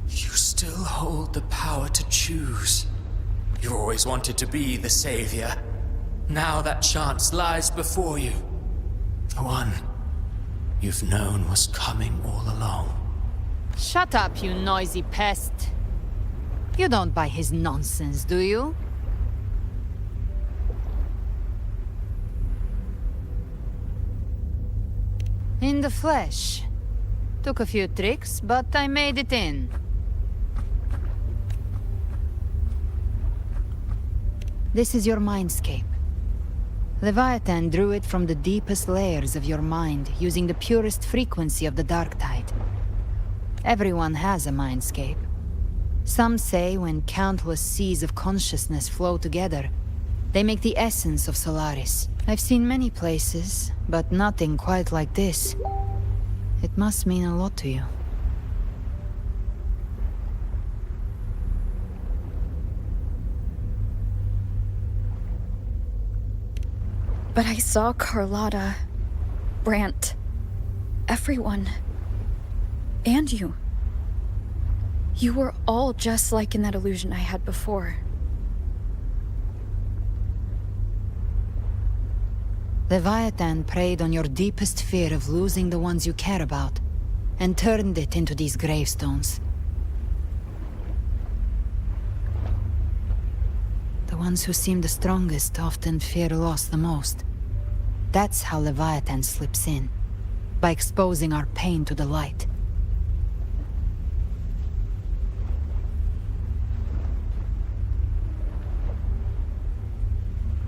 still hold the power to choose. You always wanted to be the savior. Now that chance lies before you. The one you've known was coming all along. Shut up, you noisy pest. You don't buy his nonsense, do you? In the flesh. Took a few tricks, but I made it in. This is your mindscape. Leviathan drew it from the deepest layers of your mind, using the purest frequency of the Dark Tide. Everyone has a mindscape. Some say when countless seas of consciousness flow together, they make the essence of Solaris. I've seen many places, but nothing quite like this. It must mean a lot to you. But I saw Carlotta, Brant, everyone. And you. You were all just like in that illusion I had before. Leviathan preyed on your deepest fear of losing the ones you care about, and turned it into these gravestones. The ones who seem the strongest often fear loss the most. That's how Leviathan slips in, by exposing our pain to the light.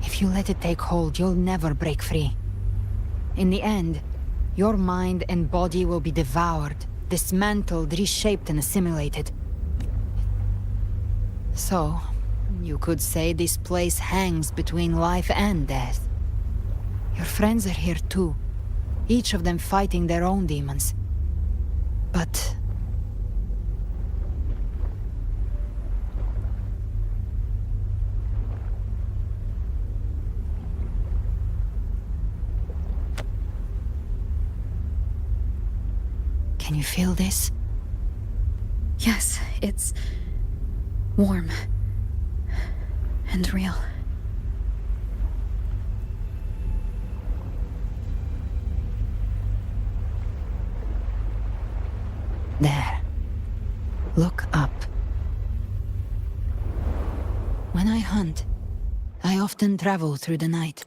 If you let it take hold, you'll never break free. In the end, your mind and body will be devoured, dismantled, reshaped, and assimilated. So, you could say this place hangs between life and death. Your friends are here too, each of them fighting their own demons. But... can you feel this? Yes, it's warm and real. There. Look up. When I hunt, I often travel through the night.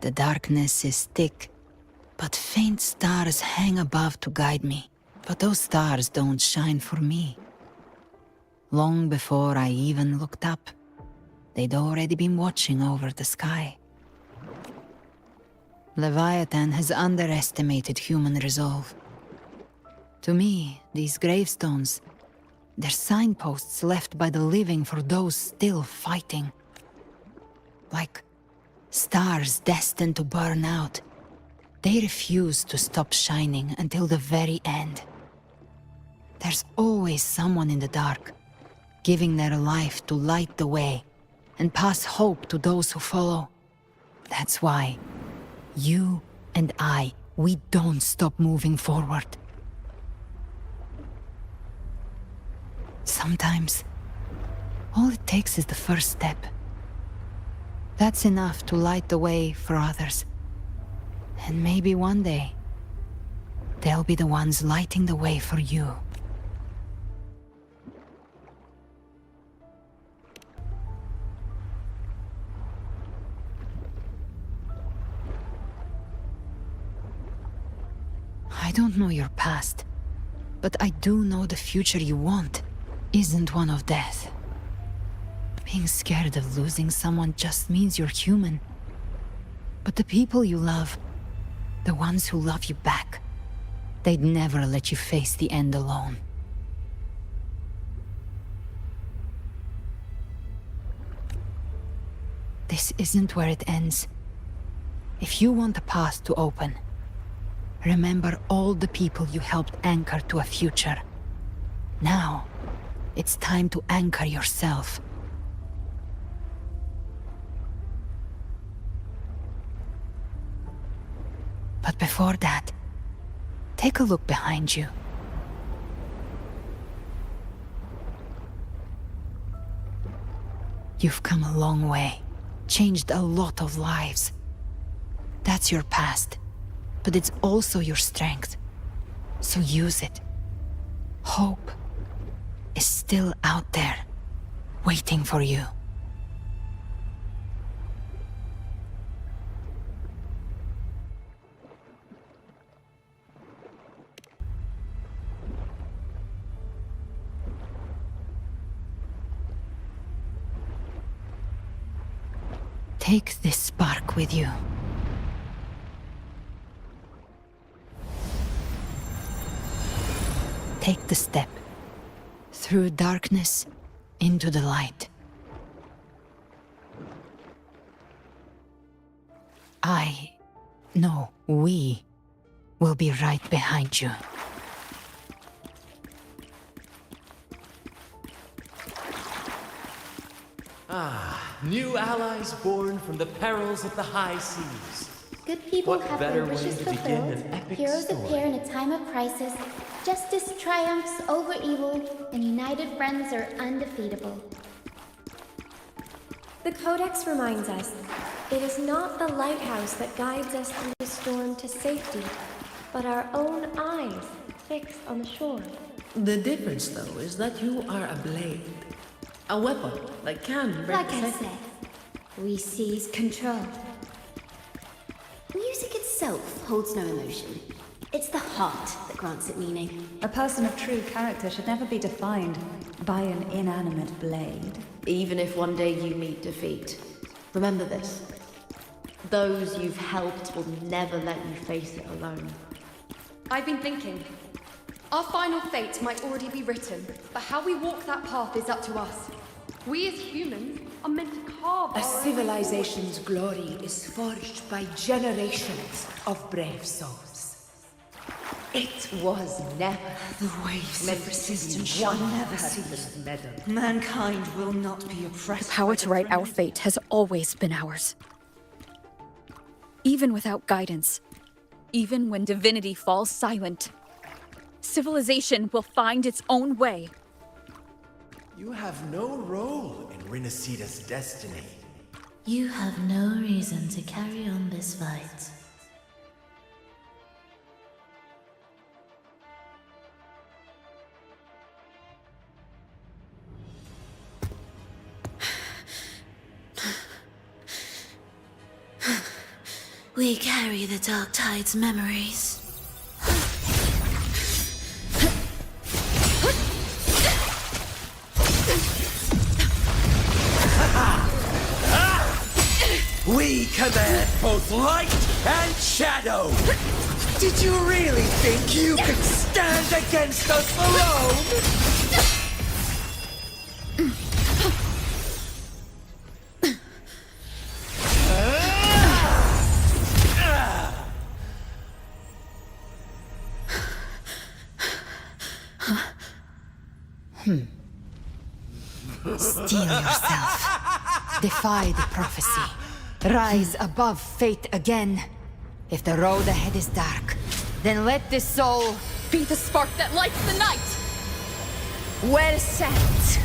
The darkness is thick, but faint stars hang above to guide me. But those stars don't shine for me. Long before I even looked up, they'd already been watching over the sky. Leviathan has underestimated human resolve. To me, these gravestones, they're signposts left by the living for those still fighting. Like stars destined to burn out. They refuse to stop shining until the very end. There's always someone in the dark, giving their life to light the way, and pass hope to those who follow. That's why you and I, we don't stop moving forward. Sometimes, all it takes is the first step. That's enough to light the way for others. And maybe one day, they'll be the ones lighting the way for you. I don't know your past, but I do know the future you want isn't one of death. Being scared of losing someone just means you're human. But the people you love, the ones who love you back, they'd never let you face the end alone. This isn't where it ends. If you want a path to open, remember all the people you helped anchor to a future. Now, it's time to anchor yourself. But before that, take a look behind you. You've come a long way, changed a lot of lives. That's your past, but it's also your strength. So use it. Hope is still out there, waiting for you. Take this spark with you. Take the step. Through darkness, into the light. We will be right behind you. New allies born from the perils of the high seas. Good people What have better their way wishes to begin fulfilled. an epic Heroes story? appear in a time of crisis. Justice triumphs over evil, and united friends are undefeatable. The Codex reminds us, it is not the lighthouse that guides us through the storm to safety, but our own eyes fixed on the shore. The difference, though, is that you are a blade. A weapon that can break Like I the said, we seize control. Music itself holds no emotion. It's the heart that grants it meaning. A person of true character should never be defined by an inanimate blade. Even if one day you meet defeat, remember this. Those you've helped will never let you face it alone. I've been thinking. Our final fate might already be written, but how we walk that path is up to us. We as humans are meant to carve A our own civilization's glory is forged by generations of brave souls. It was never The waves of resistance shall never cease. medal. Mankind will not be oppressed. The power to write our fate has always been ours. Even without guidance, even when divinity falls silent, civilization will find its own way. You have no role in Rinascita's destiny. You have no reason to carry on this fight. We carry the Dark Tide's memories. We command both light and shadow! Did you really think you could stand against us alone? Steel yourself. Defy the prophecy. Rise above fate again. If the road ahead is dark, then let this soul be the spark that lights the night! Well said.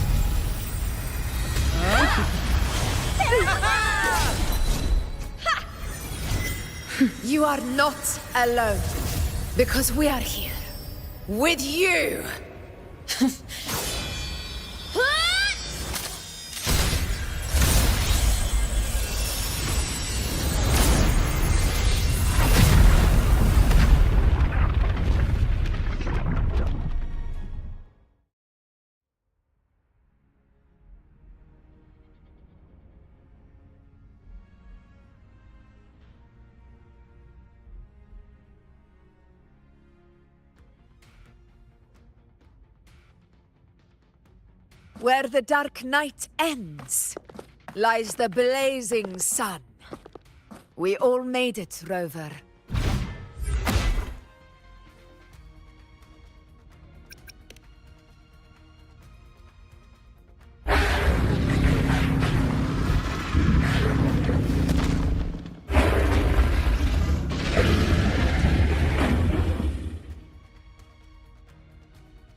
You are not alone, because we are here with you. Where the dark night ends, lies the blazing sun. We all made it, Rover.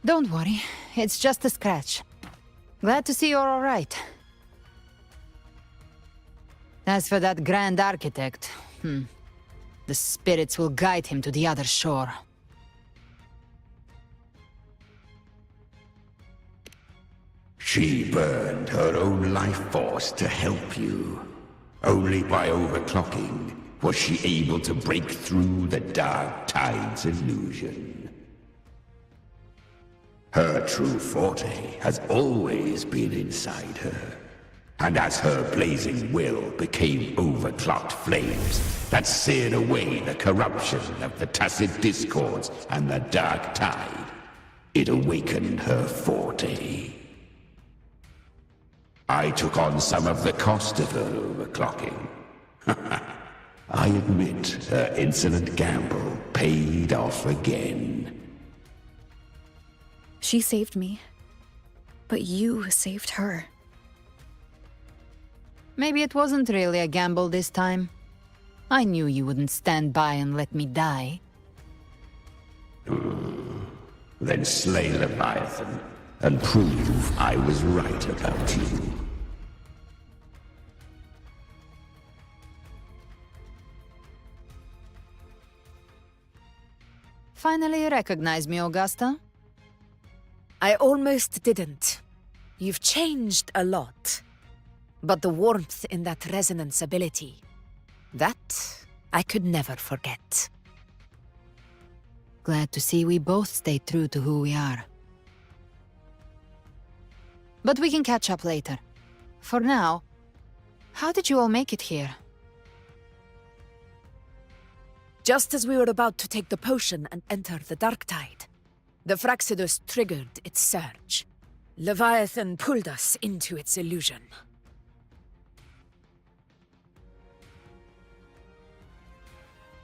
Don't worry, it's just a scratch. Glad to see you're all right. As for that Grand Architect, the spirits will guide him to the other shore. She burned her own life force to help you. Only by overclocking was she able to break through the Dark Tide's illusion. Her true forte has always been inside her. And as her blazing will became overclocked flames that seared away the corruption of the tacit discords and the Dark Tide, it awakened her forte. I took on some of the cost of her overclocking. I admit her insolent gamble paid off again. She saved me, but you saved her. Maybe it wasn't really a gamble this time. I knew you wouldn't stand by and let me die. Then slay Leviathan and prove I was right about you. Finally you recognize me, Augusta? I almost didn't. You've changed a lot. But the warmth in that resonance ability, that I could never forget. Glad to see we both stay true to who we are. But we can catch up later. For now, how did you all make it here? Just as we were about to take the potion and enter the Dark Tide, the Fraxidus triggered its surge. Leviathan pulled us into its illusion.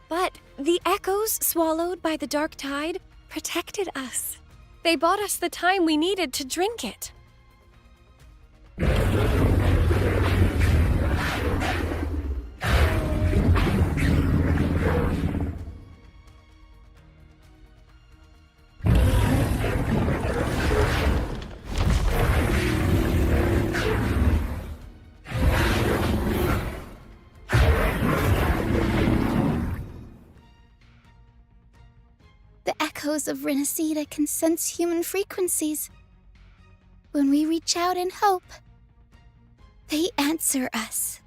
But the echoes swallowed by the Dark Tide protected us. They bought us the time we needed to drink it. The echoes of Rinascita can sense human frequencies. When we reach out in hope, they answer us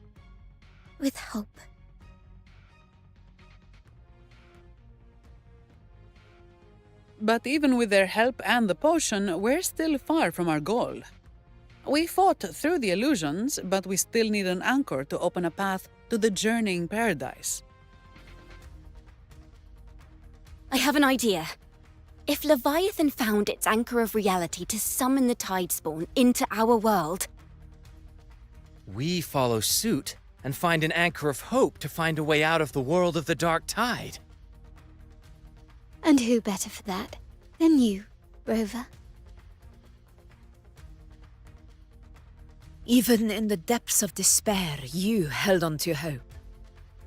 with hope. But even with their help and the potion, we're still far from our goal. We fought through the illusions, but we still need an anchor to open a path to the journeying paradise. I have an idea. If Leviathan found its anchor of reality to summon the Tidespawn into our world, we follow suit and find an anchor of hope to find a way out of the world of the Dark Tide. And who better for that than you, Rover? Even in the depths of despair, you held on to hope.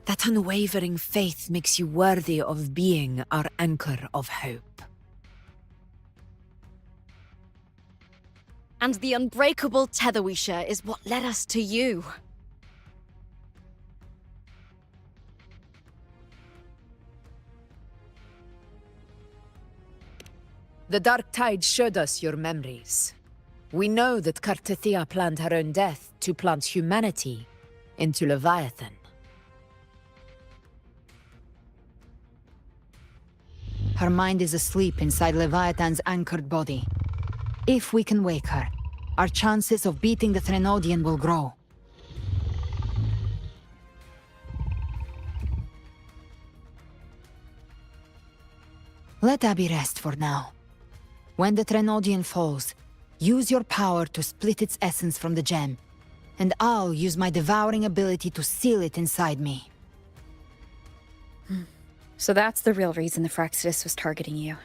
That unwavering faith makes you worthy of being our anchor of hope. And the unbreakable tether we share is what led us to you. The Dark Tide showed us your memories. We know that Kartathea planned her own death to plant humanity into Leviathan. Her mind is asleep inside Leviathan's anchored body. If we can wake her, our chances of beating the Threnodian will grow. Let Abby rest for now. When the Threnodian falls, use your power to split its essence from the gem, and I'll use my devouring ability to seal it inside me. So that's the real reason the Phraxidus was targeting you.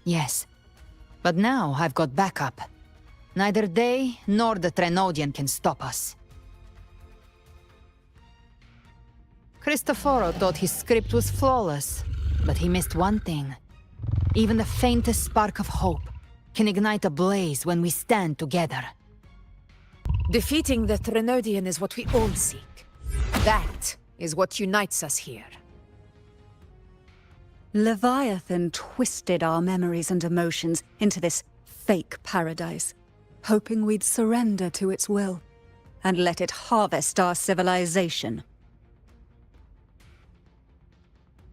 Yes. But now I've got backup. Neither they nor the Threnodian can stop us. Cristoforo thought his script was flawless, but he missed one thing. Even the faintest spark of hope can ignite a blaze when we stand together. Defeating the Threnodian is what we all seek. That is what unites us here. Leviathan twisted our memories and emotions into this fake paradise, hoping we'd surrender to its will and let it harvest our civilization.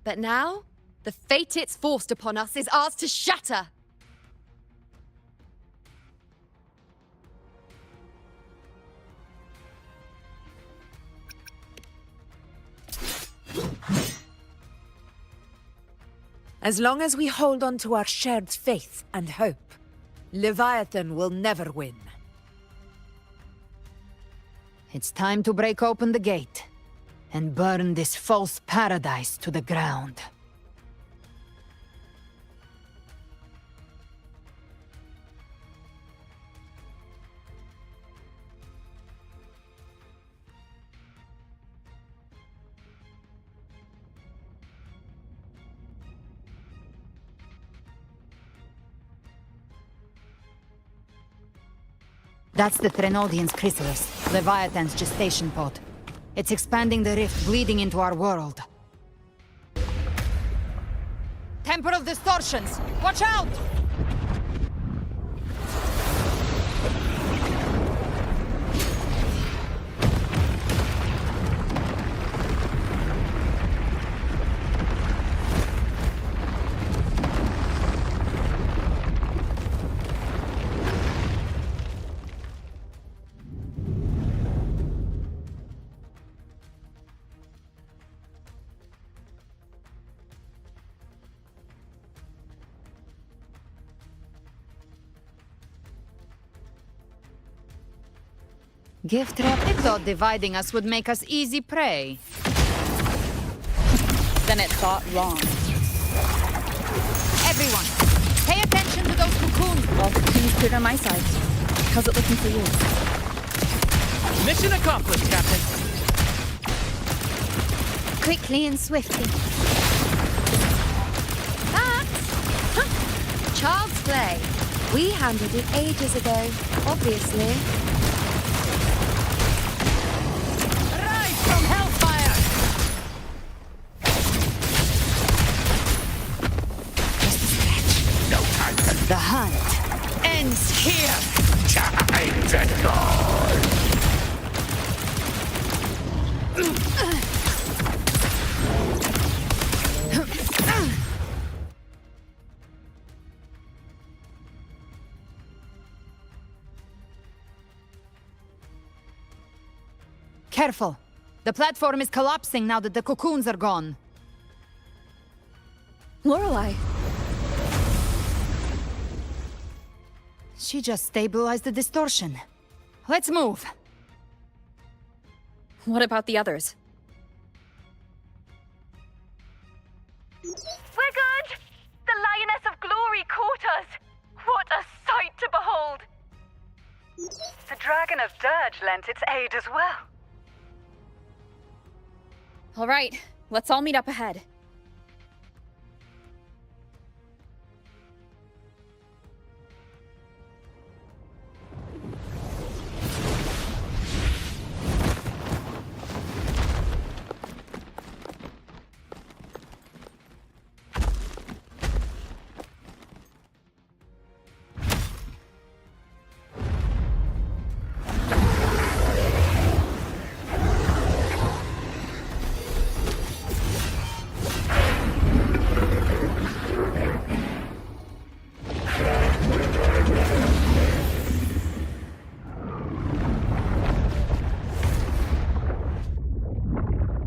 But now, the fate it's forced upon us is ours to shatter. As long as we hold on to our shared faith and hope, Leviathan will never win. It's time to break open the gate and burn this false paradise to the ground. That's the Threnodian's chrysalis, Leviathan's gestation pod. It's expanding the rift, bleeding into our world. Temporal distortions! Watch out! Gift wrap. It thought dividing us would make us easy prey. Then it thought wrong. Everyone, pay attention to those cocoons. Well, cocoons cleared on my side. How's it looking for you? Mission accomplished, Captain. Quickly and swiftly. That's child's play. We handled it ages ago, obviously. From hellfire! Just a scratch. No time to The hunt ends here! time to gone. Careful! The platform is collapsing now that the cocoons are gone. Lorelei. She just stabilized the distortion. Let's move. What about the others? We're good! The Lioness of Glory caught us! What a sight to behold! The Dragon of Dirge lent its aid as well. All right, let's all meet up ahead.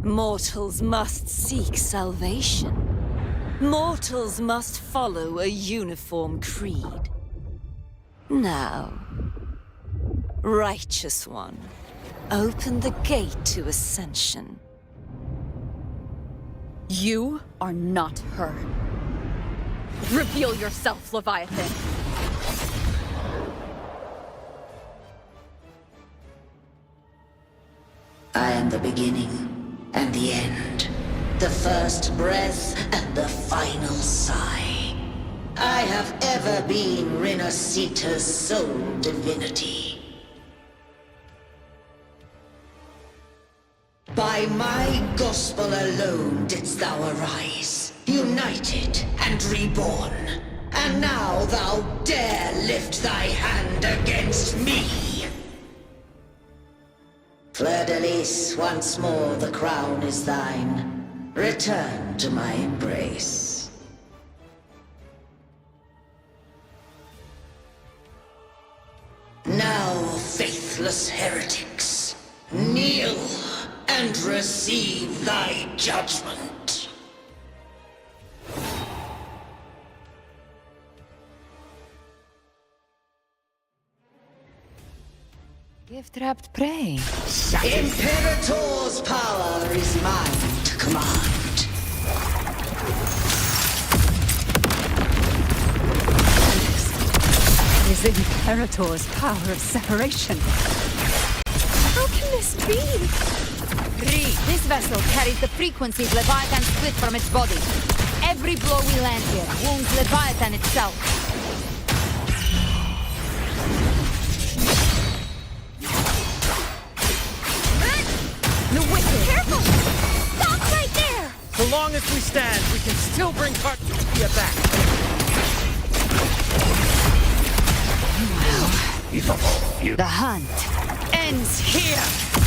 Mortals must seek salvation. Mortals must follow a uniform creed. Now, Righteous One, open the gate to ascension. You are not her. Reveal yourself, Leviathan. I am the beginning and the end, the first breath and the final sigh. I have ever been Rinascita's sole divinity. By my gospel alone didst thou arise, united and reborn. And now thou dare lift thy hand against me! Fleur-de-Lis, once more the crown is thine. Return to my embrace. Now, faithless heretics, kneel and receive thy judgment. Gift-wrapped prey. Imperator's power is mine to command. Is Imperator's power of separation. How can this be? This vessel carries the frequencies Leviathan split from its body. Every blow we land here wounds Leviathan itself. The wicked! Careful! Stop right there! So long as we stand, we can still bring Cartetia back. The hunt ends here.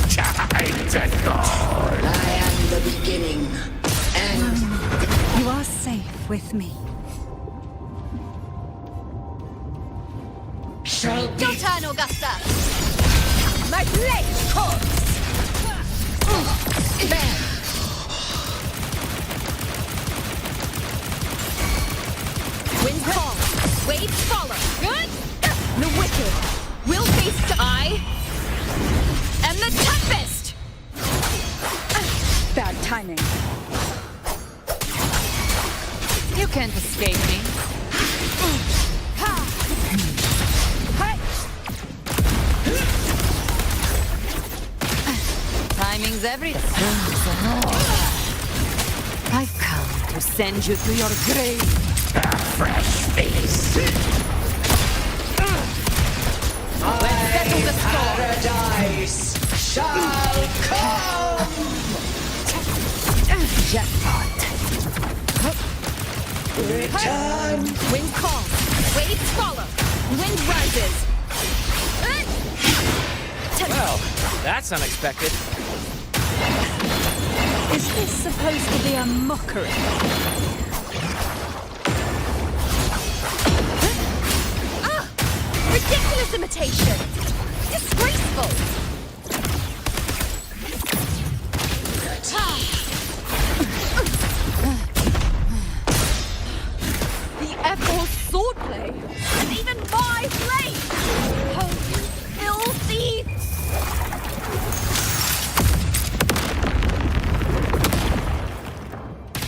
Time to go. I am the beginning, and You are safe with me. shall be. Your turn, Augusta! My blade calls! Wind call, waves follow. Good. The wicked will face to I am the tempest. Bad timing. You can't escape me. Timing's everything. I've come to send you to your grave. A fresh face. Let's settle the score. Paradise shall come. Jackpot. Return. Wind calls, waves follow. Wind rises. Well, that's unexpected. Is this supposed to be a mockery? Ridiculous imitation! Disgraceful! The F4 swordplay! And even my blade! Oh, you filthy!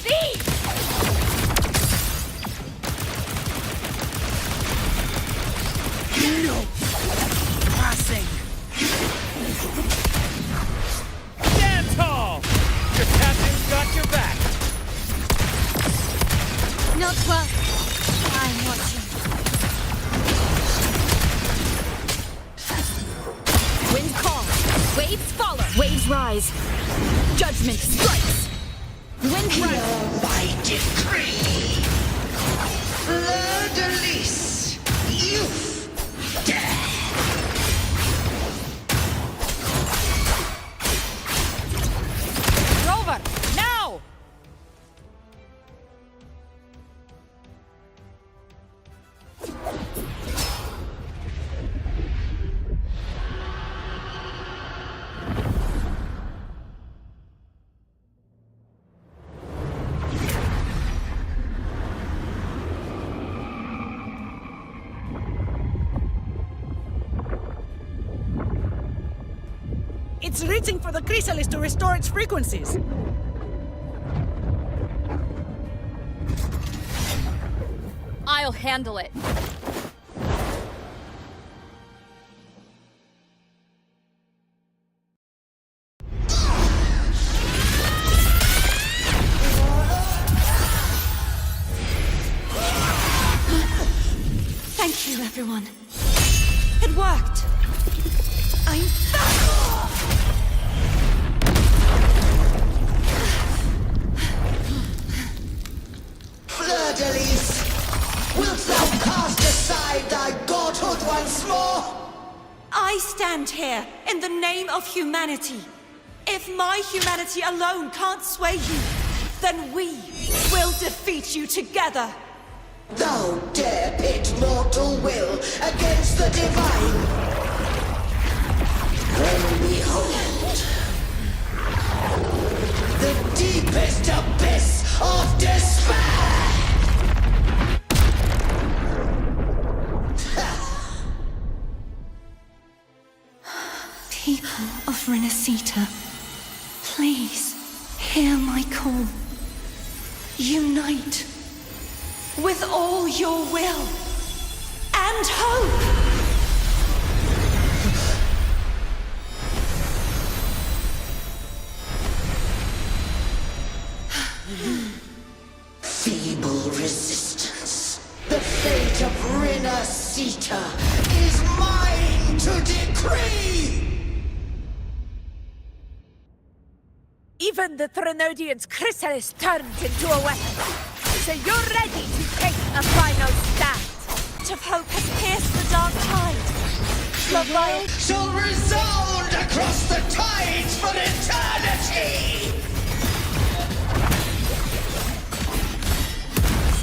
Thief! No! Not well. I'm watching. Wind calls. Waves follow. Waves rise. Judgment strikes. Wind rises. Hear my decree. Fleur-de-lis. Youth. Death. Rover, now! It's reaching for the chrysalis to restore its frequencies. I'll handle it. Thank you, everyone. It worked. I'm back! Fleur-de-lis, wilt thou cast aside thy godhood once more? I stand here in the name of humanity. If my humanity alone can't sway you, then we will defeat you together. Thou dare pit mortal will against the divine. Then behold, the deepest abyss of despair! People of Rinascita, please hear my call. Unite with all your will and hope. Feeble resistance. The fate of Rinascita is mine to decree! Even the Trinodian's chrysalis turns into a weapon. So you're ready to take a final stand. Of hope has pierced the dark tide. The shall resound across the tides for eternity!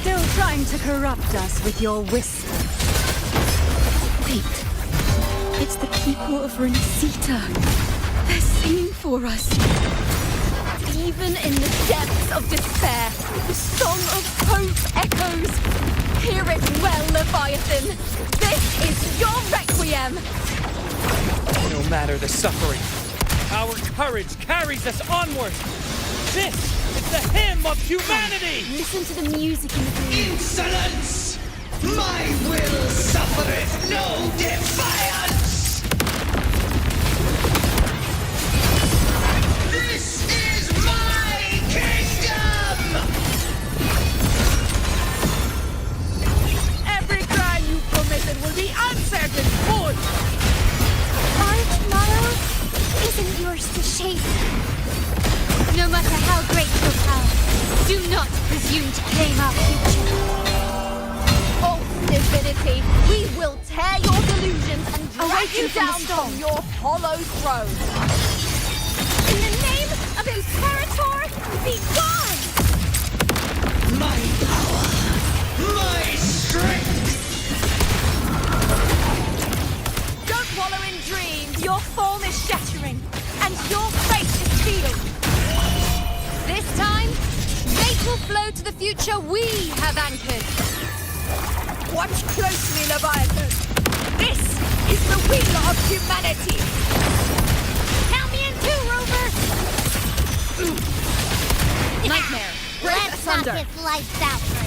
Still trying to corrupt us with your whispers. Wait. It's the people of Rinascita. They're singing for us. Even in the depths of despair, the song of hope echoes. Hear it well, Leviathan. This is your requiem. No matter the suffering, our courage carries us onward. This is the hymn of humanity! Listen to the music in the green. Insolence! My will suffereth no defiance! This is my kingdom! Every crime you committed will be answered in full! Our tomorrow isn't yours to shape. No matter how great your power, do not presume to claim our future. Oh, divinity, we will tear your delusions and drag you down from your hollow throne. In the name of Imperator, be gone! My power, my strength! Don't wallow in dreams. Your form is shattering, and your fate is sealed. This time, fate will flow to the future we have anchored. Watch closely, Leviathan. This is the wheel of humanity. Count me in too, Rover! Nightmare, break Let's knock asunder. his lights out for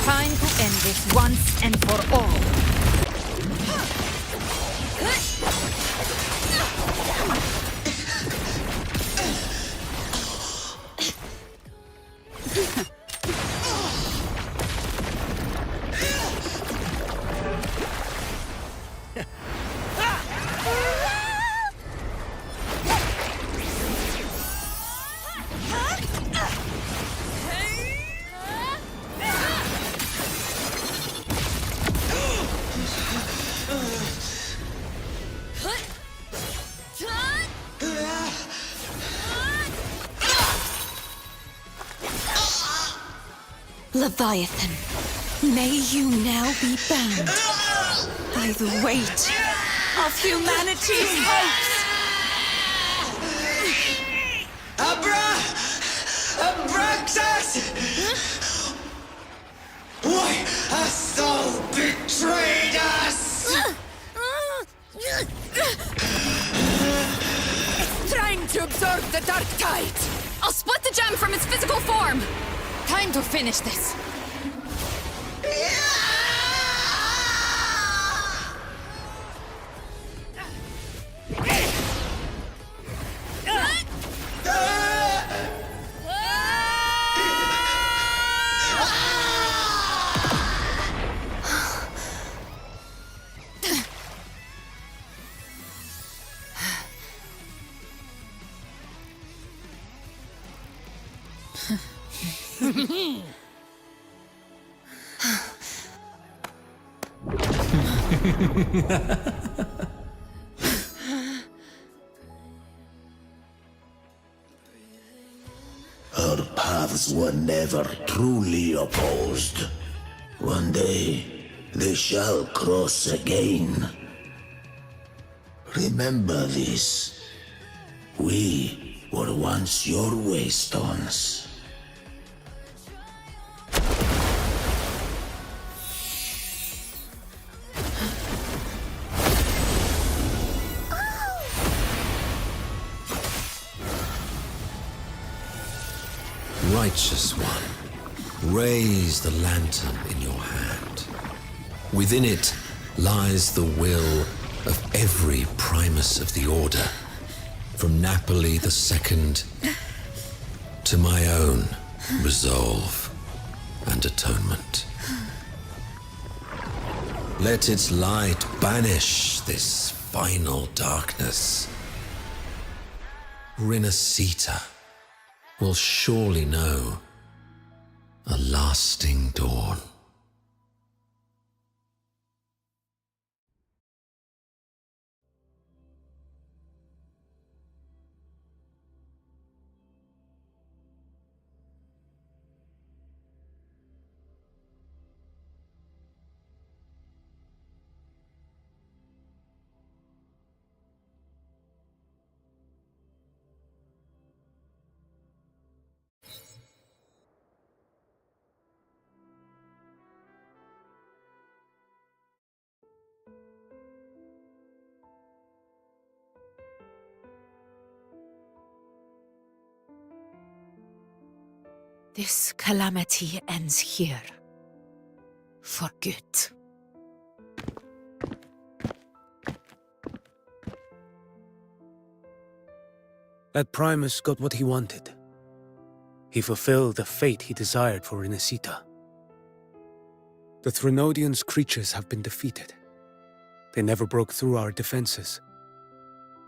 Time to end this once and for all. Leviathan, may you now be bound by the weight of humanity's hopes. Abraxas! Why hast thou betrayed us? It's trying to absorb the dark tide. I'll split the gem from its physical form. Time to finish this. Our paths were never truly opposed. One day, they shall cross again. Remember this. We were once your waystones. Righteous one, raise the lantern in your hand. Within it lies the will of every primus of the Order, from Napoli II to my own resolve and atonement. Let its light banish this final darkness. Rinascita will surely know a lasting dawn. This calamity ends here. For good. That Primus got what he wanted. He fulfilled the fate he desired for Rinascita. The Threnodian's creatures have been defeated. They never broke through our defenses.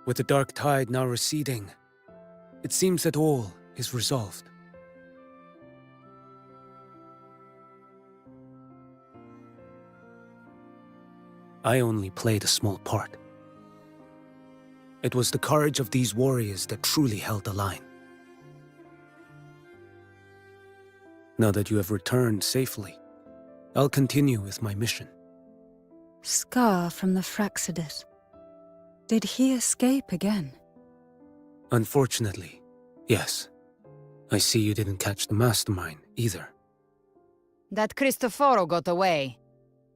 With the dark tide now receding, it seems that all is resolved. I only played a small part. It was the courage of these warriors that truly held the line. Now that you have returned safely, I'll continue with my mission. Scar from the Fraxidus. Did he escape again? Unfortunately, yes. I see you didn't catch the mastermind either. That Cristoforo got away.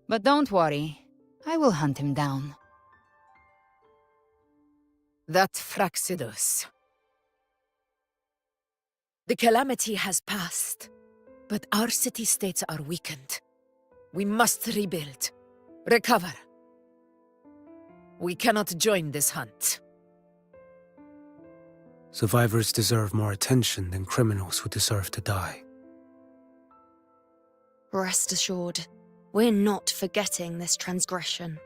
But don't worry, I will hunt him down. That Fraxidus. The calamity has passed, but our city-states are weakened. We must rebuild, recover. We cannot join this hunt. Survivors deserve more attention than criminals who deserve to die. Rest assured, we're not forgetting this transgression.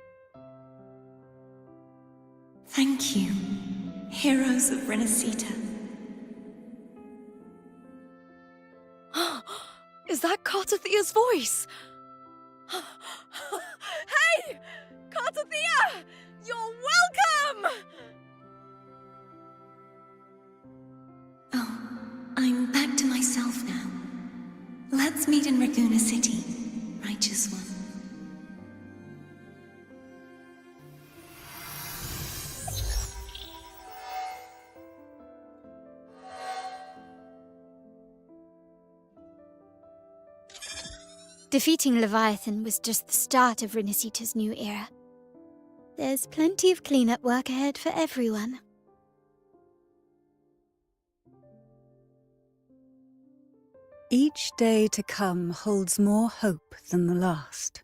Thank you, heroes of Rinascita. Is that Cartathea's voice? Hey! Cartathea! You're welcome! Oh, I'm back to myself now. Let Let's meet in Raguna City, righteous one. Defeating Leviathan was just the start of Rinascita's new era. There's plenty of cleanup work ahead for everyone. Each day to come holds more hope than the last.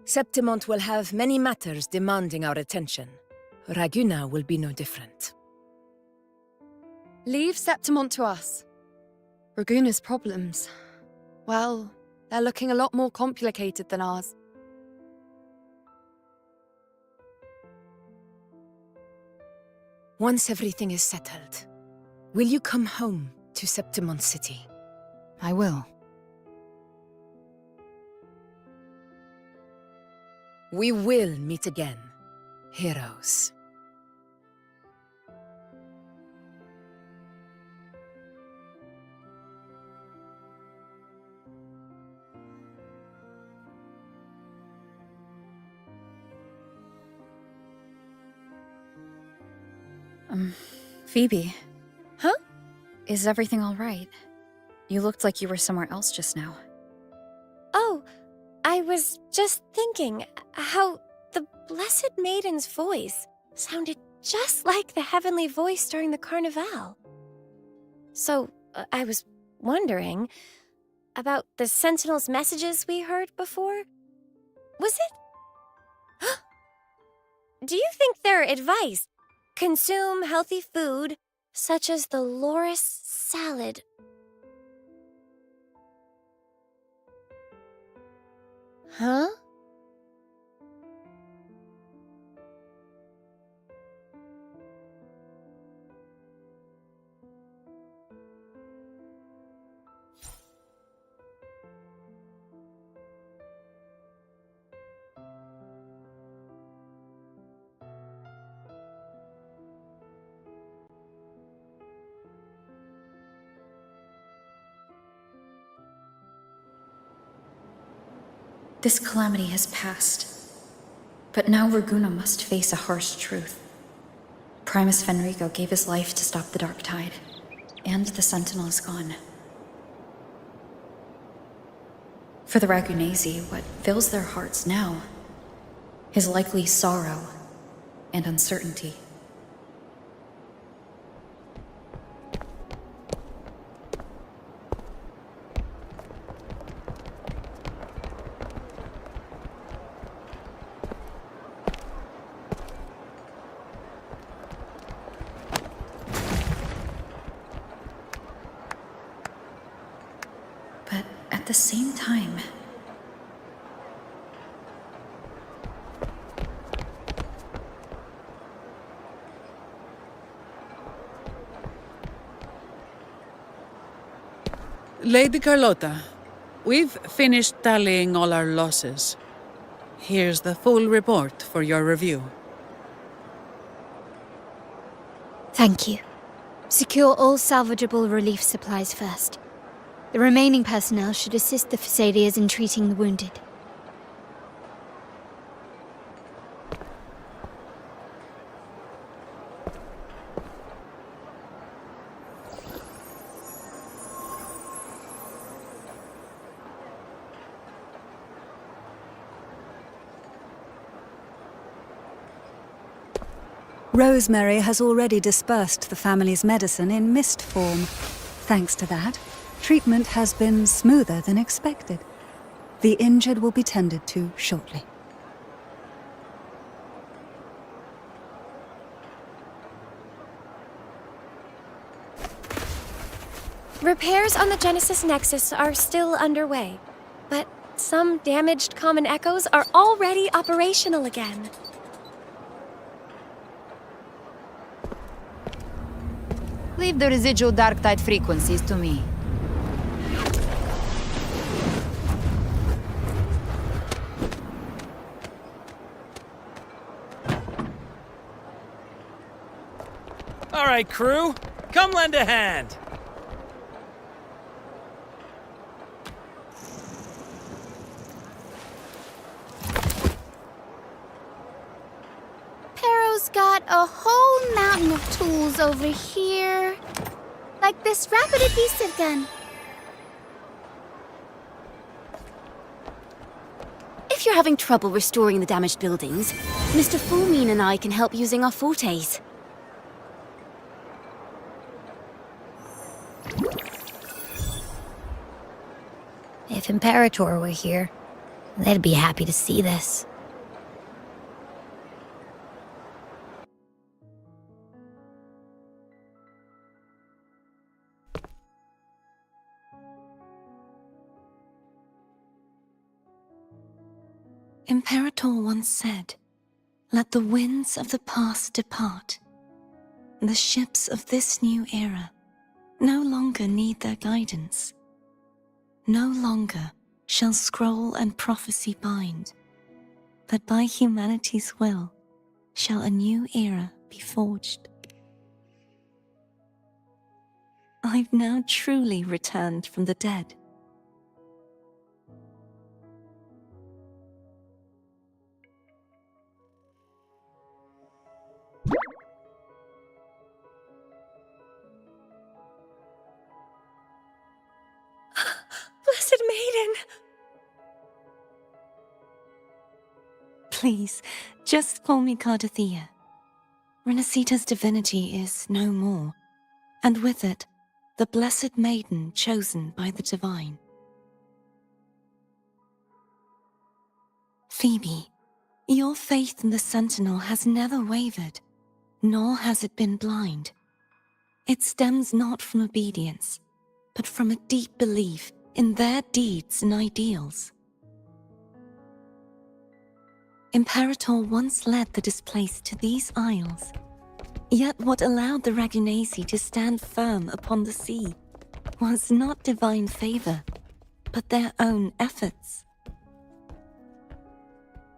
Septimont will have many matters demanding our attention. Raguna will be no different. Leave Septimont to us. Raguna's problems, well, they're looking a lot more complicated than ours. Once everything is settled, will you come home to Septimont City? I will. We will meet again, heroes. Phoebe. Huh? Is everything all right? You looked like you were somewhere else just now. Oh, I was just thinking how the Blessed Maiden's voice sounded just like the heavenly voice during the Carnival. So, I was wondering about the Sentinel's messages we heard before. Was it? Do you think their advice, consume healthy food, such as the loris salad? Huh? This calamity has passed, but now Raguna must face a harsh truth. Primus Fenrico gave his life to stop the Dark Tide, and the Sentinel is gone. For the Ragunesi, what fills their hearts now is likely sorrow and uncertainty. But at the same time, Lady Carlotta, we've finished tallying all our losses. Here's the full report for your review. Thank you. Secure all salvageable relief supplies first. The remaining personnel should assist the Phasadeas in treating the wounded. Rosemary has already dispersed the family's medicine in mist form. Thanks to that, treatment has been smoother than expected. The injured will be tended to shortly. Repairs on the Genesis Nexus are still underway, but some damaged common echoes are already operational again. Leave the residual dark tide frequencies to me. All right, crew. Come lend a hand! Pero's got a whole mountain of tools over here. Like this rapid adhesive gun. If you're having trouble restoring the damaged buildings, Mr. Fullmean and I can help using our fortes. If Imperator were here, they'd be happy to see this. Imperator once said, "Let the winds of the past depart. The ships of this new era no longer need their guidance. No longer shall scroll and prophecy bind, but by humanity's will shall a new era be forged." I've now truly returned from the dead. Blessed Maiden! Please, just call me Cardathea. Rinascita's divinity is no more, and with it, the Blessed Maiden chosen by the Divine. Phoebe, your faith in the Sentinel has never wavered, nor has it been blind. It stems not from obedience, but from a deep belief in their deeds and ideals. Imperator once led the displaced to these isles, yet what allowed the Ragunasi to stand firm upon the sea was not divine favor, but their own efforts.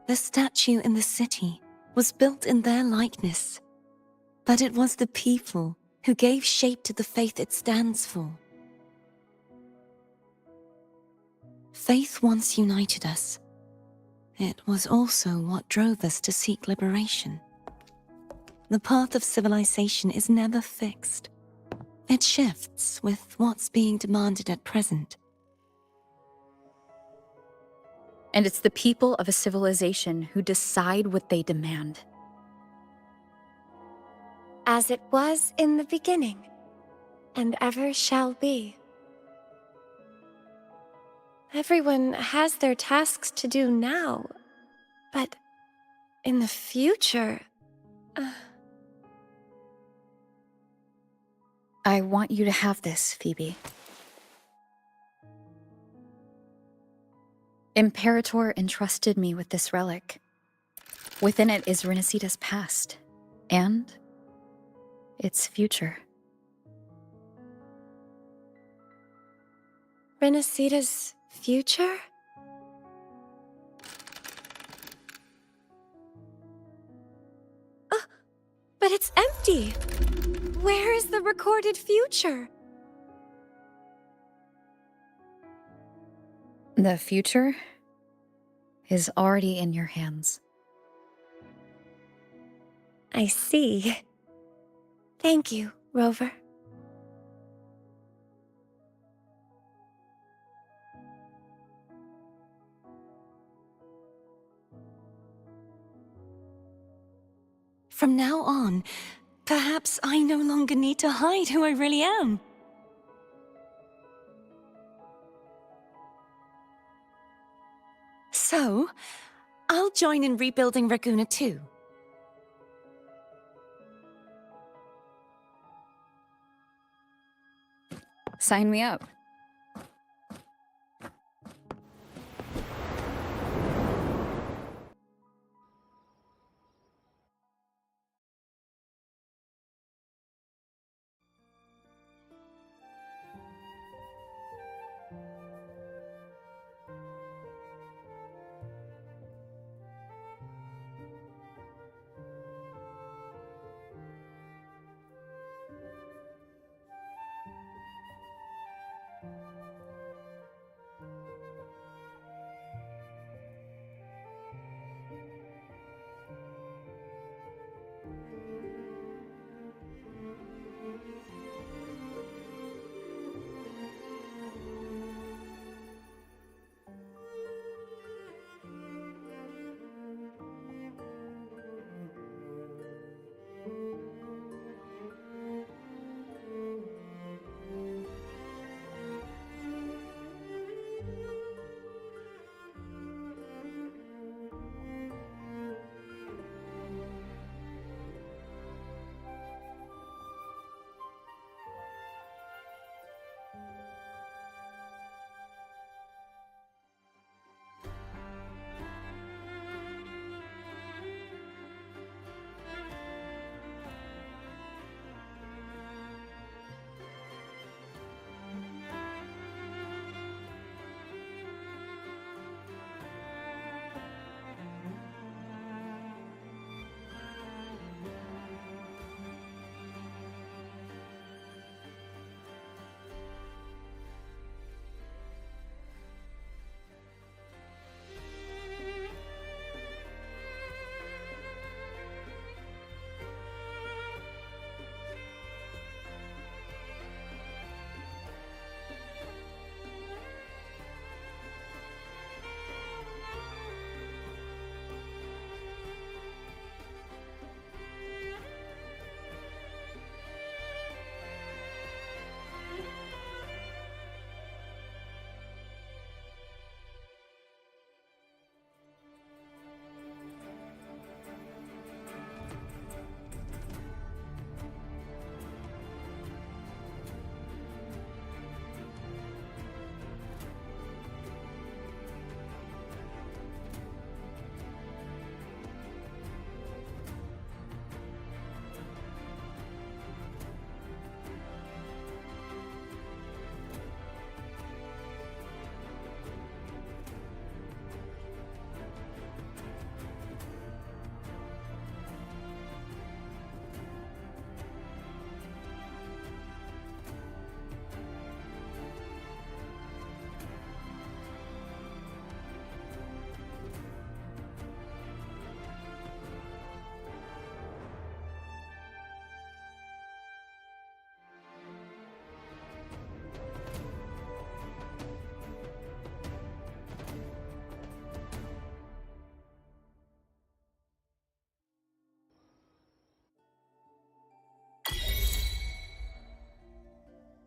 The statue in the city was built in their likeness, but it was the people who gave shape to the faith it stands for. Faith once united us. It was also what drove us to seek liberation. The path of civilization is never fixed. It shifts with what's being demanded at present. And it's the people of a civilization who decide what they demand. As it was in the beginning, and ever shall be. Everyone has their tasks to do now, but in the future... I want you to have this, Phoebe. Imperator entrusted me with this relic. Within it is Rinascita's past, and its future. Rinascita's future? Oh, but it's empty! Where is the recorded future? The future is already in your hands. I see. Thank you, Rover. From now on, perhaps I no longer need to hide who I really am. So, I'll join in rebuilding Raguna too. Sign me up.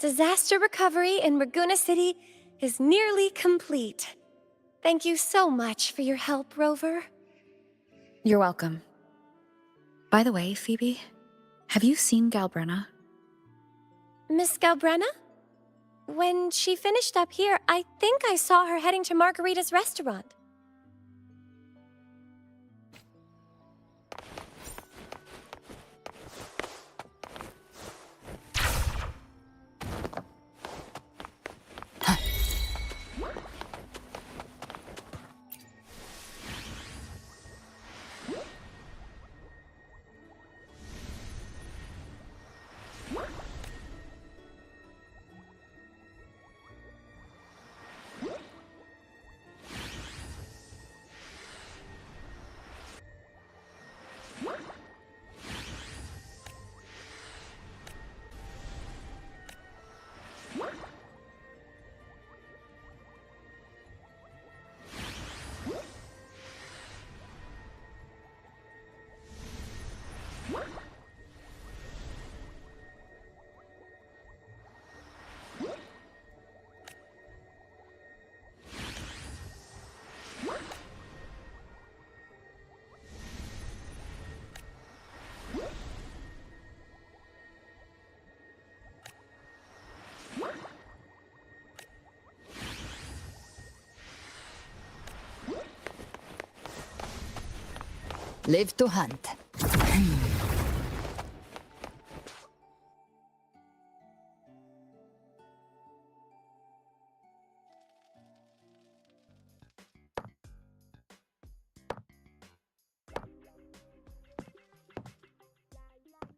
Disaster recovery in Raguna City is nearly complete. Thank you so much for your help, Rover. You're welcome. By the way, Phoebe, have you seen GALBRENA? Miss GALBRENA? When she finished up here, I think I saw her heading to Margarita's restaurant. Live to hunt.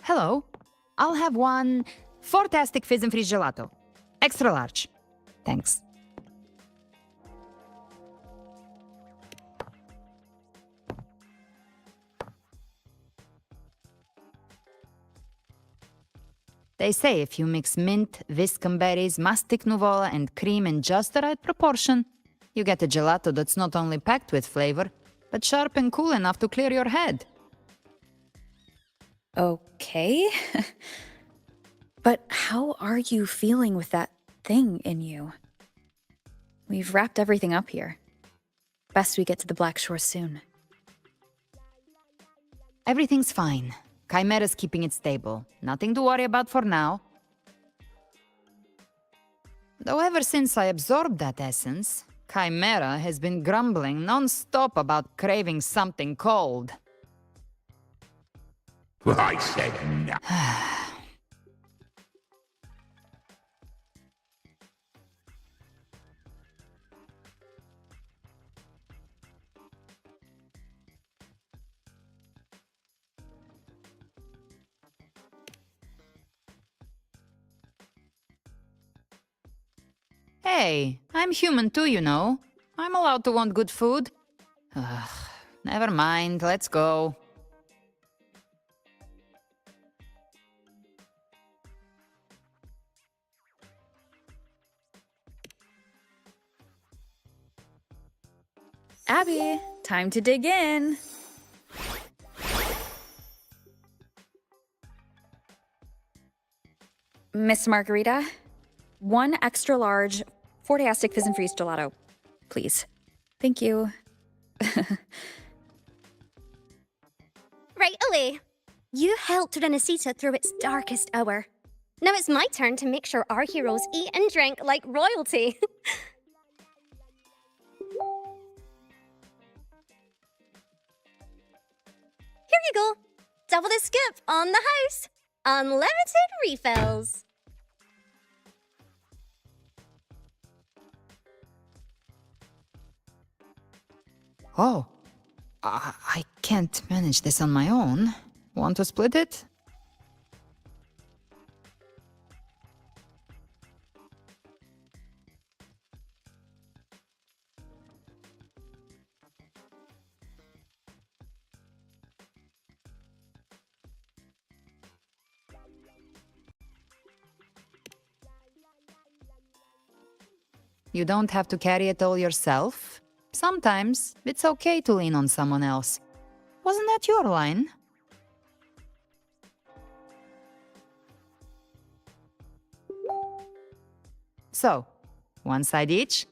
Hello. I'll have one fantastic fizz and freeze gelato. Extra large. Thanks. They say if you mix mint, viscum berries, mastic nuvola, and cream in just the right proportion, you get a gelato that's not only packed with flavor, but sharp and cool enough to clear your head. Okay. But how are you feeling with that thing in you? We've wrapped everything up here. Best we get to the Black Shore soon. Everything's fine. Chimera's keeping it stable. Nothing to worry about for now. Though ever since I absorbed that essence, Chimera has been grumbling non-stop about craving something cold. I said no. Hey, I'm human too, you know. I'm allowed to want good food. Ugh, never mind, let's go. Abby, time to dig in. Miss Margarita, one extra large Fortastic Fizz and Freeze gelato, please. Thank you. Right away. You helped Rinascita through its darkest hour. Now it's my turn to make sure our heroes eat and drink like royalty. Here you go. Double the skip on the house. Unlimited refills. Oh, I can't manage this on my own. Want to split it? You don't have to carry it all yourself. Sometimes it's okay to lean on someone else. Wasn't that your line? So, one side each?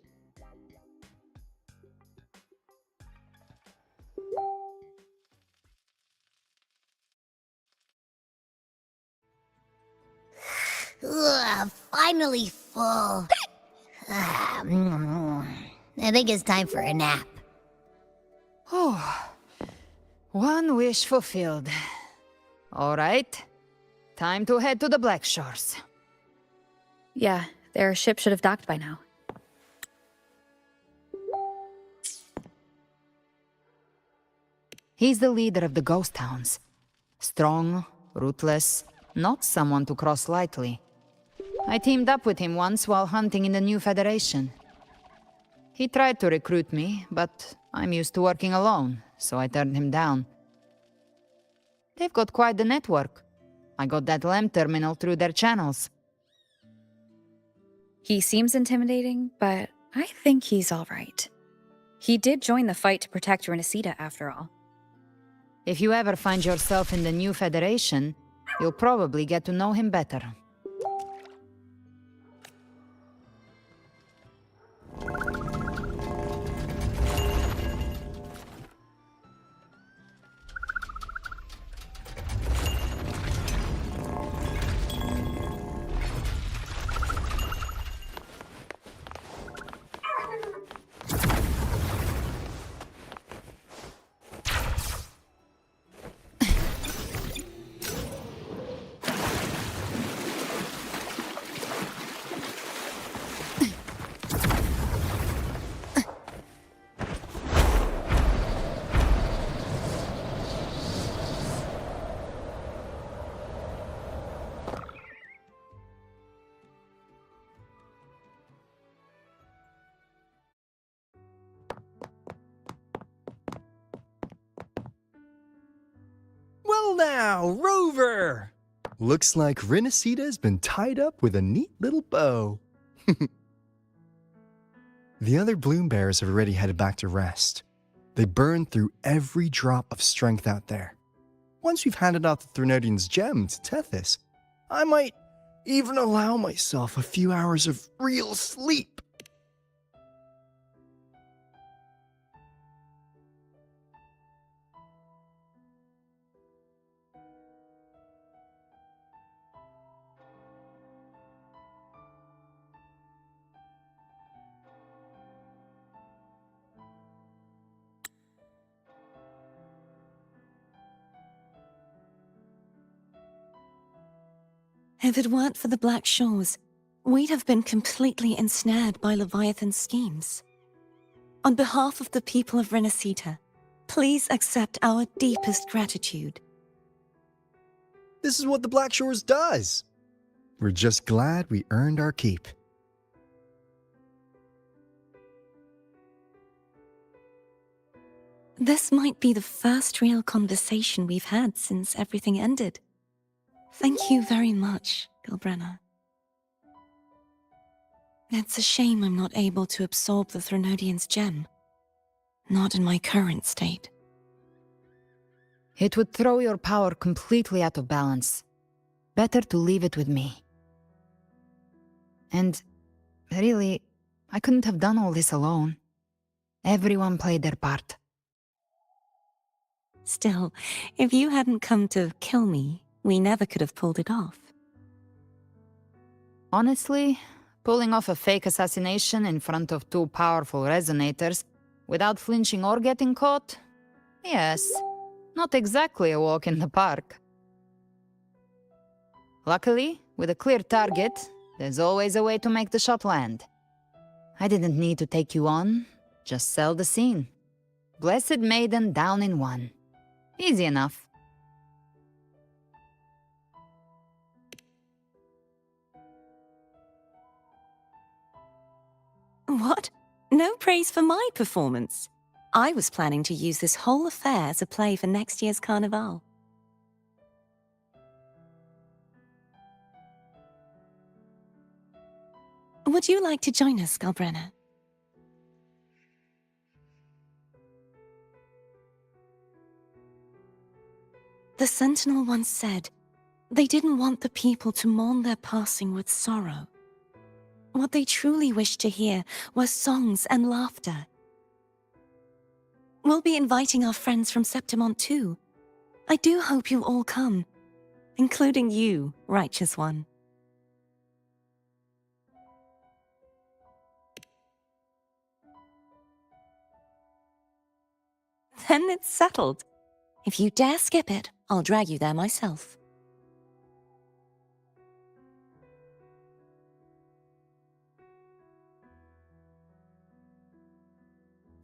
Ugh, finally full. I think it's time for a nap. Oh, one wish fulfilled. All right, time to head to the Black Shores. Yeah, their ship should have docked by now. He's the leader of the ghost towns. Strong, ruthless, not someone to cross lightly. I teamed up with him once while hunting in the new Federation. He tried to recruit me, but I'm used to working alone, so I turned him down. They've got quite the network. I got that LEM terminal through their channels. He seems intimidating, but I think he's all right. He did join the fight to protect Rinascita, after all. If you ever find yourself in the new Federation, you'll probably get to know him better. Well now, Rover! Looks like Rinascita's been tied up with a neat little bow. The other bloom bearers have already headed back to rest. They burned through every drop of strength out there. Once we've handed out the Threnodian's gem to Tethys, I might even allow myself a few hours of real sleep. If it weren't for the Black Shores, we'd have been completely ensnared by Leviathan's schemes. On behalf of the people of Rinascita, please accept our deepest gratitude. This is what the Black Shores does. We're just glad we earned our keep. This might be the first real conversation we've had since everything ended. Thank you very much, GALBRENA. It's a shame I'm not able to absorb the Threnodian's gem. Not in my current state. It would throw your power completely out of balance. Better to leave it with me. And really, I couldn't have done all this alone. Everyone played their part. Still, if you hadn't come to kill me, we never could have pulled it off. Honestly, pulling off a fake assassination in front of two powerful resonators without flinching or getting caught? Yes, not exactly a walk in the park. Luckily, with a clear target, there's always a way to make the shot land. I didn't need to take you on, just sell the scene. Blessed Maiden down in one. Easy enough. What? No praise for my performance. I was planning to use this whole affair as a play for next year's Carnival. Would you like to join us, GALBRENA? The Sentinel once said, they didn't want the people to mourn their passing with sorrow. What they truly wished to hear were songs and laughter. We'll be inviting our friends from Septimont too. I do hope you'll all come, including you, Righteous One. Then it's settled. If you dare skip it, I'll drag you there myself.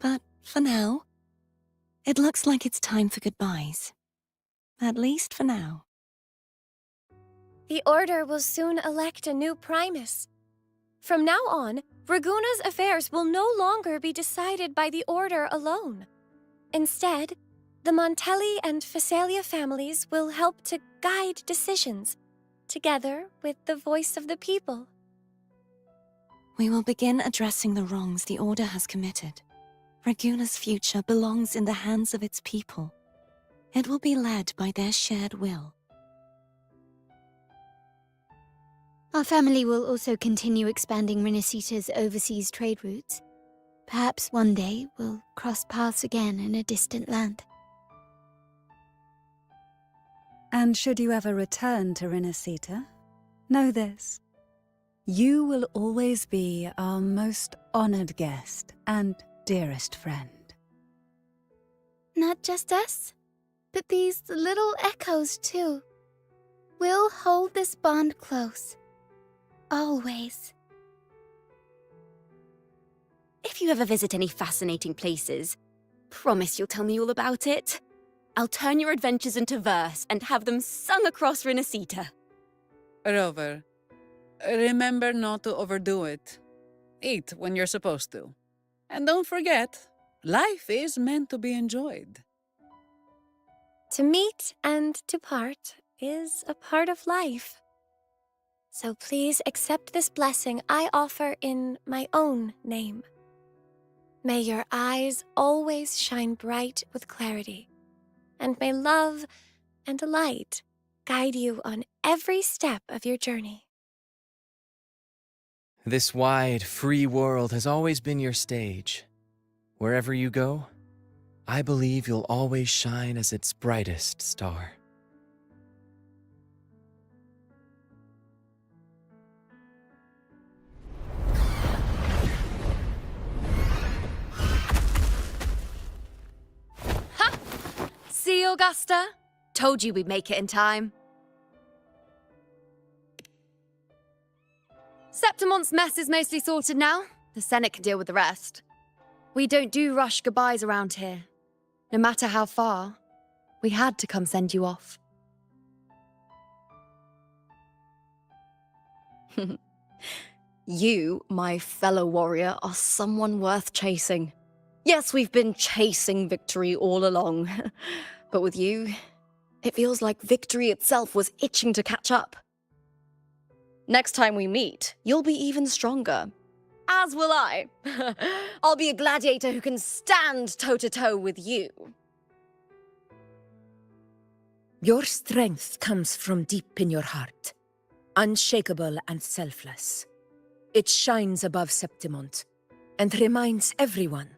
But for now, it looks like it's time for goodbyes. At least for now. The Order will soon elect a new Primus. From now on, Raguna's affairs will no longer be decided by the Order alone. Instead, the Montelli and Phasalia families will help to guide decisions, together with the voice of the people. We will begin addressing the wrongs the Order has committed. Raguna's future belongs in the hands of its people. It will be led by their shared will. Our family will also continue expanding Rinascita's overseas trade routes. Perhaps one day we'll cross paths again in a distant land. And should you ever return to Rinascita, know this. You will always be our most honored guest and dearest friend. Not just us, but these little echoes too. We'll hold this bond close. Always. If you ever visit any fascinating places, promise you'll tell me all about it. I'll turn your adventures into verse and have them sung across Rinascita. Rover, remember not to overdo it. Eat when you're supposed to. And don't forget, life is meant to be enjoyed. To meet and to part is a part of life. So please accept this blessing I offer in my own name. May your eyes always shine bright with clarity, and may love and light guide you on every step of your journey. This wide, free world has always been your stage. Wherever you go, I believe you'll always shine as its brightest star. See, Augusta? Told you we'd make it in time. Septimont's mess is mostly sorted now. The Senate can deal with the rest. We don't do rush goodbyes around here. No matter how far, we had to come send you off. You, my fellow warrior, are someone worth chasing. Yes, we've been chasing victory all along. But with you, it feels like victory itself was itching to catch up. Next time we meet, you'll be even stronger. As will I. I'll be a gladiator who can stand toe-to-toe with you. Your strength comes from deep in your heart, unshakable and selfless. It shines above Septimont and reminds everyone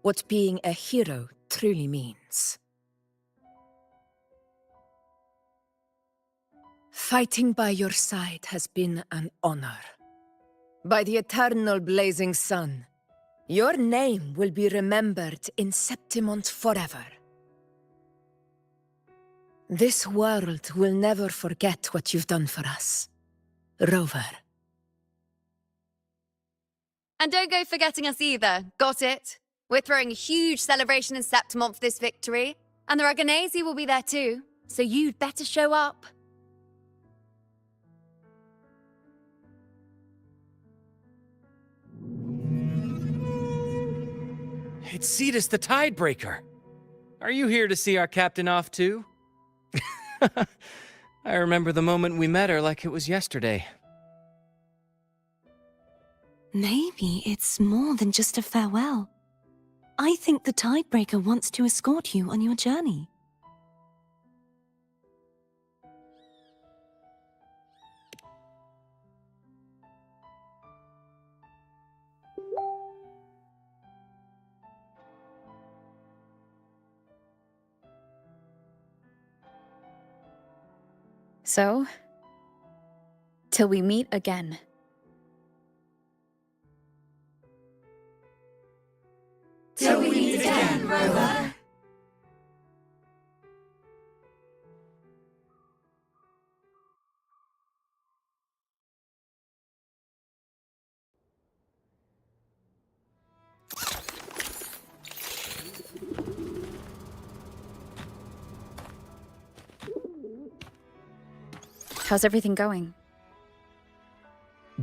what being a hero truly means. Fighting by your side has been an honor. By the eternal blazing sun, your name will be remembered in Septimont forever. This world will never forget what you've done for us, Rover. And don't go forgetting us either, got it? We're throwing a huge celebration in Septimont for this victory, and the Raganesi will be there too, so you'd better show up. It's Cetus the Tidebreaker. Are you here to see our captain off too? I remember the moment we met her like it was yesterday. Maybe it's more than just a farewell. I think the Tidebreaker wants to escort you on your journey. So, till we meet again. Till we meet again, Rover. How's everything going?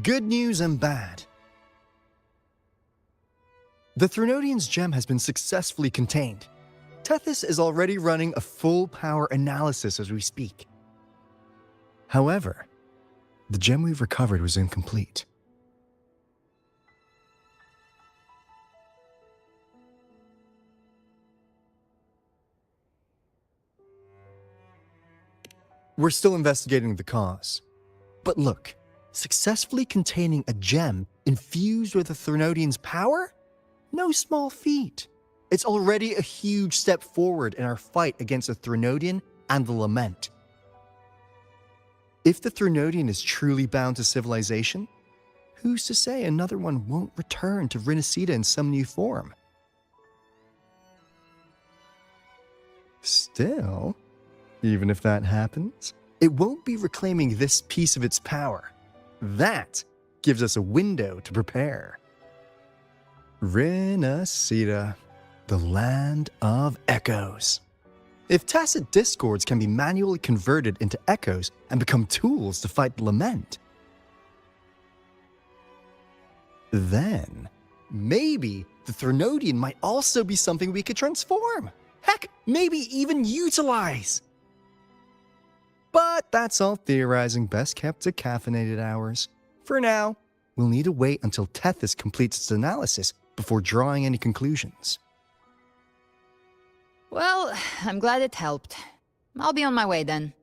Good news and bad. The Threnodian's gem has been successfully contained. Tethys is already running a full power analysis as we speak. However, the gem we've recovered was incomplete. We're still investigating the cause. But look, successfully containing a gem infused with a Threnodian's power? No small feat. It's already a huge step forward in our fight against the Threnodian and the Lament. If the Threnodian is truly bound to civilization, who's to say another one won't return to Rinascita in some new form? Still, even if that happens, it won't be reclaiming this piece of its power. That gives us a window to prepare. Rinascita, the land of echoes. If tacit discords can be manually converted into echoes and become tools to fight the Lament, then maybe the Threnodian might also be something we could transform. Heck, maybe even utilize. But that's all theorizing best kept to caffeinated hours. For now, we'll need to wait until Tethys completes its analysis before drawing any conclusions. Well, I'm glad it helped. I'll be on my way then.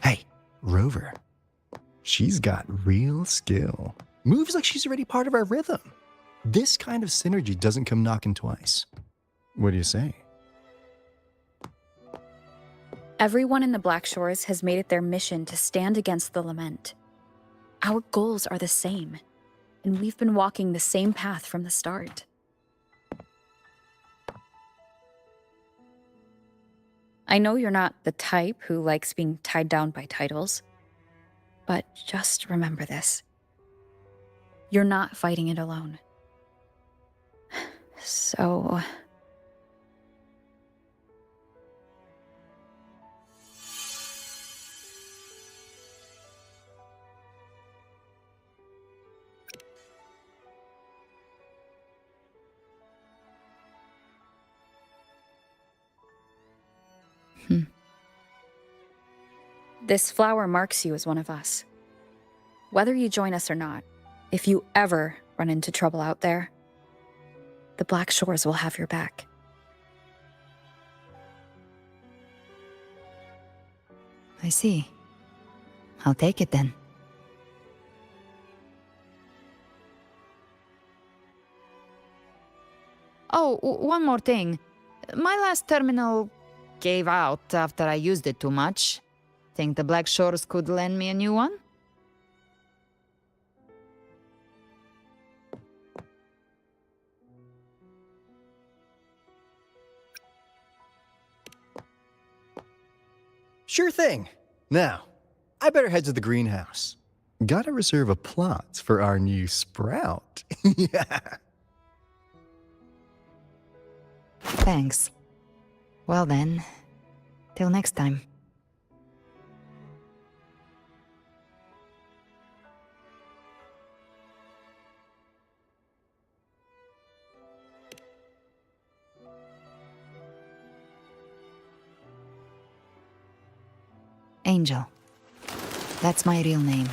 Hey, Rover. She's got real skill. Moves like she's already part of our rhythm. This kind of synergy doesn't come knocking twice. What do you say? Everyone in the Black Shores has made it their mission to stand against the Lament. Our goals are the same, and we've been walking the same path from the start. I know you're not the type who likes being tied down by titles, but just remember this. You're not fighting it alone. So... This flower marks you as one of us. Whether you join us or not, if you ever run into trouble out there, the Black Shores will have your back. I see. I'll take it then. Oh, one more thing. My last terminal gave out after I used it too much. Think the Black Shores could lend me a new one? Sure thing. Now, I better head to the greenhouse. Gotta reserve a plot for our new sprout. Yeah. Thanks. Well then, till next time. Angel. That's my real name.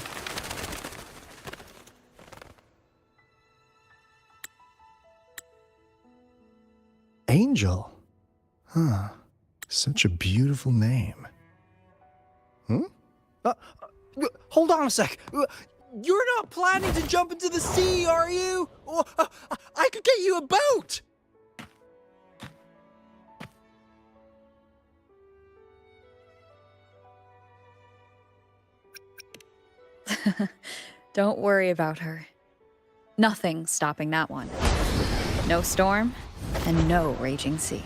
Angel? Huh. Such a beautiful name. Hold on a sec. You're not planning to jump into the sea, are you? Oh, I could get you a boat! Don't worry about her. Nothing's stopping that one. No storm, and no raging sea.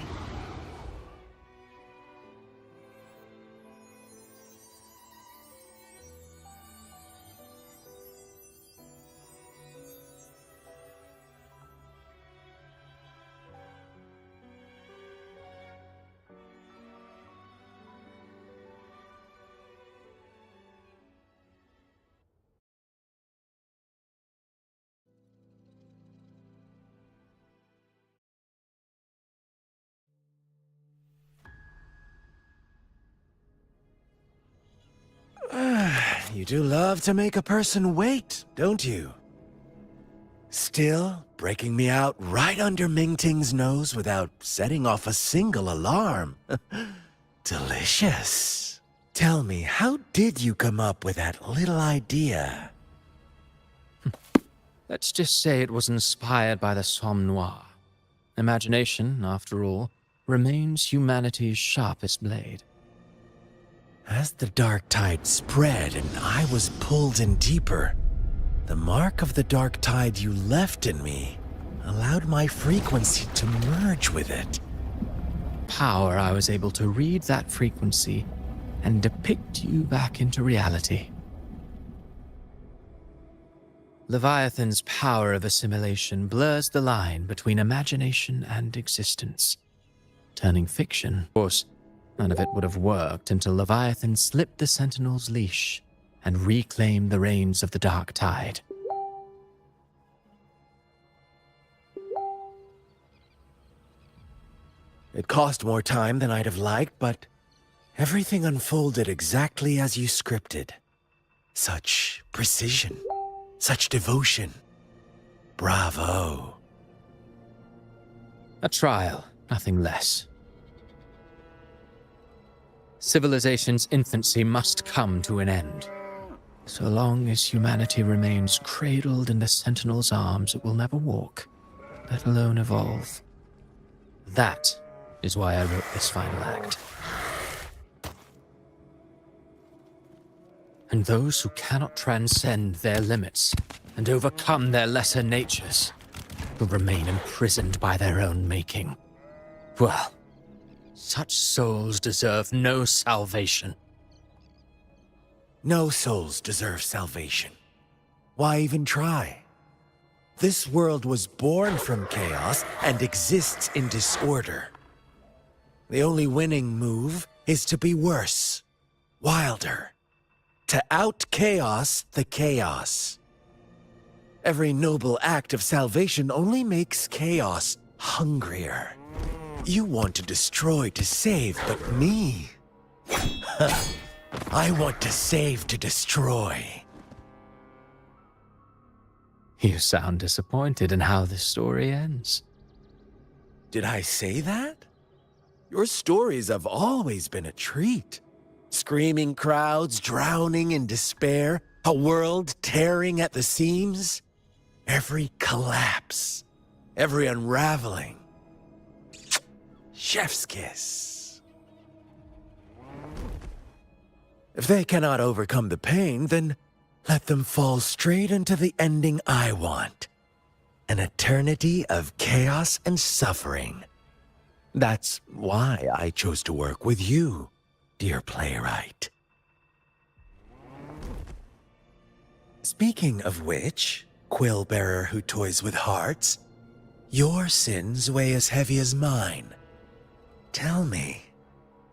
You do love to make a person wait, don't you? Still breaking me out right under Mingting's nose without setting off a single alarm. Delicious. Tell me, how did you come up with that little idea? Let's just say it was inspired by the Somme Noire. Imagination, after all, remains humanity's sharpest blade. As the dark tide spread and I was pulled in deeper, the mark of the dark tide you left in me allowed my frequency to merge with it. Power, I was able to read that frequency and depict you back into reality. Leviathan's power of assimilation blurs the line between imagination and existence, turning fiction. Of course, none of it would have worked until Leviathan slipped the Sentinel's leash and reclaimed the reins of the dark tide. It cost more time than I'd have liked, but everything unfolded exactly as you scripted. Such precision, such devotion. Bravo. A trial, nothing less. Civilization's infancy must come to an end. So long as humanity remains cradled in the Sentinel's arms, it will never walk, let alone evolve. That is why I wrote this final act. And those who cannot transcend their limits and overcome their lesser natures will remain imprisoned by their own making. Well, such souls deserve no salvation. No souls deserve salvation. Why even try? This world was born from chaos and exists in disorder. The only winning move is to be worse, wilder, to out-chaos the chaos. Every noble act of salvation only makes chaos hungrier. You want to destroy to save, but me? I want to save to destroy. You sound disappointed in how this story ends. Did I say that? Your stories have always been a treat. Screaming crowds drowning in despair, a world tearing at the seams. Every collapse, every unraveling. Chef's kiss. If they cannot overcome the pain, then let them fall straight into the ending I want. An eternity of chaos and suffering. That's why I chose to work with you, dear playwright. Speaking of which, quill bearer who toys with hearts, your sins weigh as heavy as mine. Tell me,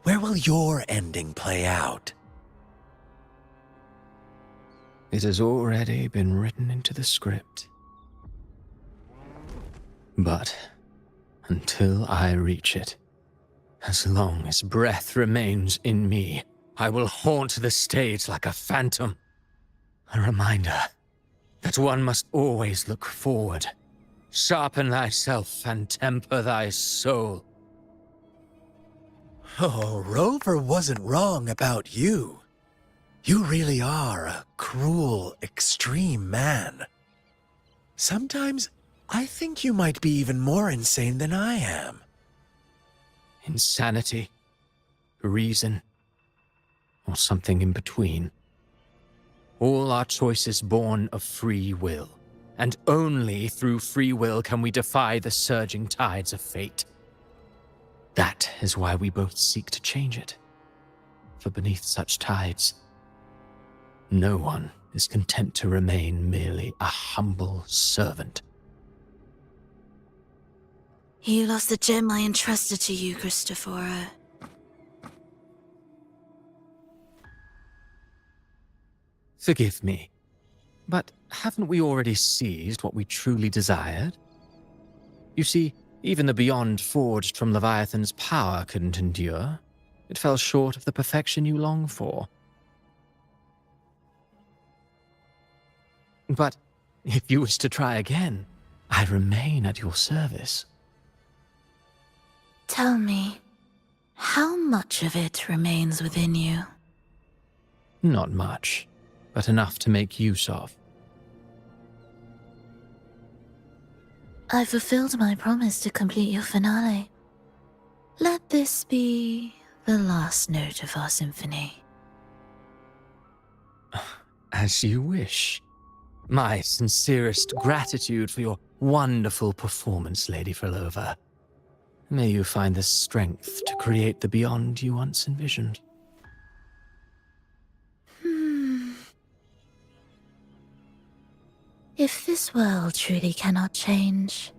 where will your ending play out? It has already been written into the script. But until I reach it, as long as breath remains in me, I will haunt the stage like a phantom. A reminder that one must always look forward. Sharpen thyself and temper thy soul. Oh, Rover wasn't wrong about you. You really are a cruel, extreme man. Sometimes I think you might be even more insane than I am. Insanity, reason, or something in between. All our choices born of free will, and only through free will can we defy the surging tides of fate. That is why we both seek to change it. For beneath such tides, no one is content to remain merely a humble servant. You lost the gem I entrusted to you, Christopher. Forgive me, but haven't we already seized what we truly desired? You see, even the beyond forged from Leviathan's power couldn't endure. It fell short of the perfection you long for. But if you wish to try again, I remain at your service. Tell me, how much of it remains within you? Not much, but enough to make use of. I fulfilled my promise to complete your finale. Let this be the last note of our symphony. As you wish. My sincerest gratitude for your wonderful performance, Lady Frolova. May you find the strength to create the beyond you once envisioned. If this world truly cannot change,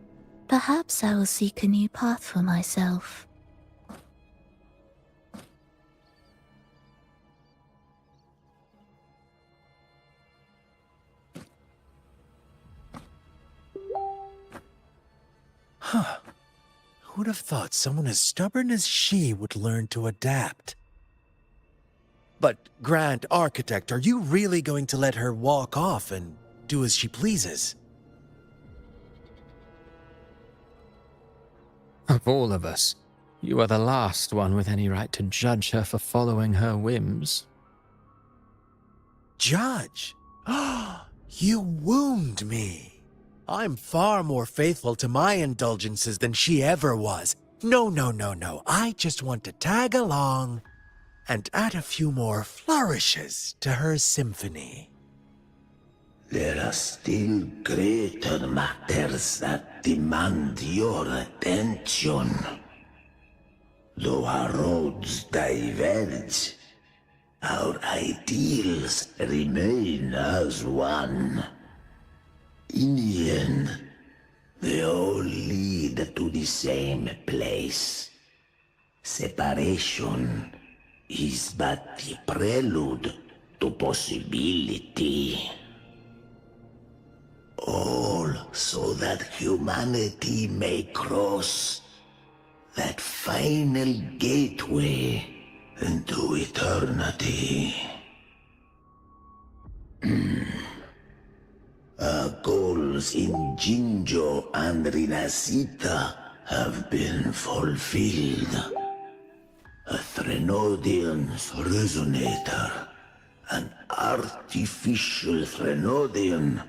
perhaps I will seek a new path for myself. Huh. Who'd have thought someone as stubborn as she would learn to adapt? But, Grand Architect, are you really going to let her walk off and do as she pleases? Of all of us, you are the last one with any right to judge her for following her whims. Judge? You wound me. I'm far more faithful to my indulgences than she ever was. No. I just want to tag along and add a few more flourishes to her symphony. There are still greater matters that demand your attention. Though our roads diverge, our ideals remain as one. In the end, they all lead to the same place. Separation is but the prelude to possibility. All so that humanity may cross that final gateway into eternity. Our goals in Jinjo and Rinascita have been fulfilled. A Threnodian's resonator, an artificial Threnodian,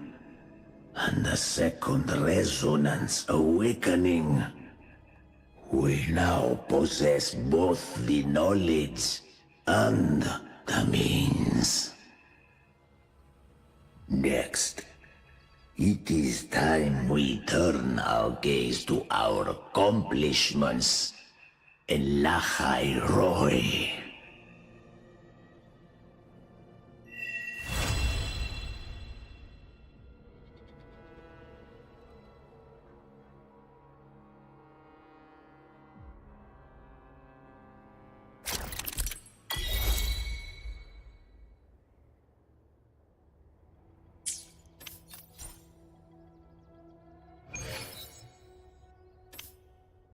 and a second resonance awakening. We now possess both the knowledge and the means. Next, it is time we turn our gaze to our accomplishments in Lahai Roy.